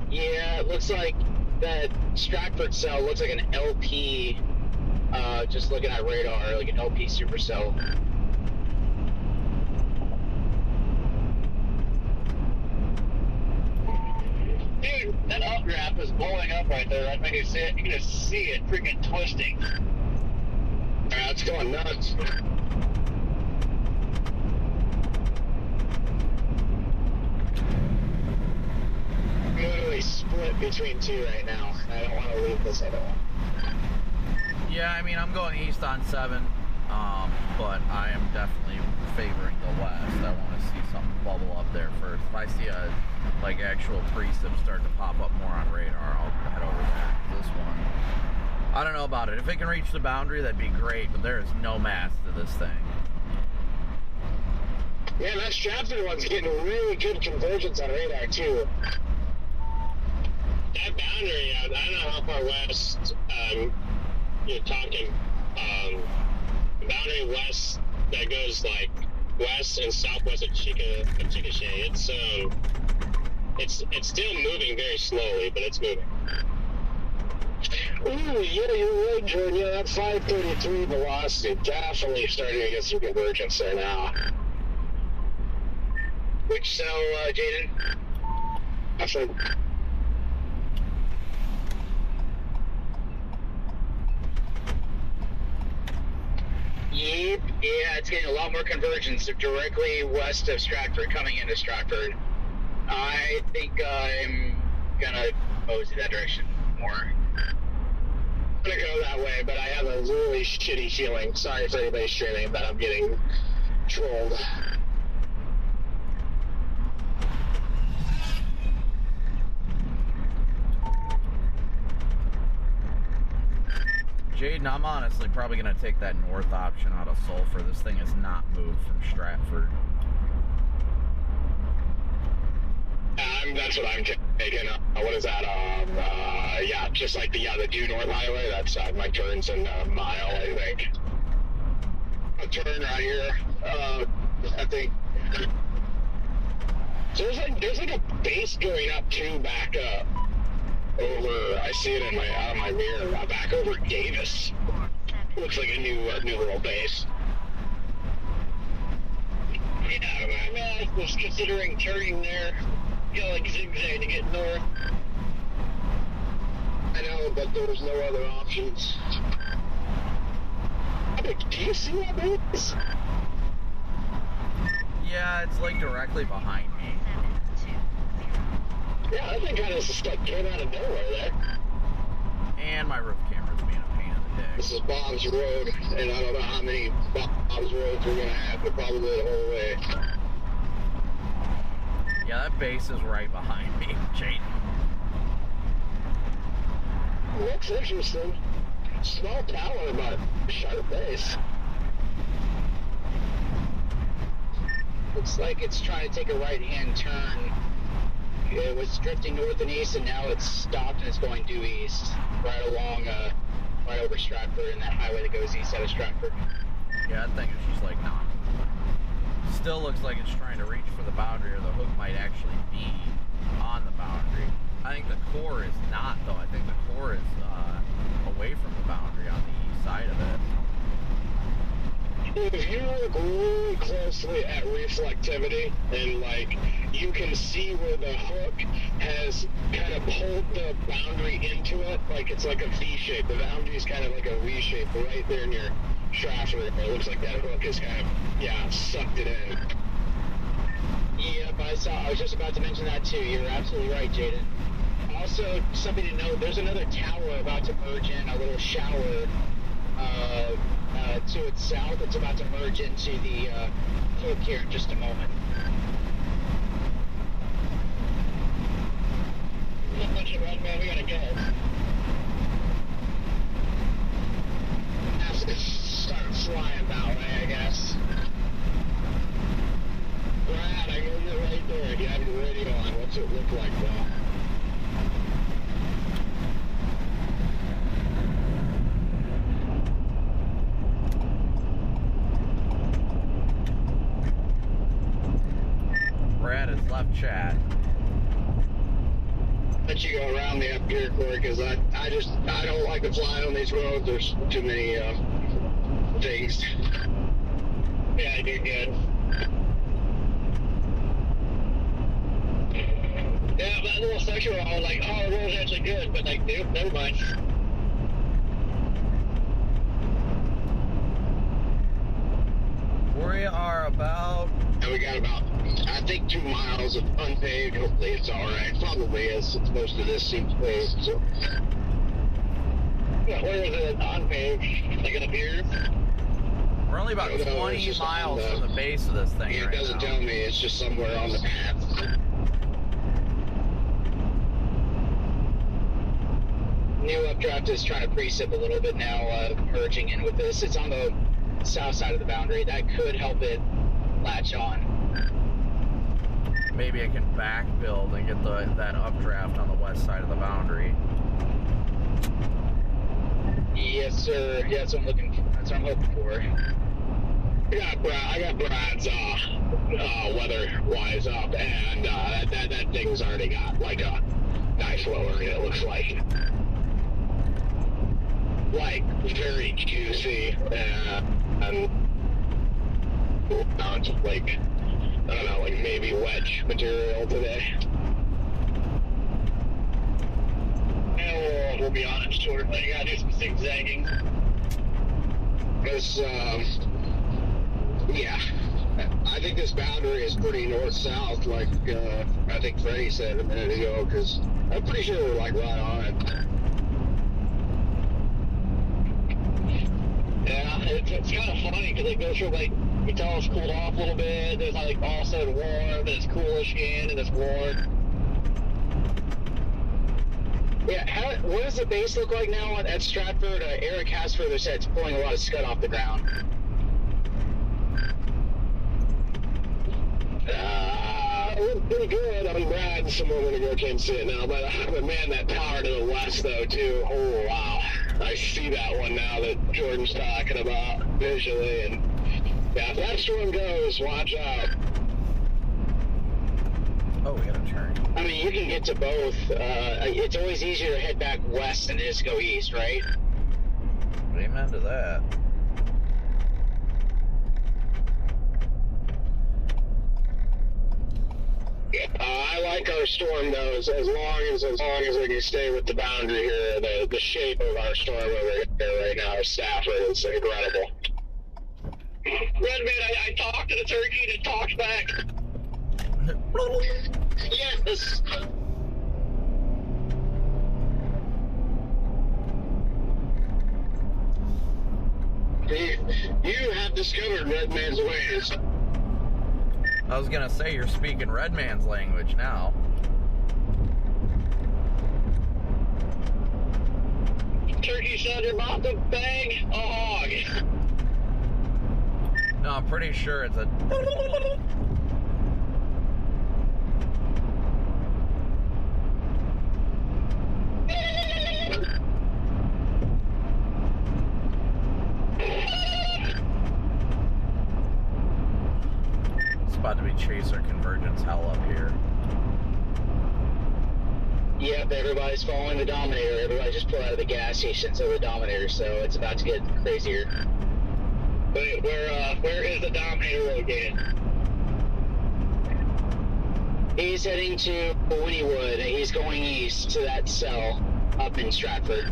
Yeah, it looks like that Stratford cell looks like an LP, just looking at radar, like an LP supercell. Dude, that updraft is blowing up right there. I think you see it. You can just see it freaking twisting. It's going nuts. I'm literally split between two right now. I don't want to leave this other one. Yeah, I mean, I'm going east on 7, but I am definitely favoring the west. I want to see something bubble up there first. If I see a like actual precip start to pop up more on radar, I'll head over there. This one, I don't know about it. If it can reach the boundary, that'd be great, but there is no mass to this thing. Yeah, that Stratford one's getting really good convergence on radar too. That boundary, I don't know how far west you're talking. Boundary west that goes like west and southwest of Chickasha. It's still moving very slowly, but it's moving. Ooh, yeah, you're right, Jordan. Yeah, that 533 velocity definitely starting to get some convergence there now. Which cell, Jaden? Actually. Yep, yeah, it's getting a lot more convergence directly west of Stratford, coming into Stratford. I think I'm gonna mosey that direction more. I'm gonna go that way, but I have a really shitty feeling. Sorry for anybody streaming, but I'm getting trolled. Jaden, I'm honestly probably going to take that north option out of Sulphur. This thing has not moved from Stratford. That's what I'm taking. What is that? Yeah, just like the due north highway. That's my turns in a mile, I think. A turn right here. I think. So there's like a base going up too, back up. Over, I see it in out of my mirror. Back over Davis. Looks like a new little base. Yeah, I was considering turning there. Go like zigzag to get north. I know, but there's no other options. Do you see that base? Yeah, it's like directly behind me. Yeah, that thing kind of just like came out of nowhere there. And my roof camera's being a pain in the dick. This is Bob's Road, and I don't know how many Bob's Roads we're gonna have, but probably the whole way. Yeah, that base is right behind me, Jaden. Looks interesting. Small tower, but sharp base. Looks like it's trying to take a right-hand turn. It was drifting north and east, and now it's stopped and it's going due east, right along, right over Stratford, and that highway that goes east out of Stratford. Yeah, that thing is just like not moving. Still looks like it's trying to reach for the boundary, or the hook might actually be on the boundary. I think the core is not, though. I think the core is away from the boundary on the east side of it. If you look really closely at reflectivity, and like you can see where the hook has kind of pulled the boundary into it, like it's like a V shape. The boundary is kind of like a V shape right there near Stratford. It looks like that hook has kind of sucked it in. Yep, I was just about to mention that too. You're absolutely right, Jaden. Also, something to note: there's another tower about to merge in, a little shower. To its south, it's about to merge into the hook here in just a moment. Not much of it, man. We gotta go. Have to start flying that way, I guess. Brad, I know you're right there. You have your radio on. What's it look like, though? Brad has left chat. Let you go around me up here, Corey, because I don't like to fly on these roads. There's too many things. Yeah, you're good. Yeah, that little section where I was like, oh, the road's actually good, but like, dude, never mind. We are about... And we got about, I think, 2 miles of unpaved. Hopefully it's alright. Probably is, since most of this seems paved. So. Yeah, where is it unpaved? Like up here? We're only about 20 miles from the base of this thing It doesn't tell me. It's just somewhere on the path. New updraft is trying to precip a little bit now, merging in with this. It's on the south side of the boundary. That could help it latch on. Maybe I can back build and get that updraft on the west side of the boundary. Yes, sir. Yeah, that's what I'm hoping for. I got Brad's weather-wise up, and that thing's already got like a nice lowering. It looks like very juicy, and like I don't know, like maybe wedge material today. And we'll be on it shortly. You gotta do some zigzagging. Because, yeah, I think this boundary is pretty north-south, like I think Freddie said a minute ago, because I'm pretty sure we're like right on it. Yeah, it's kind of funny because it goes from like, you tell it's cooled off a little bit, there's like all of a sudden warm, then it's coolish again, and it's warm. Yeah, what does the base look like now at Stratford? Eric has further said it's pulling a lot of scud off the ground. Pretty good. I mean, Brad some more when ago came sit now, but man, that power to the west though too. Oh wow, I see that one now that Jordan's talking about visually, and yeah, if that storm goes, watch out. Oh, we gotta turn. I mean, you can get to both. It's always easier to head back west than it is to go east, right? Amen to that. I like our storm though, as long as we can stay with the boundary here. The shape of our storm over here right now, Stafford, is incredible. Redman, I talked to the turkey and it talked back. Yes. You have discovered Redman's ways. I was gonna say, you're speaking Redman's language now. Turkey said you're about to bang a hog. No, I'm pretty sure it's a... It's about to be chaser convergence hell up here. Yep, everybody's following the Dominator. Everybody just pulled out of the gas stations of the Dominator, so it's about to get crazier. Wait, where is the Dominator located? He's heading to Wynnewood, and he's going east to that cell up in Stratford.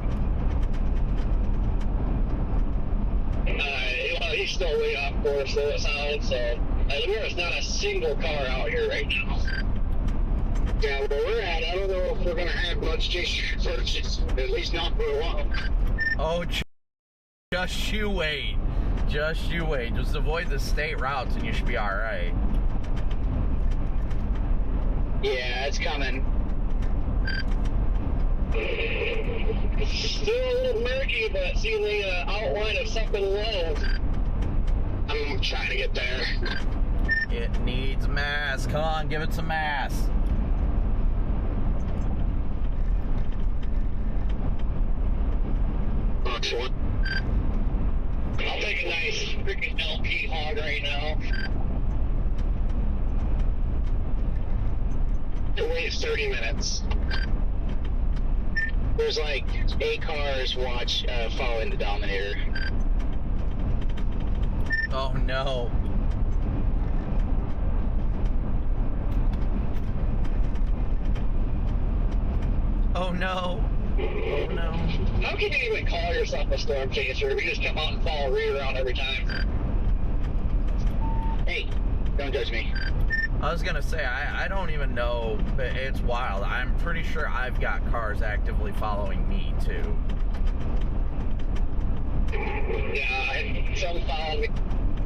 Well, he's still way off course, though it sounds, so there's not a single car out here right now. Yeah, where we're at, I don't know if we're going to have much chaser convergence, at least not for a while. Oh, just you wait. Just you wait. Just avoid the state routes and you should be alright. Yeah, it's coming. It's still a little murky, but seeing the outline of something low. I'm trying to get there. It needs mass. Come on, give it some mass. Excellent. I'll take a nice freaking LP hog right now. It waits 30 minutes. There's like 8 cars following the Dominator. Oh no. Oh no. Oh no. How can you even call yourself a storm chaser if you just come out and follow rear around every time? Hey, don't judge me. I was gonna say, I don't even know. It's wild. I'm pretty sure I've got cars actively following me too. Yeah, some followed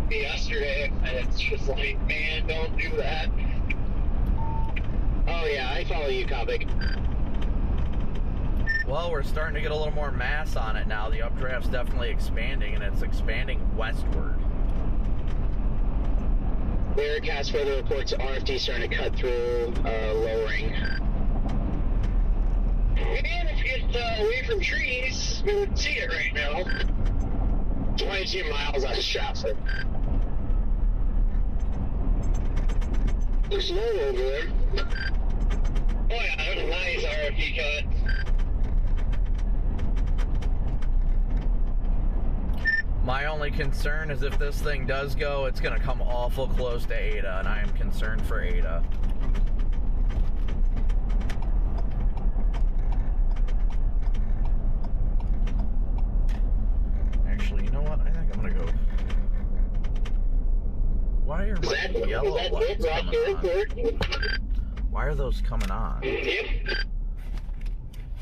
me yesterday, and it's just like, man, don't do that. Oh yeah, I follow you, Copic. Well, we're starting to get a little more mass on it now. The updraft's definitely expanding, and it's expanding westward. Eric has further reports RFD starting to cut through, lowering. And if you get away from trees, we would see it right now. 22 miles out of Stratford. Looks low over there. Oh yeah, that's a nice RFD cut. My only concern is if this thing does go, it's going to come awful close to Ada, and I am concerned for Ada. Actually, you know what? I think I'm going to go... Why are my yellow lights coming on? Why are those coming on?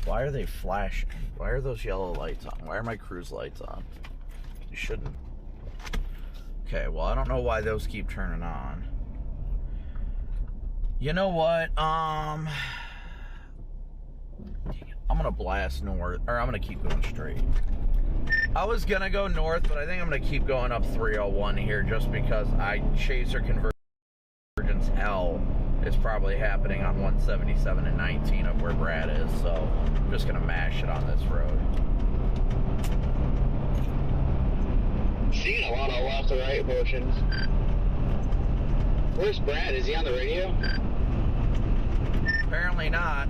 Why are they flashing? Why are those yellow lights on? Why are my cruise lights on? You shouldn't. Okay, well, I don't know why those keep turning on. You know what? I'm gonna blast north, or I'm gonna keep going straight. I was gonna go north, but I think I'm gonna keep going up 301 here just because chaser convergence hell is probably happening on 177 and 19 of where Brad is, so I'm just gonna mash it on this road. Seeing a lot of left to right motions. Where's Brad? Is he on the radio? Apparently not.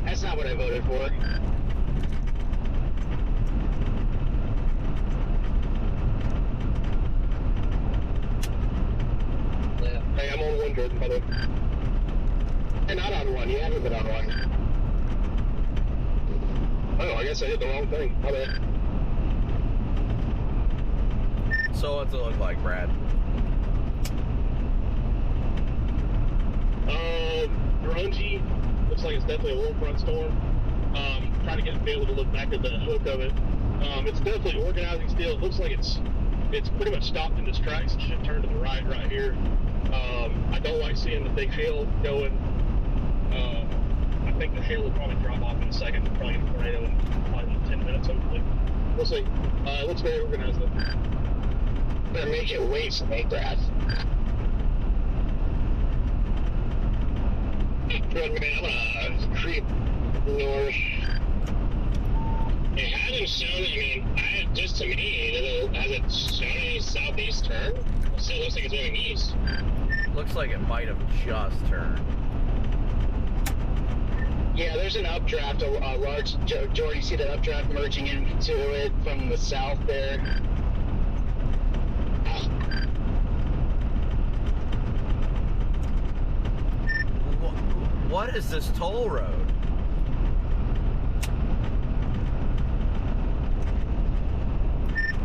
That's not what I voted for. Yeah. Hey, I'm on one, Jordan, by the way. Hey, not on one. You haven't been on one. Oh, I guess I did the wrong thing. My bad. So what's it look like, Brad? Grungy. Looks like it's definitely a little front storm. Trying to be able to look back at the hook of it. It's definitely organizing still. It looks like it's pretty much stopped in its tracks. It should turn to the right here. I don't like seeing the big hail going. I think the hail will probably drop off in a second. We'll probably get a tornado in probably about 10 minutes, hopefully. We'll see. It looks very organized though. Better make it wait for me, Brad. Good man, I'm gonna creep north. It hadn't shown, just to me, has it shown any southeast turn? It still looks like it's moving east. Looks like it might have just turned. Yeah, there's an updraft, a large, Jordan, you see that updraft merging into it from the south there? What is this toll road?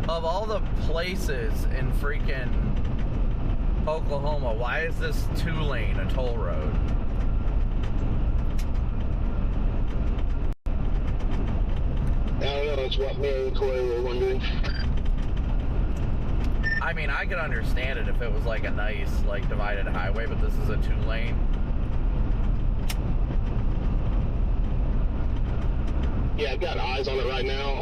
Of all the places in freaking Oklahoma, why is this 2-lane a toll road? I don't know, it's what me and Corey were wondering. I mean, I could understand it if it was like a nice, like, divided highway, but this is a 2-lane. Yeah, I've got eyes on it right now.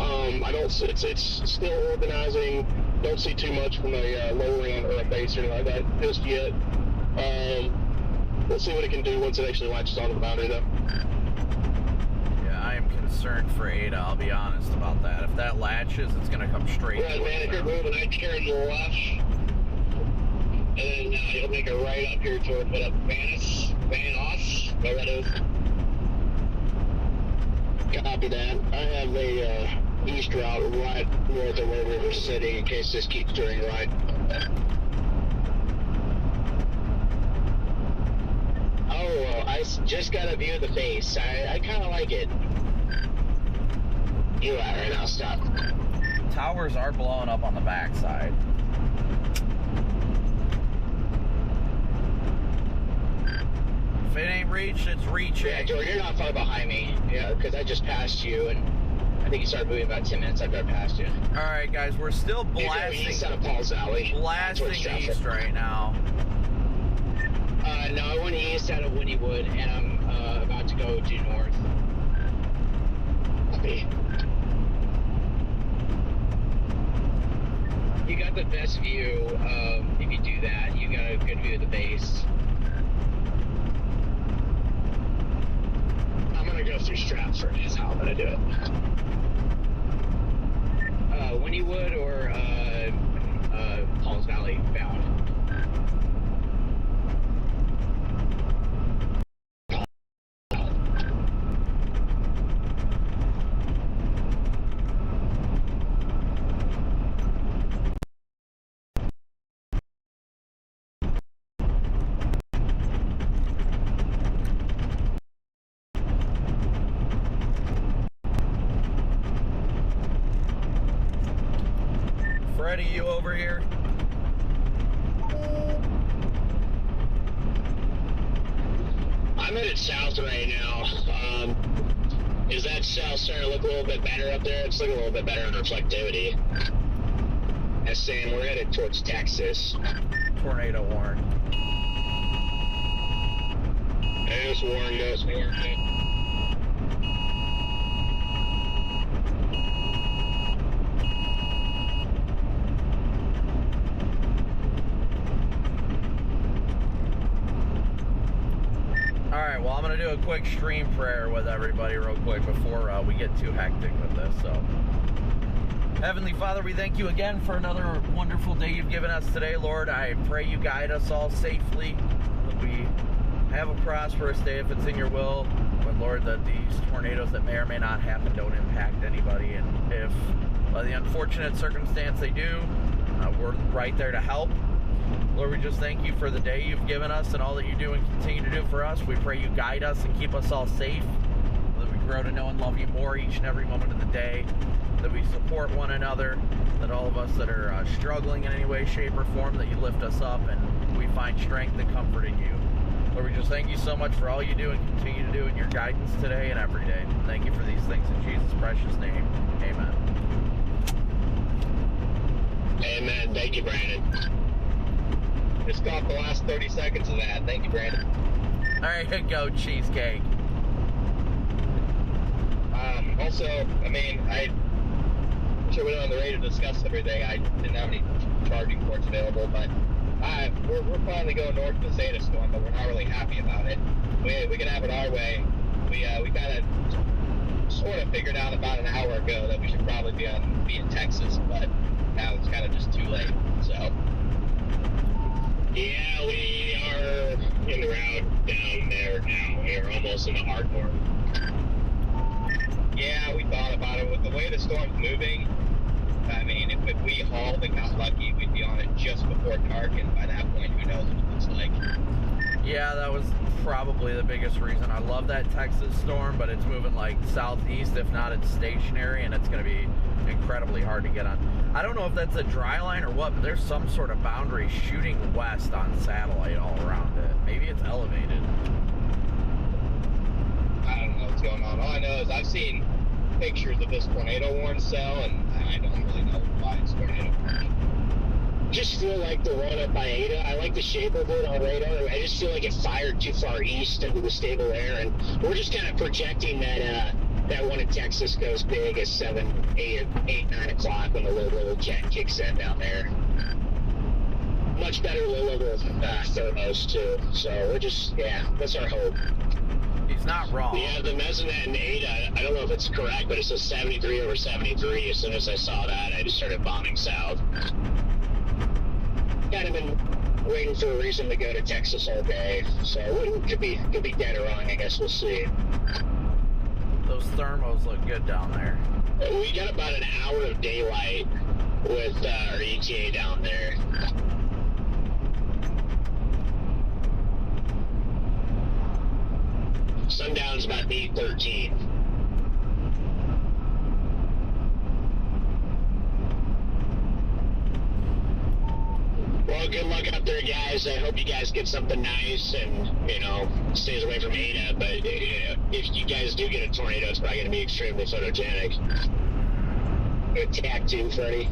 I don't see, it's still organizing. Don't see too much from a lowering or a base or anything like that just yet. We'll see what it can do once it actually latches onto the boundary though. Yeah, I am concerned for Ada, I'll be honest about that. If that latches, it's gonna come straight. Right, man, if you're moving, I'd turn left. And then you'll make a right up here toward Vanos, whatever that is. Copy that. I have a east route right north of where we were sitting in case this keeps turning right. Oh, I just got a view of the face. I kind of like it. You out right now, stop. Towers are blowing up on the backside. If it ain't reached, it's reaching. Yeah, Jordan, you're not far behind me. Yeah, because I just passed you, and I think you started moving about 10 minutes after I passed you. All right, guys, we're still blasting east out of Paul's Valley. Blasting east right now. No, I went east out of Wynnewood, and I'm about to go due north. Copy. You got the best view. If you do that, you got a good view of the base. I'm gonna go through Stratford is how I'm gonna do it. Wynnewood or Pauls Valley bound. Freddie, you over here? I'm headed south right now. Is that south starting to look a little bit better up there? It's looking a little bit better on reflectivity. As saying we're headed towards Texas. Tornado warn. Just warned us, warned us. Alright, well, I'm going to do a quick stream prayer with everybody real quick before we get too hectic with this. So, Heavenly Father, we thank you again for another wonderful day you've given us today, Lord. I pray you guide us all safely, that we have a prosperous day if it's in your will. But, Lord, that these tornadoes that may or may not happen don't impact anybody. And if by the unfortunate circumstance they do, we're right there to help. Lord, we just thank you for the day you've given us and all that you do and continue to do for us. We pray you guide us and keep us all safe, that we grow to know and love you more each and every moment of the day, that we support one another, that all of us that are struggling in any way, shape, or form, that you lift us up and we find strength and comfort in you. Lord, we just thank you so much for all you do and continue to do in your guidance today and every day. Thank you for these things in Jesus' precious name. Amen. Amen. Thank you, Brandon. Just caught the last 30 seconds of that. Thank you, Brandon. All right, go cheesecake. Also, I mean, I should have been on the radio to discuss everything. I didn't have any charging ports available, but we're finally going north of the Zeta storm, but we're not really happy about it. We can have it our way. We kind of sort of figured out about an hour ago that we should probably be in Texas, but now it's kind of just too late. So. Yeah, we are in the route down there now. We're almost in the Ardmore. Yeah, we thought about it. With the way the storm's moving, I mean, if we hauled and got lucky, we'd be on it just before dark, and by that point, who knows what it looks like. Yeah, that was probably the biggest reason. I love that Texas storm, but it's moving like southeast. If not, it's stationary, and it's going to be incredibly hard to get on. I don't know if that's a dry line or what, but there's some sort of boundary shooting west on satellite all around it. Maybe it's elevated. I don't know what's going on. All I know is I've seen pictures of this tornado warning cell, and I don't really know why it's tornado warning. Just feel like the one up by Ada. I like the shape of it on radar. I just feel like it fired too far east into the stable air, and we're just kind of projecting that that one in Texas goes big at 7, 8, 9 o'clock when the low-level jet kicks in down there. Much better low-level thermos, too. So we're just, yeah, that's our hope. He's not wrong. Yeah, the mesonet in Ada, I don't know if it's correct, but it says 73 over 73. As soon as I saw that, I just started bombing south. Kind of been waiting for a reason to go to Texas all day, so it could be dead or wrong. I guess we'll see. Those thermos look good down there. We got about an hour of daylight with our ETA down there. Sundown's about 8:13. Well, good luck out there, guys. I hope you guys get something nice and, stays away from Ada. But if you guys do get a tornado, it's probably going to be extremely photogenic. Good tack too, Freddie.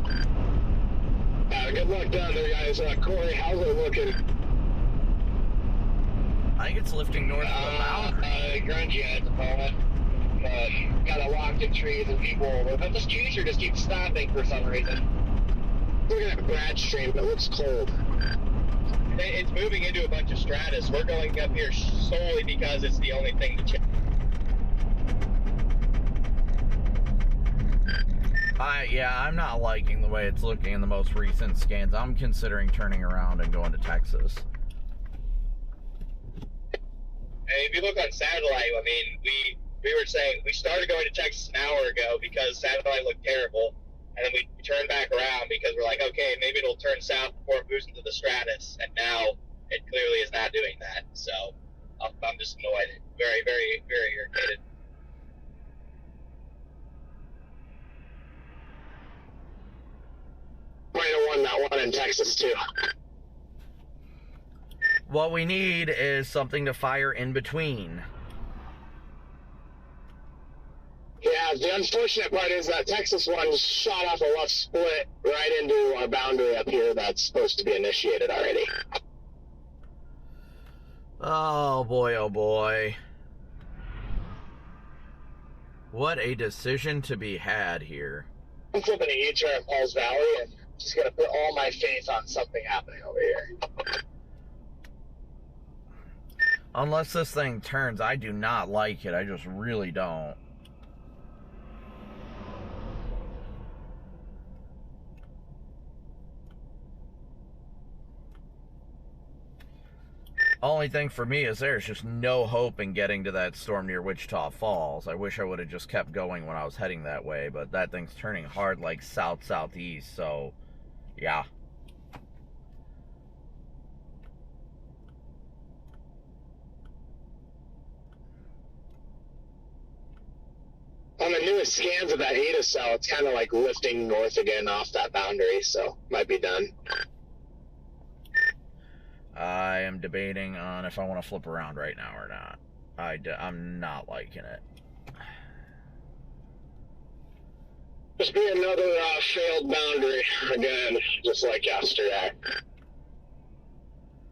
Good luck down there, guys. Corey, how's it looking? I think it's lifting north of the boundary. Grungy at the moment. Got a locked in trees and people, but this trees just keep stopping for some reason. We're gonna have a Brad stream, but it looks cold. It's moving into a bunch of stratus. We're going up here solely because it's the only thing to check. Yeah, I'm not liking the way it's looking in the most recent scans. I'm considering turning around and going to Texas. And if you look on satellite, I mean, we were saying we started going to Texas an hour ago because satellite looked terrible, and then we turned back around because we're like, okay, maybe it'll turn south before it moves into the stratus, and now it clearly is not doing that. So I'm just annoyed, very, very, very irritated. Might have won that one in Texas too. What we need is something to fire in between. Yeah, the unfortunate part is that Texas one shot off a left split right into our boundary up here that's supposed to be initiated already. Oh boy, oh boy. What a decision to be had here. I'm flipping a U-turn in Paul's Valley and just gonna put all my faith on something happening over here. Unless this thing turns, I do not like it. I just really don't. Only thing for me is there's just no hope in getting to that storm near Wichita Falls. I wish I would have just kept going when I was heading that way, but that thing's turning hard like south-southeast, so yeah. On the newest scans of that Ada cell, it's kind of like lifting north again off that boundary, so might be done. I am debating on if I want to flip around right now or not. I'm not liking it. Just be another failed boundary again, just like yesterday.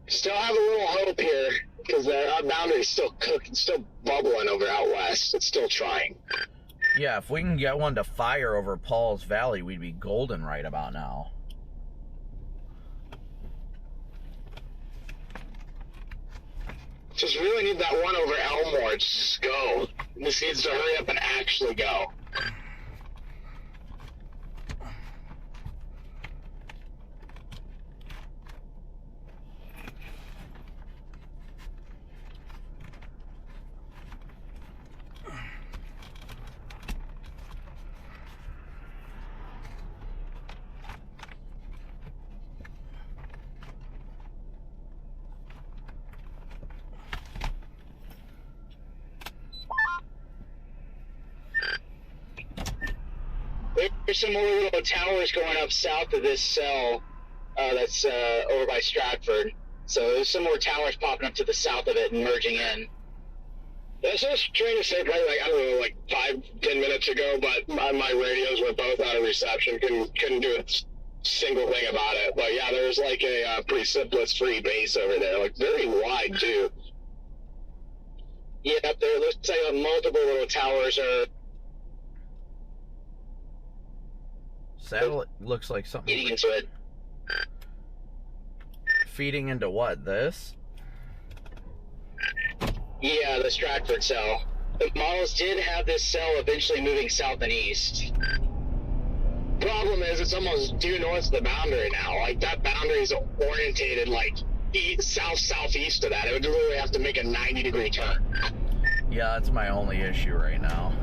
Still have a little hope here, because our boundary's still cooking, still bubbling over out west. It's still trying. Yeah, if we can get one to fire over Paul's Valley, we'd be golden right about now. Just really need that one over Elmore. Just go. This needs to hurry up and actually go. There's some more little towers going up south of this cell that's over by Stratford. So there's some more towers popping up to the south of it and merging in. That's what I was trying to say probably like, I don't know, like 5-10 minutes ago, but my radios were both out of reception. Couldn't do a single thing about it. But yeah, there's like a precipitous-free base over there, like very wide too. Yeah, up there looks like multiple little towers are... Satellite looks like something. Feeding into it. Feeding into what? This? Yeah, the Stratford cell. The models did have this cell eventually moving south and east. Problem is, it's almost due north of the boundary now. Like, that boundary is orientated, like, south-southeast of that. It would literally have to make a 90-degree turn. Yeah, that's my only issue right now.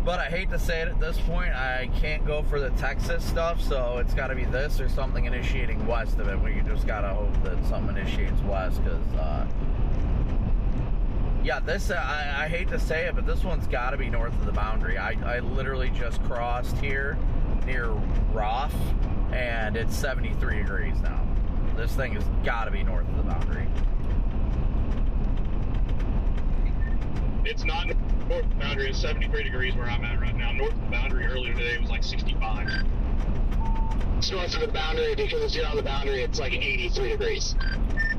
But I hate to say it at this point, I can't go for the Texas stuff, so it's got to be this or something initiating west of it, where you just got to hope that something initiates west, because, yeah, this, I hate to say it, but this one's got to be north of the boundary. I literally just crossed here near Roth, and it's 73 degrees now. This thing has got to be north of the boundary. It's not north of the boundary. It's 73 degrees where I'm at right now. North of the boundary earlier today was like 65. It's north of the boundary because you're on the boundary, it's like 83 degrees.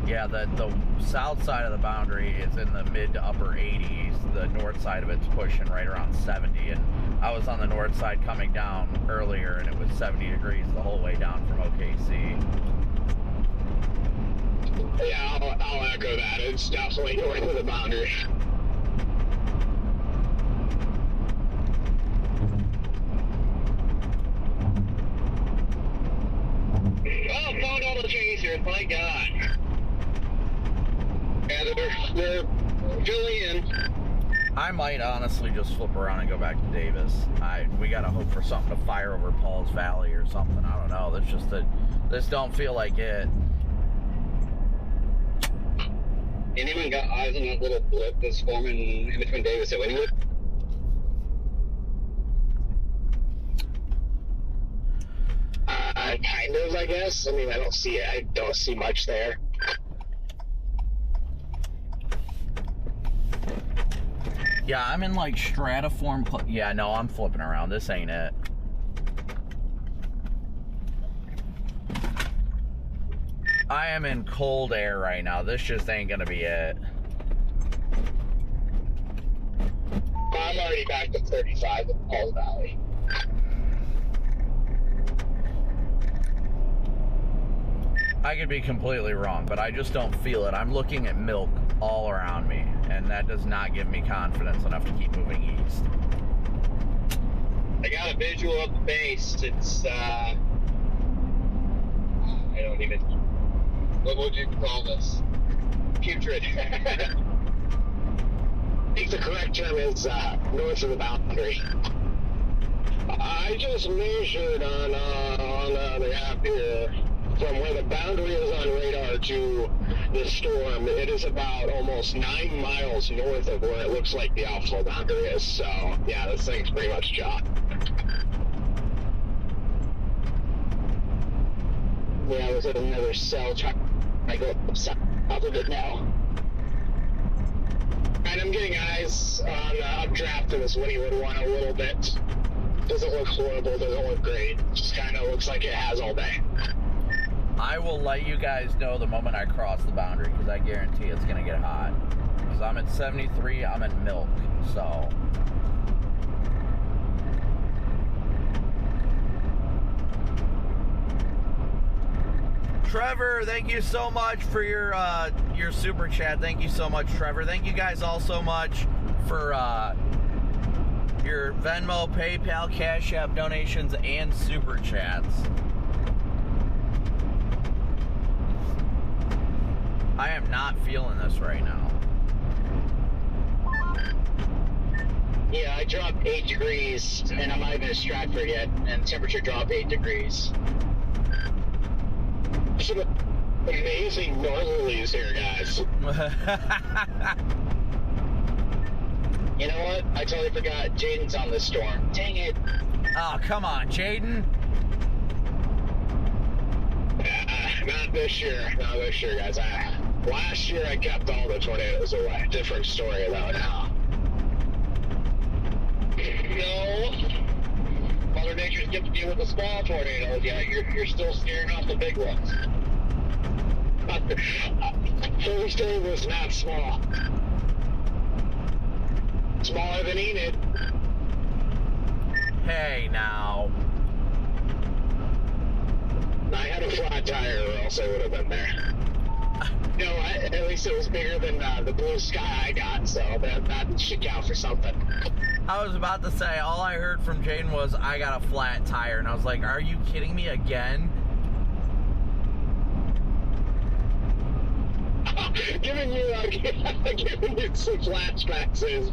Yeah, the south side of the boundary is in the mid to upper 80s. The north side of it's pushing right around 70. And I was on the north side coming down earlier, and it was 70 degrees the whole way down from OKC. Yeah, I'll echo that. It's definitely north of the boundary. glaciers, my God. Yeah, they're filling in. I might honestly just flip around and go back to Davis. We gotta hope for something to fire over Paul's Valley or something. I don't know. That's just that this don't feel like it. Anyone got eyes on that little blip that's forming in between Davis and Wynwood? Kind of, I guess. I mean, I don't see much there. Yeah, I'm in like stratiform. Yeah, no, I'm flipping around. This ain't it. I am in cold air right now. This just ain't gonna be it. I'm already back to 35 in Paul Valley. I could be completely wrong, but I just don't feel it. I'm looking at milk all around me, and that does not give me confidence enough to keep moving east. I got a visual of the base. It's, I don't even, what would you call this? Putrid. I think the correct term is north of the boundary. I just measured on the app here. From where the boundary is on radar to the storm, it is about almost 9 miles north of where it looks like the outflow boundary is. So, yeah, this thing's pretty much chopped. Yeah, I was at another cell trying to go up south of it now. And I'm getting eyes on updraft to this Wynwood one a little bit. Doesn't look horrible, doesn't look great. Just kind of looks like it has all day. I will let you guys know the moment I cross the boundary, because I guarantee it's going to get hot. Because I'm at 73, I'm at milk, so... Trevor, thank you so much for your super chat. Thank you so much, Trevor. Thank you guys all so much for your Venmo, PayPal, Cash App donations, and super chats. I am not feeling this right now. Yeah, I dropped 8 degrees, and I'm not even at Stratford yet, and the temperature dropped 8 degrees. Some amazing northerlies here, guys. You know what? I totally forgot Jaden's on this storm. Dang it. Oh, come on, Jaden. Not this year. Not this year, guys. Last year I kept all the tornadoes away. Different story though now. No. Mother Nature's gifted you with the small tornadoes. Yeah, you're still scaring off the big ones. Thursday was not small. Smaller than Enid. Hey, now. I had a flat tire or else I would have been there. No, at least it was bigger than the blue sky I got, so that should count for something. I was about to say, all I heard from Jaden was, I got a flat tire, and I was like, are you kidding me again? Giving you some flashbacks is...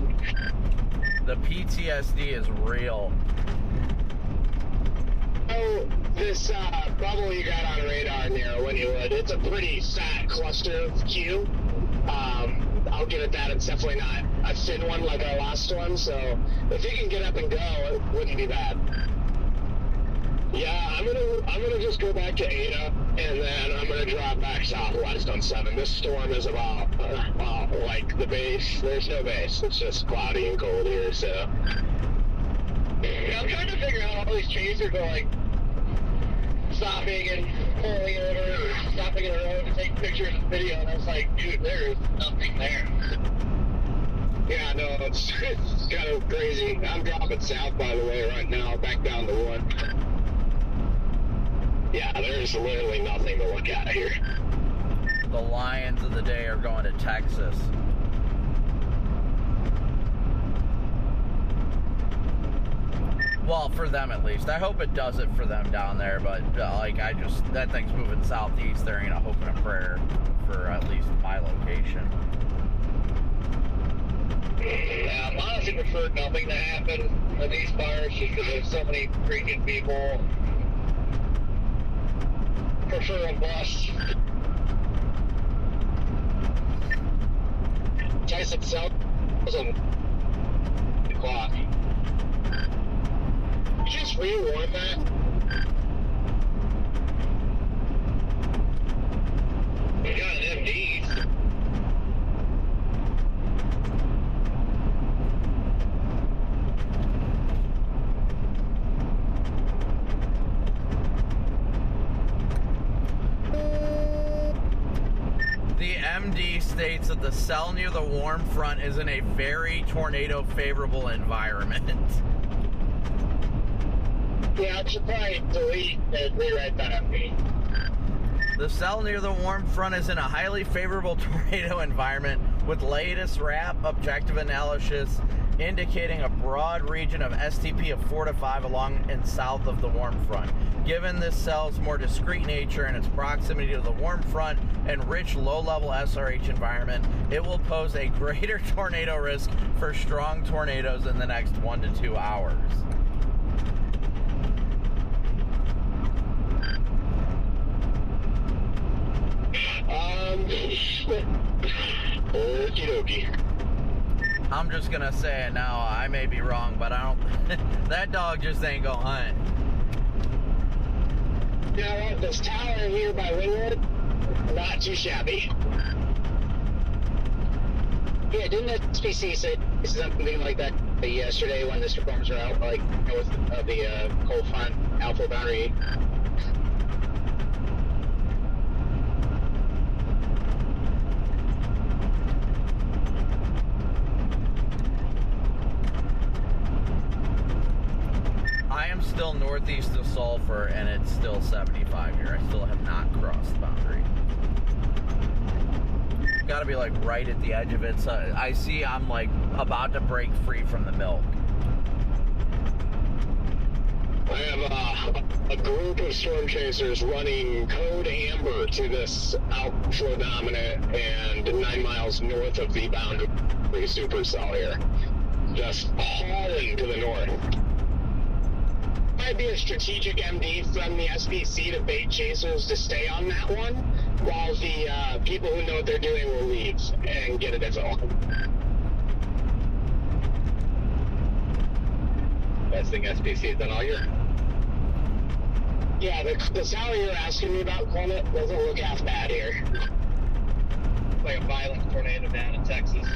The PTSD is real. So, this bubble you got on radar near Wynwood, it's a pretty fat cluster of Q. I'll give it that. It's definitely not a thin one like our last one, so if you can get up and go, it wouldn't be bad. Yeah, I'm gonna just go back to Ada, and then I'm gonna drop back southwest on 7. This storm is about like the base. There's no base. It's just cloudy and cold here, so. Yeah, I'm trying to figure out all these trees are going, stopping and pulling over, or stopping in the road to take pictures and video, and I was like, dude, there's nothing there. Yeah, no, it's kind of crazy. I'm dropping south, by the way, right now, back down to 1. Yeah, there's literally nothing to look at here. The Lions of the day are going to Texas. Well, for them at least. I hope it does it for them down there, but like that thing's moving southeast. There ain't a hope and a prayer for at least my location. Yeah, I honestly prefer nothing to happen with these fires just because there's so many freaking people. Prefer a bus. Tyson South was on the clock. You just rewarn that? We got an MD. The MD states that the cell near the warm front is in a very tornado favorable environment. Yeah, I should probably delete and rewrite that MD. The cell near the warm front is in a highly favorable tornado environment with latest RAP objective analysis indicating a broad region of STP of 4 to 5 along and south of the warm front. Given this cell's more discrete nature and its proximity to the warm front and rich low-level SRH environment, it will pose a greater tornado risk for strong tornadoes in the next 1 to 2 hours. Okie dokie. I'm just gonna say it now. I may be wrong, but I don't. That dog just ain't gonna hunt. You know what? This tower here by Wynwood, not too shabby. Yeah, didn't SPC say something like that yesterday when the storms were out, like north of the cold front, Alpha Boundary? I am still northeast of Sulphur, and it's still 75 here. I still have not crossed the boundary. Gotta be like right at the edge of it. So I see I'm like about to break free from the milk. I have a group of storm chasers running code amber to this outflow dominant and 9 miles north of the boundary supercell here. Just hauling to the north. Might be a strategic MD from the SPC to bait chasers to stay on that one, while the people who know what they're doing will leave and get it as well. Best thing SPC has done all year. Yeah, the salary you're asking me about, Clement, doesn't look half bad here. Like a violent tornado down in Texas.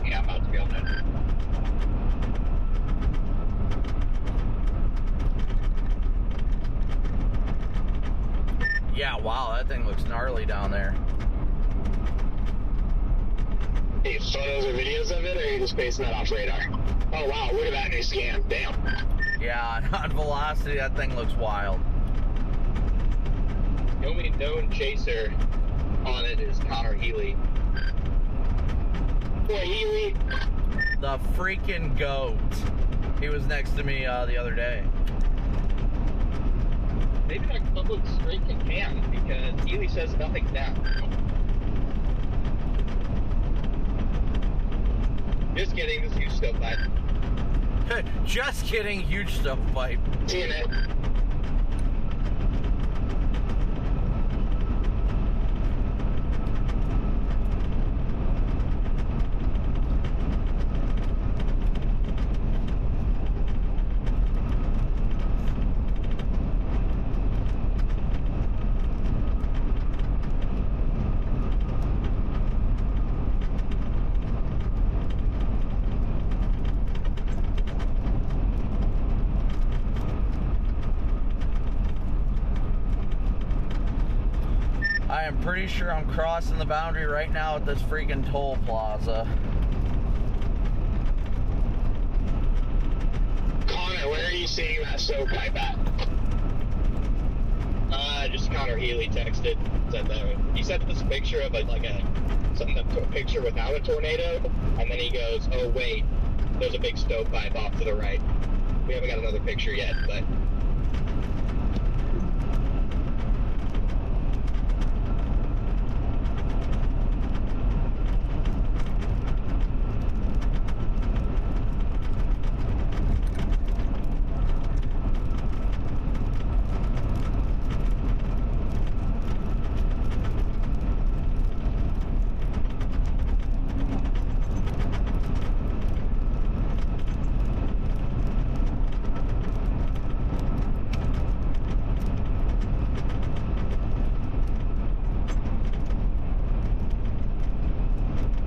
Yeah, I'm about to be on that. Yeah, wow, that thing looks gnarly down there. Hey, photos or videos of it, or are you just basing that off radar? Oh wow, look at that new scan. Damn. Yeah, on velocity, that thing looks wild. The only known chaser on it is Connor Healy. Boy, Healy. The freaking goat. He was next to me the other day. Maybe that public straight can cam because Healy says nothing's down. Just kidding, this huge stovepipe. Just kidding, huge stovepipe. Seeing it. Pretty sure I'm crossing the boundary right now at this freaking toll plaza. Connor, where are you seeing that stovepipe at? Just Connor Healy texted. He sent this picture of a picture without a tornado, and then he goes, "Oh wait, there's a big stovepipe off to the right. We haven't got another picture yet, but.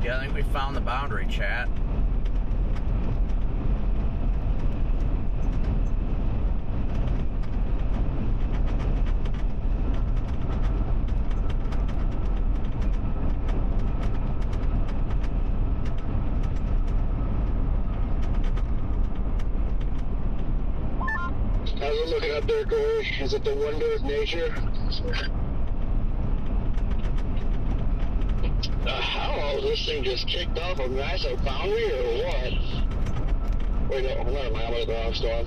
Yeah, I think we found the boundary, chat. How's it looking up there, Corey? Is it the wonder of nature? How this thing just kicked off a massive boundary or what? Wait, no, never mind, I'm in the wrong storm.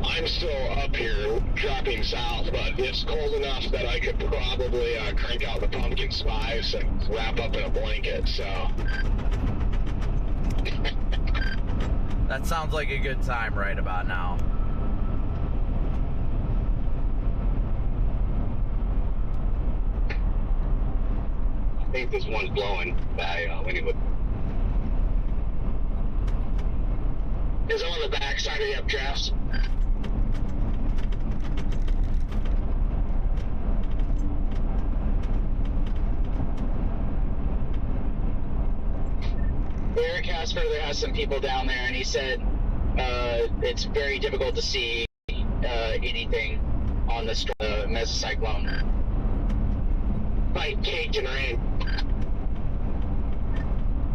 I'm still up here, dropping south, but it's cold enough that I could probably crank out the pumpkin spice and wrap up in a blanket, so. That sounds like a good time right about now. I think this one's blowing by Lindywood. Is it on the back side of the updrafts? Eric has further asked some people down there, and he said it's very difficult to see anything on the mesocyclone. Like caked in rain.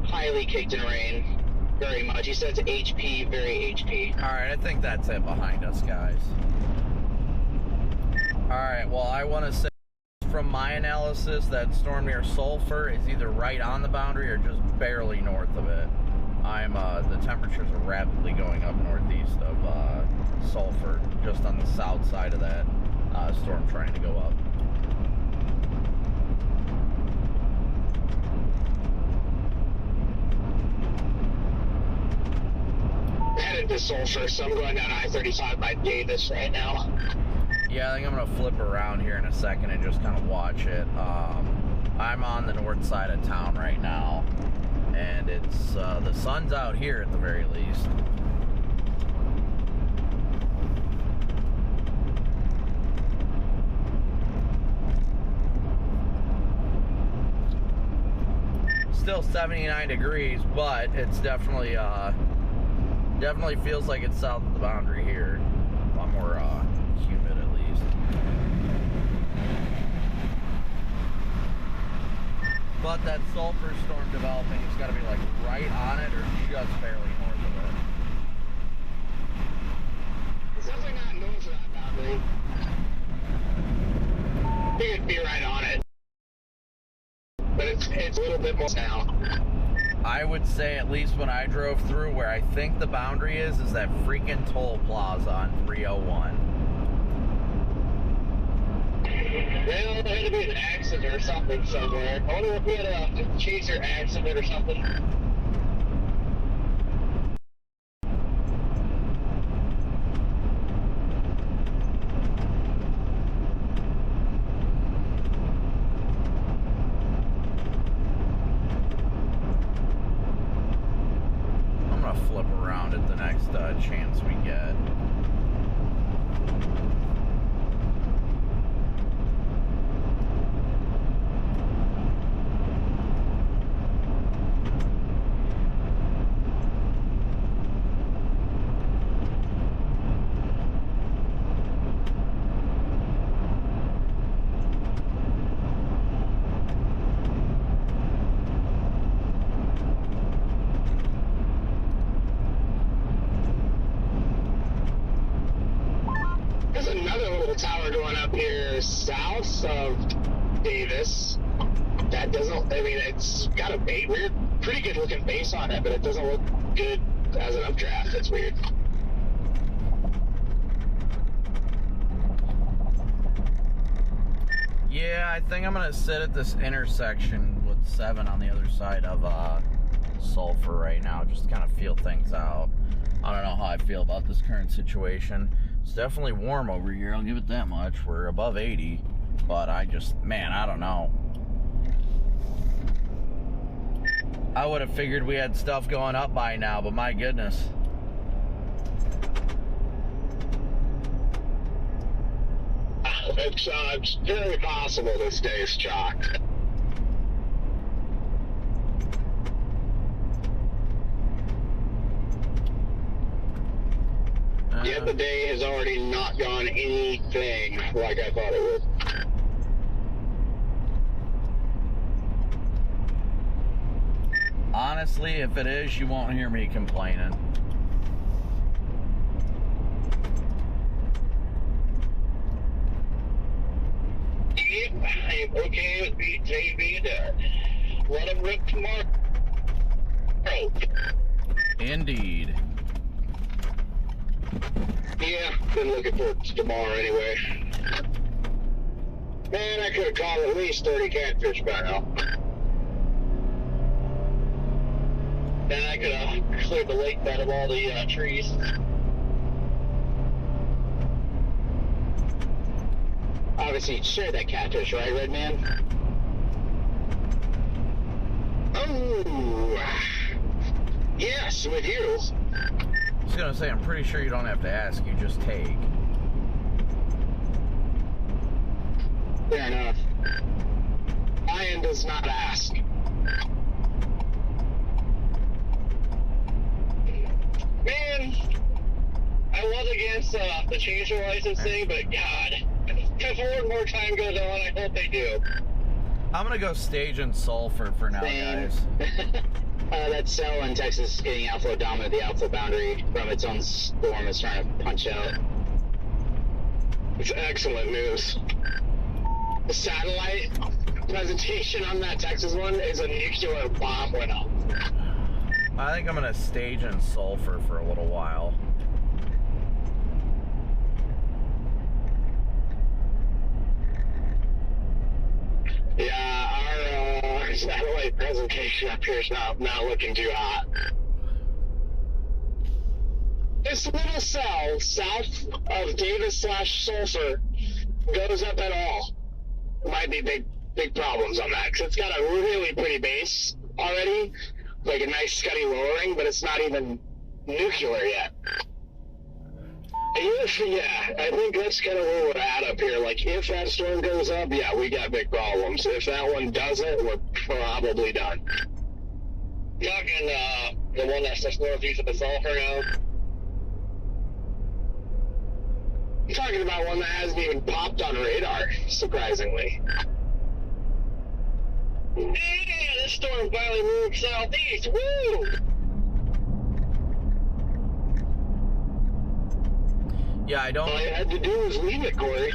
Highly caked in rain. Very much. He says HP, very HP. Alright, I think that's it behind us, guys. Alright, well, I want to say from my analysis that storm near Sulphur is either right on the boundary or just barely north of it. The temperatures are rapidly going up northeast of Sulphur, just on the south side of that storm trying to go up. Headed to Sulphur, so I'm going down I-35 by Davis right now. Yeah, I think I'm going to flip around here in a second and just kind of watch it. I'm on the north side of town right now, and it's the sun's out here at the very least. Still 79 degrees, but it's definitely feels like it's south of the boundary here. A lot more humid at least. But that sulfur storm developing has got to be like right on it or just barely north of it. It's definitely not north of that boundary. I think it'd be right on it. But it's a little bit more now. I would say, at least when I drove through, where I think the boundary is that freaking toll plaza on 301. Well, there had to be an accident or something somewhere. I wonder if we had a chaser accident or something. Flip around at the next chance we get. Tower going up here south of Davis. That doesn't, I mean, it's got a weird pretty good looking base on it, but it doesn't look good as an updraft. That's weird. Yeah, I think I'm gonna sit at this intersection with 7 on the other side of Sulphur right now, just to kind of feel things out. I don't know how I feel about this current situation. It's definitely warm over here, I'll give it that much. We're above 80, but I don't know. I would have figured we had stuff going up by now, but my goodness. It's very possible this day is chalked. Yet the day has already not gone anything like I thought it would. Honestly, if it is, you won't hear me complaining. Yep, I'm okay with being done. Let them rip tomorrow. Indeed. Yeah, been looking forward to tomorrow anyway. Man, I could have caught at least 30 catfish by now. Then I could have cleared the lake bed of all the trees. Obviously, you'd share that catfish, right, Red Man? Oh, yes, with you. I was gonna say, I'm pretty sure you don't have to ask, you just take. Fair enough. Lion does not ask. Man, I was against the changer license thing, but God, if more more time goes on, I hope they do. I'm gonna go stage in Sulphur for now, guys. That cell in Texas is getting outflow dominant. The outflow boundary from its own storm is trying to punch out. It's excellent news. The satellite presentation on that Texas one is a nuclear bomb went off. I think I'm gonna stage in Sulphur for a little while. Yeah, our satellite presentation up here is not looking too hot. This little cell south of Davis/Sulphur goes up at all. Might be big problems on that, because it's got a really pretty base already, like a nice steady lowering, but it's not even nuclear yet. Yeah, I think that's kind of where we're at up here. Like, if that storm goes up, yeah, we got big problems. If that one doesn't, we're probably done. Talking the one that's just northeast of the Sulphur now. I'm talking about one that hasn't even popped on radar, surprisingly. Yeah, this storm finally moved southeast. Woo! Yeah, I don't. All I had to do was leave it, Corey.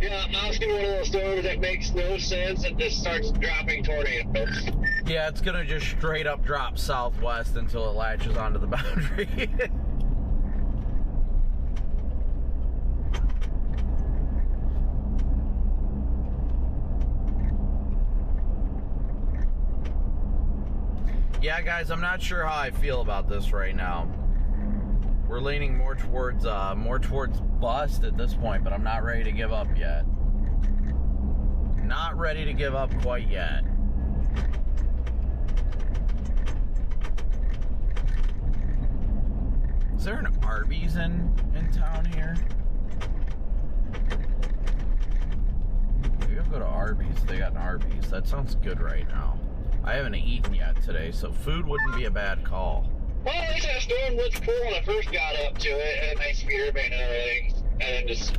Yeah, I was getting one of those storms that makes no sense and just starts dropping tornadoes. Yeah, it's gonna just straight up drop southwest until it latches onto the boundary. Yeah, guys, I'm not sure how I feel about this right now. We're leaning more towards bust at this point, but I'm not ready to give up yet. Not ready to give up quite yet. Is there an Arby's in town here? Maybe I'll go to Arby's. They got an Arby's. That sounds good right now. I haven't eaten yet today, so food wouldn't be a bad call. Well, at least that storm looked cool when I first got up to it, and a nice speeder band and everything. And then just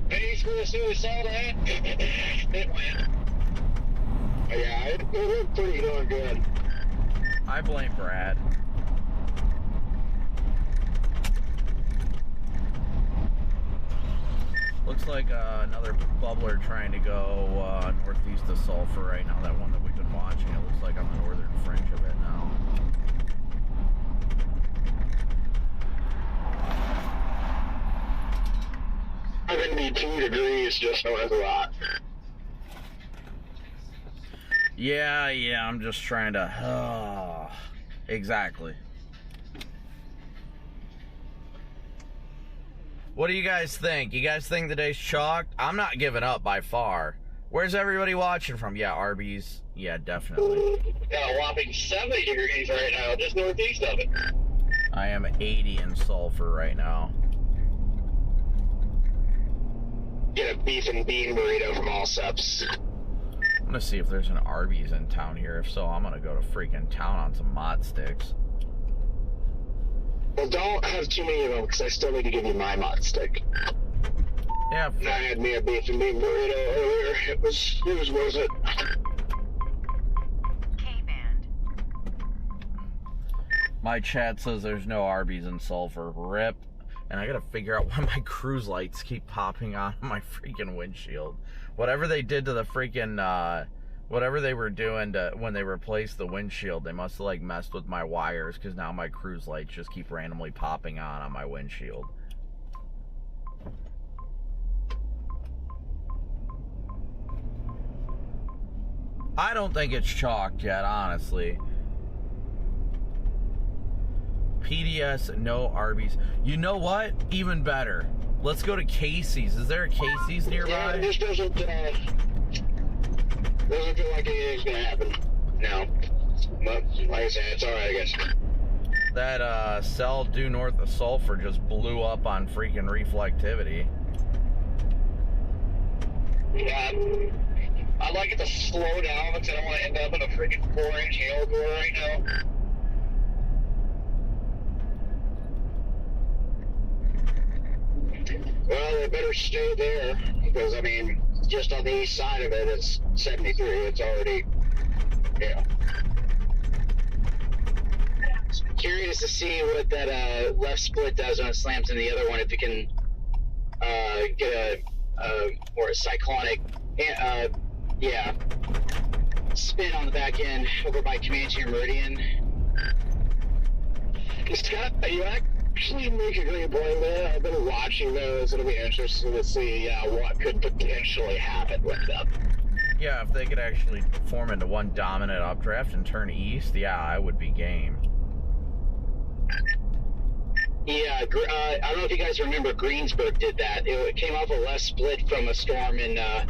basically as soon as I saw that, it went. Yeah, it looked pretty darn good. I blame Brad. Looks looks like another bubbler trying to go northeast of Sulphur right now. That one that we've been watching. It looks like on the northern fringe of it now. 72 degrees just north of Rock. Yeah, I'm just trying to... exactly. What do you guys think? You guys think the day's chalked? I'm not giving up by far. Where's everybody watching from? Yeah, Arby's. Yeah, definitely. Yeah, a whopping 70 degrees right now, just northeast of it. I am 80 in Sulphur right now. Get a beef and bean burrito from Allsups. I'm gonna see if there's an Arby's in town here. If so, I'm gonna go to freaking town on some mott sticks. Well, don't have too many of them, because I still need to give you my mott stick. Yeah. I had me a beef and bean burrito earlier. It was worth it. My chat says there's no Arby's in Sulphur. Rip. And I gotta figure out why my cruise lights keep popping on my freaking windshield. Whatever they did to the freaking, whatever they were doing to, when they replaced the windshield, they must have like messed with my wires, because now my cruise lights just keep randomly popping on my windshield. I don't think it's chalked yet, honestly. PDS, no Arby's. You know what? Even better. Let's go to Casey's. Is there a Casey's nearby? Yeah, this doesn't feel like anything's gonna happen. No. But, like I said, it's alright, I guess. That cell due north of Sulphur just blew up on freaking reflectivity. Yeah. I'd like it to slow down, because I don't want to end up in a freaking 4-inch hailstorm right now. Well, they better stay there, because, I mean, just on the east side of it, it's 73. It's already, yeah. Curious to see what that left split does when it slams in the other one, if you can get a cyclonic, spin on the back end over by Comanche or Meridian. Scott, you actually make a great point there. I've been watching those. It'll be interesting to see what could potentially happen with them. Yeah, if they could actually form into one dominant updraft and turn east, yeah, I would be game. Yeah, I don't know if you guys remember Greensburg did that. It came off a left split from a storm in, I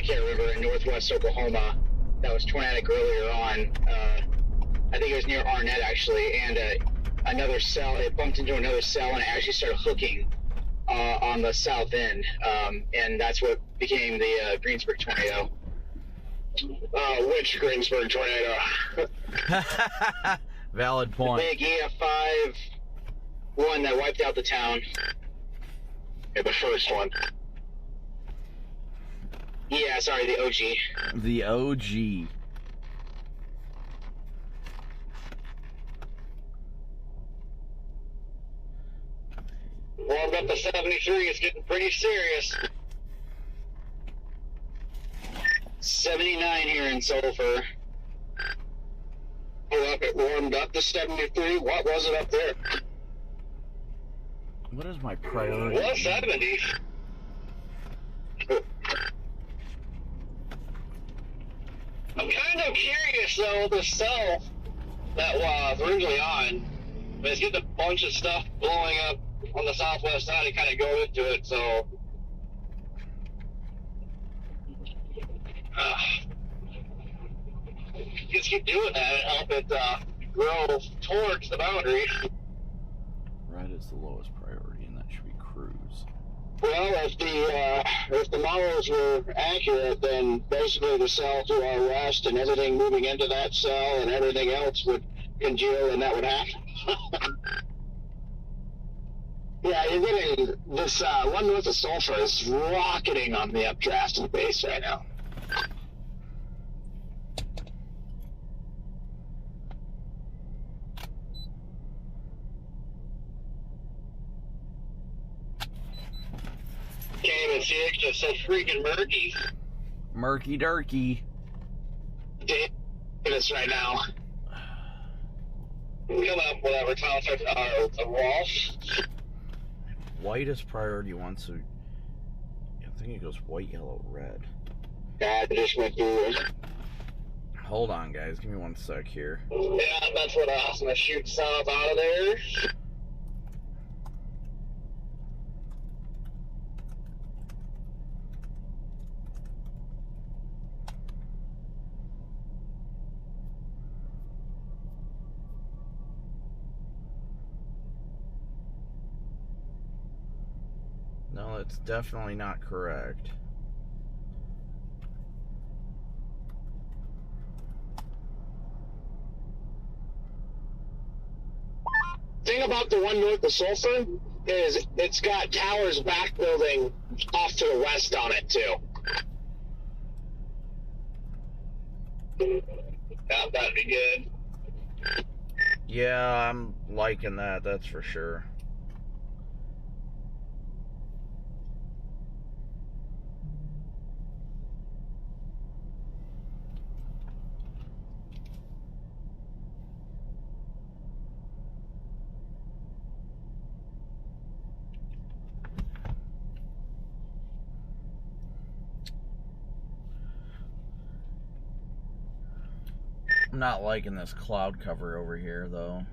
can't remember, in northwest Oklahoma. That was tornadic earlier on. I think it was near Arnett, actually, and another cell, it bumped into another cell, and it actually started hooking on the south end, and that's what became the Greensburg tornado. Which Greensburg tornado? Valid point. The big EF5 one that wiped out the town. Yeah, the first one. Yeah, sorry, the OG. The OG. Warmed up to 73. It's getting pretty serious. 79 here in Sulphur. Hold up, it warmed up to 73. What was it up there? What is my priority? Well, 70. I'm kind of curious, though, the cell that was originally on. But it's getting a bunch of stuff blowing up on the southwest side to kind of go into it, so... just keep doing that and help it grow towards the boundary. Red is the lowest priority, and that should be cruise. Well, if the models were accurate, then basically the cell to our west and everything moving into that cell and everything else would congeal, and that would happen. Yeah, you're getting this one north of Sulphur is rocketing on the updraft and base right now. Okay, CX is so freaking murky. Murky durky. This right now. Come up, whatever. Tom starts a Ross. White is priority 1, so I think it goes white, yellow, red. Yeah, I just went through it. Hold on, guys. Give me 1 sec here. Yeah, that's what I was gonna shoot south out of there. No, it's definitely not correct. Thing about the one north of Sulphur is it's got towers back building off to the west on it too. Yeah, that'd be good. Yeah, I'm liking that, that's for sure. I'm not liking this cloud cover over here, though.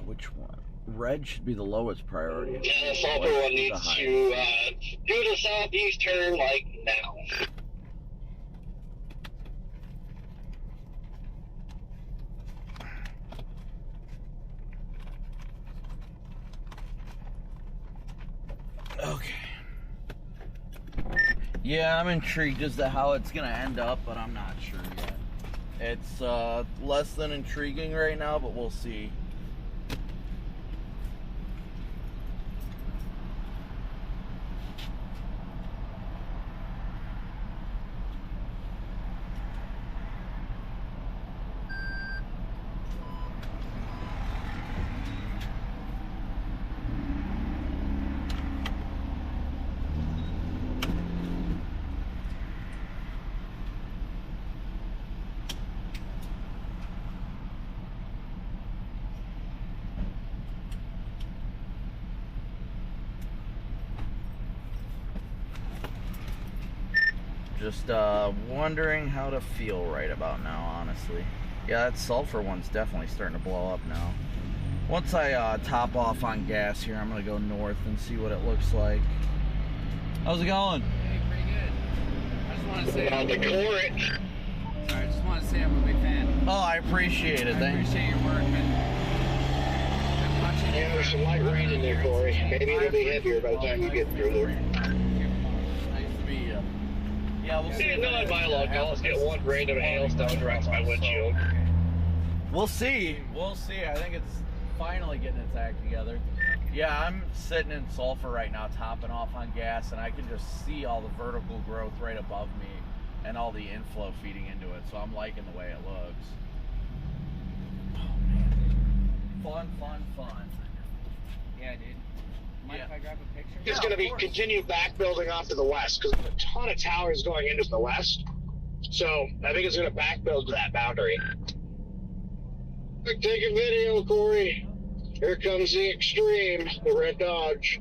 Which one? Red should be the lowest priority. Yeah, the Sulphur one needs to do the southeast turn like now. Okay. Yeah, I'm intrigued as to how it's gonna end up, but I'm not sure yet. It's less than intriguing right now, but we'll see. Just wondering how to feel right about now, honestly. Yeah, that sulfur one's definitely starting to blow up now. Once I top off on gas here, I'm gonna go north and see what it looks like. How's it going? Hey, pretty good. I just want to say On the current. Sorry, I just want to say I'm a big fan. Oh, I appreciate it. I appreciate your work, man. Yeah, there's some light rain in there, Corey. Maybe it'll be heavier by the time you get through there. Nice to meet you. Yeah, we'll see. No, in my luck, I'll just get one random hailstone right to my windshield. We'll see. We'll see. I think it's finally getting its act together. Yeah, I'm sitting in sulfur right now, topping off on gas, and I can just see all the vertical growth right above me and all the inflow feeding into it. So I'm liking the way it looks. Oh, man. Fun. Yeah, dude. Mind if I grab a picture? It's going to be continued back building off to the west because there's a ton of towers going into the west. So I think it's going to back build to that boundary. Take a video, Corey. Here comes the extreme, the red Dodge.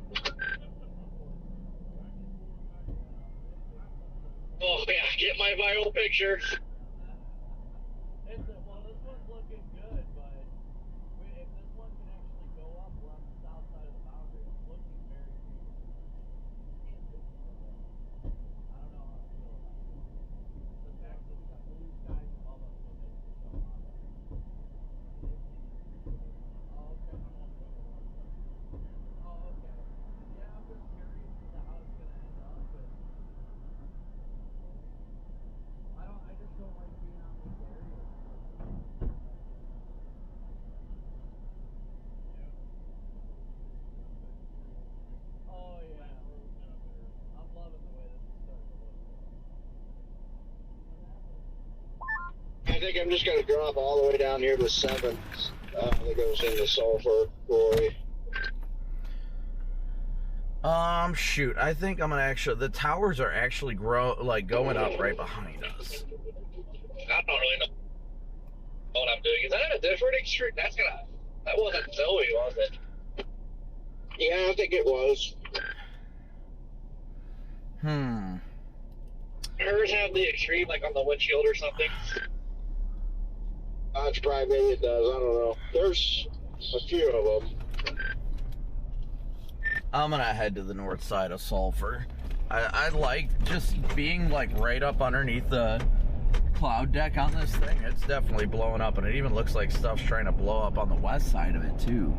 Oh yeah, get my viral picture. Well, this one's looking good, but if this one can actually go up, we're on the south side of the boundary. It's looking very beautiful. I don't know how to feel about it. The fact that we got blue skies above us will make me so happy. Oh, okay. Oh, okay. Yeah, I'm just curious as to how it's going to end up. I just don't think I'm just going to drop all the way down here to 7. That goes into sulfur quarry. Shoot. I think I'm gonna actually. The towers are actually going up right behind us. I don't really know what I'm doing. Is that a different extreme? That wasn't Zoe, was it? Yeah, I think it was. Hers have the extreme, like on the windshield or something? It's probably maybe it does. I don't know. There's a few of them. I'm gonna head to the north side of Sulphur. I like just being like right up underneath the cloud deck on this thing. It's definitely blowing up, and it even looks like stuff's trying to blow up on the west side of it too.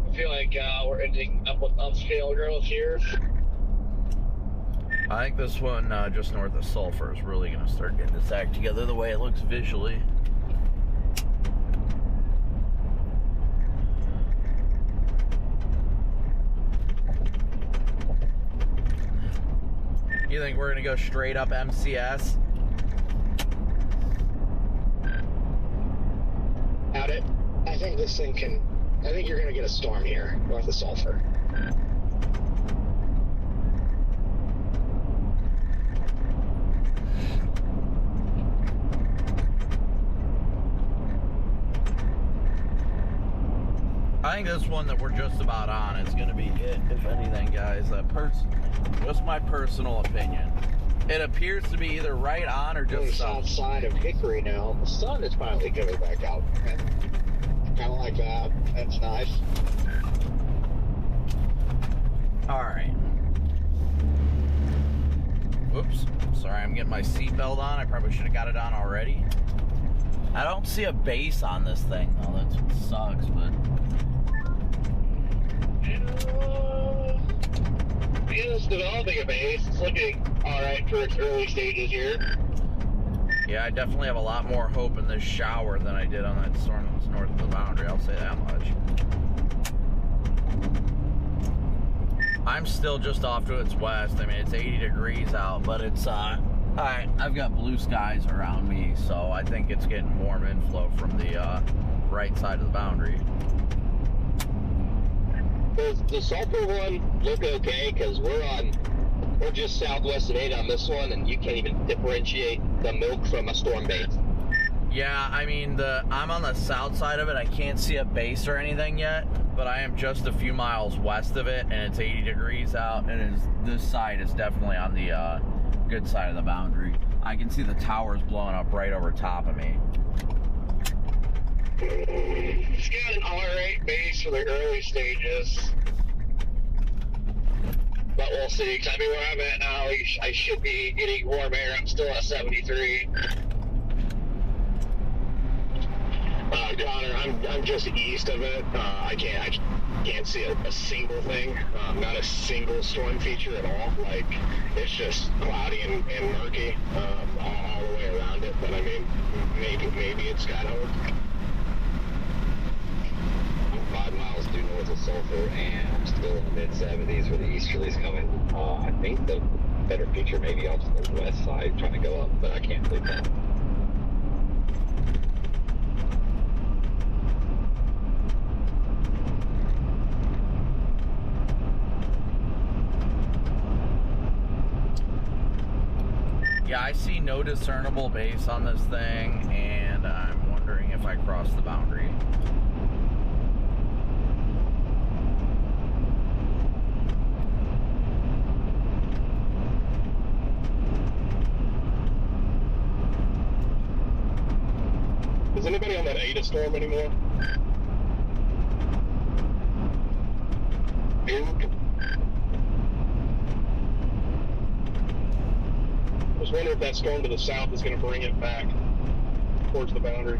I feel like we're ending up with upscale growth here. I think this one just north of Sulphur is really gonna start getting its act together the way it looks visually. You think we're gonna go straight up MCS? Doubt it. I think this thing can. I think you're gonna get a storm here north of Sulphur. I think this one that we're just about on is going to be it, if anything, guys. Just my personal opinion. It appears to be either right on or just south side of Hickory now. The sun is finally coming back out. Kind of like that. That's nice. All right. Whoops. Sorry, I'm getting my seatbelt on. I probably should have got it on already. I don't see a base on this thing, though. That's what sucks, but... It's developing a base. It's looking alright for its early stages here. Yeah, I definitely have a lot more hope in this shower than I did on that storm that was north of the boundary, I'll say that much. I'm still just off to its west. I mean, it's 80 degrees out, but it's, I've got blue skies around me, so I think it's getting warm inflow from the, right side of the boundary. Does the Sulphur one look okay? Because we're just southwest of 8 on this one, and you can't even differentiate the milk from a storm base. Yeah, I mean, I'm on the south side of it. I can't see a base or anything yet, but I am just a few miles west of it, and it's 80 degrees out, and this side is definitely on the good side of the boundary. I can see the towers blowing up right over top of me. It's got an R8 base for the early stages. But we'll see, because I mean, where I'm at now, I should be getting warm air. I'm still at 73. Connor, I'm just east of it. I can't see a single thing. Not a single storm feature at all. Like, it's just cloudy and murky all the way around it. But I mean, maybe it's got hope. 5 miles due north of Sulphur, and I'm still in the mid-70s where the easterly's coming. I think the better feature may be off to the west side trying to go up, but I can't believe that. Yeah, I see no discernible base on this thing, and I'm wondering if I crossed the boundary. Is anybody on that Ada storm anymore? I was wondering if that storm to the south is going to bring it back towards the boundary.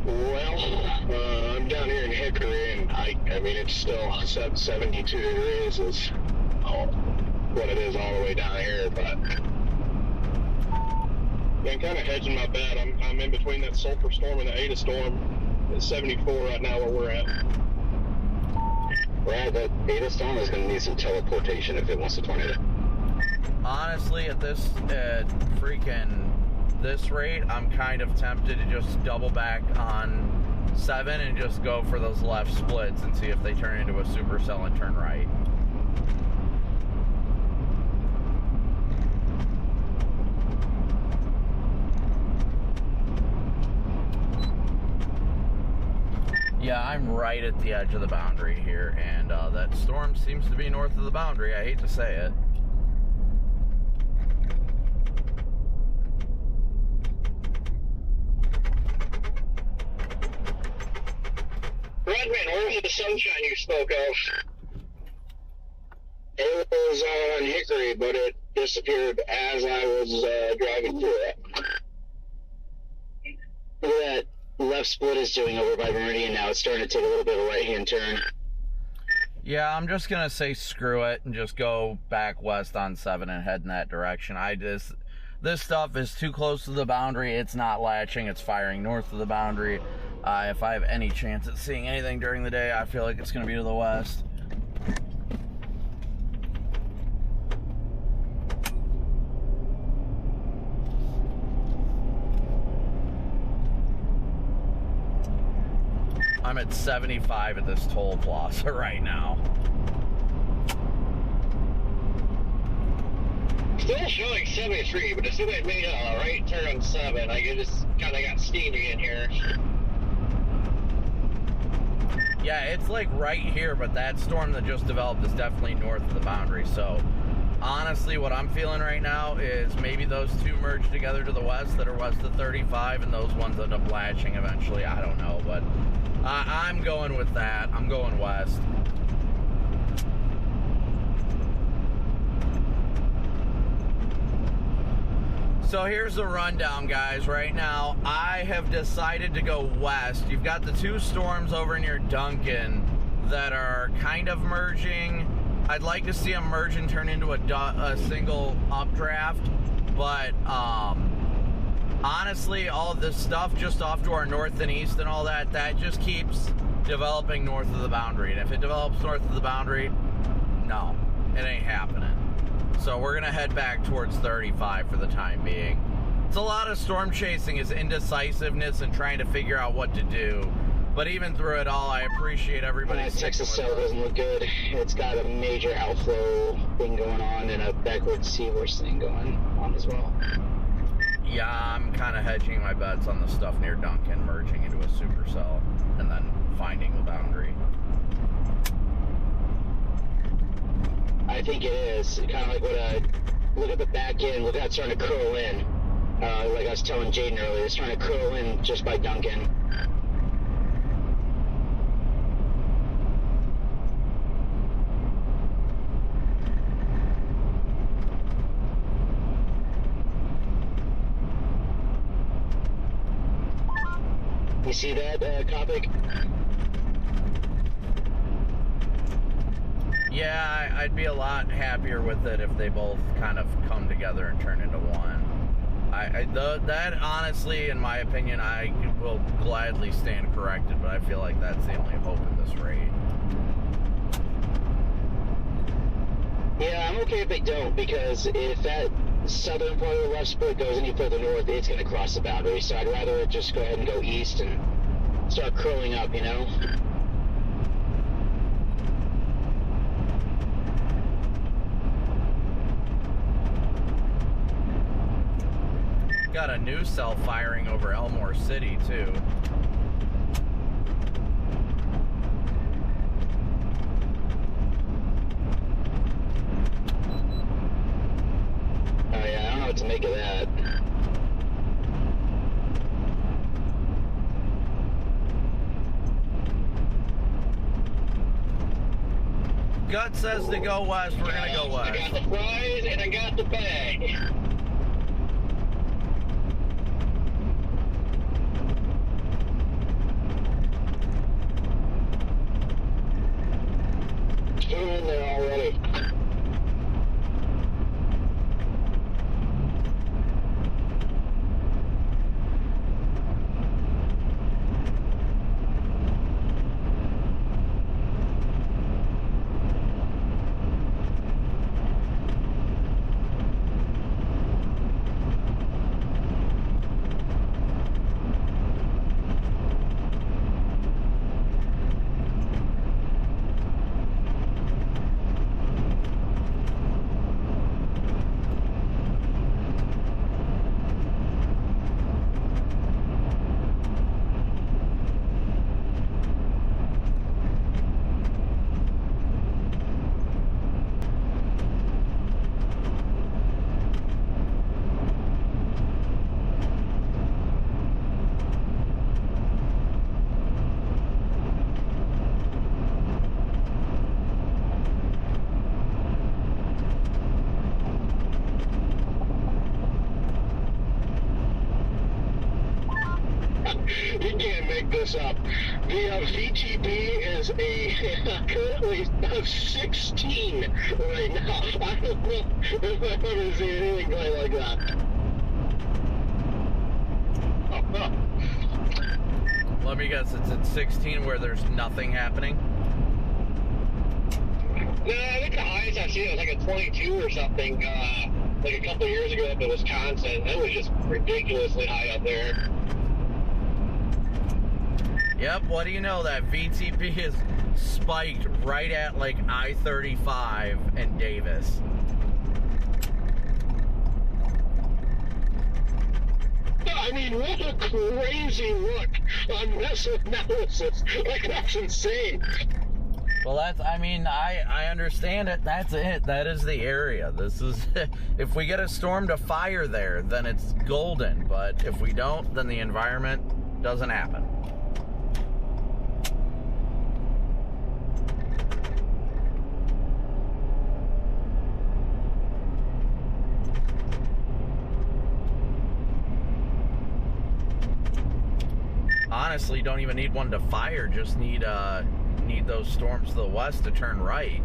Well, I'm down here in Hickory, and I mean, it's still 72 degrees is what it is all the way down here, but... Yeah, I'm kind of hedging my bet. I'm in between that Sulphur storm and the Ada storm. It's 74 right now where we're at. Brad, that beta storm is going to need some teleportation if it wants to tornado. Honestly, at this rate, I'm kind of tempted to just double back on 7 and just go for those left splits and see if they turn into a supercell and turn right. Yeah, I'm right at the edge of the boundary here, and that storm seems to be north of the boundary. I hate to say it. Redman, where's the sunshine you spoke of? It was on Hickory, but it disappeared as I was driving through it. Look at that left split is doing over by Meridian now. It's starting to take a little bit of a right-hand turn. Yeah, I'm just going to say screw it and just go back west on 7 and head in that direction. This stuff is too close to the boundary. It's not latching. It's firing north of the boundary. If I have any chance at seeing anything during the day, I feel like it's going to be to the west. I'm at 75 at this toll plaza right now. Still showing 73, but as soon as I made a right turn on 7, like it just kind of got steamy in here. Yeah, it's like right here, but that storm that just developed is definitely north of the boundary. So honestly, what I'm feeling right now is maybe those two merge together to the west that are west of 35, and those ones end up latching eventually. I don't know, but I'm going with that. I'm going west. So here's the rundown, guys. Right now, I have decided to go west. You've got the two storms over near Duncan that are kind of merging. I'd like to see them merge and turn into a single updraft, but honestly, all of this stuff just off to our north and east and all that, that just keeps developing north of the boundary. And if it develops north of the boundary, no, it ain't happening. So we're gonna head back towards 35 for the time being. It's a lot of storm chasing, is indecisiveness and trying to figure out what to do. But even through it all, I appreciate everybody. Texas cell doesn't look good. It's got a major outflow thing going on and a backward seaworth thing going on as well. Yeah, I'm kind of hedging my bets on the stuff near Duncan, merging into a supercell, and then finding the boundary. I think it is. Kind of like what look at the back end. Look at that starting to curl in. Like I was telling Jaden earlier, it's trying to curl in just by Duncan. You see that, Copic? Yeah, I'd be a lot happier with it if they both kind of come together and turn into one. That honestly, in my opinion, I will gladly stand corrected, but I feel like that's the only hope at this rate. Yeah, I'm okay if they don't, because if that southern part of the left split goes any further north, it's going to cross the boundary. So I'd rather just go ahead and go east and start curling up, you know? Got a new cell firing over Elmore City, too. Oh yeah, I don't know what to make of that. Gut says to go west, we're gonna go west. I got the prize and I got the bag. Still in there already. look this up. The VTB is currently 16 right now. I don't know if I've ever seen anything quite like that. Let me guess, it's at 16 where there's nothing happening? No, I think the highest I've seen was like a 22 or something, like a couple of years ago up in Wisconsin. It was just ridiculously high up there. Yep, what do you know, that VTP is spiked right at like I-35 and Davis. I mean, what a crazy look on missile analysis. Like, that's insane. Well, that's, I mean, I understand it. That's it. That is the area. This is, if we get a storm to fire there, then it's golden. But if we don't, then the environment doesn't happen. Honestly, don't even need one to fire, just need those storms to the west to turn right.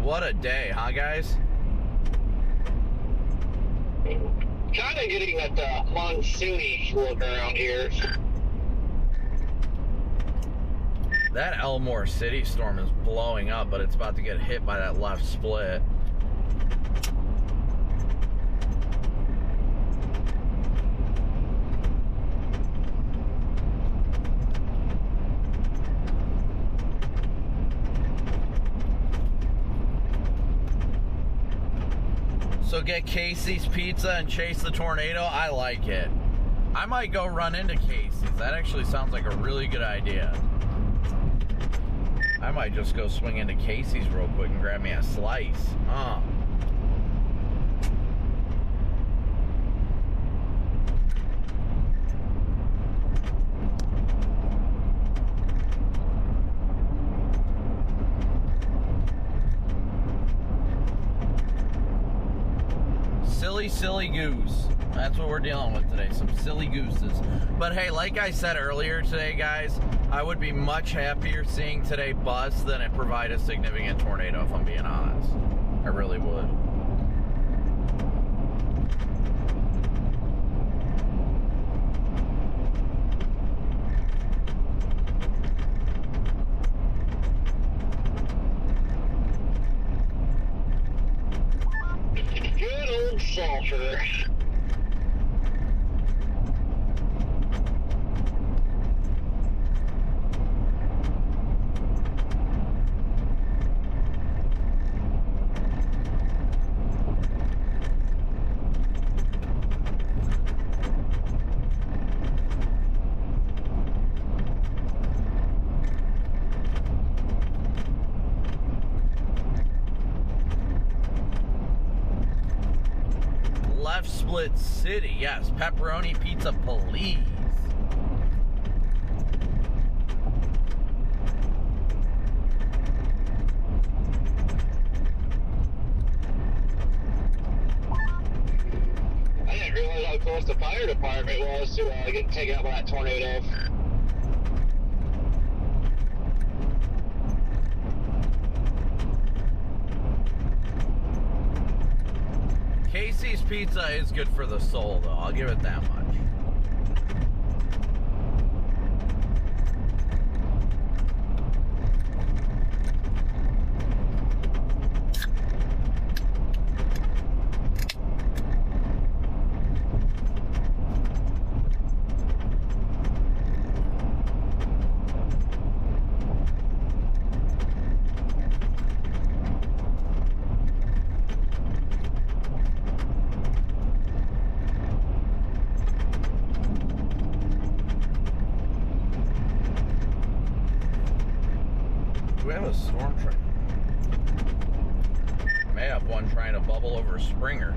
What a day, huh, guys? Kind of getting that monsoony look around here. That Elmore City storm is blowing up, but it's about to get hit by that left split. So get Casey's Pizza and chase the tornado. I like it. I might go run into Casey's. That actually sounds like a really good idea. I might just go swing into Casey's real quick and grab me a slice. Silly goose. That's what we're dealing with today, some silly gooses. But hey, like I said earlier today, guys, I would be much happier seeing today bust than it provide a significant tornado, if I'm being honest. I really would. Good old sulfur. Split City, yes, pepperoni pizza, please. I didn't realize how close the fire department was to getting taken out by that tornado. Casey's Pizza is good for the soul, though. I'll give it that much. We have a storm train. May have one trying to bubble over Springer.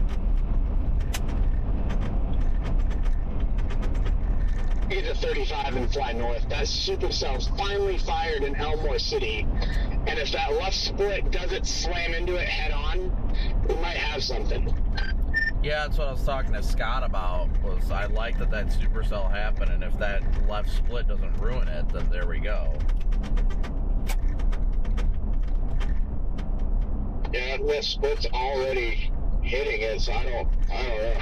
get to 35 and fly north. That supercell's finally fired in Elmore City, and if that left split doesn't slam into it head on, we might have something. Yeah, that's what I was talking to Scott about. Was I like that supercell happened, and if that left split doesn't ruin it, then there we go. Yeah, that left split's already hitting it, so I don't know.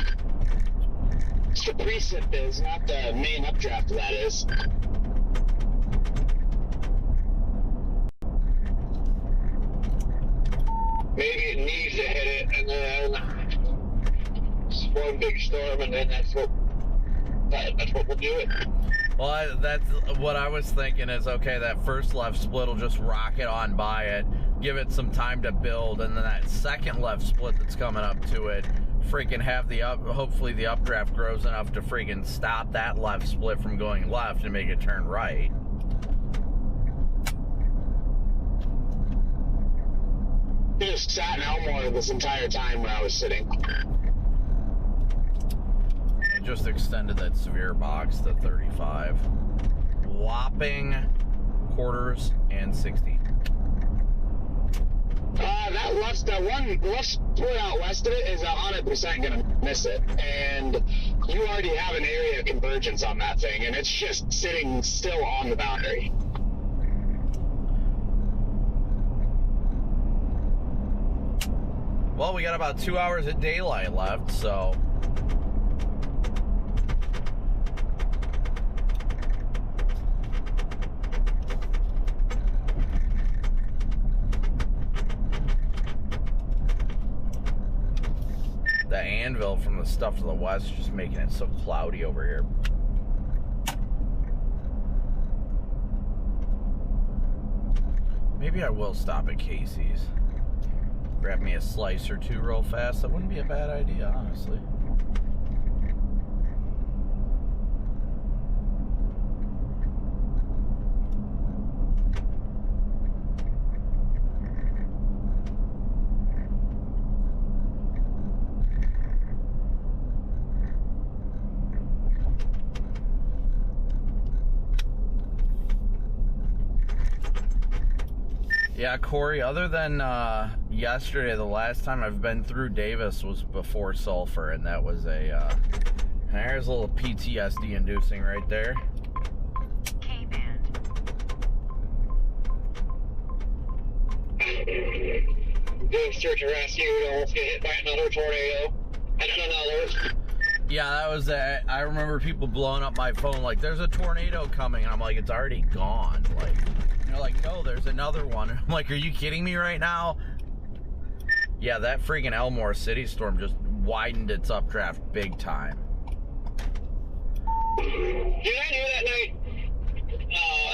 It's the precip is, not the main updraft that is. Maybe it needs to hit it, and then it's one big storm, and then that's what we'll do it. Well, that's what I was thinking is, okay, that first left split will just rocket on by it, give it some time to build, and then that second left split that's coming up to it, freaking have hopefully the updraft grows enough to freaking stop that left split from going left and make it turn right. It just sat in Elmore this entire time when I was sitting. It just extended that severe box to 35. Whopping quarters and 60. That one left split out west of it is 100% going to miss it. And you already have an area of convergence on that thing, and it's just sitting still on the boundary. Well, we got about 2 hours of daylight left, so... The anvil from the stuff to the west is just making it so cloudy over here. Maybe I will stop at Casey's. Grab me a slice or two real fast. That wouldn't be a bad idea, honestly. Yeah, Corey, other than yesterday, the last time I've been through Davis was before Sulphur, and that was there's a little PTSD inducing right there. Doing search and rescue, we almost get hit by another tornado. And then another. Yeah, that was I remember people blowing up my phone like, there's a tornado coming, and I'm like, it's already gone. Like, they're like, no, there's another one. I'm like, are you kidding me right now? Yeah, that freaking Elmore City storm just widened its updraft big time. Did I knew that night,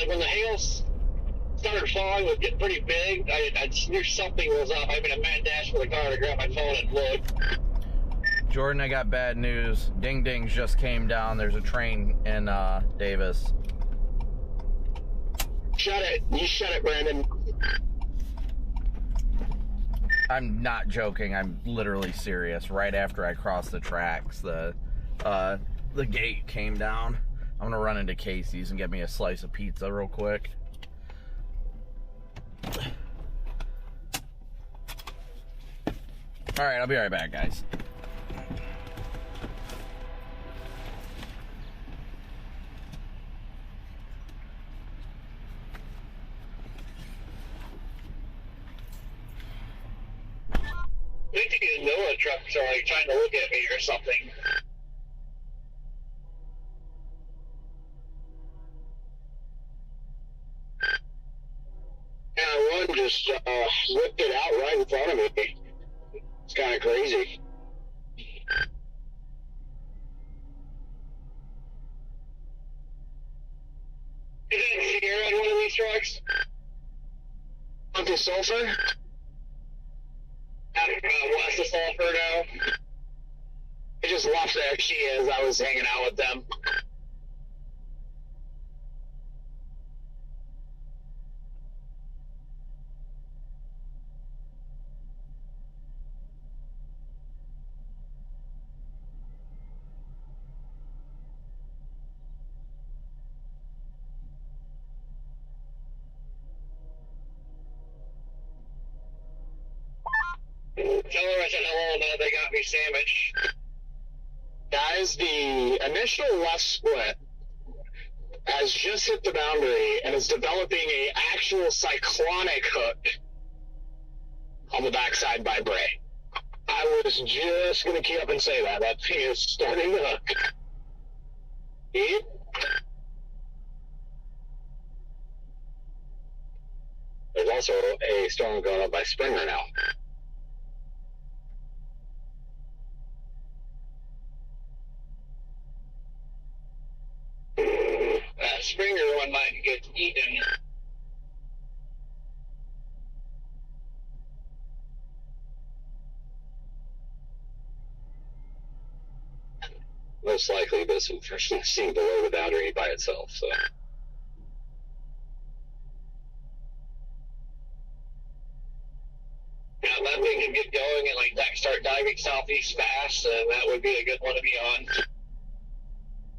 when the hail started falling, was getting pretty big, I knew something was up. I made a mad dash for the car to grab my phone and look. Jordan, I got bad news. Ding dings just came down. There's a train in Davis. Shut it. You shut it, Brandon. I'm not joking. I'm literally serious. Right after I crossed the tracks, the gate came down. I'm gonna run into Casey's and get me a slice of pizza real quick. All right, I'll be right back, guys. I think these NOAA trucks are like trying to look at me or something. Yeah, one just whipped it out right in front of me. It's kind of crazy. Is that Sierra on one of these trucks? Uncle Sulphur? West of Sulphur now. I just left there. She is. I was hanging out with them. Tell her I said hello, now they got me sandwich. Guys, the initial left split has just hit the boundary and is developing a actual cyclonic hook on the backside by Bray. I was just going to key up and say that. That thing is starting to hook. Yep. There's also a storm going up by Springer now. That Springer one might get eaten. Most likely, but it's unfortunately seen below the boundary by itself, so. Yeah, that thing can get going and like start diving southeast fast, and that would be a good one to be on.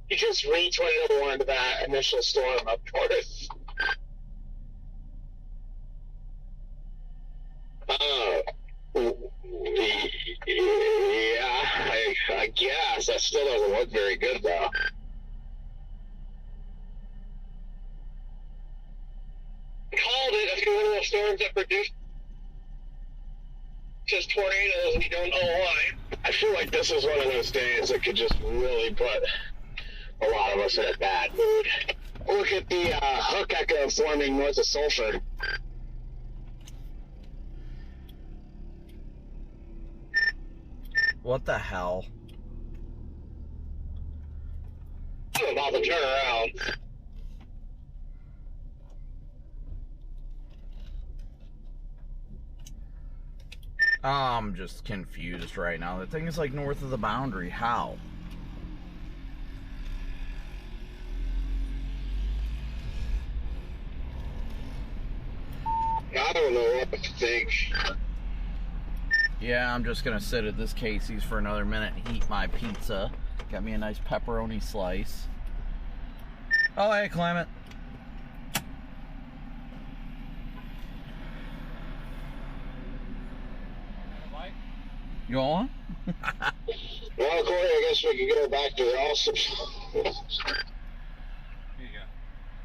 You just re-tornado warned that initial storm up north. Yeah, I guess. That still doesn't look very good, though. Called it a few one of those storms that produce just tornadoes and you don't know why. I feel like this is one of those days that could just really put a lot of us in a bad mood. Look at the hook echo forming north of Sulphur. What the hell? I'm about to turn around. I'm just confused right now. The thing is like north of the boundary. How? I don't know what to think. Yeah, I'm just gonna sit at this Casey's for another minute and eat my pizza. Got me a nice pepperoni slice. Oh, hey, Clement. You on? Well, Corey, I guess we could go back to the awesome. Here you go.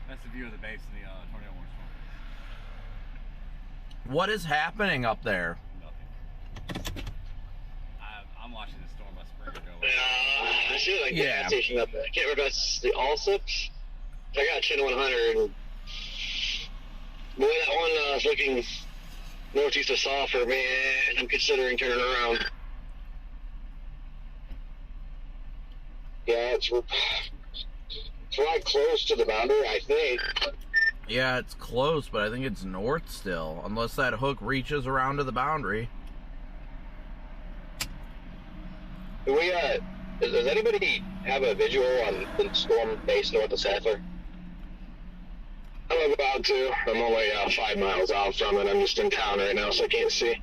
That's the view of the base of the tornado warning storm. What is happening up there? Nothing. I'm watching the storm by Springer go. I should like the gas station up there. I can't remember if that's the Allsips. I got Chin 100. And boy, that one is looking northeast of Sulphur, man. I'm considering turning around. Yeah, it's right close to the boundary, I think. Yeah, it's close, but I think it's north still, unless that hook reaches around to the boundary. Do we, does anybody have a visual on the storm base north of Sulphur? I'm about to. I'm only 5 miles out from it. I'm just in town right now, so I can't see.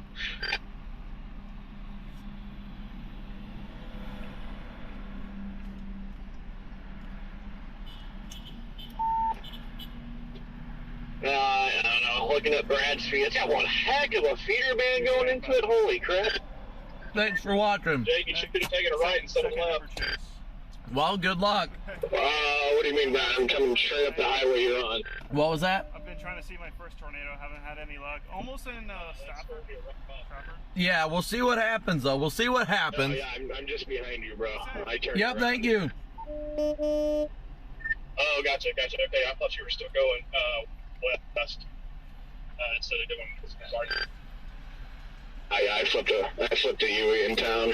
I don't know. Looking at Brad's feed, it's got one heck of a feeder band going into it. Holy crap. Thanks for watching. Jake, you should have taken a right instead of left. Well, good luck. What do you mean, Brad? I'm coming straight up the highway you're on. What was that? I've been trying to see my first tornado. Haven't had any luck. Almost in Stafford. Yeah, we'll see what happens, though. We'll see what happens. Yeah, I'm just behind you, bro. I turned Yep, around. thank you. Oh, gotcha. Okay, I thought you were still going west instead of doing north. I flipped a Yui in town.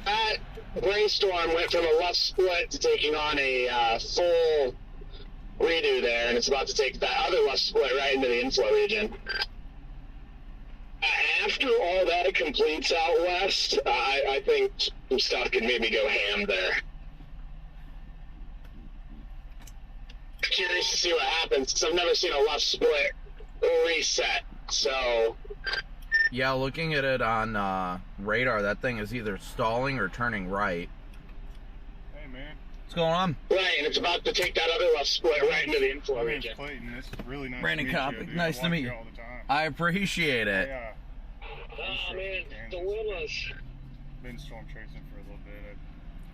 That brainstorm went from a left split to taking on a full redo there, and it's about to take that other left split right into the inflow region. After all that completes out west, I think some stuff could maybe go ham there. Curious to see what happens, because I've never seen a left split reset, so... Yeah, looking at it on radar, that thing is either stalling or turning right. Hey, man. What's going on? Right, and it's about to take that other left split right into the inflow My name's region. Clayton. It's really nice Brandon to meet Copic, you. nice to meet you. All the time. I appreciate it. Yeah. Oh man, dilemmas. Been storm chasing for a little bit.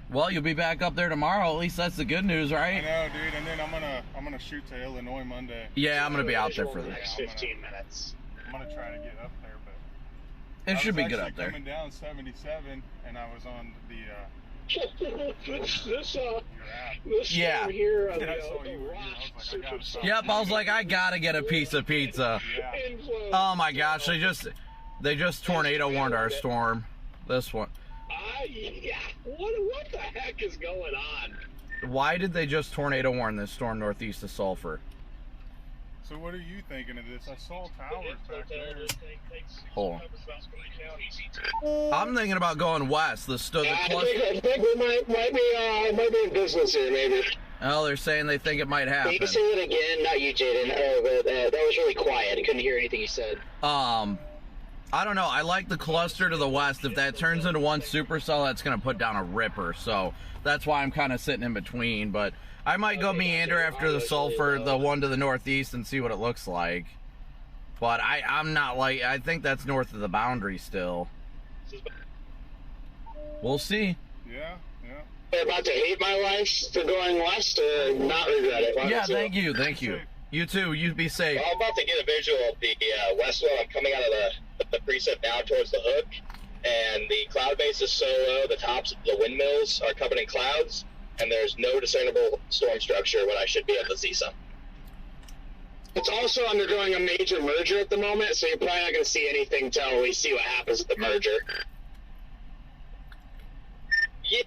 Well, you'll be back up there tomorrow. At least that's the good news, I right? know, dude. And then I'm gonna shoot to Illinois Monday. Yeah, I'm gonna be out there for the the next 15 minutes. I'm gonna try to get up there, but It should be good up there. Coming down 77, and I was on the. this Yeah. storm here on I saw the you were here. I was like, I gotta stop. Yep, I was like, I gotta get a piece of pizza. Oh my gosh, they just tornado warned our storm. This one. Yeah. What the heck is going on? Why did they just tornado warn this storm northeast of Sulphur? So what are you thinking of this? I saw towers back there. Hold on. I'm thinking about going west. The I think we might be in business here, maybe. Oh, they're saying they think it might happen. You can say it again, not you, Jaden. But that was really quiet. I couldn't hear anything you said. I don't know. I like the cluster to the west. If that turns into one supercell, that's going to put down a ripper. So that's why I'm kind of sitting in between. But I might go meander after the Sulphur, the one to the northeast, and see what it looks like. But I'm not like, I think that's north of the boundary still. We'll see. Yeah. You're about to hate my life for going west or not regret it? Yeah, thank you. You too. You be safe. Well, I'm about to get a visual of the west one. I'm coming out of the preset now towards the hook, and the cloud base is so low, the tops of the windmills are covered in clouds, and there's no discernible storm structure when I should be able to see some. It's also undergoing a major merger at the moment, so you're probably not going to see anything till we see what happens at the merger. Yeah.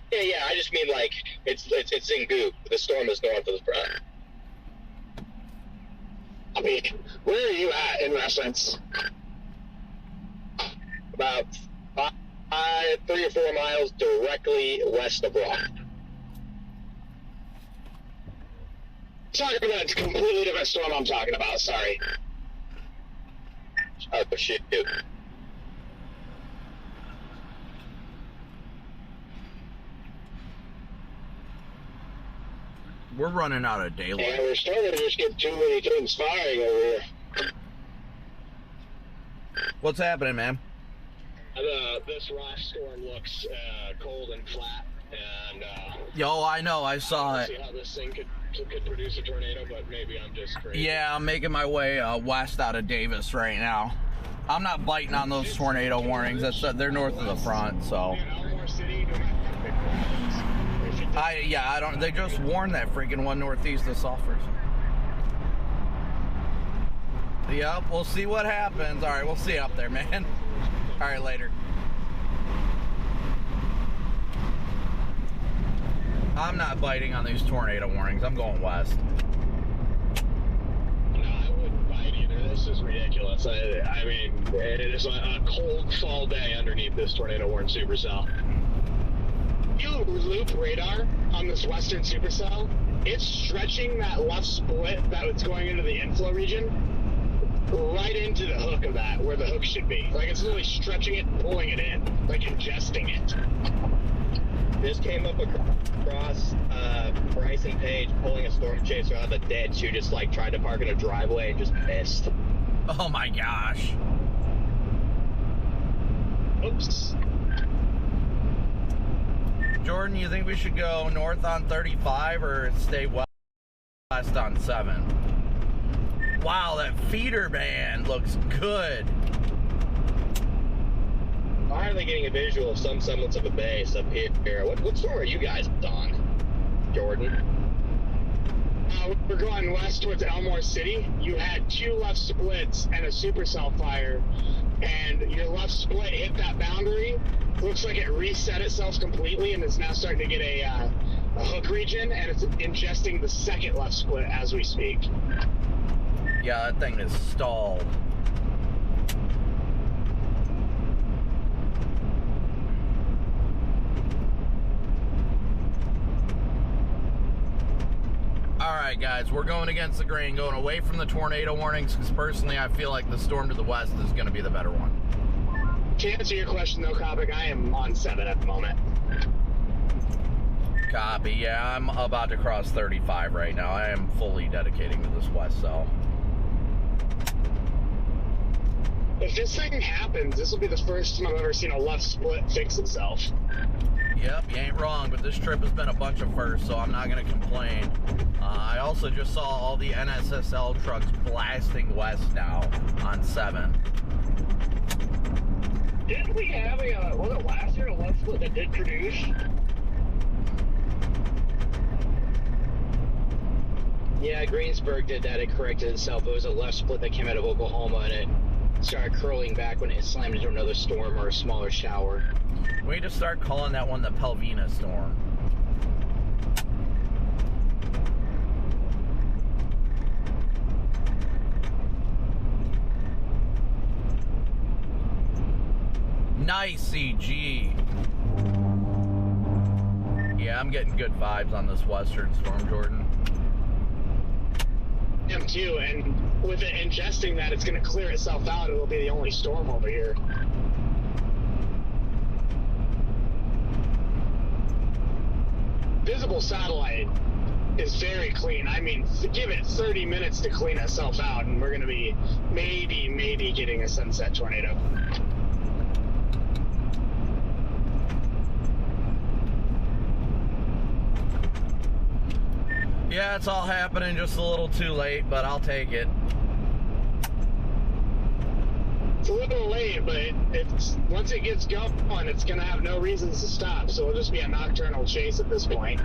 I just mean like it's in goop. The storm is north of the front. I mean, where are you at in reference? About 3 or 4 miles directly west of Rock. Talking about a completely different storm I'm talking about, sorry. Oh, shit, dude. We're running out of daylight. Yeah, we're starting to just get too many things firing over here. What's happening, man? This rock storm looks cold and flat, and Yo, I know, I saw it. see how this thing could produce a tornado, but maybe I'm just crazy. Yeah, I'm making my way west out of Davis right now. I'm not biting on those tornado warnings. They're north of the front, so. I don't. They just warned that freaking one northeast of Sulphur. Yep, we'll see what happens. All right, we'll see you up there, man. All right, later. I'm not biting on these tornado warnings. I'm going west. No, I wouldn't bite either. This is ridiculous. I mean, it is a cold fall day underneath this tornado warning supercell. You loop radar on this western supercell, it's stretching that left split that was going into the inflow region right into the hook of that, where the hook should be. Like, it's literally stretching it and pulling it in, like ingesting it. This came up across Bryce and Paige pulling a storm chaser out of the ditch who just like tried to park in a driveway and just missed. Oh my gosh. Oops. Jordan, you think we should go north on 35 or stay west on 7? Wow, that feeder band looks good. Why are they getting a visual of some semblance of a base up here? What storm are you guys on, Jordan? We're going west towards Elmore City. You had 2 left splits and a supercell fire, and your left split hit that boundary. Looks like it reset itself completely and is now starting to get a hook region, and it's ingesting the second left split as we speak. Yeah, that thing is stalled. Alright guys, we're going against the grain, going away from the tornado warnings, because personally I feel like the storm to the west is going to be the better one. To answer your question though, Copic, I am on 7 at the moment. Copy, yeah, I'm about to cross 35 right now. I am fully dedicating to this west cell. If this thing happens, this will be the first time I've ever seen a left split fix itself. Yep, you ain't wrong, but this trip has been a bunch of firsts, so I'm not going to complain. I also just saw all the NSSL trucks blasting west now on 7. Didn't we have was it last year, a left split that did produce? Yeah, Greensburg did that. It corrected itself. It was a left split that came out of Oklahoma, and it started curling back when it slammed into another storm or a smaller shower. We need to start calling that one the Pelvina storm. Nice CG. Yeah, I'm getting good vibes on this western storm, Jordan. Him too, and with it ingesting that, it's going to clear itself out. It'll be the only storm over here. Visible satellite is very clean. I mean, give it 30 minutes to clean itself out, and we're going to be maybe getting a sunset tornado. Yeah, it's all happening just a little too late, but I'll take it. It's a little late, but once it gets going, it's going to have no reasons to stop, so it'll just be a nocturnal chase at this point.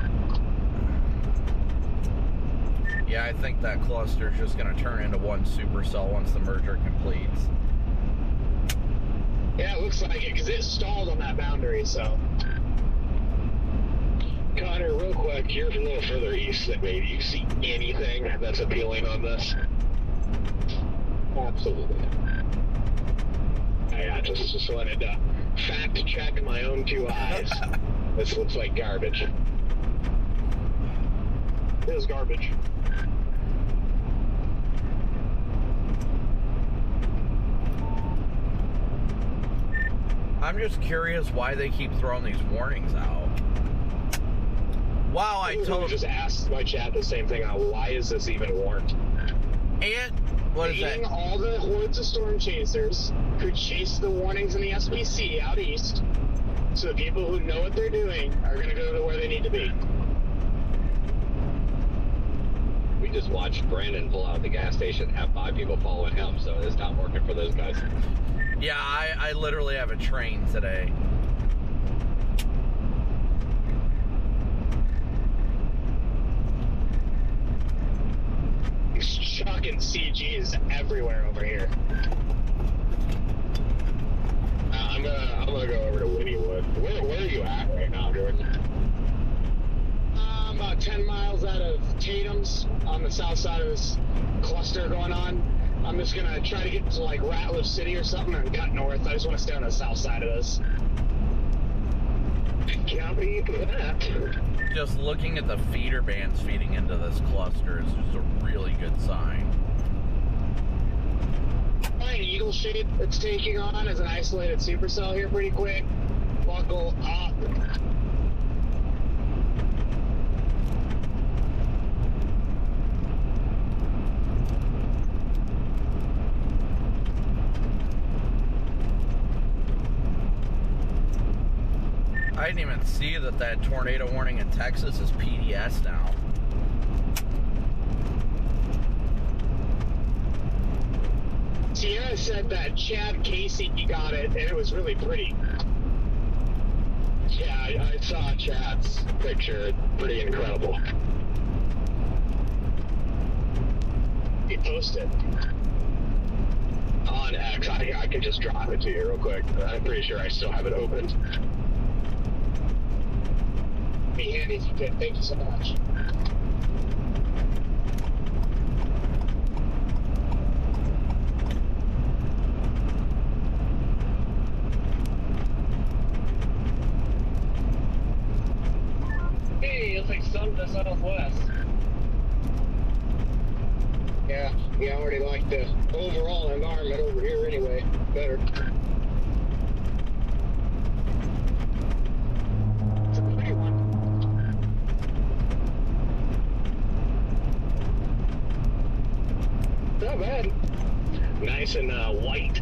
Yeah, I think that cluster is just going to turn into one supercell once the merger completes. Yeah, it looks like it, because it stalled on that boundary, so... Connor, real quick, you're a little further east than me. Do you see anything that's appealing on this? Absolutely. I just wanted to fact check my own 2 eyes. This looks like garbage. It is garbage. I'm just curious why they keep throwing these warnings out. Wow, I totally just asked my chat the same thing. Why is this even warned? And what is that? All the hordes of storm chasers who chase the warnings in the SPC out east, so the people who know what they're doing are going to go to where they need to be. We just watched Brandon pull out of the gas station and have 5 people following him, so it's not working for those guys. Yeah, I literally have a train today. He's chucking CGs everywhere over here. I'm gonna go over to Winniewood. Where are you at right now, Jordan? About 10 miles out of Tatum's on the south side of this cluster going on. I'm just gonna try to get to like Ratliff City or something and cut north. I just want to stay on the south side of this. Can't be that. Just looking at the feeder bands feeding into this cluster is just a really good sign. Flying Eagle shape it's taking on as an isolated supercell here pretty quick. Buckle up. I didn't even see that tornado warning in Texas is PDS now. Sierra said that Chad Casey got it, and it was really pretty. Yeah, I saw Chad's picture. Pretty incredible. He posted. On X, I can just drop it to you real quick. I'm pretty sure I still have it opened. Be handy if you could. Thank you so much. Hey, looks like sun to southwest. Yeah, I already like the overall environment over here anyway. Better. It's a pretty one. Not bad. Nice and white.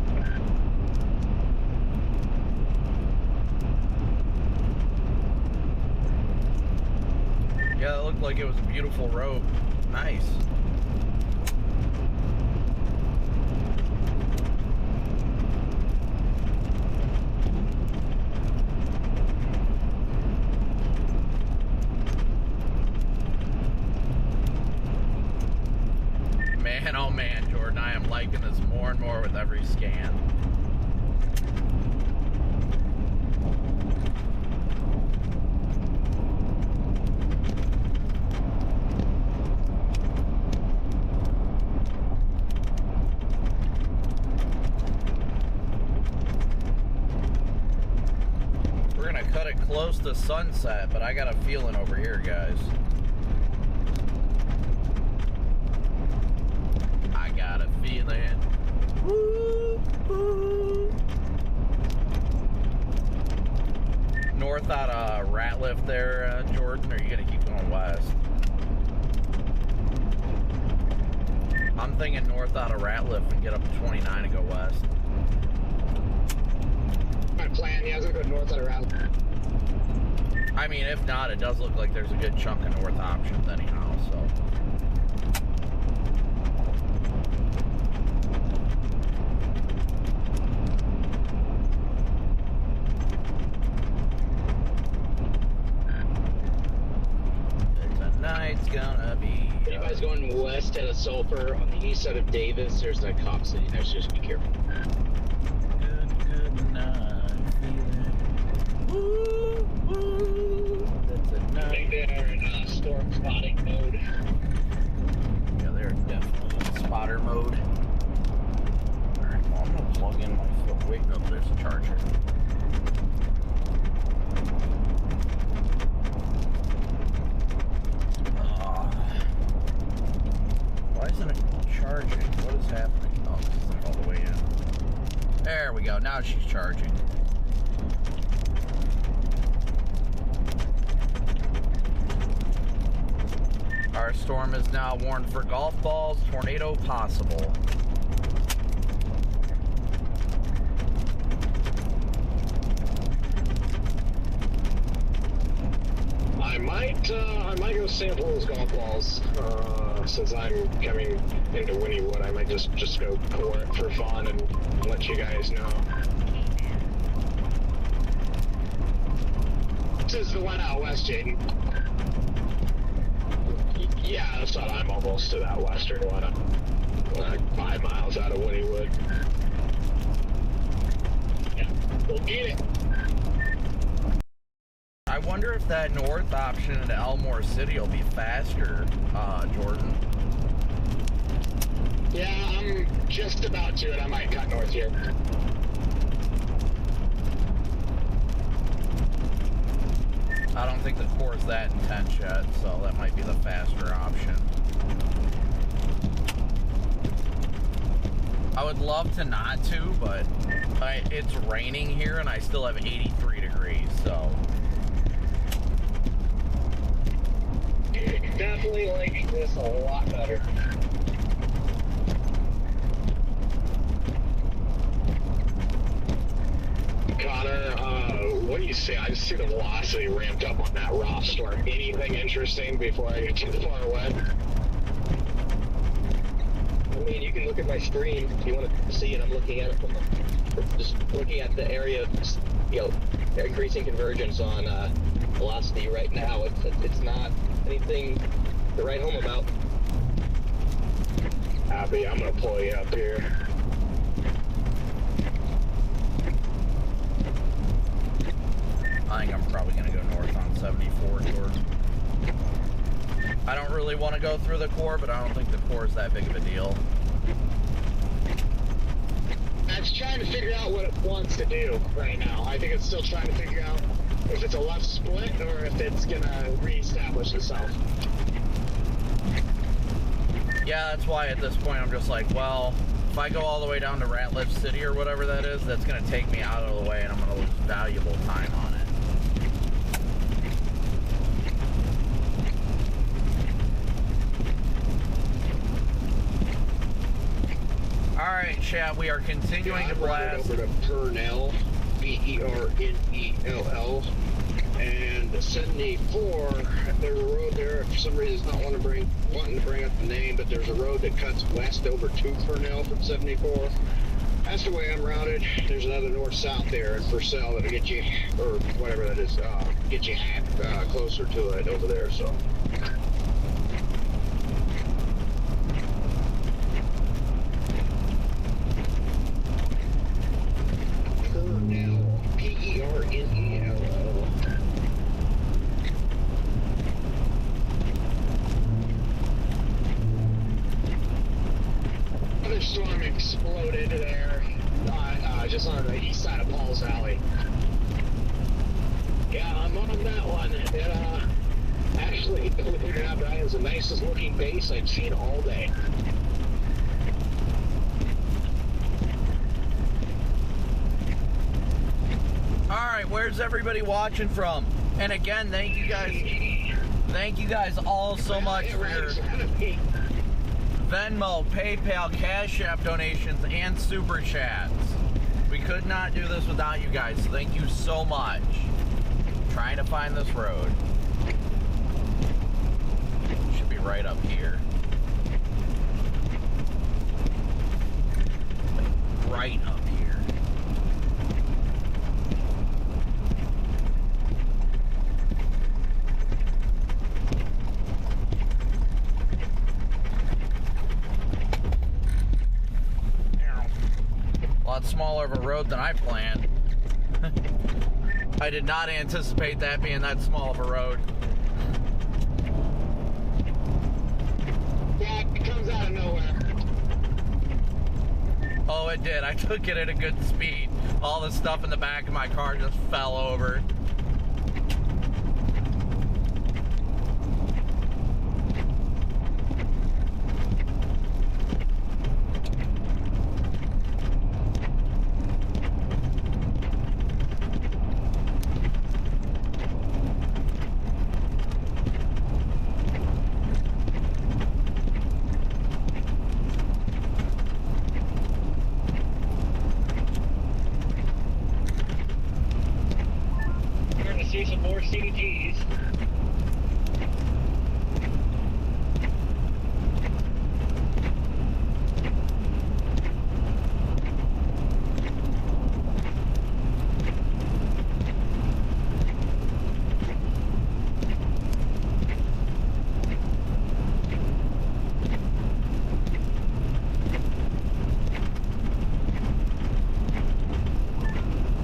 Yeah, it looked like it was a beautiful road. Nice. Man, oh man, Jordan, I am liking this more and more with every scan. We're gonna cut it close to sunset, but I got a feeling over here, guys. I got a feeling. Woo, woo. North out of Ratliff there, Jordan, or are you gonna keep going west? I'm thinking north out of Ratliff and get up to 29 and go west. My plan, yeah, I was gonna go north out of Ratliff. I mean, if not, it does look like there's a good chunk of north options anyhow, so. Tonight's gonna be... You guys going west out of Sulphur on the east side of Davis, there's a cop sitting there, so just be careful. Good night, feeling. Woo, woo. That's a night. I think they're in storm spotting mode. Yeah, they're definitely in spotter mode. Alright, well, I'm gonna plug in my phone. Wait, no, there's a charger. Why isn't it charging? What is happening? Oh, it's not all the way in. There we go. Now she's charging. Our storm is now warned for golf balls, tornado possible. I might go sample those golf balls. Since I'm coming into Winniewood, I might just go pour it for fun and let you guys know. This is the one out west, Jaden. Yeah, that's what I'm almost to that western one. I'm like 5 miles out of Winniewood. Yeah, we'll get it. I wonder if that north option into Elmore City will be faster, Jordan. Yeah, I'm just about to, and I might cut north here. I don't think the core's that intense yet, so that might be the faster option. I would love to not to, but it's raining here and I still have 83 degrees, so. Definitely liking this a lot better. Connor, what do you say? I just see the velocity ramped up on that raw storm. Anything interesting before I get too far away? I mean, you can look at my stream if you want to see it. I'm looking at it from just looking at the area, you know, increasing convergence on velocity right now. It's not anything to write home about. Abby, I'm gonna pull you up here. I think I'm probably gonna go north on 74, Jordan. I don't really want to go through the core, but I don't think the core is that big of a deal. It's trying to figure out what it wants to do right now. I think it's still trying to figure out if it's a left split or if it's gonna reestablish itself. Yeah, that's why at this point I'm just like, well, if I go all the way down to Ratliff City or whatever that is, that's gonna take me out of the way and I'm gonna lose valuable time on it. Alright, chat, we are continuing to blast. Over to Purnell, Bernell. And the 74, there's a road there. For some reason, it's not wanting to bring up the name, but there's a road that cuts west over to Fernell from 74. That's the way I'm routed. There's another north-south there in Purcell that'll get you, or whatever that is, get you closer to it over there. So. Pernell, P-E-R-N-E-L-L. Another storm exploded there, just on the east side of Paul's Valley. Yeah, I'm on that one. It, actually, believe it or not, Brian, is the nicest looking base I've seen all day. Alright, where's everybody watching from? And again, thank you guys all so much for your Venmo, PayPal, Cash App donations, and Super Chats. We could not do this without you guys. Thank you so much. Trying to find this road. Should be right up here. Right up here. A lot smaller of a road than I planned. I did not anticipate that being that small of a road. Yeah, it comes out of nowhere. Oh, it did. I took it at a good speed. All the stuff in the back of my car just fell over. See some more CTs.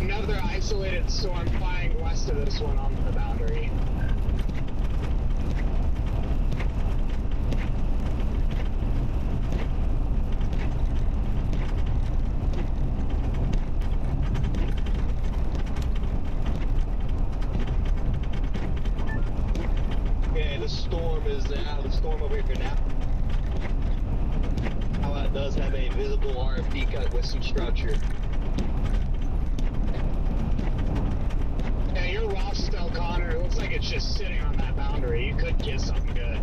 Another isolated storm flying west of this one on the boundary. Okay, the storm is out. The storm over here now. How it does have a visible RFD cut with some structure. Yeah, your rough still, Connor. It looks like it's just sitting on that boundary. You could get something good.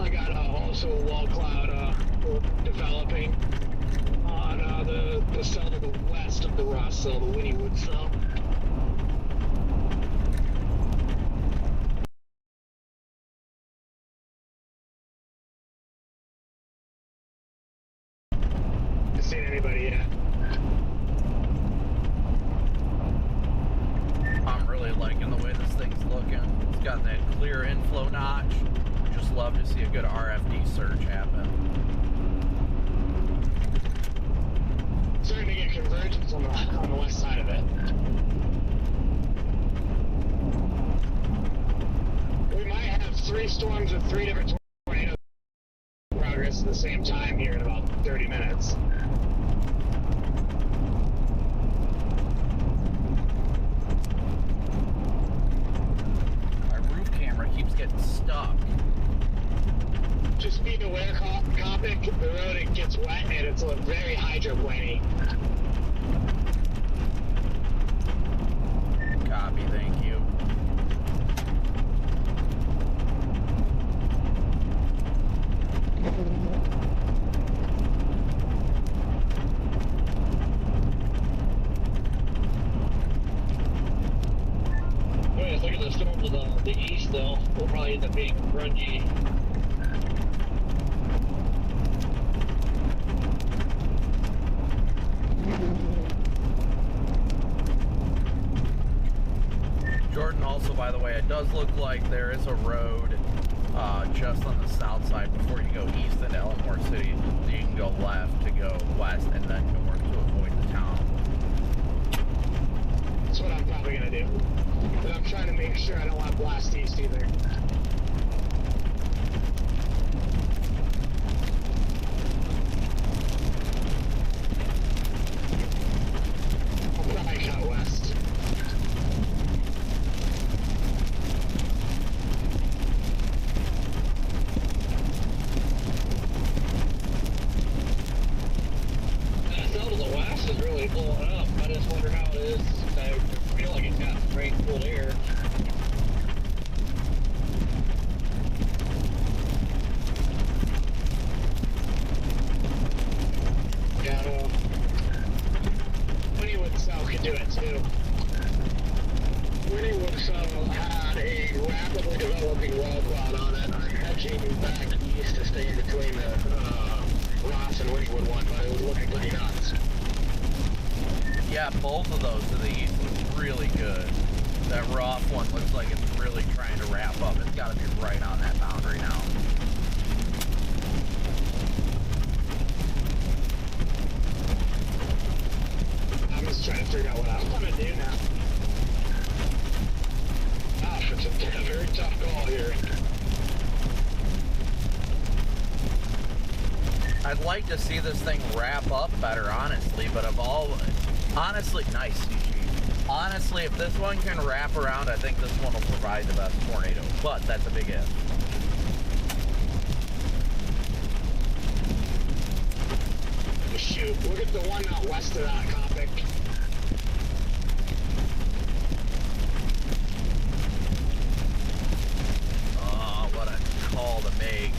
I got also a wall cloud developing on the cell to the west of the Ross cell, the Winniewood cell. Seen anybody yet? I'm really liking the way this thing's looking. It's got that clear inflow notch. Just love to see a good RFD surge happen. Starting to get convergence on the west side of it. We might have 3 storms with 3 different tornadoes in progress at the same time here in about 30 minutes. My roof camera keeps getting stuck. Just be aware, Copic, the road it gets wet and it's very hydroplaning. Copy, thank you. the east, though, will probably end up being grungy. Jordan, also, by the way, it does look like there is a road just on the south side before you go east into Elmore City. So you can go left to go west and then north to avoid the town. That's what I'm probably gonna do. But I'm trying to make sure I don't want to blast east either. I'll probably cut west. Is really blowing up. I just wonder how it is. I feel like it's got straight cool air. Yeah, well, Winniewood South can do it too. Winniewood South had a rapidly developing wall cloud on it. I'm hedging back east to stay in between the Ross and Winniewood one, but it was looking pretty nuts. Yeah, both of those to the east look really good. That Roth one looks like it's really trying to wrap up. It's got to be right on that boundary now. I'm just trying to figure out what I want to do now. Gosh, it's a very tough call here. I'd like to see this thing wrap up better, honestly, but honestly, nice, CG. Honestly, if this one can wrap around, I think this one will provide the best tornado, but that's a big if. Shoot, look at the one out west of that, Copic. Oh, what a call to make.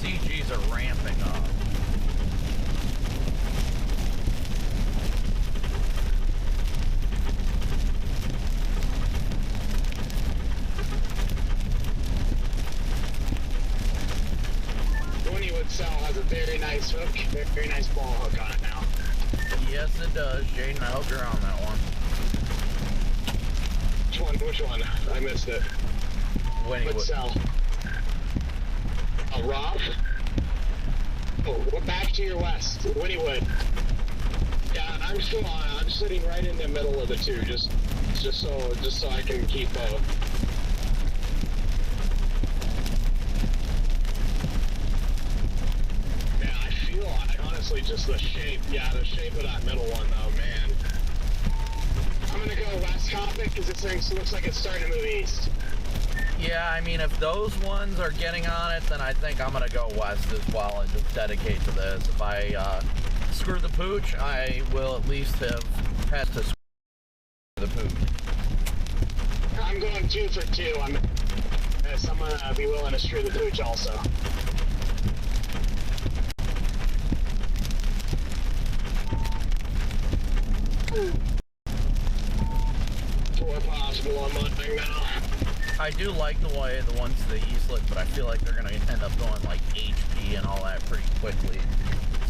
CGs are ramping up. Winniewood South has a very nice hook, very nice ball hook on it now. Yes, it does, Jaden. I hope you're on that one. Which one? I missed it. Winniewood South. A Roth? Oh, we're back to your west. Winniewood. Yeah, I'm still on. I'm sitting right in the middle of the two, just so I can keep Yeah, I feel honestly just the shape. Yeah, the shape of that middle one, though, man. I'm gonna go west, Copic, because this thing looks like it's starting to move east. Yeah, I mean, if those ones are getting on it, then I think I'm going to go west as well and just dedicate to this. If I screw the pooch, I will at least have had to screw the pooch. I'm going 2 for 2. I'm going to be willing to screw the pooch also. Four possible on my thing now. I do like the way the ones to the east look, but I feel like they're going to end up going like HP and all that pretty quickly.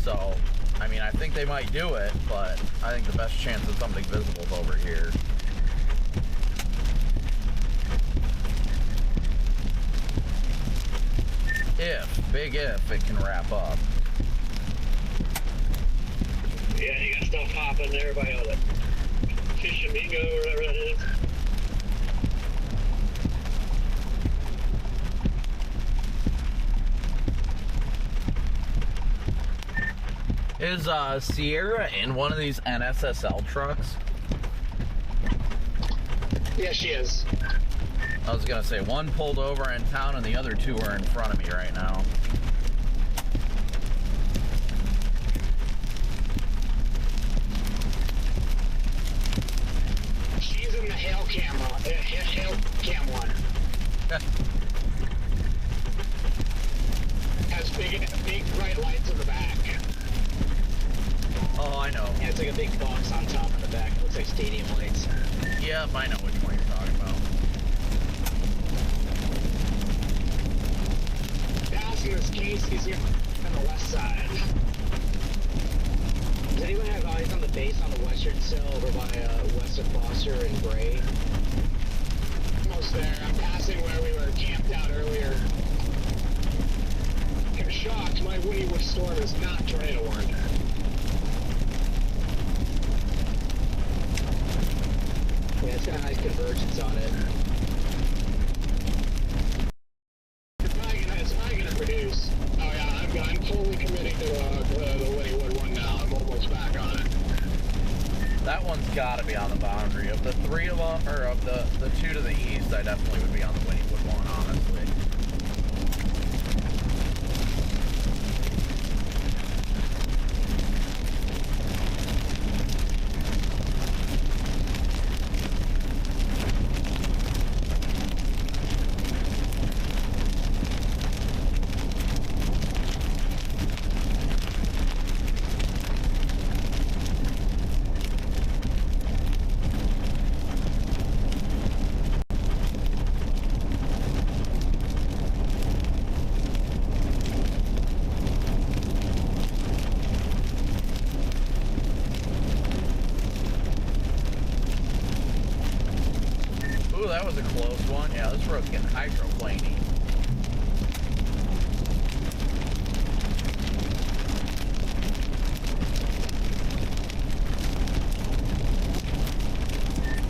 So, I mean, I think they might do it, but I think the best chance of something visible is over here. Big if, it can wrap up. Yeah, you got stuff hopping there by the Fishamingo or whatever that is. Is Sierra in one of these NSSL trucks? Yeah, she is. I was gonna say, one pulled over in town and the other two are in front of me right now. hail camera, hail cam one. Has big bright lights in the back. Oh, I know. Yeah, it's like a big box on top in the back. It looks like stadium lights. Yep, I know which one you're talking about. Passing this Casey's here on the west side. Does anyone have eyes on the base on the western sill over by west of Foster and Gray? Almost there. I'm passing where we were camped out earlier. I'm shocked my Wynnewood storm is not tornado warned. Yeah, it's got a nice convergence on it. It's probably gonna produce. Oh yeah, I'm fully committing to the Wynnewood one now. I'm almost back on it. That one's got to be on the boundary. Of the three of them, or of the two to the east, I definitely would be on the Wynnewood one, honestly. Ooh, that was a close one. Yeah, this road's getting hydroplaning.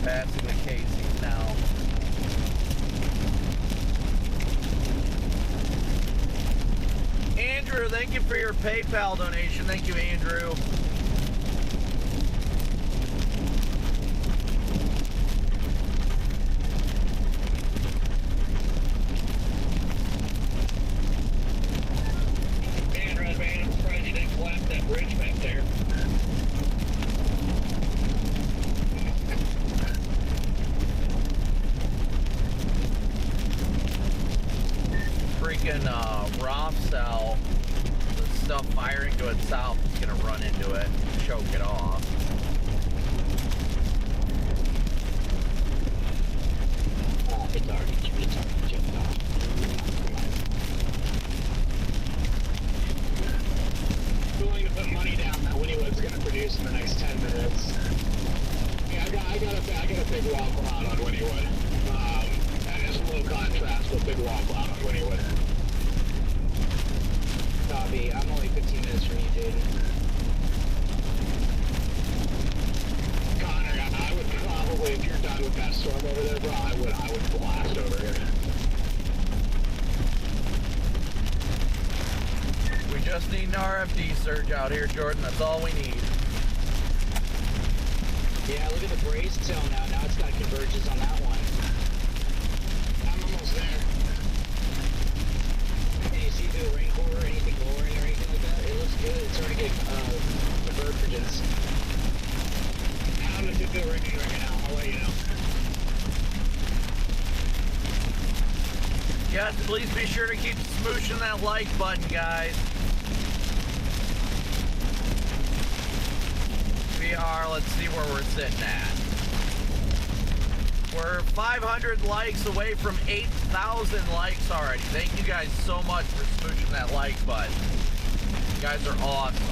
Passing the Casey's now. Andrew, thank you for your PayPal donation. Thank you, Andrew. Cell, the stuff firing to its south is going to run into it and choke it off. It's already choked off. Willing to put money down that Wynnewood's going to produce in the next 10 minutes. Yeah, I got a big wall cloud on Wynnewood. And it's a little contrast with big wall cloud on Wynnewood. Copy. I'm only 15 minutes from you, Jaden. Connor, I would probably, if you're done with that storm over there, bro, I would blast over here. We just need an RFD surge out here, Jordan. That's all we need. Yeah, look at the brace cell now. Now it's got convergence on that one. I'm almost there. Can you see through the rain core or anything lowering or anything like that? It looks good. It's starting to get convergence. I'm gonna do the rain right now. I'll let you know. Yes, please be sure to keep smooshing that like button, guys. We are, let's see where we're sitting at. We're 500 likes away from 8,000 likes already. Thank you guys so much for smooshing that like button. You guys are awesome.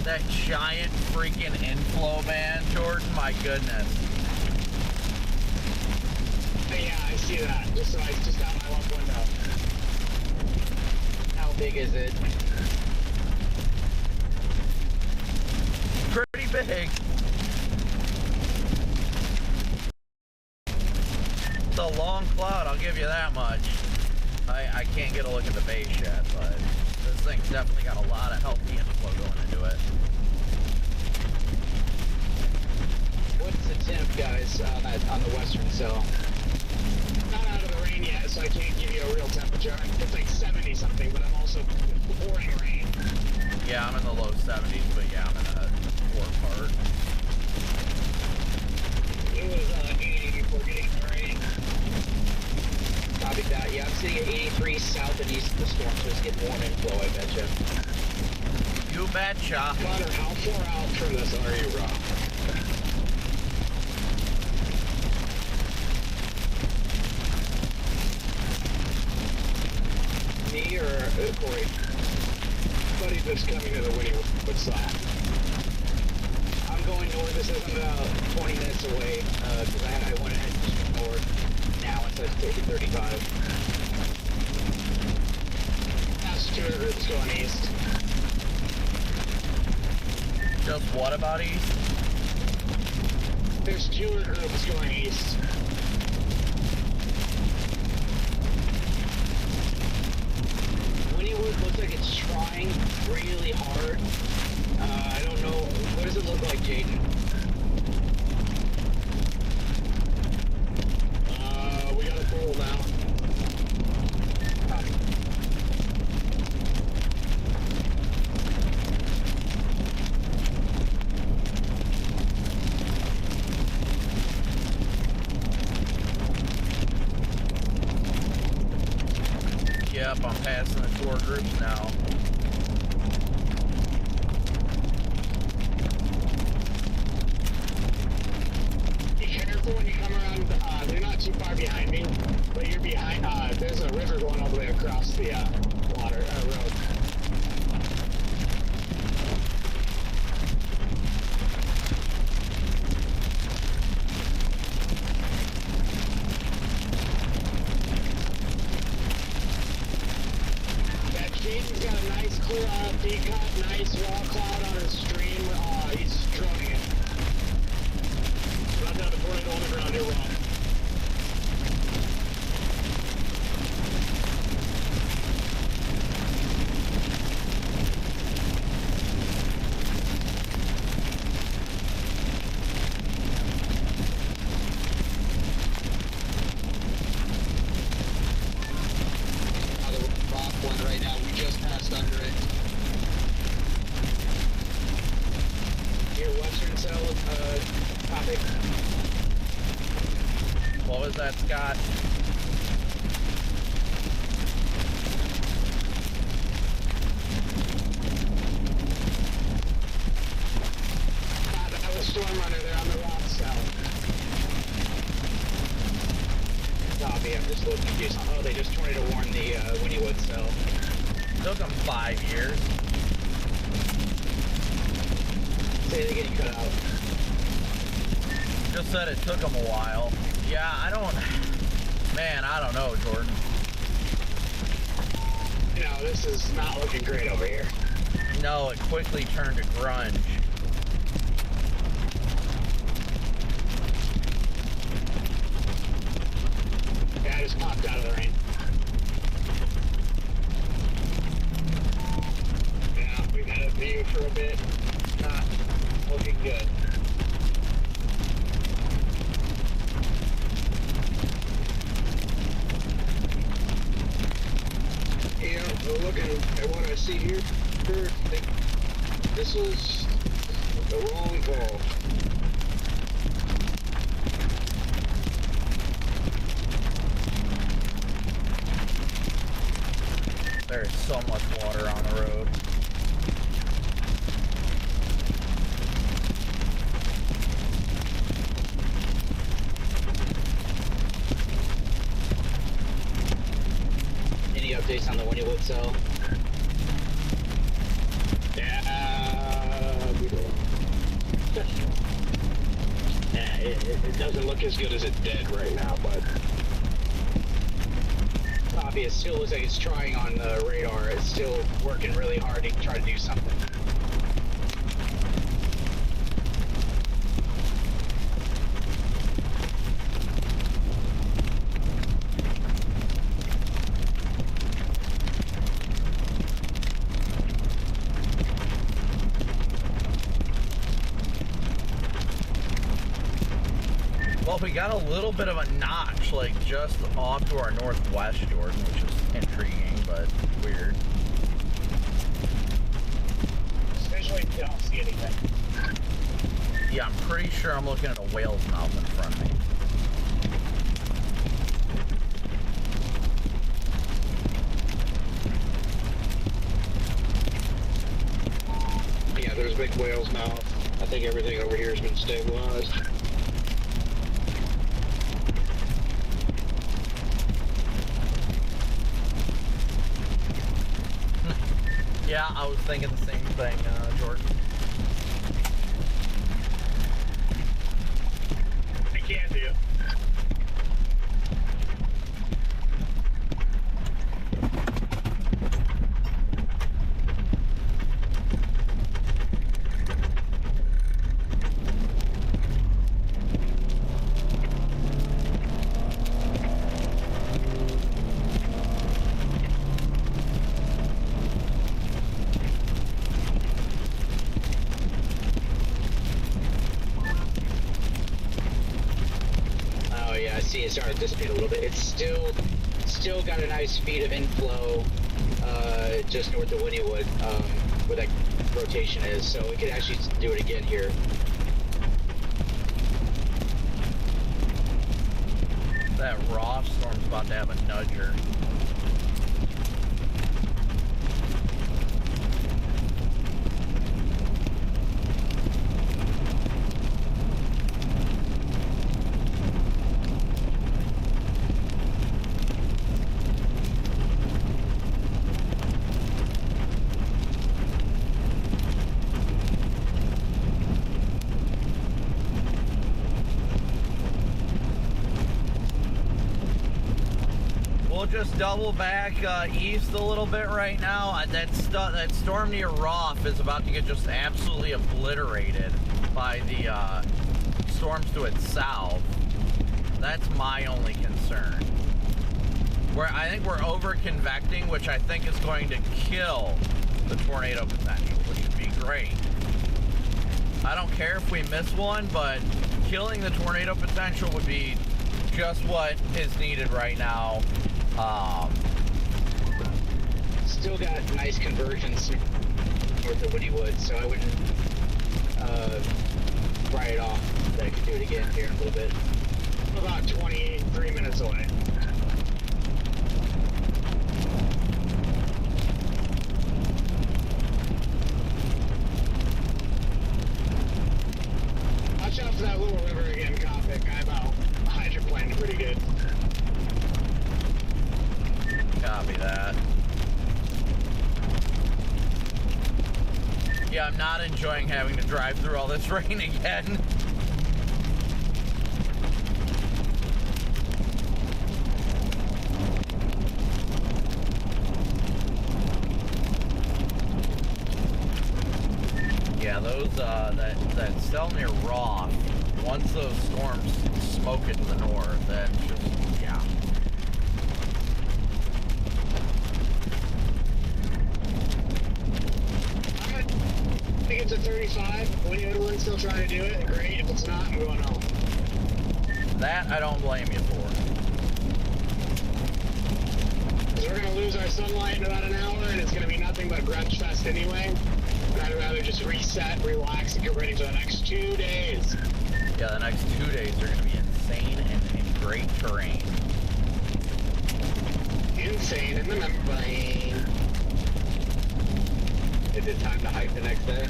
That giant freaking inflow, man, Jordan, my goodness. Yeah, I see that. Just out my left window. How big is it? Pretty big. a long cloud, I'll give you that much. I can't get a look at the base yet, but this thing's definitely got a lot of healthy inflow going into it. What's the temp, guys, on the western cell? Not out of the rain yet, so I can't give you a real temperature. It's like 70 something, but I'm also pouring rain. Yeah, I'm in the low 70s, but yeah, I'm in the poor part. It was 80 before getting the rain. Copy that. Yeah, I'm sitting at 83 south and east of the storm, so it's getting warm inflow, I betcha. You betcha. Connor, how far out from this are you, Rob? Me or Corey? Buddy that's coming to the Wynnewood side. I'm going north. This is about 20 minutes away, because I want to head north now instead of taking 35. Past two groups going east. Just what about east? There's two groups going east. Wynnewood looks like it's trying really hard. I don't know. What does it look like, Jaden? We got a pool now. Yep, I'm passing the tour groups now. Be careful when you come around. They're not too far behind me, but you're behind. There's a river going all the way across the road. That Jaden's got a nice clear decut, nice raw cloud on his stream. He's droning it. Run down to point on the ground here, Rob. Right now, we just passed under it. Here, western cell, Copic. What was that, Scott? That was storm runner there on the rock cell. Copy, I'm just a little confused. Oh, they just wanted to warn the Wynnewood cell. Took them 5 years. Say it again, you cut out. Just said it took them a while. Yeah, I don't know, Jordan. You know, this is not looking great over here. No, it quickly turned to grunge. Yeah, I just popped out of the rain. Yeah, we've had a view for a bit. Not looking good. Yeah, well, looking at what I see here, I think this is the wrong call. There's so much water on the road. Any updates on the Wynnewood cell? Yeah, it doesn't look as good as it did right now, but Copy, it still looks like it's trying on the radar. It's still working really hard to try to do something. Well, we got a little bit of a notch, like just off to our northwest, Jordan, which is intriguing, but weird. Visually, don't see anything. Yeah, I'm pretty sure I'm looking at a whale's mouth in front of me. Yeah, there's a big whale's mouth. I think everything over here has been stabilized. Yeah, I was thinking the same thing, Jordan. I can do. It started to dissipate a little bit. It's still got a nice speed of inflow just north of Wynnewood, where that rotation is, so we could actually do it again here. That Ross storm's about to have a nudger. Just double back east a little bit right now. That storm near Roth is about to get just absolutely obliterated by the storms to its south. That's my only concern. I think we're over convecting, which I think is going to kill the tornado potential, which would be great. I don't care if we miss one, but killing the tornado potential would be just what is needed right now. Still got nice conversions north of Wynnewood, so I wouldn't write it off that I could do it again here in a little bit. About 23 minutes away. Watch out for that little river again, Copic. I about hydroplaned pretty good. Copy that. Yeah, I'm not enjoying having to drive through all this rain again. Yeah, those that cell near Roth, once those storms smoke it to the north, then just yeah. I think it's a 35. When everyone's still trying to do it, great. If it's not, I'm going home. That I don't blame you for. Because we're going to lose our sunlight in about an hour, and it's going to be nothing but grudge fest anyway. And I'd rather just reset, relax, and get ready for the next 2 days. Yeah, the next 2 days are going to be insane and in great terrain. Insane in the membrane. Is it time to hike the next day?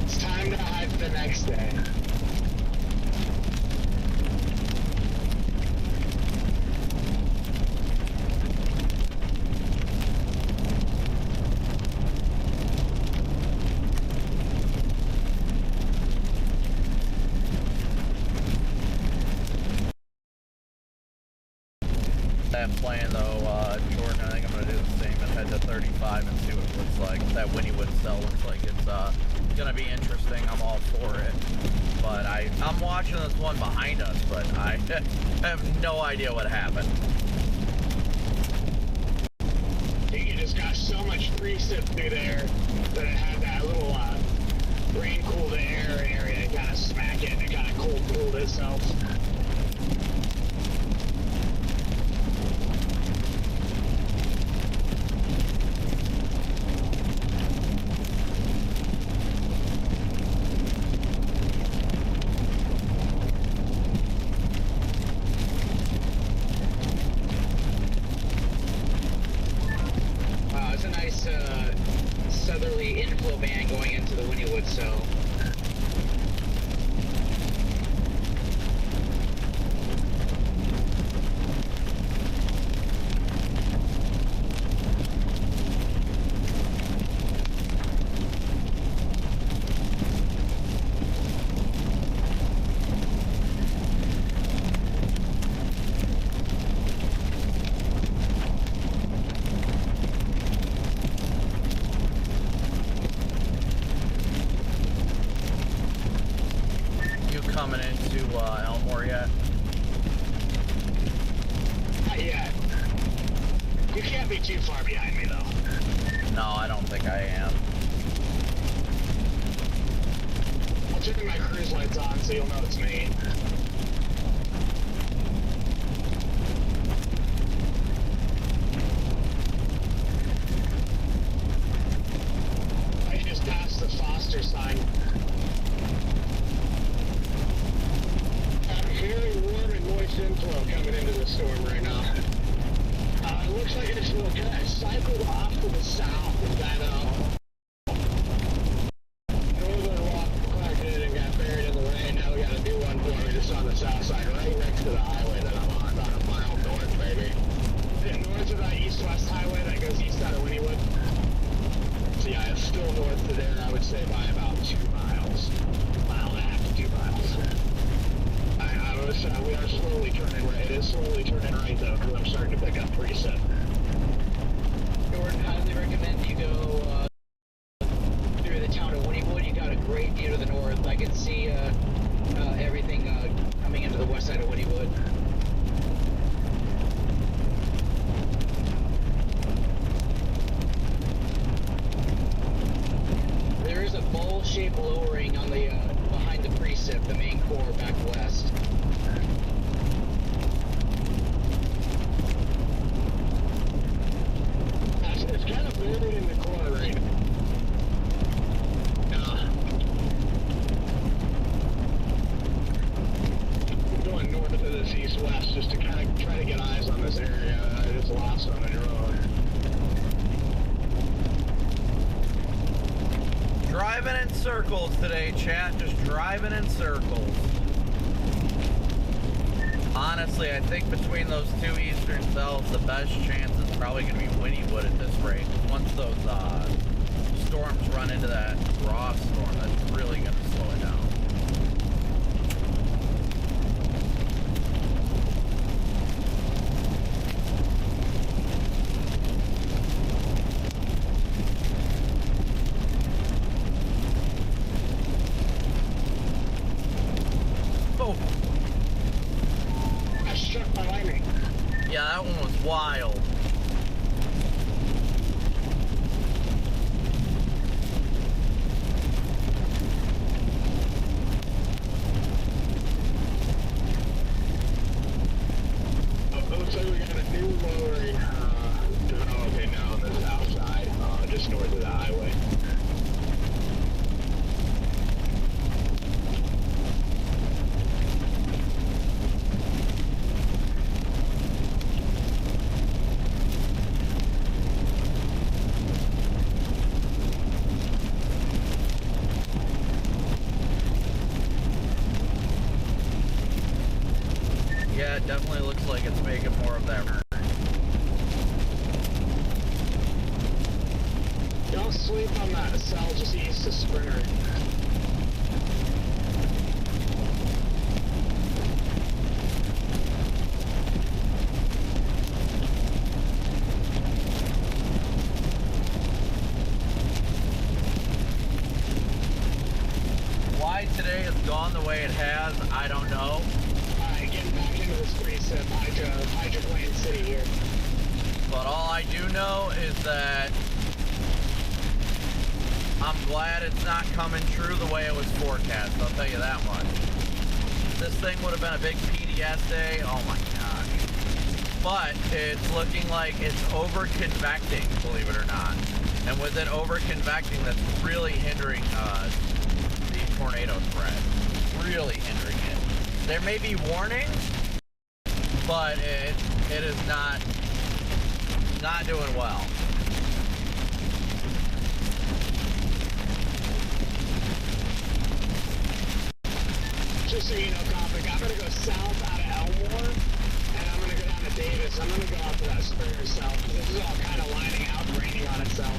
It's time to hike the next day. That plan though, Jordan, I think I'm going to do the same and head to 35 and see what it looks like. That Wynnewood cell looks like it's going to be interesting. I'm all for it. But I'm watching this one behind us, but I have no idea what happened. You just got so much precip through there that it had that little rain cooled air area and kind of smack it, and it kind of cooled itself. It's a nice southerly inflow band going into the Wynnewood cell. Coming into Elmore yet? Not yet. You can't be too far behind me, though. No, I don't think I am. I'll turn my cruise lights on so you'll know it's me. I just passed the Foster sign. Very warm and moist inflow coming into the storm right now. It looks like it's kind of cycled off to the south of that northern rock collected and got buried in the rain. Now we got a new one for me just on the south side, right next to the highway that I'm on, about a mile north, maybe. North of that east-west highway that goes east out of Wynnewood. So yeah, it's still north of there, I would say, by about 2 miles. Mile and a half to 2 miles. We are slowly turning right. It is slowly turning right, though, because I'm starting to pick up preset. Jordan, highly recommend you go through the town of Wynnewood. You got a great view to the north. I can see everything coming into the west side of Wynnewood. There is a bowl-shaped lowering on the behind the precip, the main core back west. It's kind of buried in the core right now. I'm going north of this east-west just to kind of try to get eyes on this area. I just lost on the road. Driving in circles today, chat. Just driving in circles. Honestly, I think between those two eastern cells, the best chance is probably going to be Wynnewood at this rate. Once those storms run into that raw storm, that's really going to slow it down. Yeah, that one was wild. It looks like we got a new lowering developing now on the south side, just north of the highway. Yeah, it definitely looks like it's making more of that. Don't sleep on that cell just east of Sprinter. Why today has gone the way it has, I don't know. Getting back into this precip hydroplane city here. But all I do know is that I'm glad it's not coming true the way it was forecast, I'll tell you that much. This thing would have been a big PDS day, oh my gosh. But it's looking like it's over-convecting, believe it or not. And with it over-convecting, that's really hindering the tornado threat. Really hindering it. There may be warnings, but it is not doing well. Just so you know, Copic, I'm going to go south out of Elmore, and I'm going to go down to Davis. I'm going to go out to that Springer south, because this is all kind of lining out and raining on itself.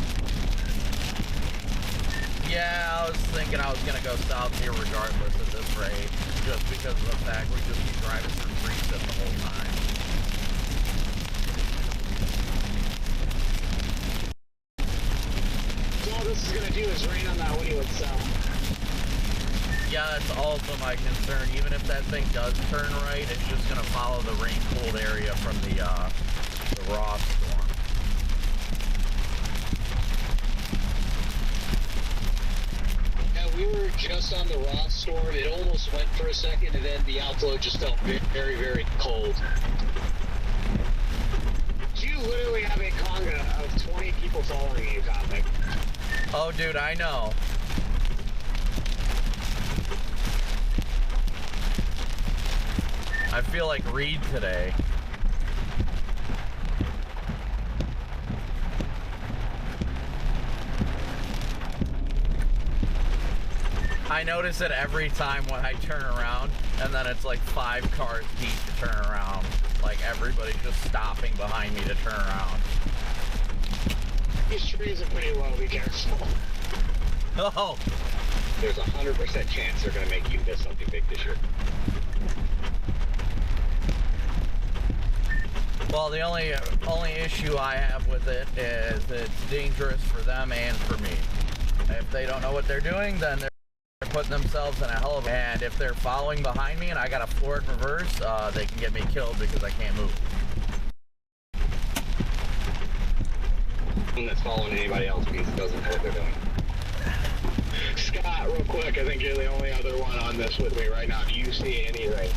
Yeah, I was thinking I was going to go south here regardless at this rate, just because of the fact we just keep driving through precip the whole time. So all this is going to do is rain on that Wynnewood south. Yeah, that's also my concern. Even if that thing does turn right, it's just going to follow the rain-cooled area from the Ross storm. Yeah, we were just on the Ross storm. It almost went for a second, and then the outflow just felt very, very cold. You literally have a conga of 20 people following you, Copic. Oh, dude, I know. I feel like Reed today. I notice it every time when I turn around, and then it's like 5 cars deep to turn around. Like everybody's just stopping behind me to turn around. These trees are pretty low, be careful. Oh! There's a 100% chance they're going to make you miss something big this year. Well, the only issue I have with it is it's dangerous for them and for me. If they don't know what they're doing, then they're putting themselves in a hell of a... And if they're following behind me and I gotta floor it in reverse, they can get me killed because I can't move. One that's following anybody else means it doesn't know what they're doing. Scott, real quick, I think you're the only other one on this with me right now. Do you see anything?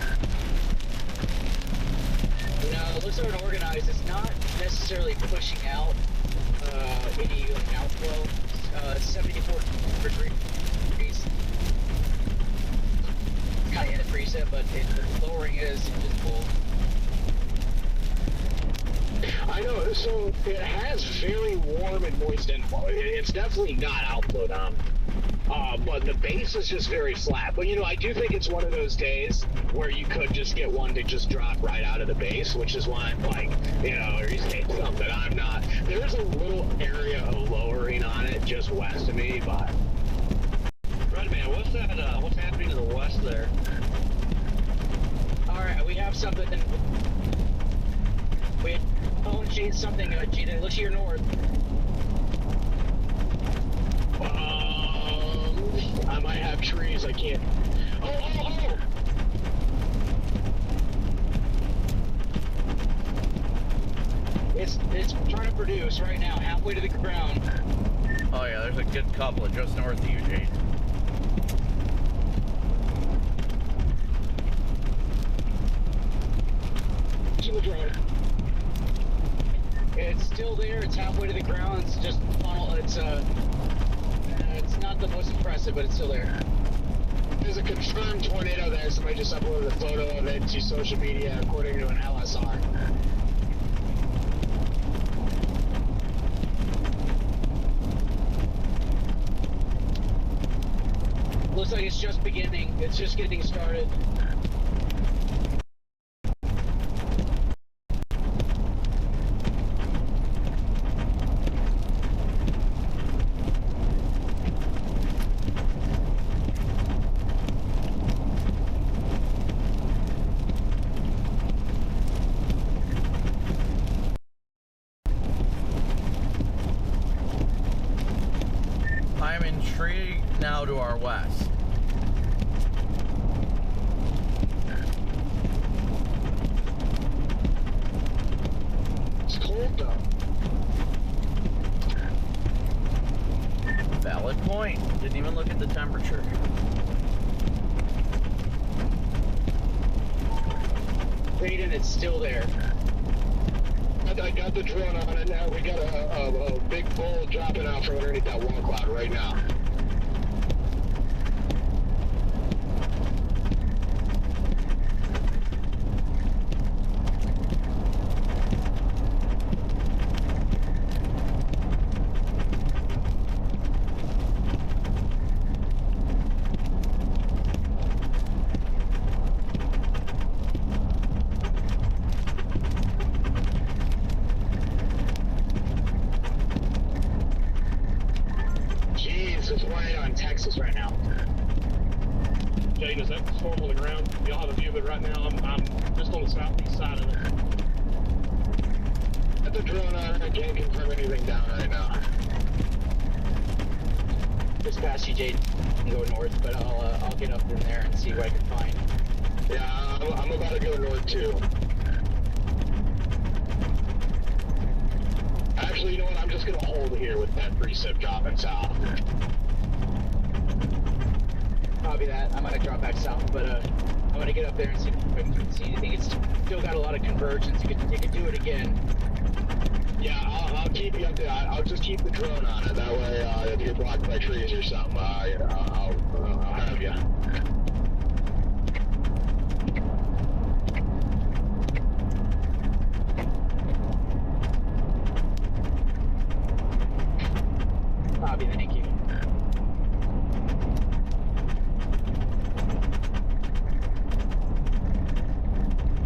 No, it looks unorganized. It's not necessarily pushing out any outflow. 74 degrees. Kind of in a preset, but the lowering is invisible. I know, so it has very warm and moist inflow. It's definitely not outflow down. But the base is just very flat. But, you know, I do think it's one of those days where you could just get one to just drop right out of the base, which is why I'm like, you know, or you say something. I'm not. There's a little area of lowering on it just west of me, but... Redman, what's that, what's happening to the west there? Alright, we have something. We changed something, Gina. Look to your north. I might have trees, I can't. Oh! It's trying to produce right now, halfway to the ground. Oh yeah, there's a good couple just north of you, Jade. It's still there, it's halfway to the ground, it's just funnel, it's not the most impressive, but it's still there. There's a confirmed tornado there. Somebody just uploaded a photo of it to social media according to an LSR. Looks like it's just beginning. It's just getting started. I'm intrigued now to our west. It's cold though. Valid point. Didn't even look at the temperature. Raiden, it's still there. I got the drone on it now. We got a big bull dropping out from underneath that wall cloud right now. Geese is right on Texas right now. Jane, is that storm on the ground? Y'all have a view of it right now? I'm just on the southeast side of it. Got the drone on. I can't confirm anything down right now. Just past you, Jade, and go north, but I'll get up in there and see what I can find. Yeah, I'm about to go north too. Actually, you know what? I'm just gonna hold here with that precip dropping south. Copy that. I might drop back south, but I'm gonna get up there and see if I can see anything. It's still got a lot of convergence. You could do it again. Yeah, I'll keep you up there. I'll just keep the drone on it. That way, if you're blocked by trees or something, I'll have you. Copy, thank you.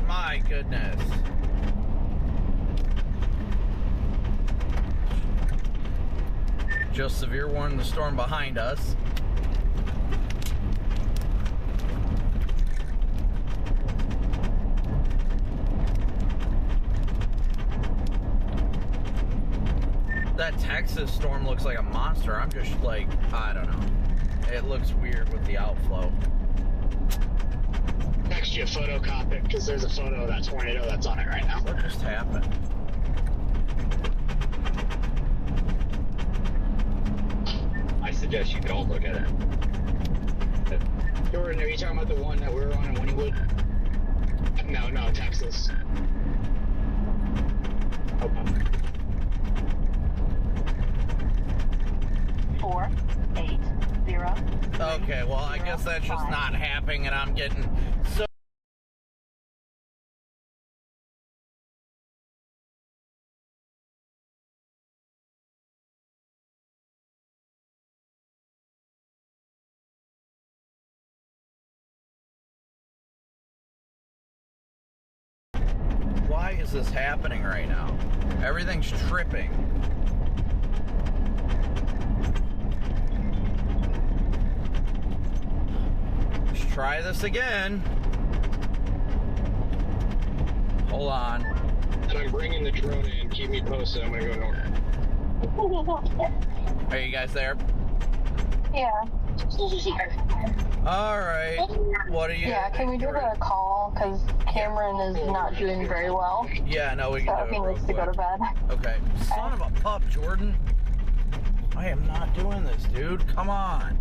My goodness. Just severe warning the storm behind us. That Texas storm looks like a monster. I'm just like, I don't know. It looks weird with the outflow. Text you a photo, Copic, because there's a photo of that tornado that's on it right now. What just happened? I suggest you don't look at it. Jordan, are you talking about the one that we were on in Wynnewood? No, Texas. Okay. 480. Okay, well, I guess that's just not happening, and I'm getting so. Why is this happening right now? Everything's tripping. Let's try this again. Hold on. And I'm bringing the drone in. Keep me posted. I'm gonna go north. Are you guys there? Yeah. Alright. What are you... Yeah, can we do a call? Because Cameron is not doing very well. Yeah, no, we can do it he real needs to quick. go to bed. Okay. Son of a pup, Jordan. I am not doing this, dude. Come on.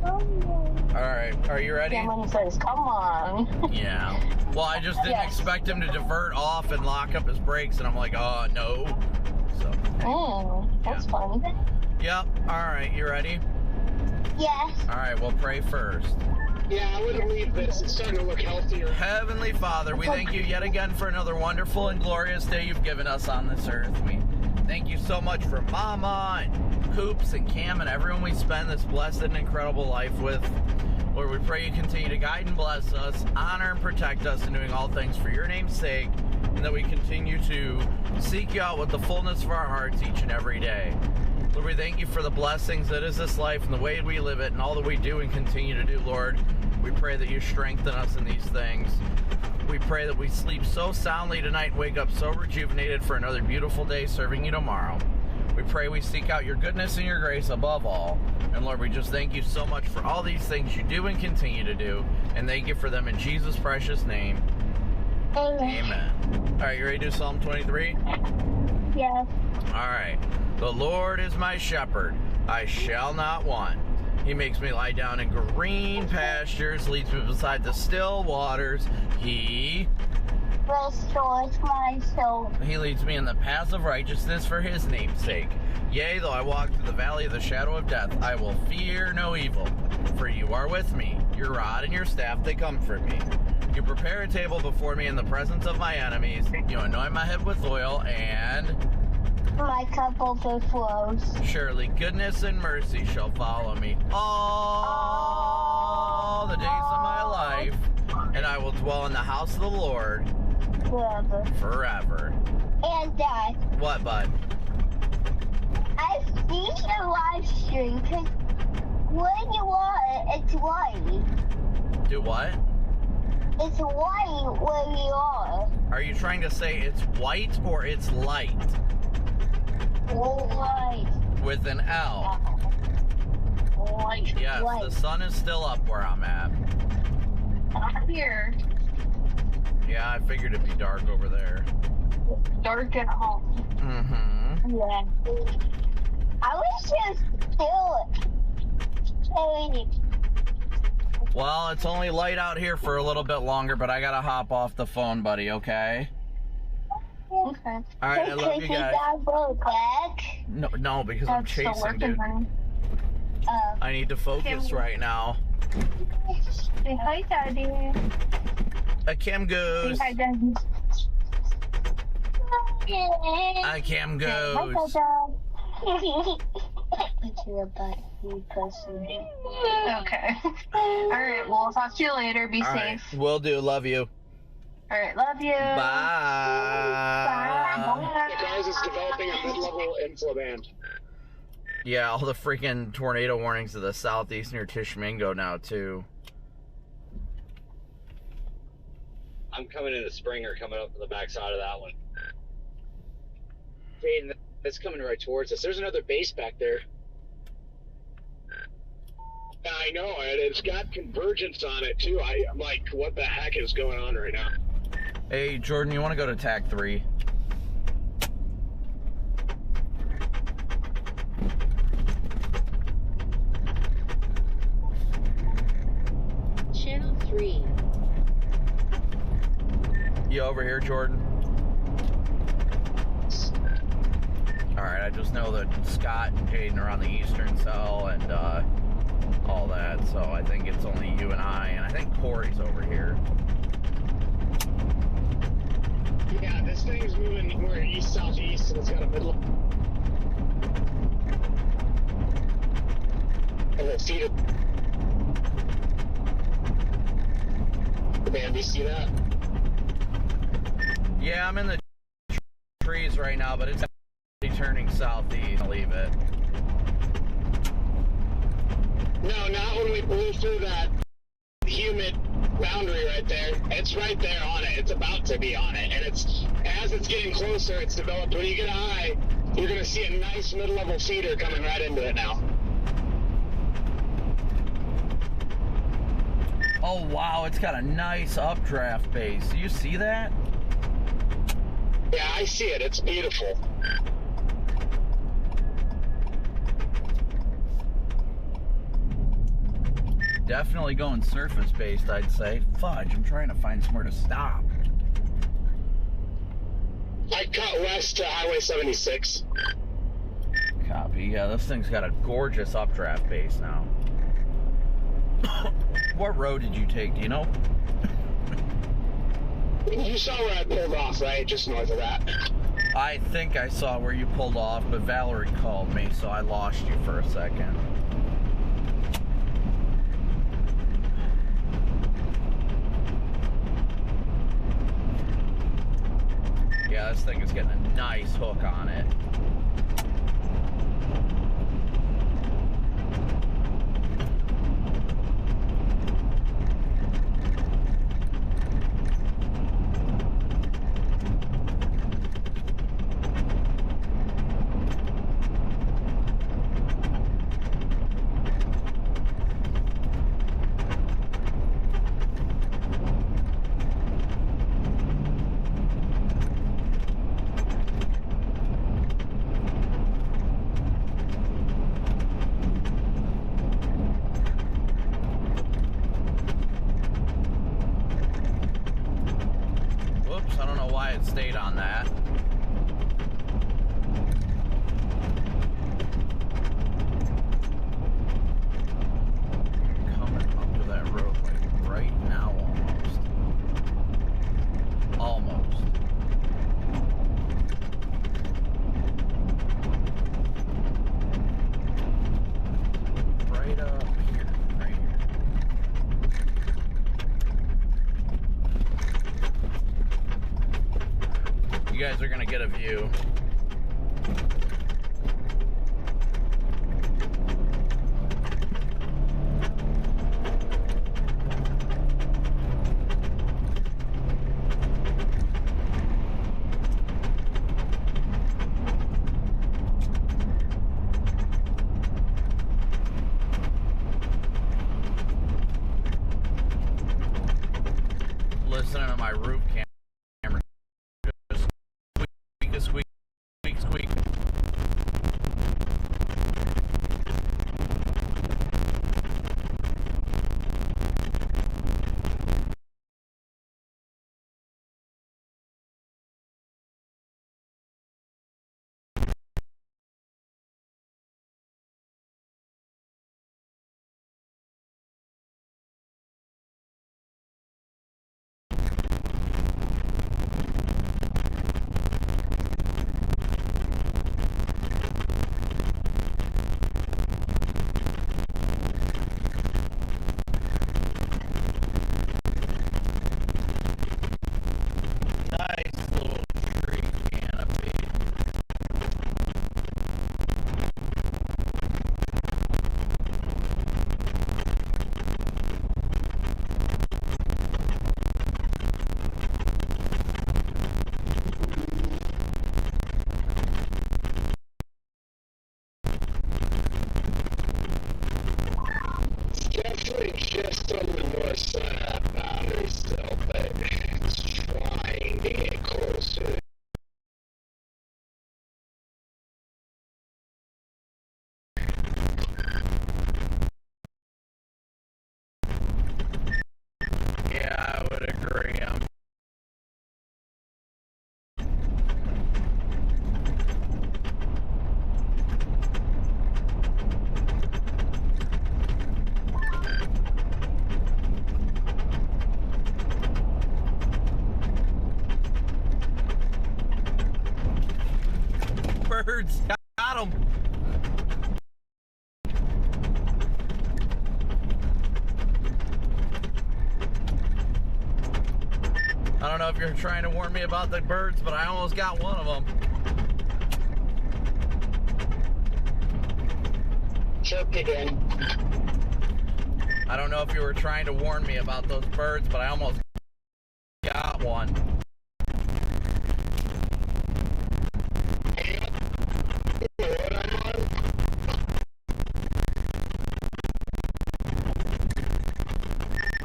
Alright, are you ready? Cameron says, come on. Yeah. Well, I just didn't expect him to divert off and lock up his brakes, and I'm like, oh, no. So. That's fun. Yep. Alright, you ready? Yes. Alright, we'll pray first. Yeah, I wouldn't leave this. It's starting to look healthier. Heavenly Father, we thank you yet again for another wonderful and glorious day you've given us on this earth. We thank you so much for Mama and Coops and Cam and everyone we spend this blessed and incredible life with. Lord, we pray you continue to guide and bless us, honor and protect us in doing all things for your name's sake, and that we continue to seek you out with the fullness of our hearts each and every day. Lord, we thank you for the blessings that is this life and the way we live it and all that we do and continue to do, Lord. We pray that you strengthen us in these things. We pray that we sleep so soundly tonight and wake up so rejuvenated for another beautiful day serving you tomorrow. We pray we seek out your goodness and your grace above all. And Lord, we just thank you so much for all these things you do and continue to do. And thank you for them in Jesus' precious name. Amen. All right, you ready to do Psalm 23? Yes. All right. The Lord is my shepherd. I shall not want. He makes me lie down in green pastures, leads me beside the still waters. He restores my soul. He leads me in the paths of righteousness for his name's sake. Yea, though I walk through the valley of the shadow of death, I will fear no evil, for you are with me. Your rod and your staff, they comfort me. You prepare a table before me in the presence of my enemies. You anoint my head with oil, and my cup overflows. Surely goodness and mercy shall follow me all the days of my life, and I will dwell in the house of the Lord forever. And Dad. What, bud? I've seen your live stream, because when you are, it's white. Do what? It's white where you are. Are you trying to say it's white or it's light? White. With an L. White. Yes, white. The sun is still up where I'm at. Not here. Yeah, I figured it'd be dark over there. Dark at home. Mm-hmm. Yeah. I was just still telling you. Well, it's only light out here for a little bit longer, but I gotta hop off the phone, buddy, okay? Okay. All right, I love you guys. No, because I'm chasing, dude. I need to focus right now. Say hi, Daddy. Kim goes. Say hi, Daddy. Hi, Kim goes. Okay. Alright, well, I'll talk to you later. Be All safe. Right, will do. Love you. Alright, love you. Bye. Bye. The guys is developing a mid-level inflow band. Yeah, all the freaking tornado warnings to the southeast near Tishmingo now, too. I'm coming into Springer, coming up the backside of that one. Jaden, that's coming right towards us. There's another base back there. I know, and it's got convergence on it, too. I'm like, what the heck is going on right now? Hey, Jordan, you want to go to TAC 3? Channel 3. You over here, Jordan? Alright, I just know that Scott and Jaden are on the eastern cell and all that, so I think it's only you and I think Corey's over here. Yeah, this thing's moving, we're east-southeast, and it's got a middle. And the feeder. Man, do you see that? Yeah, I'm in the trees right now, but it's turning southeast. I'll leave it. No, not when we blew through that humid boundary right there. It's right there on it. It's about to be on it. And it's as it's getting closer, it's developed. When you get high, you're going to see a nice mid-level feeder coming right into it now. Oh, wow, it's got a nice updraft base. Do you see that? Yeah, I see it. It's beautiful. Definitely going surface-based, I'd say. Fudge, I'm trying to find somewhere to stop. I cut west to Highway 76. Copy. Yeah, this thing's got a gorgeous updraft base now. What road did you take, do you know? You saw where I pulled off, right? Just north of that. I think I saw where you pulled off, but Valerie called me, so I lost you for a second. Yeah, this thing is getting a nice hook on it. know why it stayed on that. Coming up to that road like right now almost. Almost. Right up here. Right here. You guys are gonna get a view. Listening to my roof camera just squeak, squeak, squeak. Nice little tree canopy. It's definitely just on the north side of that boundary still, but it's trying to get closer. Yeah, I would agree. Birds, got them. I don't know if you're trying to warn me about the birds, but I almost got one of them. Chirp again. I don't know if you were trying to warn me about those birds, but I almost got one.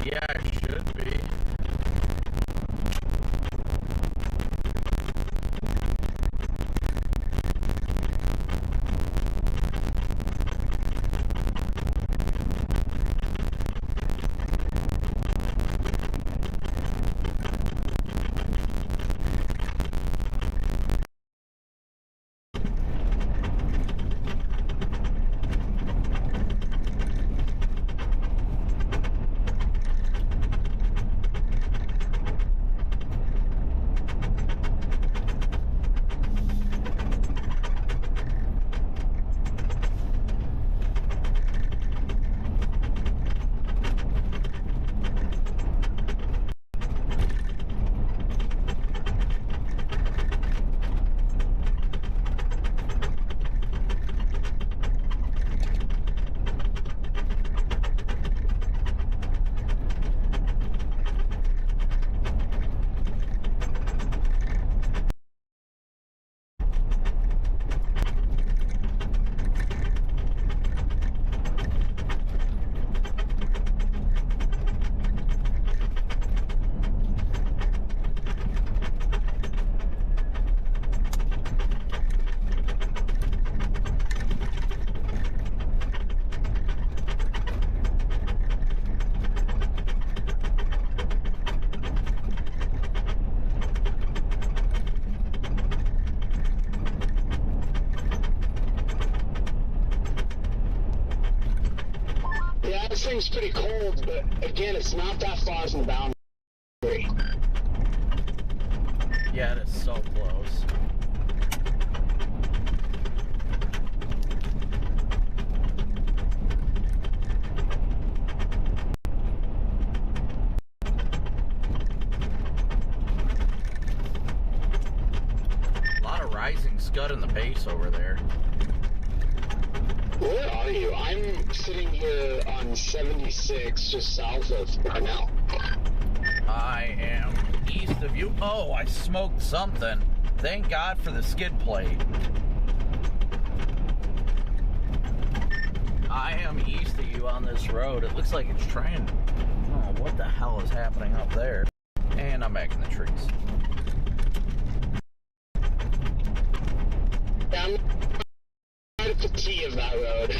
Yeah, it should be. thing's pretty cold, but again, it's not that far from the boundary. Yeah, it is so close. A lot of rising scud in the base over there. Where are you? I'm sitting here on 76, just south of Parnell. I am east of you. Oh, I smoked something. Thank God for the skid plate. I am east of you on this road. It looks like it's trying. Oh, what the hell is happening up there? And I'm back in the trees. I'm right at the T of that road.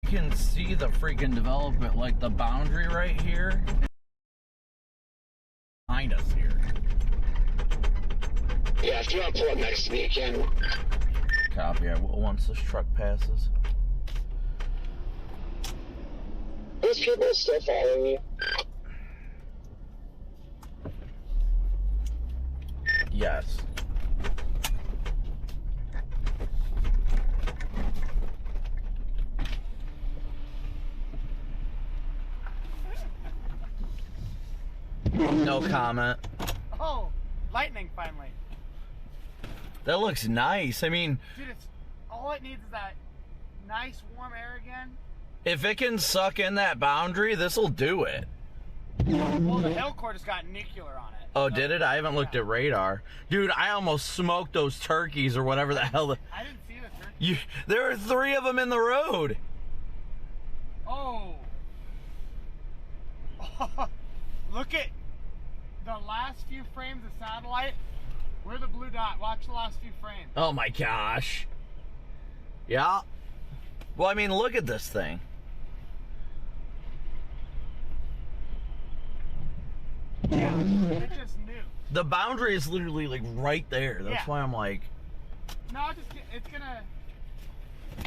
You can see the freaking development, like the boundary right here behind us here. Yeah, if you want to pull up next to me, you can. Copy. I will once this truck passes. Those people still following you. Yes. No comment. Oh, lightning finally. That looks nice. I mean, Dude, it's all it needs is that nice warm air again. if it can suck in that boundary, this'll do it. Well, the hail core just got nuclear on it. Oh, did it? I haven't looked at radar. Dude, I almost smoked those turkeys or whatever the hell. I didn't see the turkey. There are 3 of them in the road. Oh. Look at the last few frames of satellite. We're the blue dot. Watch the last few frames. Oh my gosh. Yeah. Well, I mean, look at this thing. Yeah, it just knew. The boundary is literally like right there. That's why I'm like. No, it's gonna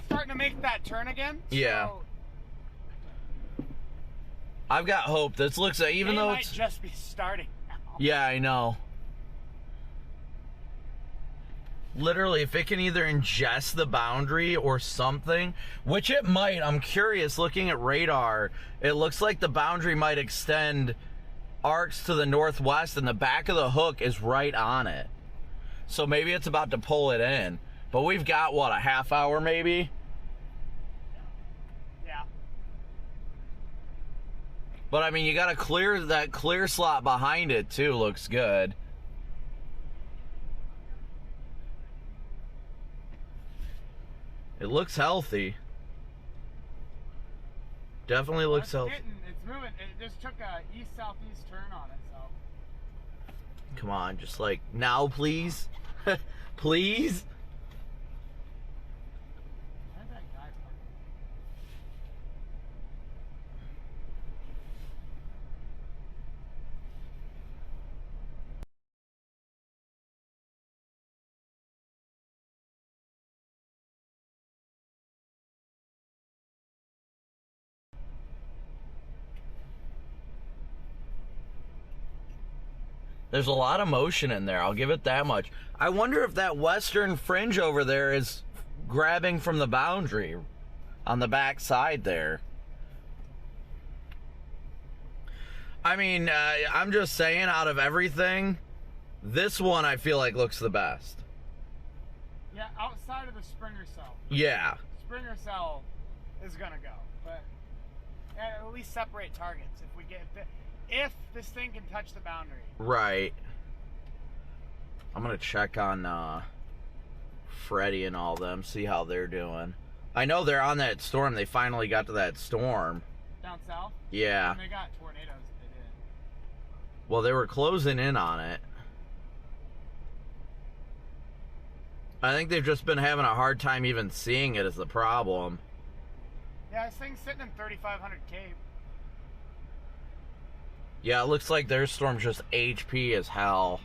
starting to make that turn again. Yeah. So I've got hope. This looks like, even though might it's just be starting now. Yeah, I know. Literally, if it can either ingest the boundary or something, which it might. I'm curious, looking at radar, it looks like the boundary might extend arcs to the northwest, and the back of the hook is right on it. So maybe it's about to pull it in. But we've got, what, a half hour maybe? Yeah. But I mean, you got to clear that clear slot behind it too. Looks good. It looks healthy. Definitely looks healthy. It's moving. It just took a east-southeast turn on it, so. Come on, just like, now please? Please? Where's that guy parked? There's a lot of motion in there, I'll give it that much. I wonder if that western fringe over there is grabbing from the boundary on the back side there. I mean, I'm just saying, out of everything, this one I feel like looks the best. Yeah, outside of the Springer cell. Yeah. Springer cell is gonna go, but at least separate targets if we get if this thing can touch the boundary. Right. I'm gonna check on Freddie and all them, see how they're doing. I know they're on that storm. They finally got to that storm. Down south? Yeah. And they got tornadoes. They did. Well, they were closing in on it. I think they've just been having a hard time even seeing it is the problem. Yeah, this thing's sitting in 3,500 Cape. Yeah, it looks like their storm's just HP as hell.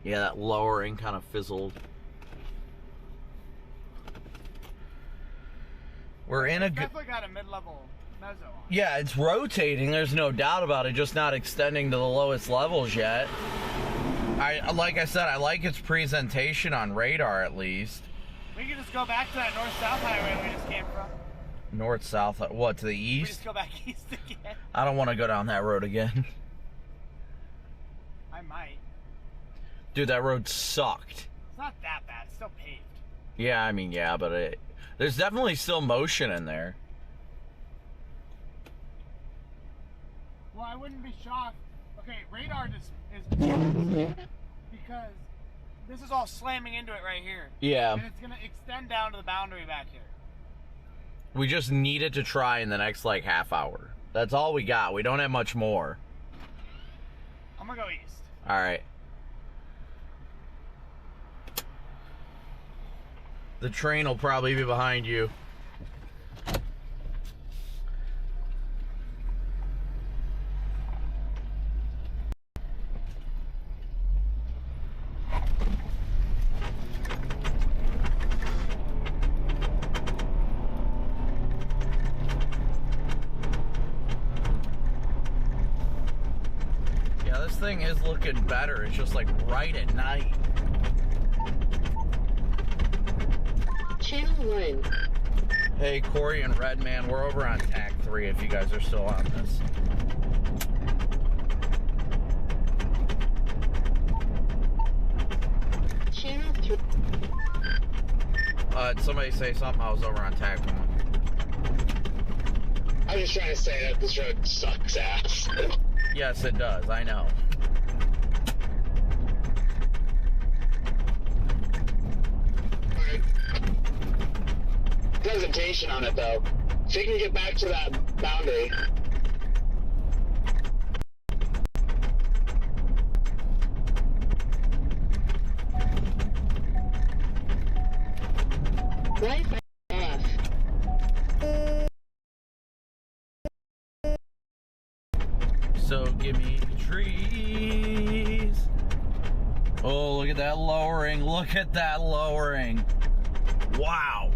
Yeah, that lowering kind of fizzled. We're in a good... definitely got a mid-level mezzo on. Yeah, it's rotating, there's no doubt about it, just not extending to the lowest levels yet. Like I said, I like its presentation on radar at least. We can just go back to that north-south highway we just came from. North-south, what, to the east? We just go back east again. I don't want to go down that road again. I might. Dude, that road sucked. It's not that bad, it's still paved. Yeah, I mean, yeah, but there's definitely still motion in there. Well, I wouldn't be shocked. Okay, radar just is because this is all slamming into it right here. Yeah. And it's gonna extend down to the boundary back here. We just need it to try in the next, like, half hour. That's all we got. We don't have much more. I'm gonna go east. All right. The train will probably be behind you. Yeah, this thing is looking better. It's just like right at night. Channel 1. Hey, Corey and Redman, we're over on TAC 3 if you guys are still on this. Channel 3. Did somebody say something? I was over on TAC 1. I'm just trying to say that this road sucks ass. Yes, it does. I know. Presentation on it though. If you can get back to that boundary. Wi-Fi off. So give me trees. Oh, look at that lowering. Look at that lowering. Wow.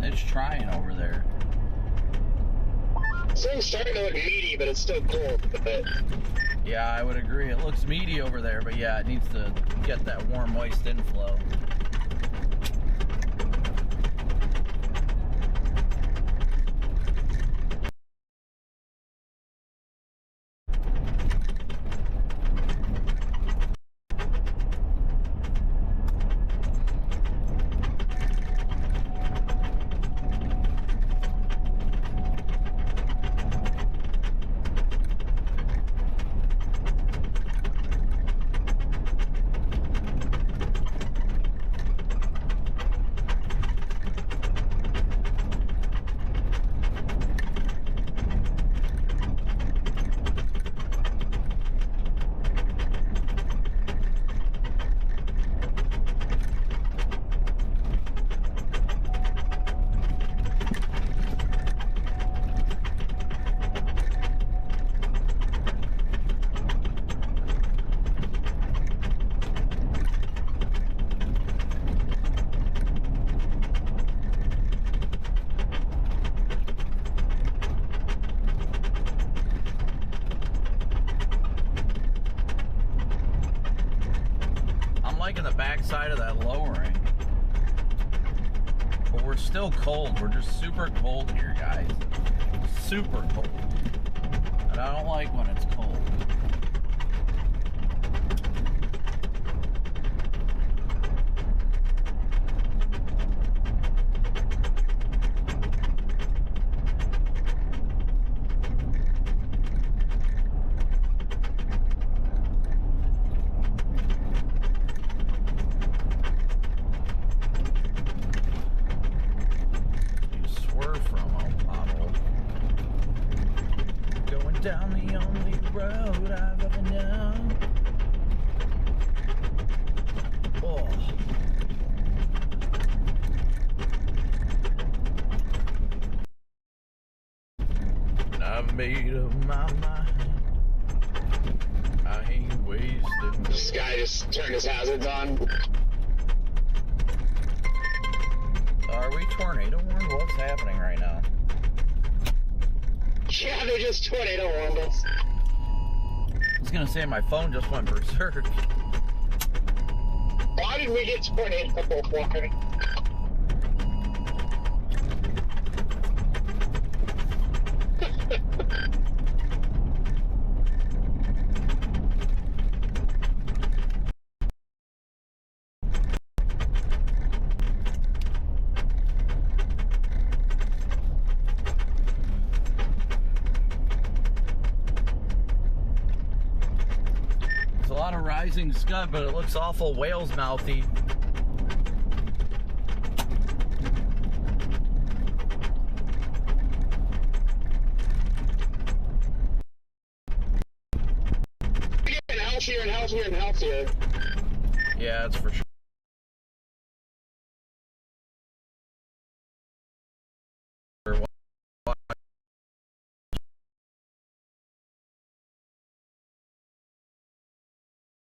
It's trying over there. This thing's starting to look meaty, but it's still cold. But yeah, I would agree. It looks meaty over there, but yeah, it needs to get that warm, moist inflow. I'm liking the back side of that lowering. But we're still cold. We're just super cold here, guys. Super cold. And I don't like when it's cold. Down the only road I've ever known. Oh. I've made up my mind. I ain't wasting. This guy just turned his hazards on. Are we tornado warned? What's happening right now? Yeah, they just tornado warned us. I was gonna say my phone just went berserk. Why did we get tornado warned? Rising scud, but it looks awful whale's mouthy. Getting healthier and healthier and healthier. Yeah, that's for sure.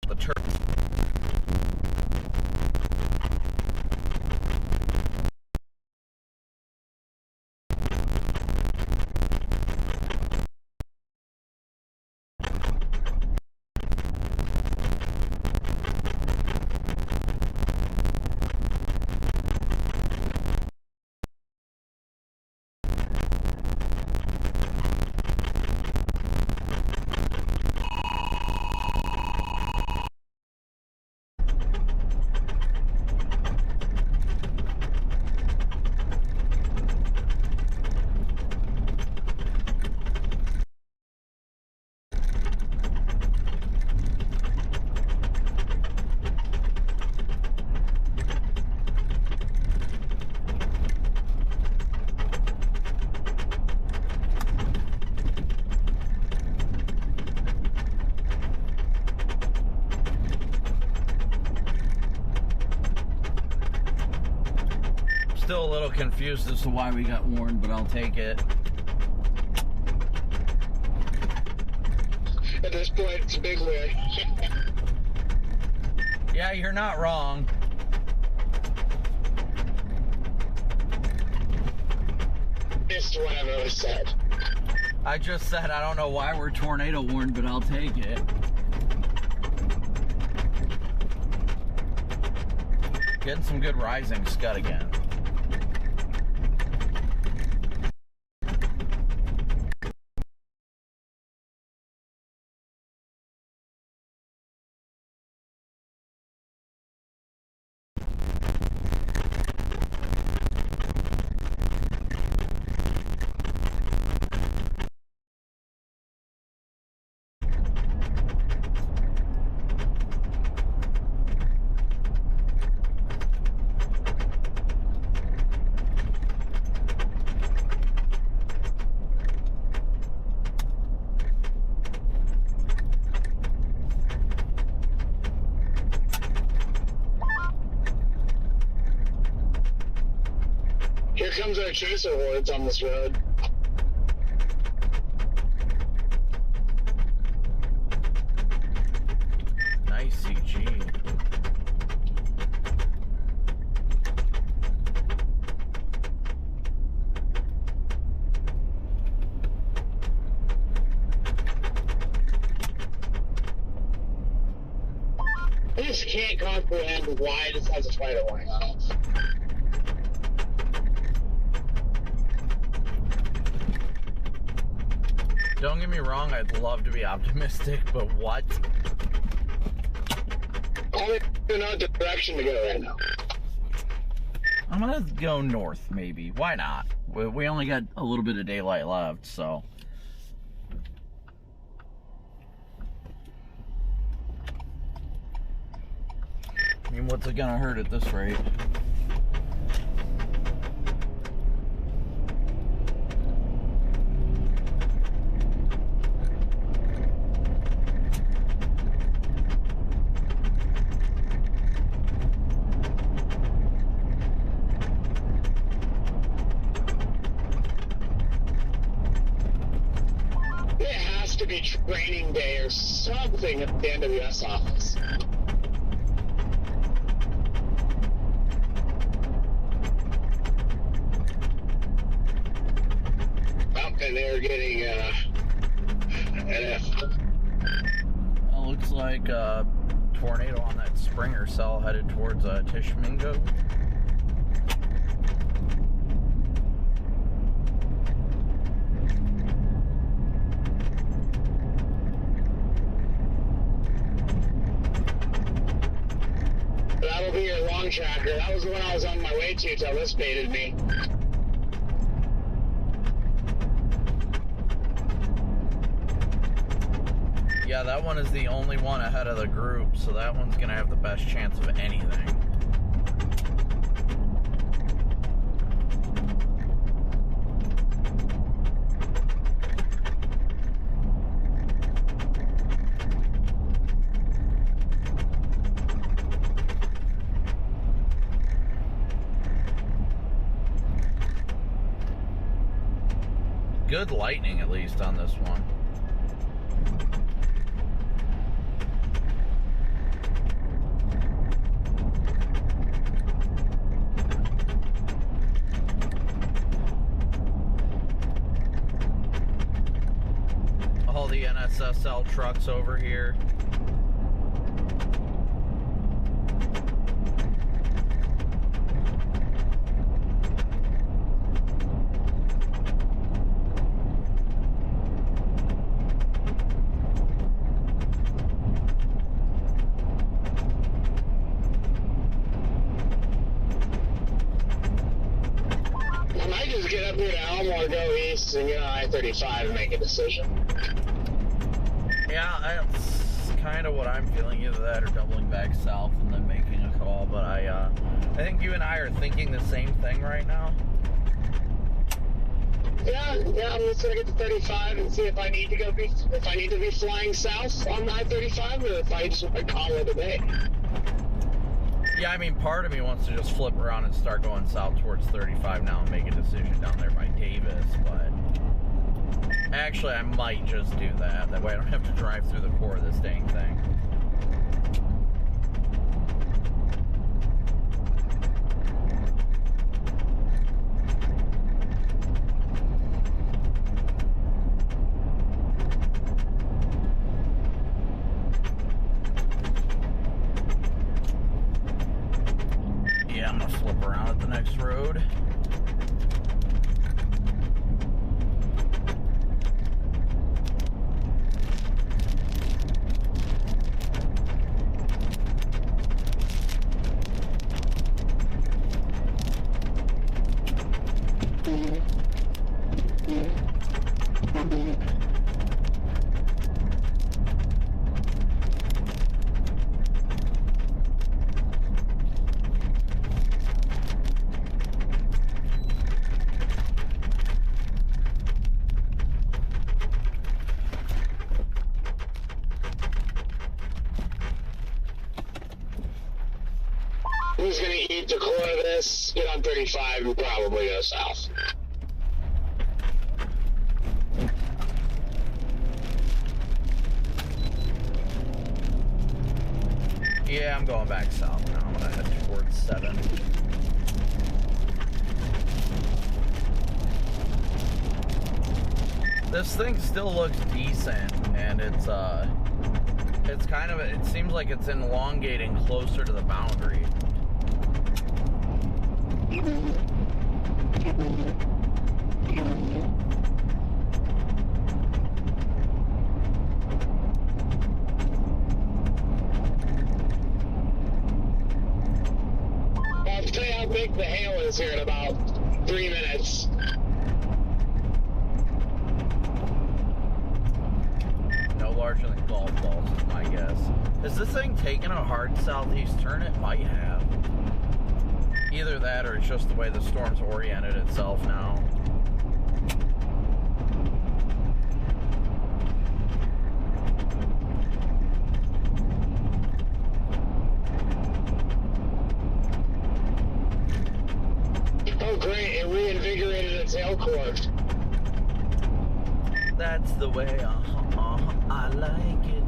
The turf. Still a little confused as to why we got warned, but I'll take it. At this point, it's a big win. Yeah, you're not wrong. Missed what I've ever said. I just said I don't know why we're tornado warned, but I'll take it. Getting some good rising scud again. Here comes our chaser hordes on this road. Nice CG. I just can't comprehend why this has a spider warning on it. Don't get me wrong, I'd love to be optimistic, but what? I don't even know what direction to go right now. I'm gonna go north, maybe. Why not? We only got a little bit of daylight left, so. I mean, what's it gonna hurt at this rate? Training day or something at the NWS office. And they're getting an F. It looks like a tornado on that Springer cell headed towards Tishmingo. That'll be your long tracker. That was the one I was on my way to till this baited me. Yeah, that one is the only one ahead of the group, so that one's gonna have the best chance of anything. Good lightning, at least, on this one. All the NSSL trucks over here. And get on I-35 and make a decision. Yeah, that's kind of what I'm feeling. Either that or doubling back south and then making a call. But I think you and I are thinking the same thing right now. Yeah, I'm just gonna get to 35 and see if I need to be flying south on I-35 or if I just want to call it a day. Yeah, I mean, part of me wants to just flip around and start going south towards 35 now and make a decision down there by Davis, but actually I might just do that. That way I don't have to drive through the core of this dang thing. Yeah, I'm gonna flip around at the next road. Who's gonna eat the core of this, get on 35 and probably go south. Yeah, I'm going back south now. I'm gonna head towards 7. This thing still looks decent, and it's kind of, it seems like it's elongating closer to the boundary. big the hail is here in about 3 minutes. No larger than golf balls is my guess. Has this thing taken a hard southeast turn? It might have. Either that or it's just the way the storm's oriented itself now. Oh great, it reinvigorated its tail cord. That's the way, I like it.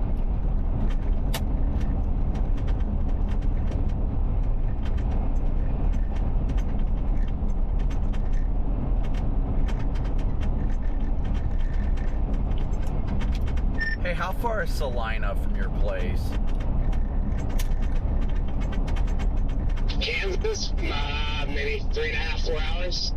Hey, how far is Salina from your place? Kansas, maybe 3.5, 4 hours.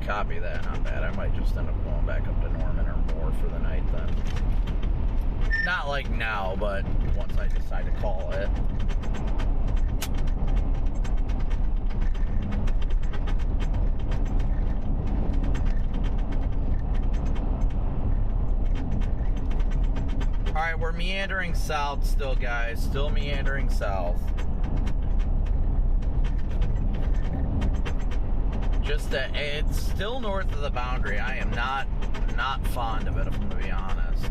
Copy that, not bad. I might just end up going back up to Norman or more for the night then. Not like now, but once I decide to call it. Alright, we're meandering south still, guys. Still meandering south. Just that it's still north of the boundary. I am not fond of it, if I'm gonna be honest.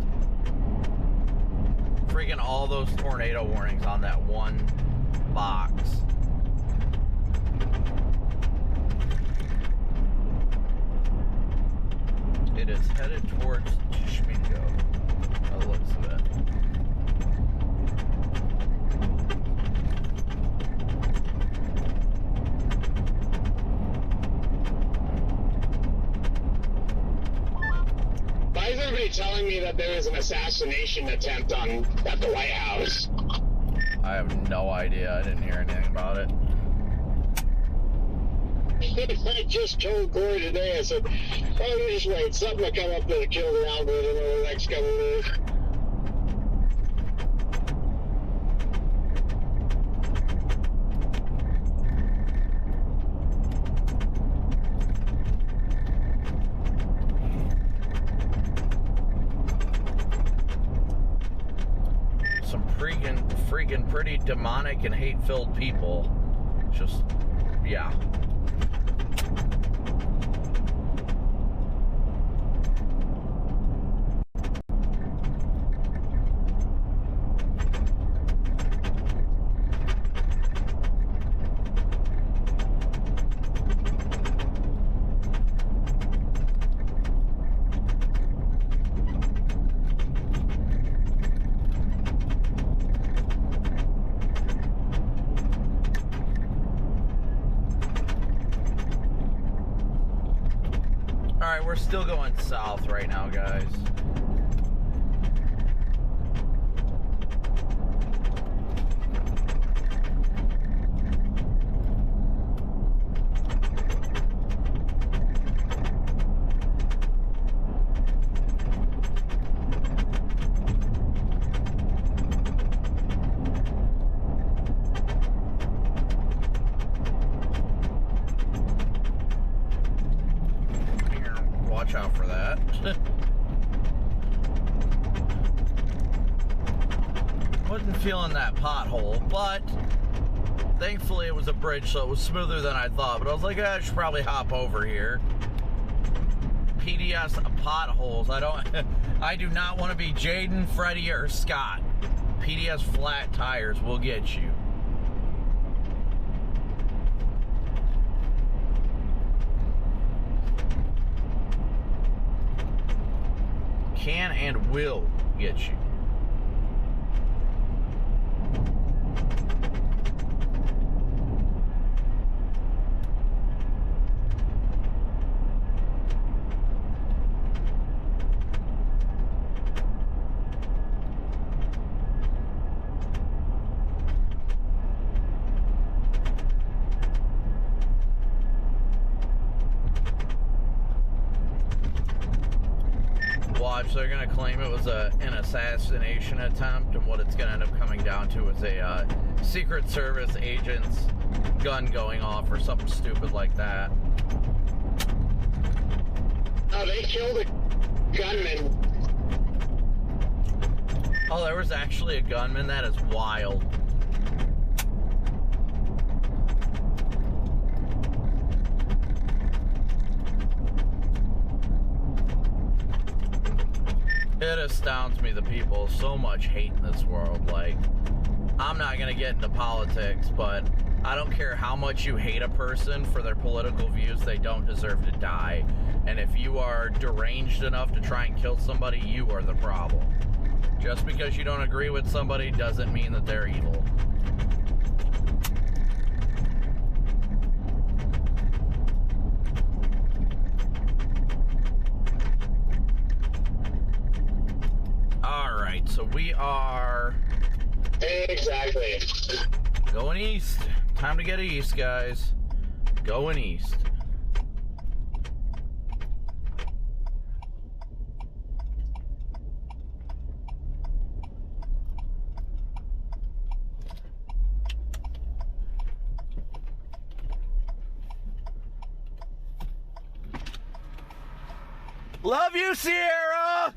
Freaking all those tornado warnings on that one box. It is headed towards Schmingo. By the looks of it. Why is everybody telling me that there was an assassination attempt at the White House? I have no idea. I didn't hear anything about it. I just told Corey today, I said, oh, you just wait, something will come up that'll kill the algorithm over the next couple of days. Some freaking pretty demonic and hate-filled people. Just, yeah. Alright, we're still going south right now, guys. Watch out for that. Wasn't feeling that pothole, but thankfully it was a bridge, so it was smoother than I thought. But I was like, I should probably hop over here. PDS potholes. I do not want to be Jaden, Freddie, or Scott. PDS flat tires will get you. Can and will get you. Watch, they're gonna claim it was an assassination attempt, and what it's gonna end up coming down to is a Secret Service agent's gun going off or something stupid like that. Oh, they killed a gunman. Oh, there was actually a gunman? That is wild. It astounds me, the people, so much hate in this world. Like, I'm not gonna get into politics, but I don't care how much you hate a person for their political views, they don't deserve to die. And if you are deranged enough to try and kill somebody, you are the problem. Just because you don't agree with somebody doesn't mean that they're evil. Alright, so we are... Exactly. Going east. Time to get east, guys. Going east. Love you, Sierra!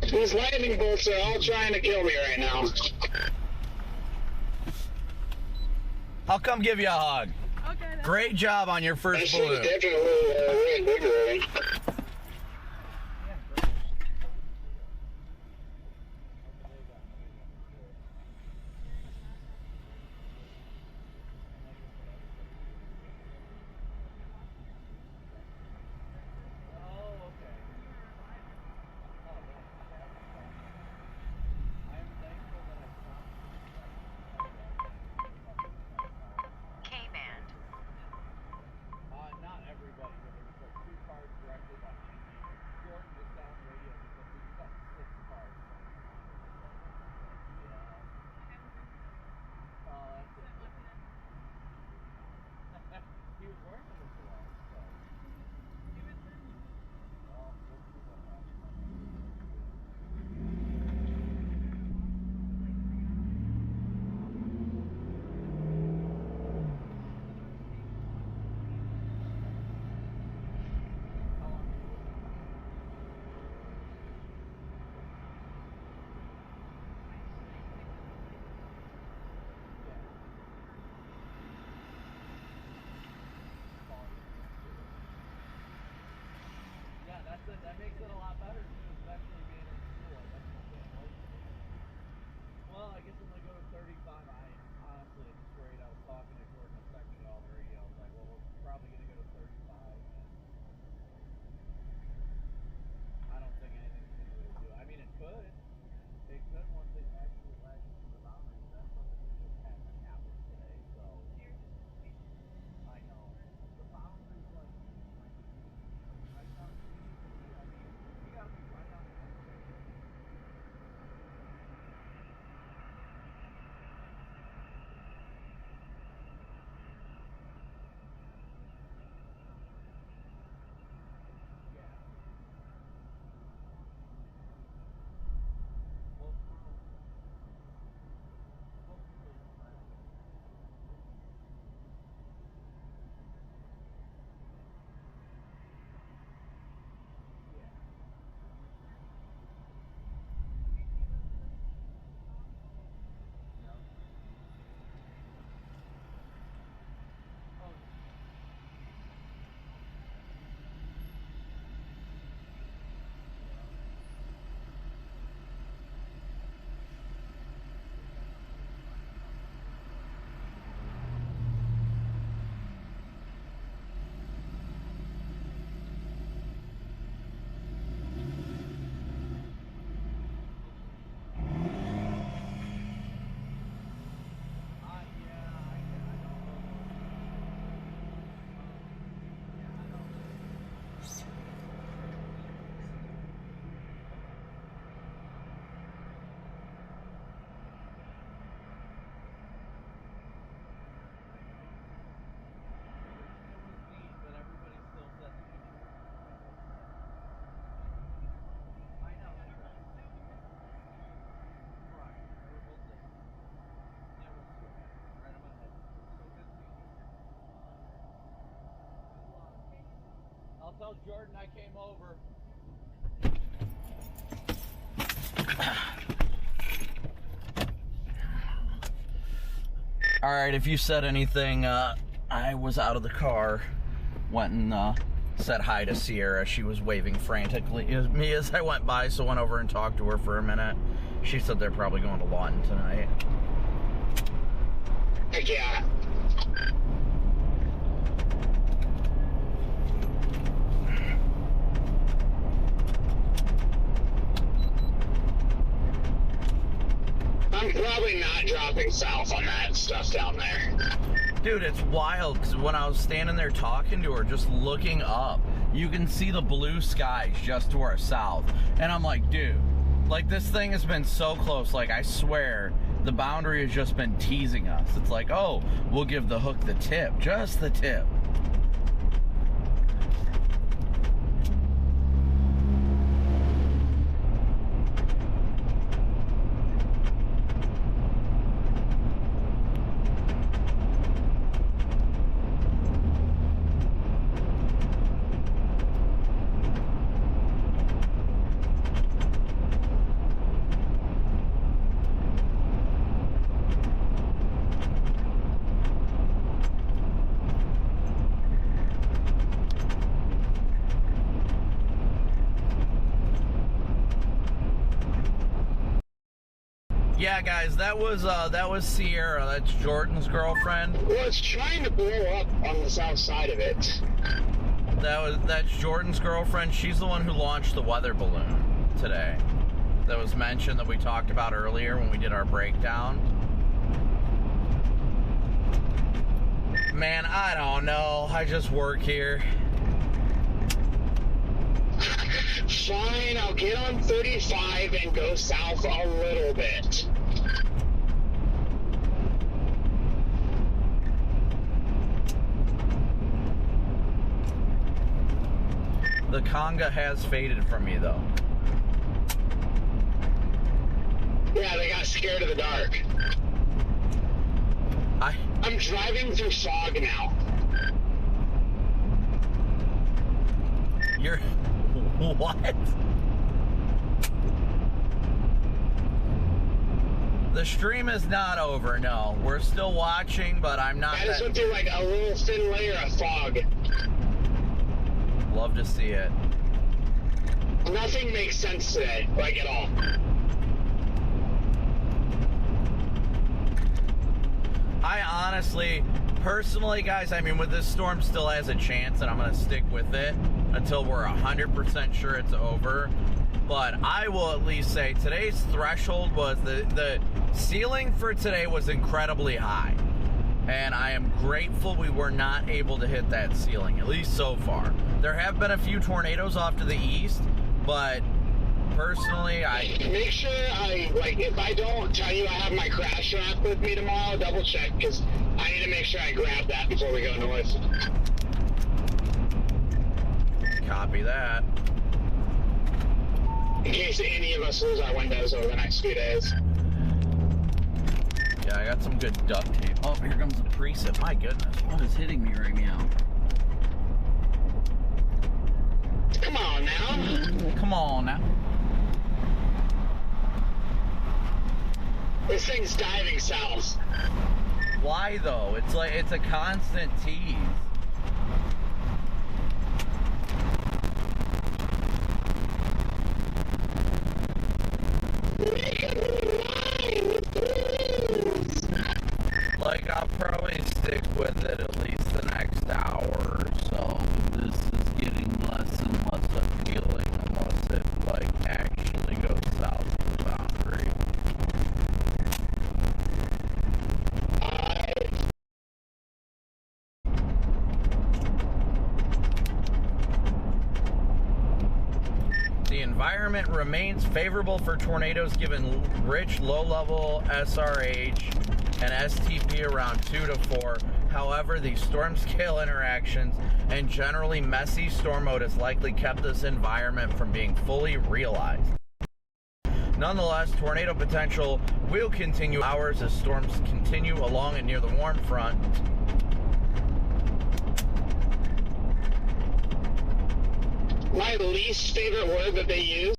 These lightning bolts are all trying to kill me right now. I'll come give you a hug. Okay. Great job on your first balloon. Definitely reinvigorating. Not everybody, but there was like 2 cars directly I'll tell Jordan I came over. Alright, if you said anything, I was out of the car, went and said hi to Sierra. She was waving frantically at me as I went by, so went over and talked to her for a minute. She said they're probably going to Lawton tonight. Heck yeah. I'm probably not dropping south on that stuff down there. Dude, it's wild, because when I was standing there talking to her, just looking up, you can see the blue skies just to our south. And I'm like, dude, like, this thing has been so close. Like, I swear, the boundary has just been teasing us. It's like, oh, we'll give the hook the tip, just the tip. Yeah, guys, that was Sierra. That's Jordan's girlfriend. Well, it's trying to blow up on the south side of it. That's Jordan's girlfriend. She's the one who launched the weather balloon today. That was mentioned that we talked about earlier when we did our breakdown. Man, I don't know. I just work here. Fine, I'll get on 35 and go south a little bit. The conga has faded from me, though. Yeah, they got scared of the dark. I'm driving through fog now. You're... What? The stream is not over, no. We're still watching, but I'm not... I just went through like a little thin layer of fog. Love to see it. Nothing makes sense today, like at all. I honestly, personally, guys, I mean, with this storm still has a chance, and I'm going to stick with it until we're 100% sure it's over. But I will at least say today's threshold was the ceiling for today was incredibly high. And I am grateful we were not able to hit that ceiling, at least so far. There have been a few tornadoes off to the east, but personally, make sure if I don't tell you I have my crash rack with me tomorrow, double check, because I need to make sure I grab that before we go north. Copy that. In case any of us lose our windows over the next few days. Yeah, I got some good duct tape. Oh, here comes the preset. My goodness, what is hitting me right now? Come on now. Come on now. This thing's diving south. Why though? It's like it's a constant tease. Like, I'll probably stick with it at least the next hour or so. This is getting less and less appealing unless it, like, actually goes south of the boundary. The environment remains favorable for tornadoes given rich low-level SRH and STP around 2 to 4. However, the storm scale interactions and generally messy storm mode has likely kept this environment from being fully realized. Nonetheless, tornado potential will continue hours as storms continue along and near the warm front. my least favorite word that they use.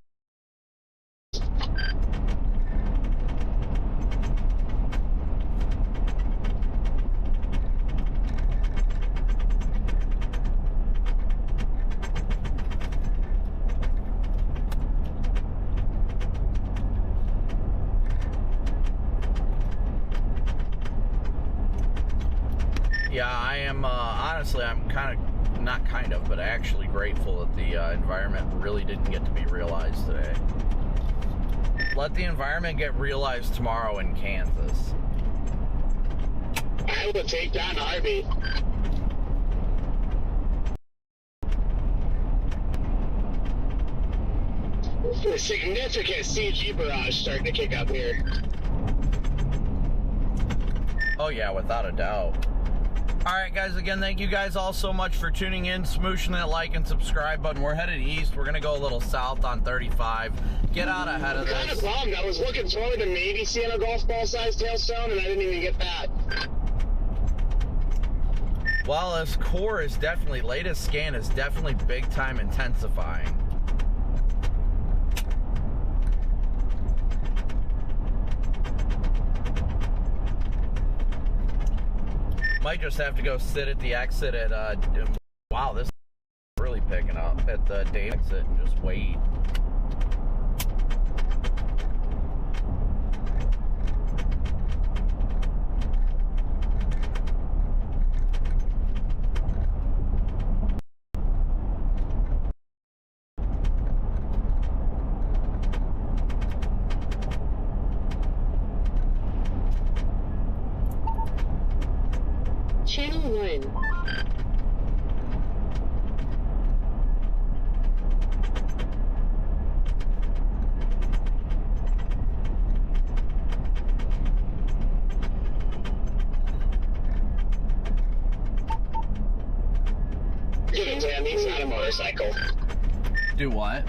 Yeah, I am, honestly, I'm but actually grateful that the environment really didn't get to be realized today. Let the environment get realized tomorrow in Kansas. I will take down Harvey. A significant CG barrage starting to kick up here. Oh yeah, without a doubt. Alright guys, again, thank you guys all so much for tuning in, smooshing that like and subscribe button. We're headed east. We're going to go a little south on 35. Get out ahead of this. I'm kind of bummed. I was looking forward to maybe seeing a golf ball sized hailstone, and I didn't even get that. Well, this core is definitely, latest scan is definitely big time intensifying. Might just have to go sit at the exit at, wow, this is really picking up at the day exit and just wait. Channel 1. Give it to him, he's not a motorcycle. Do what?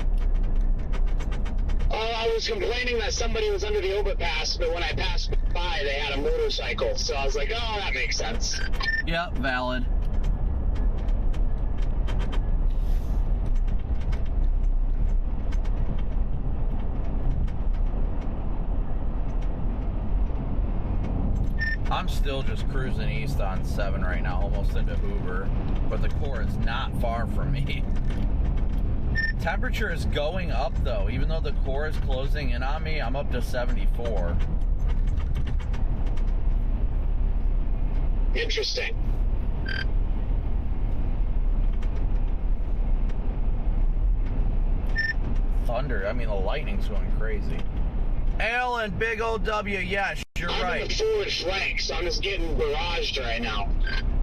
Oh, I was complaining that somebody was under the overpass, but when I passed by, they had a motorcycle. So I was like, oh, that makes sense. Yep, valid. I'm still just cruising east on 7 right now, almost into Hoover, but the core is not far from me. Temperature is going up though, even though the core is closing in on me. I'm up to 74. Interesting. Thunder, I mean the lightning's going crazy. Alan, big old W, yes, you're right. I'm in the forward flank, so I'm just getting barraged right now.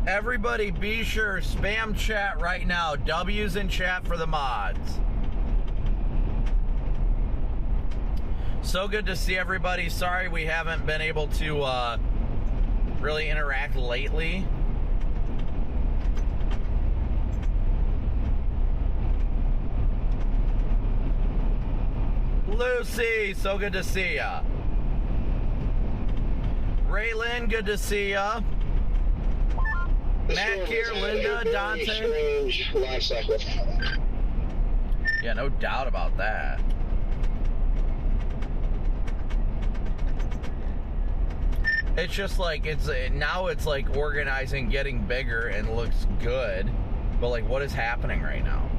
Everybody be sure, spam chat right now. W's in chat for the mods. So good to see everybody. Sorry we haven't been able to really interact lately. Lucy, so good to see ya. Raylan, good to see ya. Matt here, Linda, Dante. Yeah, no doubt about that. It's just like, now it's like organizing, getting bigger and looks good. But like, what is happening right now?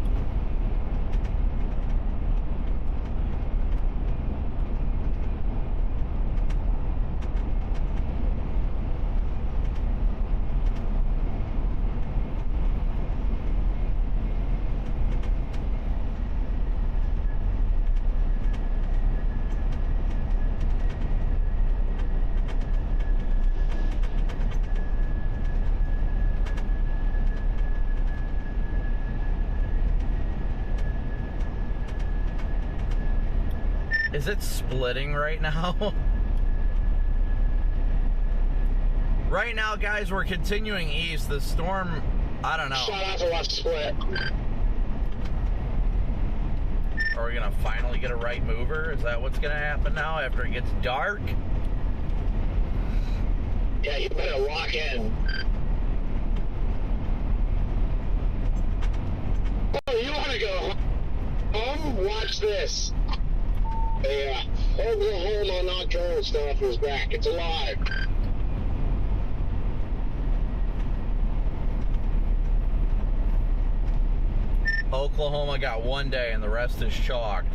Is it splitting right now? Right now, guys, we're continuing east. The storm, I don't know. Shut off a left split. Are we gonna finally get a right mover? Is that what's gonna happen now after it gets dark? Yeah, you better lock in. Oh, you wanna go watch this. Yeah, Oklahoma nocturnal stuff is back. It's alive. Oklahoma got 1 day and the rest is chalked.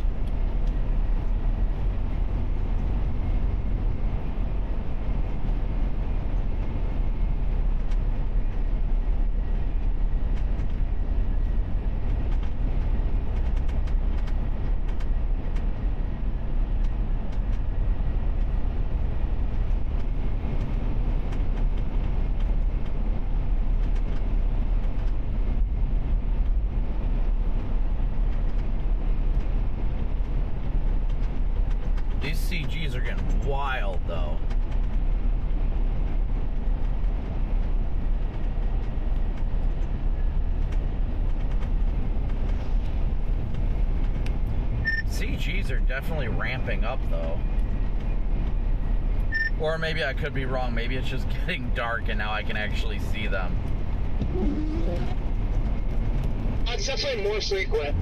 These CGs are getting wild, though. CGs are definitely ramping up, though. Or maybe I could be wrong. Maybe it's just getting dark and now I can actually see them. It's definitely more frequent.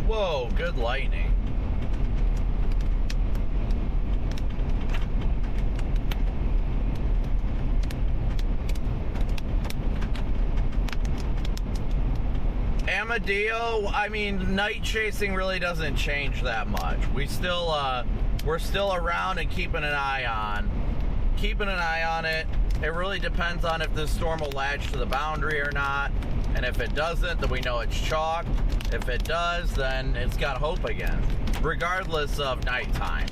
Whoa, good lightning. Amadeo, I mean, night chasing really doesn't change that much. We're still around and keeping an eye on it. It really depends on if this storm will latch to the boundary or not. And if it doesn't, then we know it's chalked. If it does, then it's got hope again, regardless of nighttime.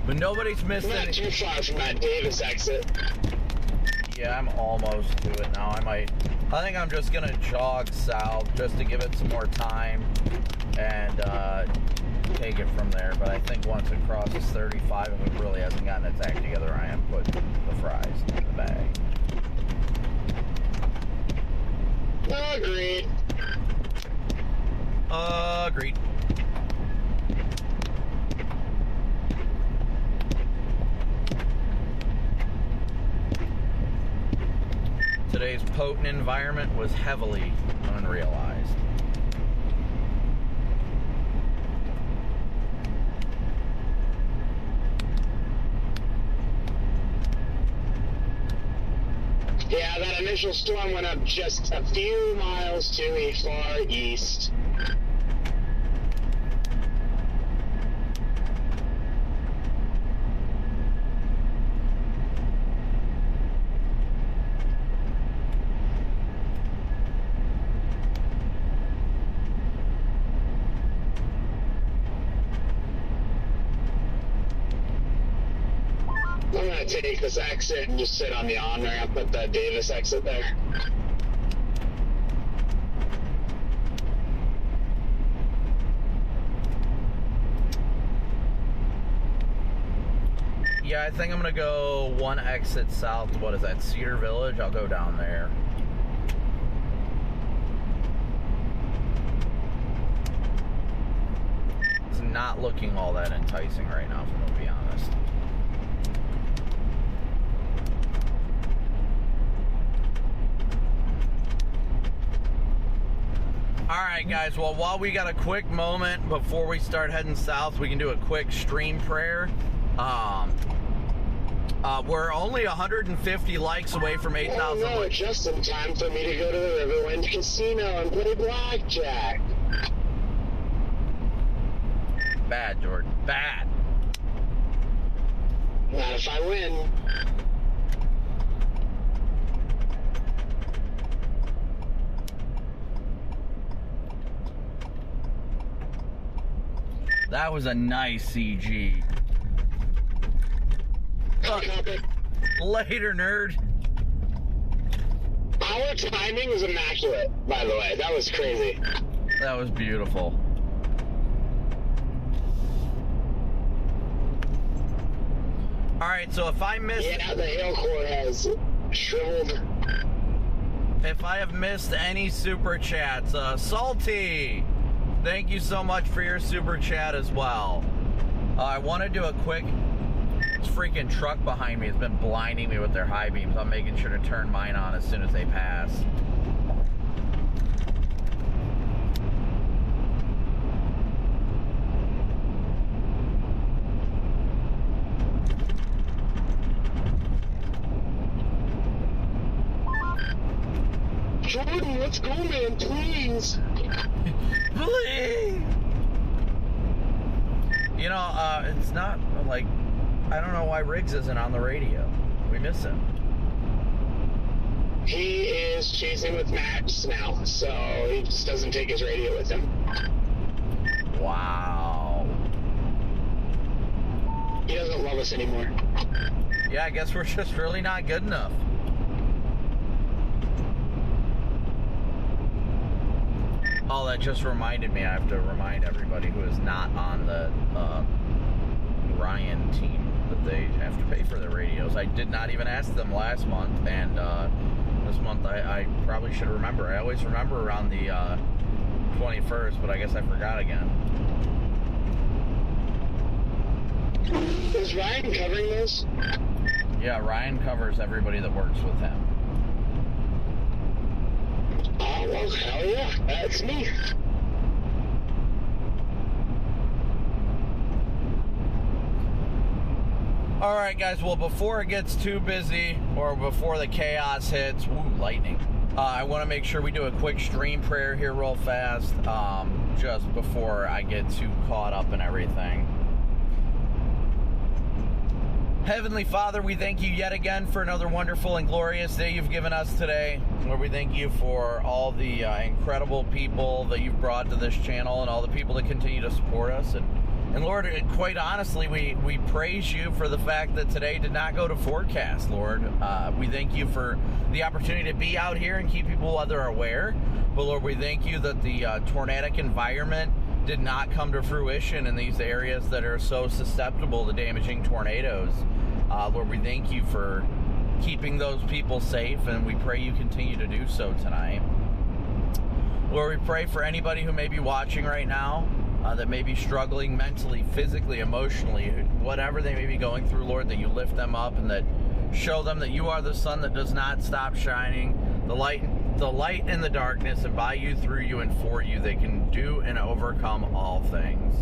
But nobody's missed Not any. too far from that Davis exit. Yeah, I'm almost to it now. I think I'm just gonna jog south just to give it some more time and take it from there. But I think once it crosses 35 and it really hasn't gotten its act together, I am putting the fries in the bag. Agreed. Agreed. Today's potent environment was heavily unrealized. Yeah, that initial storm went up just a few miles to the far east. I'm gonna take this exit and just sit on the on-ramp at the Davis exit there. Yeah, I think I'm gonna go one exit south. What is that, Cedar Village? I'll go down there. It's not looking all that enticing right now, if I'm gonna be honest. Alright guys, well while we got a quick moment before we start heading south, we can do a quick stream prayer. We're only 150 likes away from 8,000 Oh no, likes. just in time for me to go to the Riverwind Casino and play blackjack. Bad, Jordan. Bad. Not if I win. That was a nice CG. Later, nerd. Our timing was immaculate, by the way. That was crazy. That was beautiful. All right, so if I missed... Yeah, the hail core has shriveled. If I have missed any super chats, Salty, thank you so much for your super chat as well. I want to do a quick... This freaking truck behind me has been blinding me with their high beams. I'm making sure to turn mine on as soon as they pass. Jordan, let's go, man, please. Please. You know, it's not like, I don't know why Riggs isn't on the radio. We miss him. He is chasing with Max now, so he just doesn't take his radio with him. Wow. He doesn't love us anymore. Yeah, I guess we're just really not good enough. Oh, that just reminded me. I have to remind everybody who is not on the Ryan team that they have to pay for their radios. I did not even ask them last month, and this month I probably should remember. I always remember around the 21st, but I guess I forgot again. Is Ryan covering this? Yeah, Ryan covers everybody that works with him. Oh, well, hell yeah, that's me. All right, guys, well, before it gets too busy or before the chaos hits, woo, lightning, I want to make sure we do a quick stream prayer here real fast, just before I get too caught up in everything. Heavenly Father, we thank you yet again for another wonderful and glorious day you've given us today. Lord, we thank you for all the incredible people that you've brought to this channel and all the people that continue to support us. And Lord, quite honestly, we praise you for the fact that today did not go to forecast, Lord. We thank you for the opportunity to be out here and keep people weather aware. But Lord, we thank you that the tornadic environment did not come to fruition in these areas that are so susceptible to damaging tornadoes. Lord, we thank you for keeping those people safe, and we pray you continue to do so tonight. Lord, we pray for anybody who may be watching right now that may be struggling mentally, physically, emotionally, whatever they may be going through, Lord, that you lift them up and that show them that you are the sun that does not stop shining, the light in the darkness, and by you, through you, and for you, they can do and overcome all things.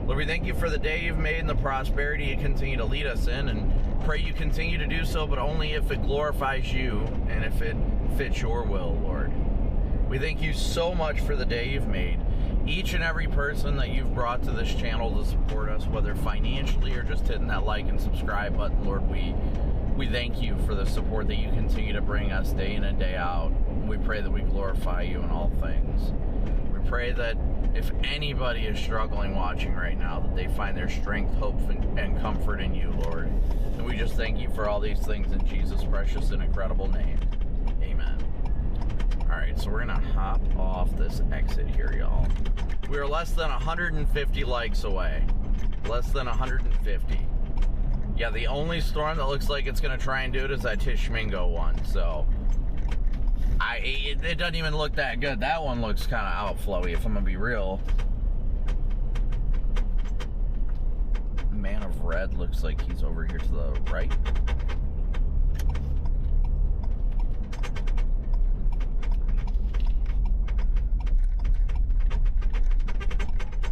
Lord, we thank you for the day you've made and the prosperity you continue to lead us in, and pray you continue to do so, but only if it glorifies you and if it fits your will, Lord. We thank you so much for the day you've made. Each and every person that you've brought to this channel to support us, whether financially or just hitting that like and subscribe button, Lord, we thank you for the support that you continue to bring us day in and day out. We pray that we glorify you in all things. We pray that if anybody is struggling watching right now, that they find their strength, hope, and comfort in you, Lord. And we just thank you for all these things in Jesus' precious and incredible name. Amen. All right, so we're going to hop off this exit here, y'all. We are less than 150 likes away. Less than 150. Yeah, the only storm that looks like it's going to try and do it is that Tishmingo one, so... It doesn't even look that good. That one looks kind of outflowy, if I'm going to be real. Man of Red looks like he's over here to the right.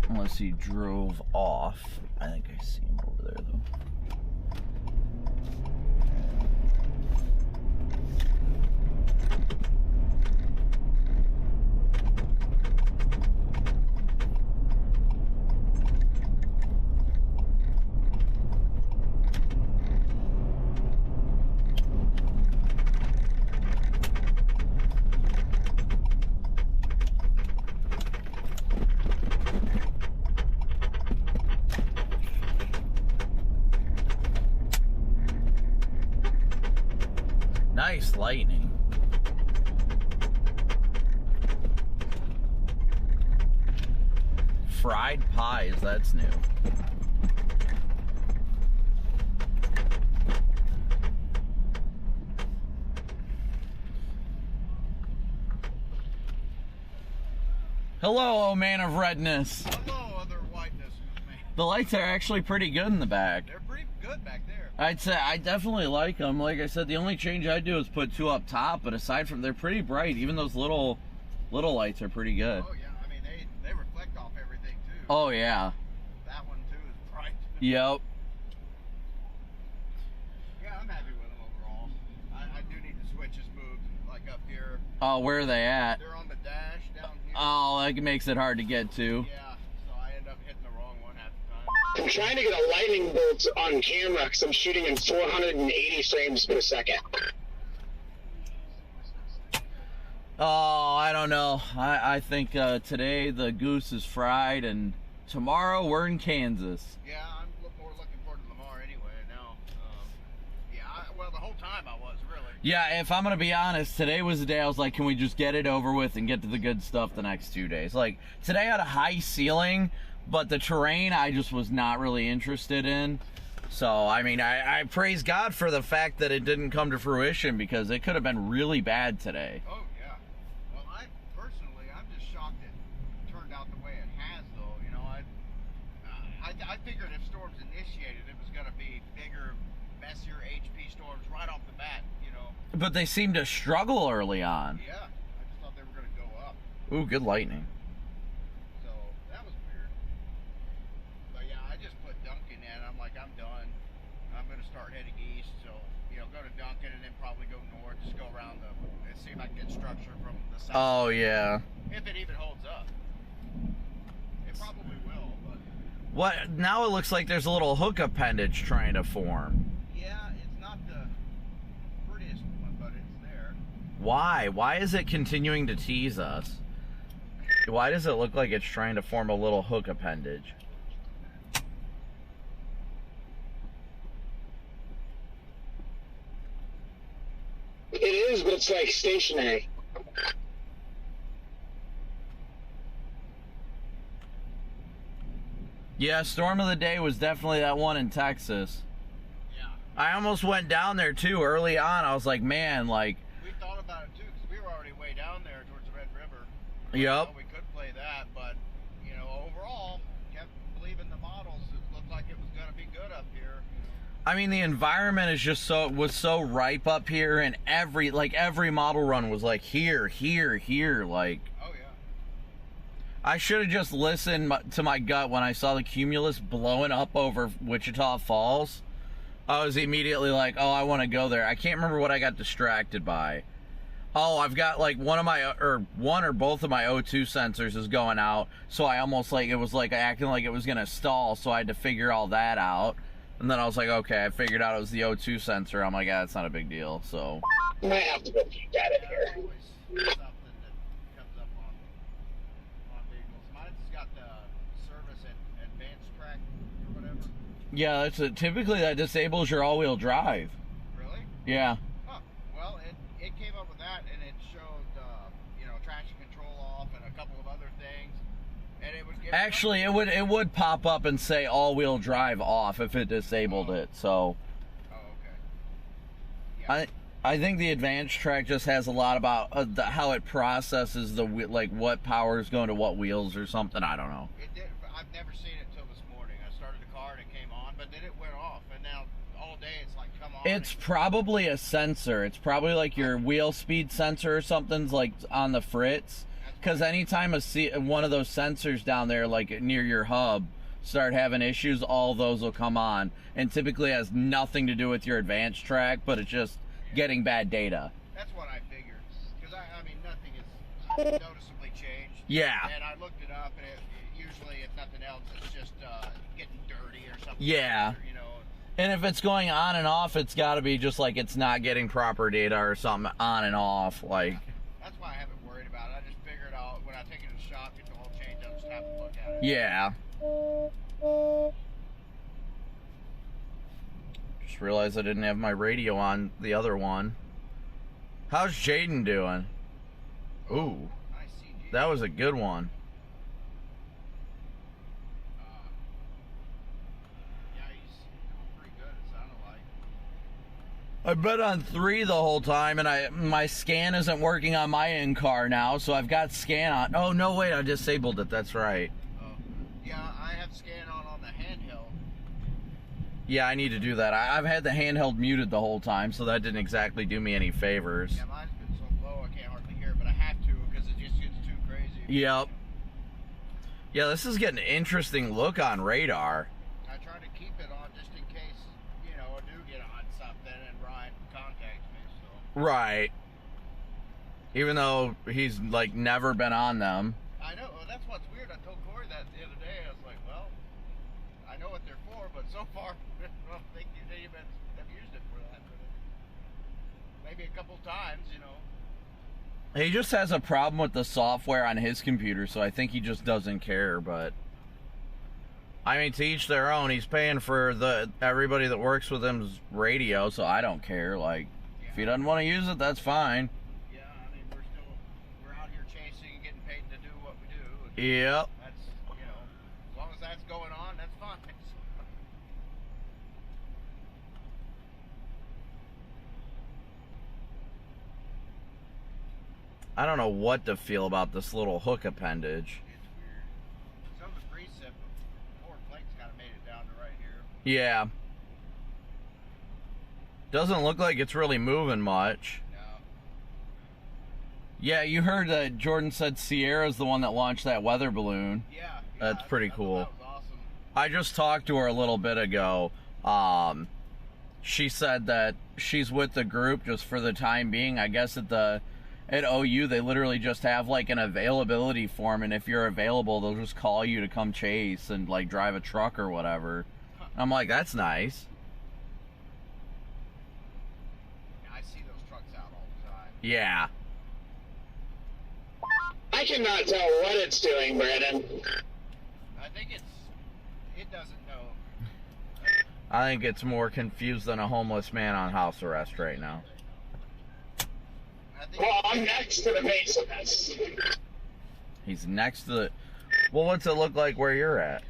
Unless he drove off. I think I see him over there, though. Nice lightning. Fried pies, that's new. Hello, oh man of redness. Hello, other whiteness, man. The lights are actually pretty good in the back. They're pretty good back there. I'd say I definitely like them. Like I said, the only change I do is put 2 up top, but aside from, they're pretty bright. Even those little lights are pretty good. Oh yeah, I mean they reflect off everything too. Oh yeah. That one too is bright. Yep. Yeah, I'm happy with them overall. I do need the switches moved, like up here. Oh, where are they at? They're on the dash down here. Oh, that makes it hard to get to. Yeah, so I end up hitting the wrong one half the time. I'm trying to get a lightning bolt on camera because I'm shooting in 480 frames per second. Oh, I don't know. I think today the goose is fried, and tomorrow we're in Kansas. Yeah, I'm more looking forward to Lamar anyway now. Well, the whole time I was, really. Yeah, if I'm going to be honest, today was the day I was like, can we just get it over with and get to the good stuff the next 2 days? Like, today had a high ceiling, but the terrain I just was not really interested in. So, I mean, I praise God for the fact that it didn't come to fruition, because it could have been really bad today. Oh, yeah. Well, I'm just shocked it turned out the way it has, though. You know, I figured if storms initiated, it was going to be bigger, messier HP storms right off the bat, you know. But they seemed to struggle early on. Yeah, I just thought they were going to go up. Ooh, good lightning. So, that was weird. But yeah, I just put Duncan in. I'm like, I'm done. I'm going to start heading east. So, you know, go to Duncan and then probably go north. Just go around and see if I can get structure from the south. Oh, yeah. If it even holds up. It probably will, but... What? Now it looks like there's a little hook appendage trying to form. Yeah, it's not the prettiest one, but it's there. Why? Why is it continuing to tease us? Why does it look like it's trying to form a little hook appendage? It is, but it's like stationary. Yeah, storm of the day was definitely that one in Texas. Yeah. I almost went down there too early on. I was like, man, like... We thought about it too, because we were already way down there towards the Red River. Yep. We could play that, but, you know, overall, kept believing the models. It looked like it was going to be good up here. I mean, the environment is just was so ripe up here, and every model run was like here, like... Oh, yeah. I should have just listened to my gut when I saw the cumulus blowing up over Wichita Falls. I was immediately like, oh, I want to go there. I can't remember what I got distracted by. Oh, I've got like one or both of my O2 sensors is going out, so I almost like, it was like acting like it was going to stall, so I had to figure all that out. And then I was like, okay, I figured out it was the O2 sensor. I'm like, yeah, it's not a big deal, so. I might have to go peek at it here. Yeah, that's typically that disables your all-wheel drive. Really? Yeah. Huh. Well, it came up with that, and it showed, you know, traction control off and a couple of other things. And it would give Actually, it would pop up and say all-wheel drive off if it disabled it. So. Oh, okay. Yeah. I think the advanced track just has a lot about how it processes the like what power is going to what wheels or something. I don't know. It did. I've never seen it till this morning. I started the car and it came on, but then it went off, and now all day it's like come on. It's probably a sensor. It's probably like your wheel speed sensor or something's like on the fritz. Because anytime one of those sensors down there, like near your hub, start having issues, all those will come on, and typically has nothing to do with your advanced track, but it's just getting bad data. That's what I figured. Because I mean, nothing is noticeably changed. Yeah. And I looked it up, and it usually, if nothing else, it's just getting dirty or something. Yeah. You know. And if it's going on and off, it's got to be just like it's not getting proper data or something on and off. Like. Yeah. That's why I haven't worried about it. I just figured out when I take it to the shop, get the whole change, I'll just have to look at it. Yeah. Just realized I didn't have my radio on the other one. How's Jaden doing? Ooh. Nice CG. That was a good one. Yeah, he's doing pretty good, it sounded like. I've been on 3 the whole time, and my scan isn't working on my in-car now, so I've got scan on. Oh, no, wait, I disabled it. That's right. Yeah, I have scan on the handheld. Yeah, I need to do that. I've had the handheld muted the whole time, so that didn't exactly do me any favors. Yeah, mine's been so low I can't hardly hear it, but I have to because it just gets too crazy. Yep. Yeah, this is getting an interesting look on radar. I try to keep it on just in case, you know, I do get on something and Ryan contacts me, so. Right. Even though he's, like, never been on them. I know, well, that's what's weird. I told Corey that the other day. I was like, well, I know what they're for, but so far, I don't think they even have used it for that. Maybe a couple times, you know. He just has a problem with the software on his computer, so I think he just doesn't care, but... I mean, to each their own. He's paying for everybody that works with him's radio, so I don't care. Like, if he doesn't want to use it, that's fine. Yeah, I mean, we're out here chasing and getting paid to do what we do. Yep. That's, you know, as long as that's going on, that's fine. I don't know what to feel about this little hook appendage. It's weird. Some of the precip forward plate's kind of made it down to right here. Yeah. Doesn't look like it's really moving much. No. Yeah, you heard that Jordan said Sierra's the one that launched that weather balloon. Yeah. That's pretty cool. That was awesome. I just talked to her a little bit ago. She said that she's with the group just for the time being. I guess at OU, they literally just have like an availability form, and if you're available, they'll just call you to come chase and like drive a truck or whatever. I'm like, that's nice. I see those trucks out all the time. Yeah. I cannot tell what it's doing, Brandon. I think it doesn't know. I think it's more confused than a homeless man on house arrest right now. Well, I'm next to the base of this. He's next to the... Well, what's it look like where you're at?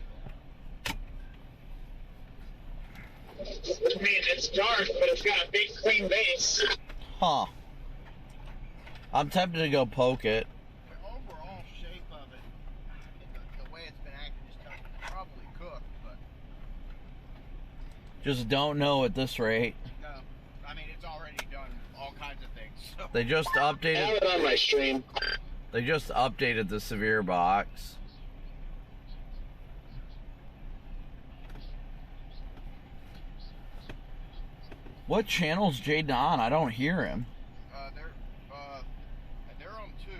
I mean, it's dark, but it's got a big, clean base. Huh. I'm tempted to go poke it. The overall shape of it, the way it's been acting, just tells me it's probably cooked, but... Just don't know at this rate. No, I mean, it's already done all kinds of things, so... They just updated... I have it on my stream. They just updated the severe box. What channel's Jaden on? I don't hear him. They're on 2,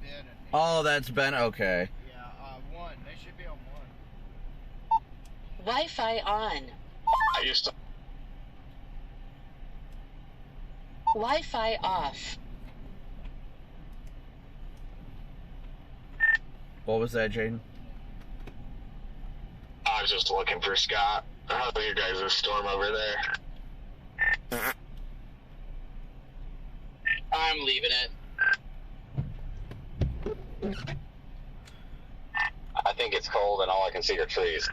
Ben and... Oh, that's Ben? Okay. Yeah, 1. They should be on 1. Wi-Fi on. I used to... Wi-Fi off. What was that, Jaden? I was just looking for Scott. How's your guys' storm over there? I'm leaving it. I think it's cold and all I can see are trees.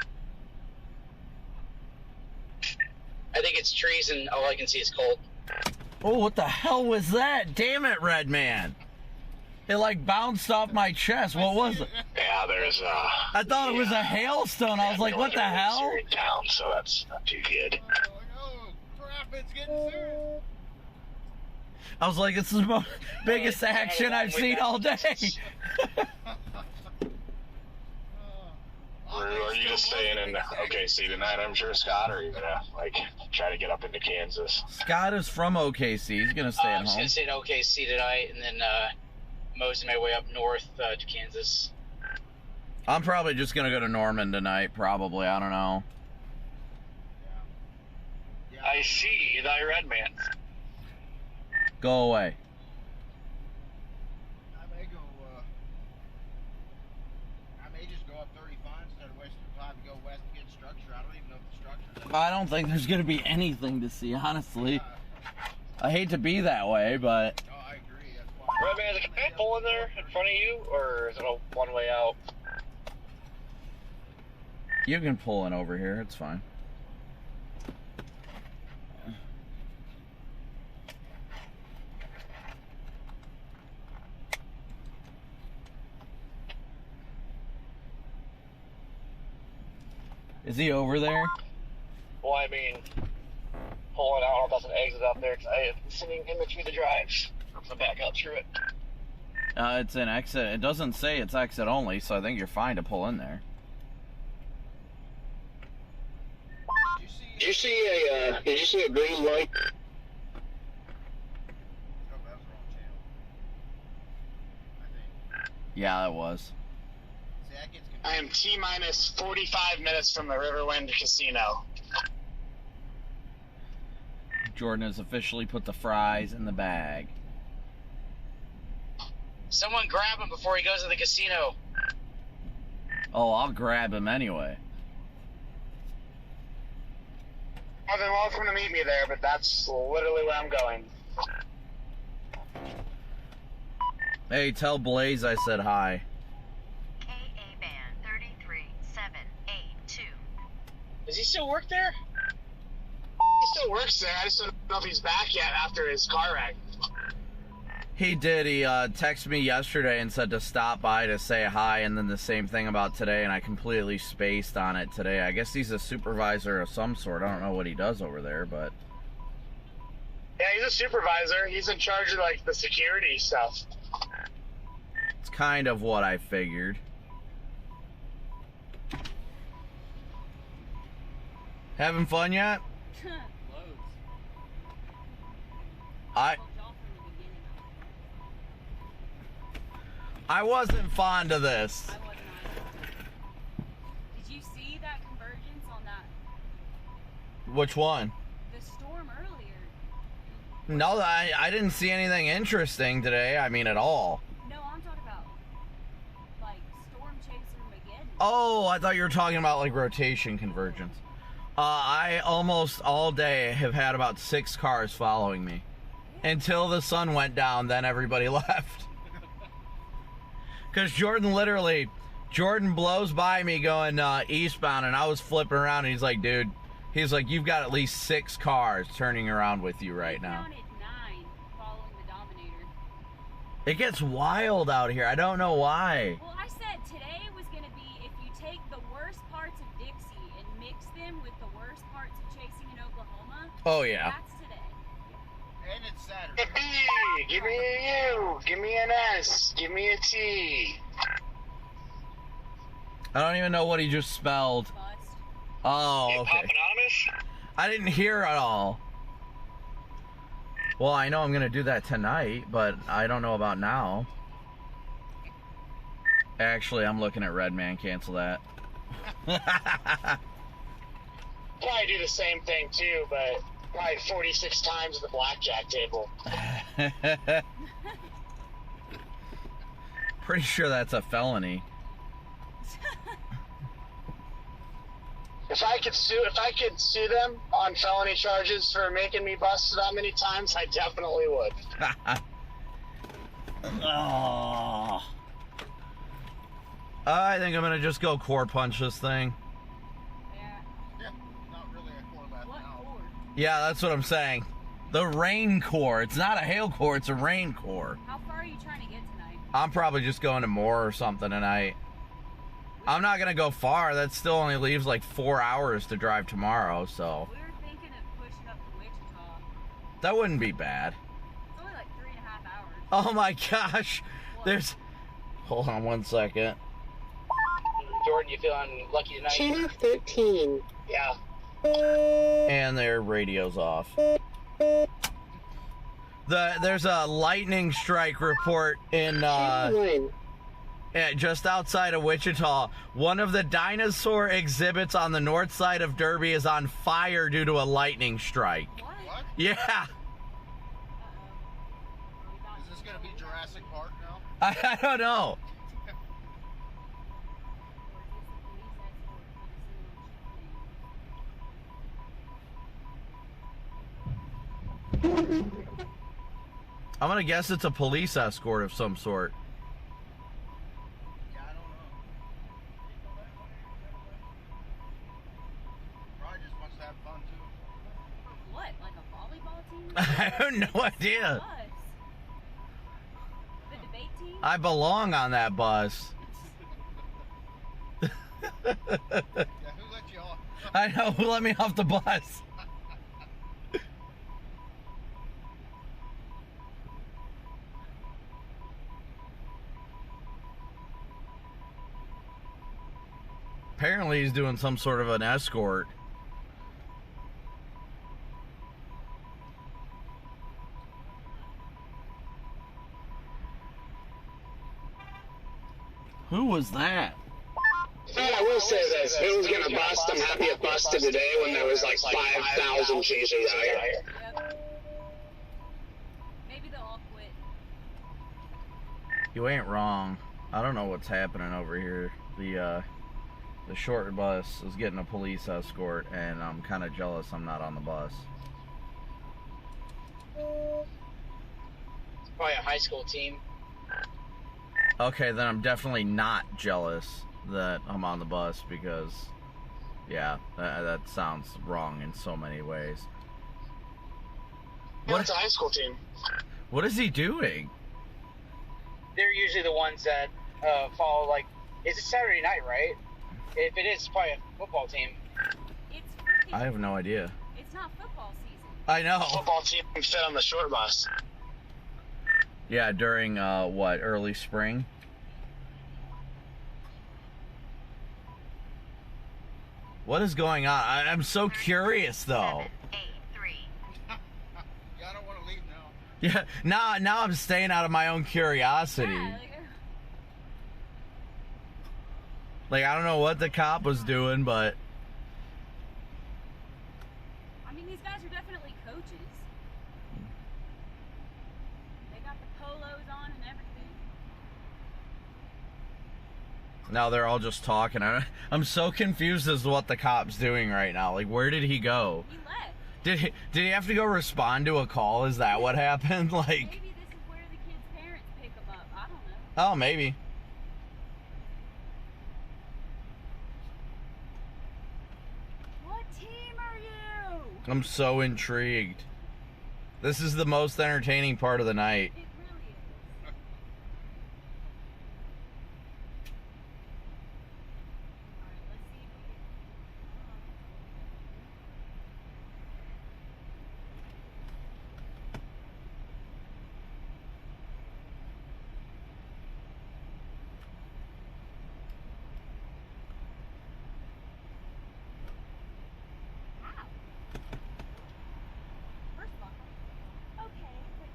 I think it's trees and all I can see is cold. Oh, what the hell was that? Damn it, Red Man. It like bounced off my chest. What was it? Yeah, there's I thought it was a hailstone. I was like, what the hell? in town, so that's not too good. Oh, crap, it's getting serious. I was like, this is the biggest action I've seen all day. Are you just staying in OKC tonight, I'm sure, Scott, or are you gonna try to get up into Kansas? Scott is from OKC. He's gonna stay at I'm just home. gonna stay in OKC tonight and then mosey my way up north to Kansas. I'm probably just gonna go to Norman tonight. Probably, I don't know. I see thy red man. Go away. I may just go up 35 instead of wasting time to go west and get structure. I don't even know if the structure's... I don't think there's gonna be anything to see, honestly. I hate to be that way, but... Oh, I agree. That's why... Red man, is a pull in there in front of you, or is it a one-way out? You can pull in over here, it's fine. Is he over there? Well, I mean, pulling out all dozen exits out there because I am sitting in between the drives. I'm gonna back out through it. It's an exit. It doesn't say it's exit only, so I think you're fine to pull in there. Did you see a green light? Yeah, that was. I am T-minus 45 minutes from the Riverwind Casino. Jordan has officially put the fries in the bag. Someone grab him before he goes to the casino. Oh, I'll grab him anyway. More than welcome to meet me there, but that's literally where I'm going. Hey, tell Blaze I said hi. KA band 33782. Does he still work there? He still works there. I just don't know if he's back yet after his car wreck. He did. He texted me yesterday and said to stop by to say hi, and then the same thing about today, and I completely spaced on it today. I guess he's a supervisor of some sort. I don't know what he does over there, but... Yeah, he's a supervisor. He's in charge of, like, the security stuff. It's kind of what I figured. Having fun yet? I wasn't fond of this. I wasn't either. Did you see that convergence on that? Which one? The storm earlier. No, I didn't see anything interesting today. I mean, at all. No, I'm talking about, like, Storm Chaser Mageddon. Oh, I thought you were talking about, like, rotation convergence. I almost all day have had about 6 cars following me. Until the sun went down, then everybody left. Because Jordan blows by me going eastbound, and I was flipping around, and he's like, dude, you've got at least 6 cars turning around with you right now. Counted 9 following the Dominator. It gets wild out here. I don't know why. Well, I said today was going to be if you take the worst parts of Dixie and mix them with the worst parts of chasing in Oklahoma. Oh, yeah. That's today. And it's Saturday. Give me a U, give me an S, give me a T. I don't even know what he just spelled. Oh, okay. I didn't hear at all. Well, I know I'm gonna do that tonight, but I don't know about now. Actually, I'm looking at Redman. Cancel that. Probably do the same thing too, but probably 46 times the blackjack table. Pretty sure that's a felony. If I could sue them on felony charges for making me bust that many times, I definitely would. Oh. I think I'm gonna just go core punch this thing. Yeah, not really a core left now. Yeah, that's what I'm saying. The rain core. It's not a hail core, it's a rain core. How far are you trying to get tonight? I'm probably just going to Moore or something tonight. I'm not going to go far. That still only leaves like 4 hours to drive tomorrow, so. We were thinking of pushing up to Wichita. That wouldn't be bad. It's only like 3.5 hours. Oh my gosh. There's. Hold on 1 second. Jordan, you feeling lucky tonight? Channel 13. Yeah. And their radio's off. There's a lightning strike report in just outside of Wichita. One of the dinosaur exhibits on the north side of Derby is on fire due to a lightning strike. What? Yeah. Is this gonna be Jurassic Park now? I don't know. I'm gonna guess it's a police escort of some sort. Yeah, I don't know. Probably just wants to have fun too. What? Like a volleyball team? I have no idea. The debate team? I belong on that bus. Yeah, who let you off? I know, who let me off the bus? Apparently he's doing some sort of an escort. Who was that? Yeah, I will say this. If it was going to bust, I'm happy it busted today when there was like 5,000 chasers out here. Maybe they'll all quit. You ain't wrong. I don't know what's happening over here. The short bus is getting a police escort, and I'm kind of jealous I'm not on the bus. Probably a high school team. Okay, then I'm definitely not jealous that I'm on the bus because, yeah, that sounds wrong in so many ways. Yeah, it's a high school team. What is he doing? They're usually the ones that follow, like, it's a Saturday night, right? If it is, it's probably a football team. I have no idea. It's not football season. I know. Football team fit on the short bus. Yeah, during, what, early spring? What is going on? I'm so curious, though. Yeah, I don't want to leave now. Yeah, now I'm staying out of my own curiosity. Yeah, Like, I don't know what the cop was doing, but... I mean, these guys are definitely coaches. They got the polos on and everything. Now they're all just talking. I'm so confused as to what the cop's doing right now. Like, where did he go? He left. Did he have to go respond to a call? Is that what happened? Like, Maybe this is where the kids' parents pick them up. I don't know. oh, maybe. What team are you? I'm so intrigued. This is the most entertaining part of the night. It really is. Alright, let's see if we can... First of all, okay, but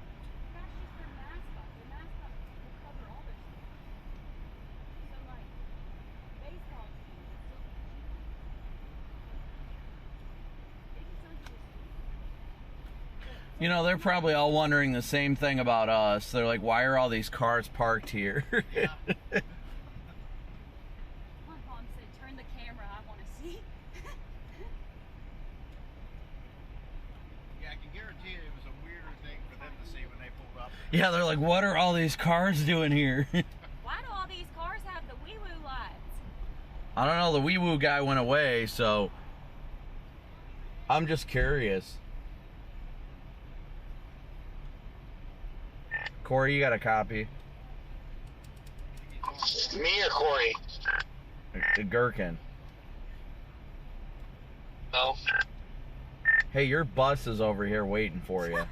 that's just their mascot. Their mascot will cover all their stuff. So, like, baseball team, it's still they just don't do this. You know, they're probably all wondering the same thing about us. They're like, why are all these cars parked here? My mom said, turn the camera, I want to see. Yeah, I can guarantee it was a weirder thing for them to see when they pulled up. Yeah, they're like, what are all these cars doing here? Why do all these cars have the wee-woo lights? I don't know, the wee woo guy went away, so I'm just curious. Corey, you got a copy? Me or Corey? Gherkin. No. Hey, your bus is over here waiting for you.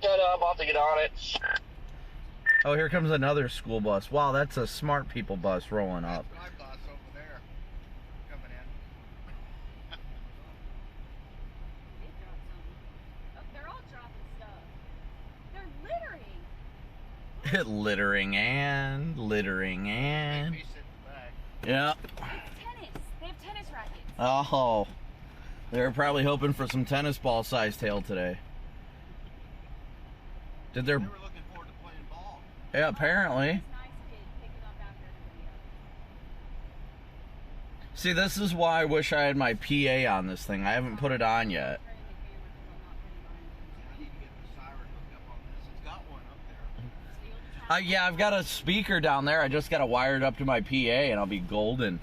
Shut up, I'll have to get on it. Oh, here comes another school bus. Wow, that's a smart people bus rolling up. My bus over there coming in. They dropped something. Oh, they're all dropping stuff. They're littering. Littering and... Yeah. It's tennis. They have tennis rackets. Oh. They were probably hoping for some tennis ball size tail today. Did their... They were looking forward to playing ball. Yeah, apparently. It's nice to pick it up after everybody else. See, this is why I wish I had my PA on this thing. I haven't put it on yet. I need to get the siren hooked up on this. It's got one up there. Yeah, I've got a speaker down there. I just got to wire it up to my PA and I'll be golden.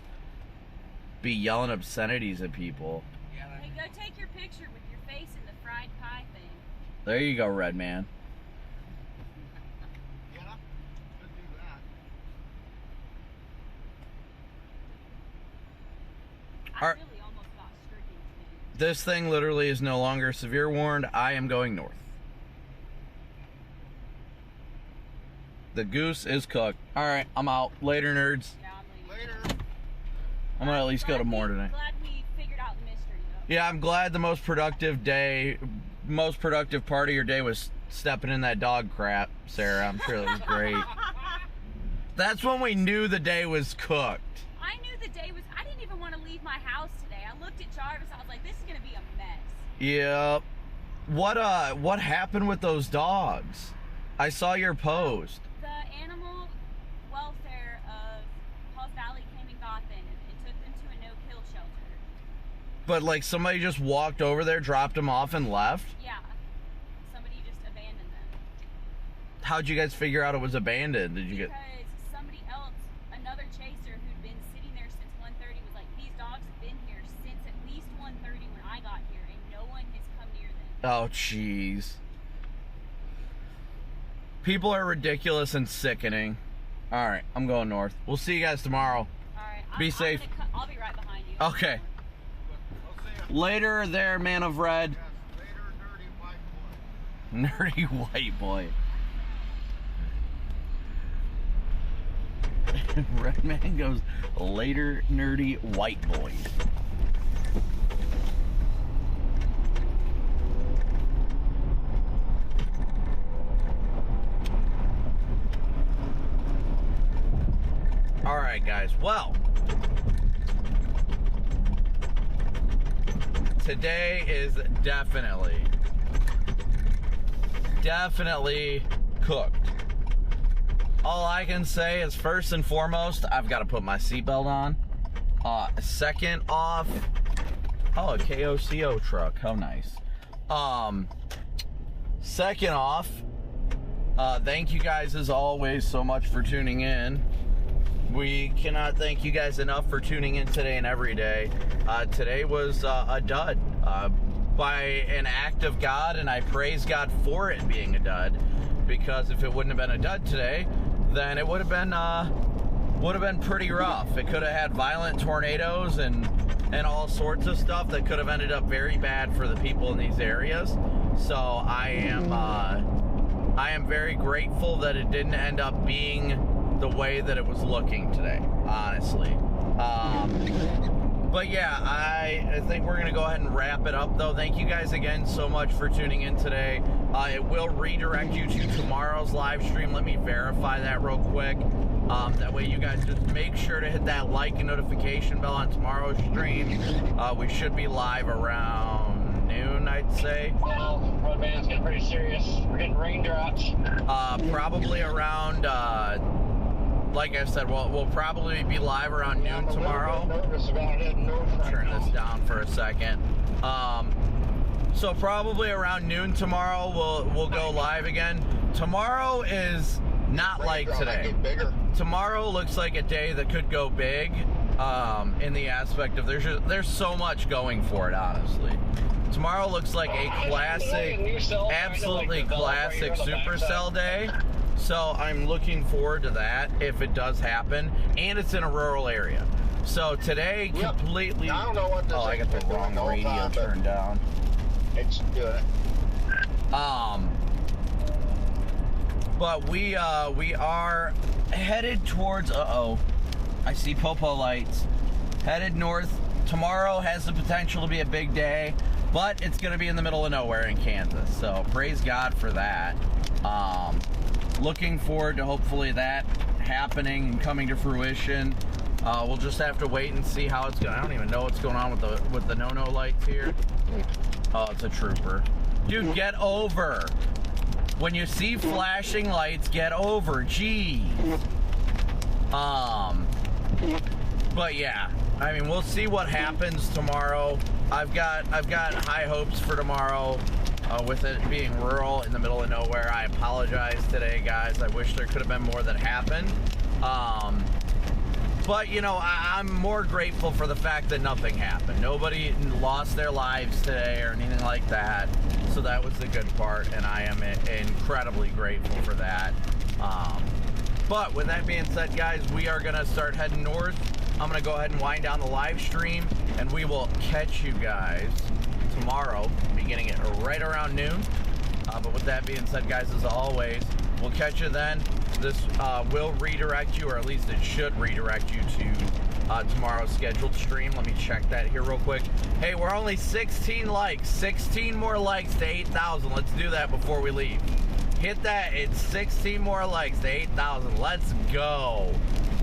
Be yelling obscenities at people. Hey, go take your picture with your face in the fried pie thing. There you go, Red Man. Yeah, could do that. All right. This thing literally is no longer severe warned. I am going north. The goose is cooked. All right, I'm out. Later, nerds. Yeah, I'm Later. I'm gonna at least go to more tonight. Glad we figured out the mystery, though. Yeah, I'm glad the most productive part of your day was stepping in that dog crap, Sarah. I'm sure it was great. That's when we knew the day was cooked. I knew the day was. I didn't even want to leave my house today. I looked at Jarvis. I was like, this is gonna be a mess. Yeah. What happened with those dogs? I saw your post. The animal welfare of Paws Valley came and got them and took them to a no-kill shelter. But like somebody just walked over there, dropped them off, and left? Yeah. Somebody just abandoned them. How'd you guys figure out it was abandoned? Did you get? Because somebody else, another chaser who'd been sitting there since 1:30, was like, these dogs have been here since at least 1:30 when I got here, and no one has come near them. Oh, jeez. People are ridiculous and sickening. All right, I'm going north. We'll see you guys tomorrow. All right. Be safe. I'll be right behind you. Okay. Later there, man of red. Nerdy white boy. Red man goes, later, nerdy white boy. All right, guys. Well, today is definitely cooked. All I can say is, first and foremost, I've got to put my seatbelt on. Second off, oh, a KOCO truck. How nice. Second off, thank you guys as always so much for tuning in. We cannot thank you guys enough for tuning in today and every day. Today was a dud by an act of God, and I praise God for it being a dud, because if it wouldn't have been a dud today, then it would have been pretty rough. It could have had violent tornadoes and all sorts of stuff that could have ended up very bad for the people in these areas. So I am very grateful that it didn't end up being the way that it was looking today, honestly. But yeah, I think we're gonna go ahead and wrap it up though. Thank you guys again so much for tuning in today. It will redirect you to tomorrow's live stream. Let me verify that real quick. That way you guys just make sure to hit that like and notification bell on tomorrow's stream. We should be live around noon, I'd say. Well, roadman's getting pretty serious. We're getting raindrops. Probably around, like I said, we'll probably be live around noon tomorrow. Turn this down for a second. So probably around noon tomorrow we'll go live again. Tomorrow is not like today. Tomorrow looks like a day that could go big, in the aspect of there's so much going for it, honestly. Tomorrow looks like a classic, absolutely classic Supercell day. So I'm looking forward to that if it does happen, and it's in a rural area. So today, completely. I don't know what this I got the wrong radio turned down. It's good. But we are headed towards. I see Popo lights. Headed north. Tomorrow has the potential to be a big day, but it's going to be in the middle of nowhere in Kansas. So praise God for that. Looking forward to hopefully that happening and coming to fruition. We'll just have to wait and see how it's going. I don't even know what's going on with the no-no lights here. Oh, it's a trooper. Dude, get over. When you see flashing lights, get over. Jeez. But yeah, I mean, we'll see what happens tomorrow. I've got high hopes for tomorrow. With it being rural in the middle of nowhere. I apologize today, guys. I wish there could have been more that happened. But, you know, I'm more grateful for the fact that nothing happened. Nobody lost their lives today or anything like that. So that was the good part, and I am incredibly grateful for that. But with that being said, guys, we are going to start heading north. I'm going to go ahead and wind down the live stream, and we will catch you guys tomorrow, beginning at right around noon. But with that being said, guys, as always, we'll catch you then. This will redirect you, or at least it should redirect you to tomorrow's scheduled stream. Let me check that here real quick. Hey, we're only 16 likes. 16 more likes to 8,000. Let's do that before we leave. Hit that. It's 16 more likes to 8,000. Let's go.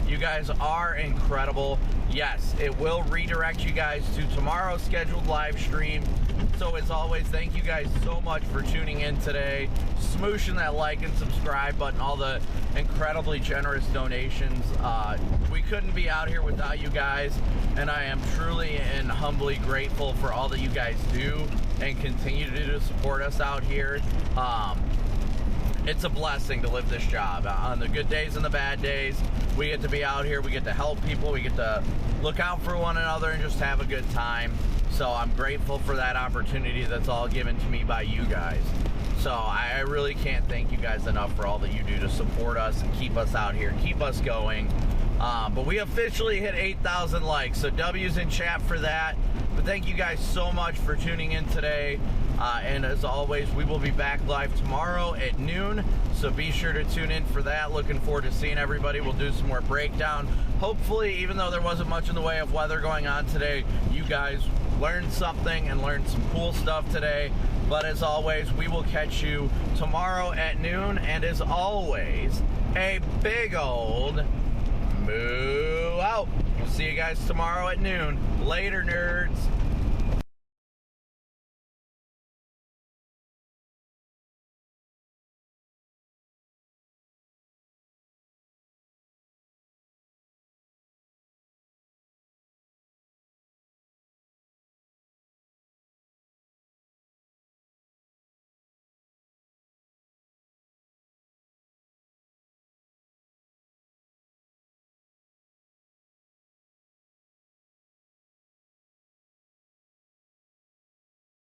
You guys are incredible. Yes, it will redirect you guys to tomorrow's scheduled live stream. So as always, thank you guys so much for tuning in today, smooshing that like and subscribe button, all the incredibly generous donations. We couldn't be out here without you guys, and I am truly and humbly grateful for all that you guys do and continue to do to support us out here. It's a blessing to live this job. On the good days and the bad days, we get to be out here, we get to help people, we get to look out for one another and just have a good time. So I'm grateful for that opportunity that's all given to me by you guys. So I really can't thank you guys enough for all that you do to support us and keep us out here, keep us going. But we officially hit 8,000 likes, so W's in chat for that. But thank you guys so much for tuning in today. And as always, we will be back live tomorrow at noon, so be sure to tune in for that. Looking forward to seeing everybody. We'll do some more breakdown. Hopefully, even though there wasn't much in the way of weather going on today, you guys learned something and learned some cool stuff today. But as always, we will catch you tomorrow at noon. And as always, a big old moo out. We'll see you guys tomorrow at noon. Later, nerds.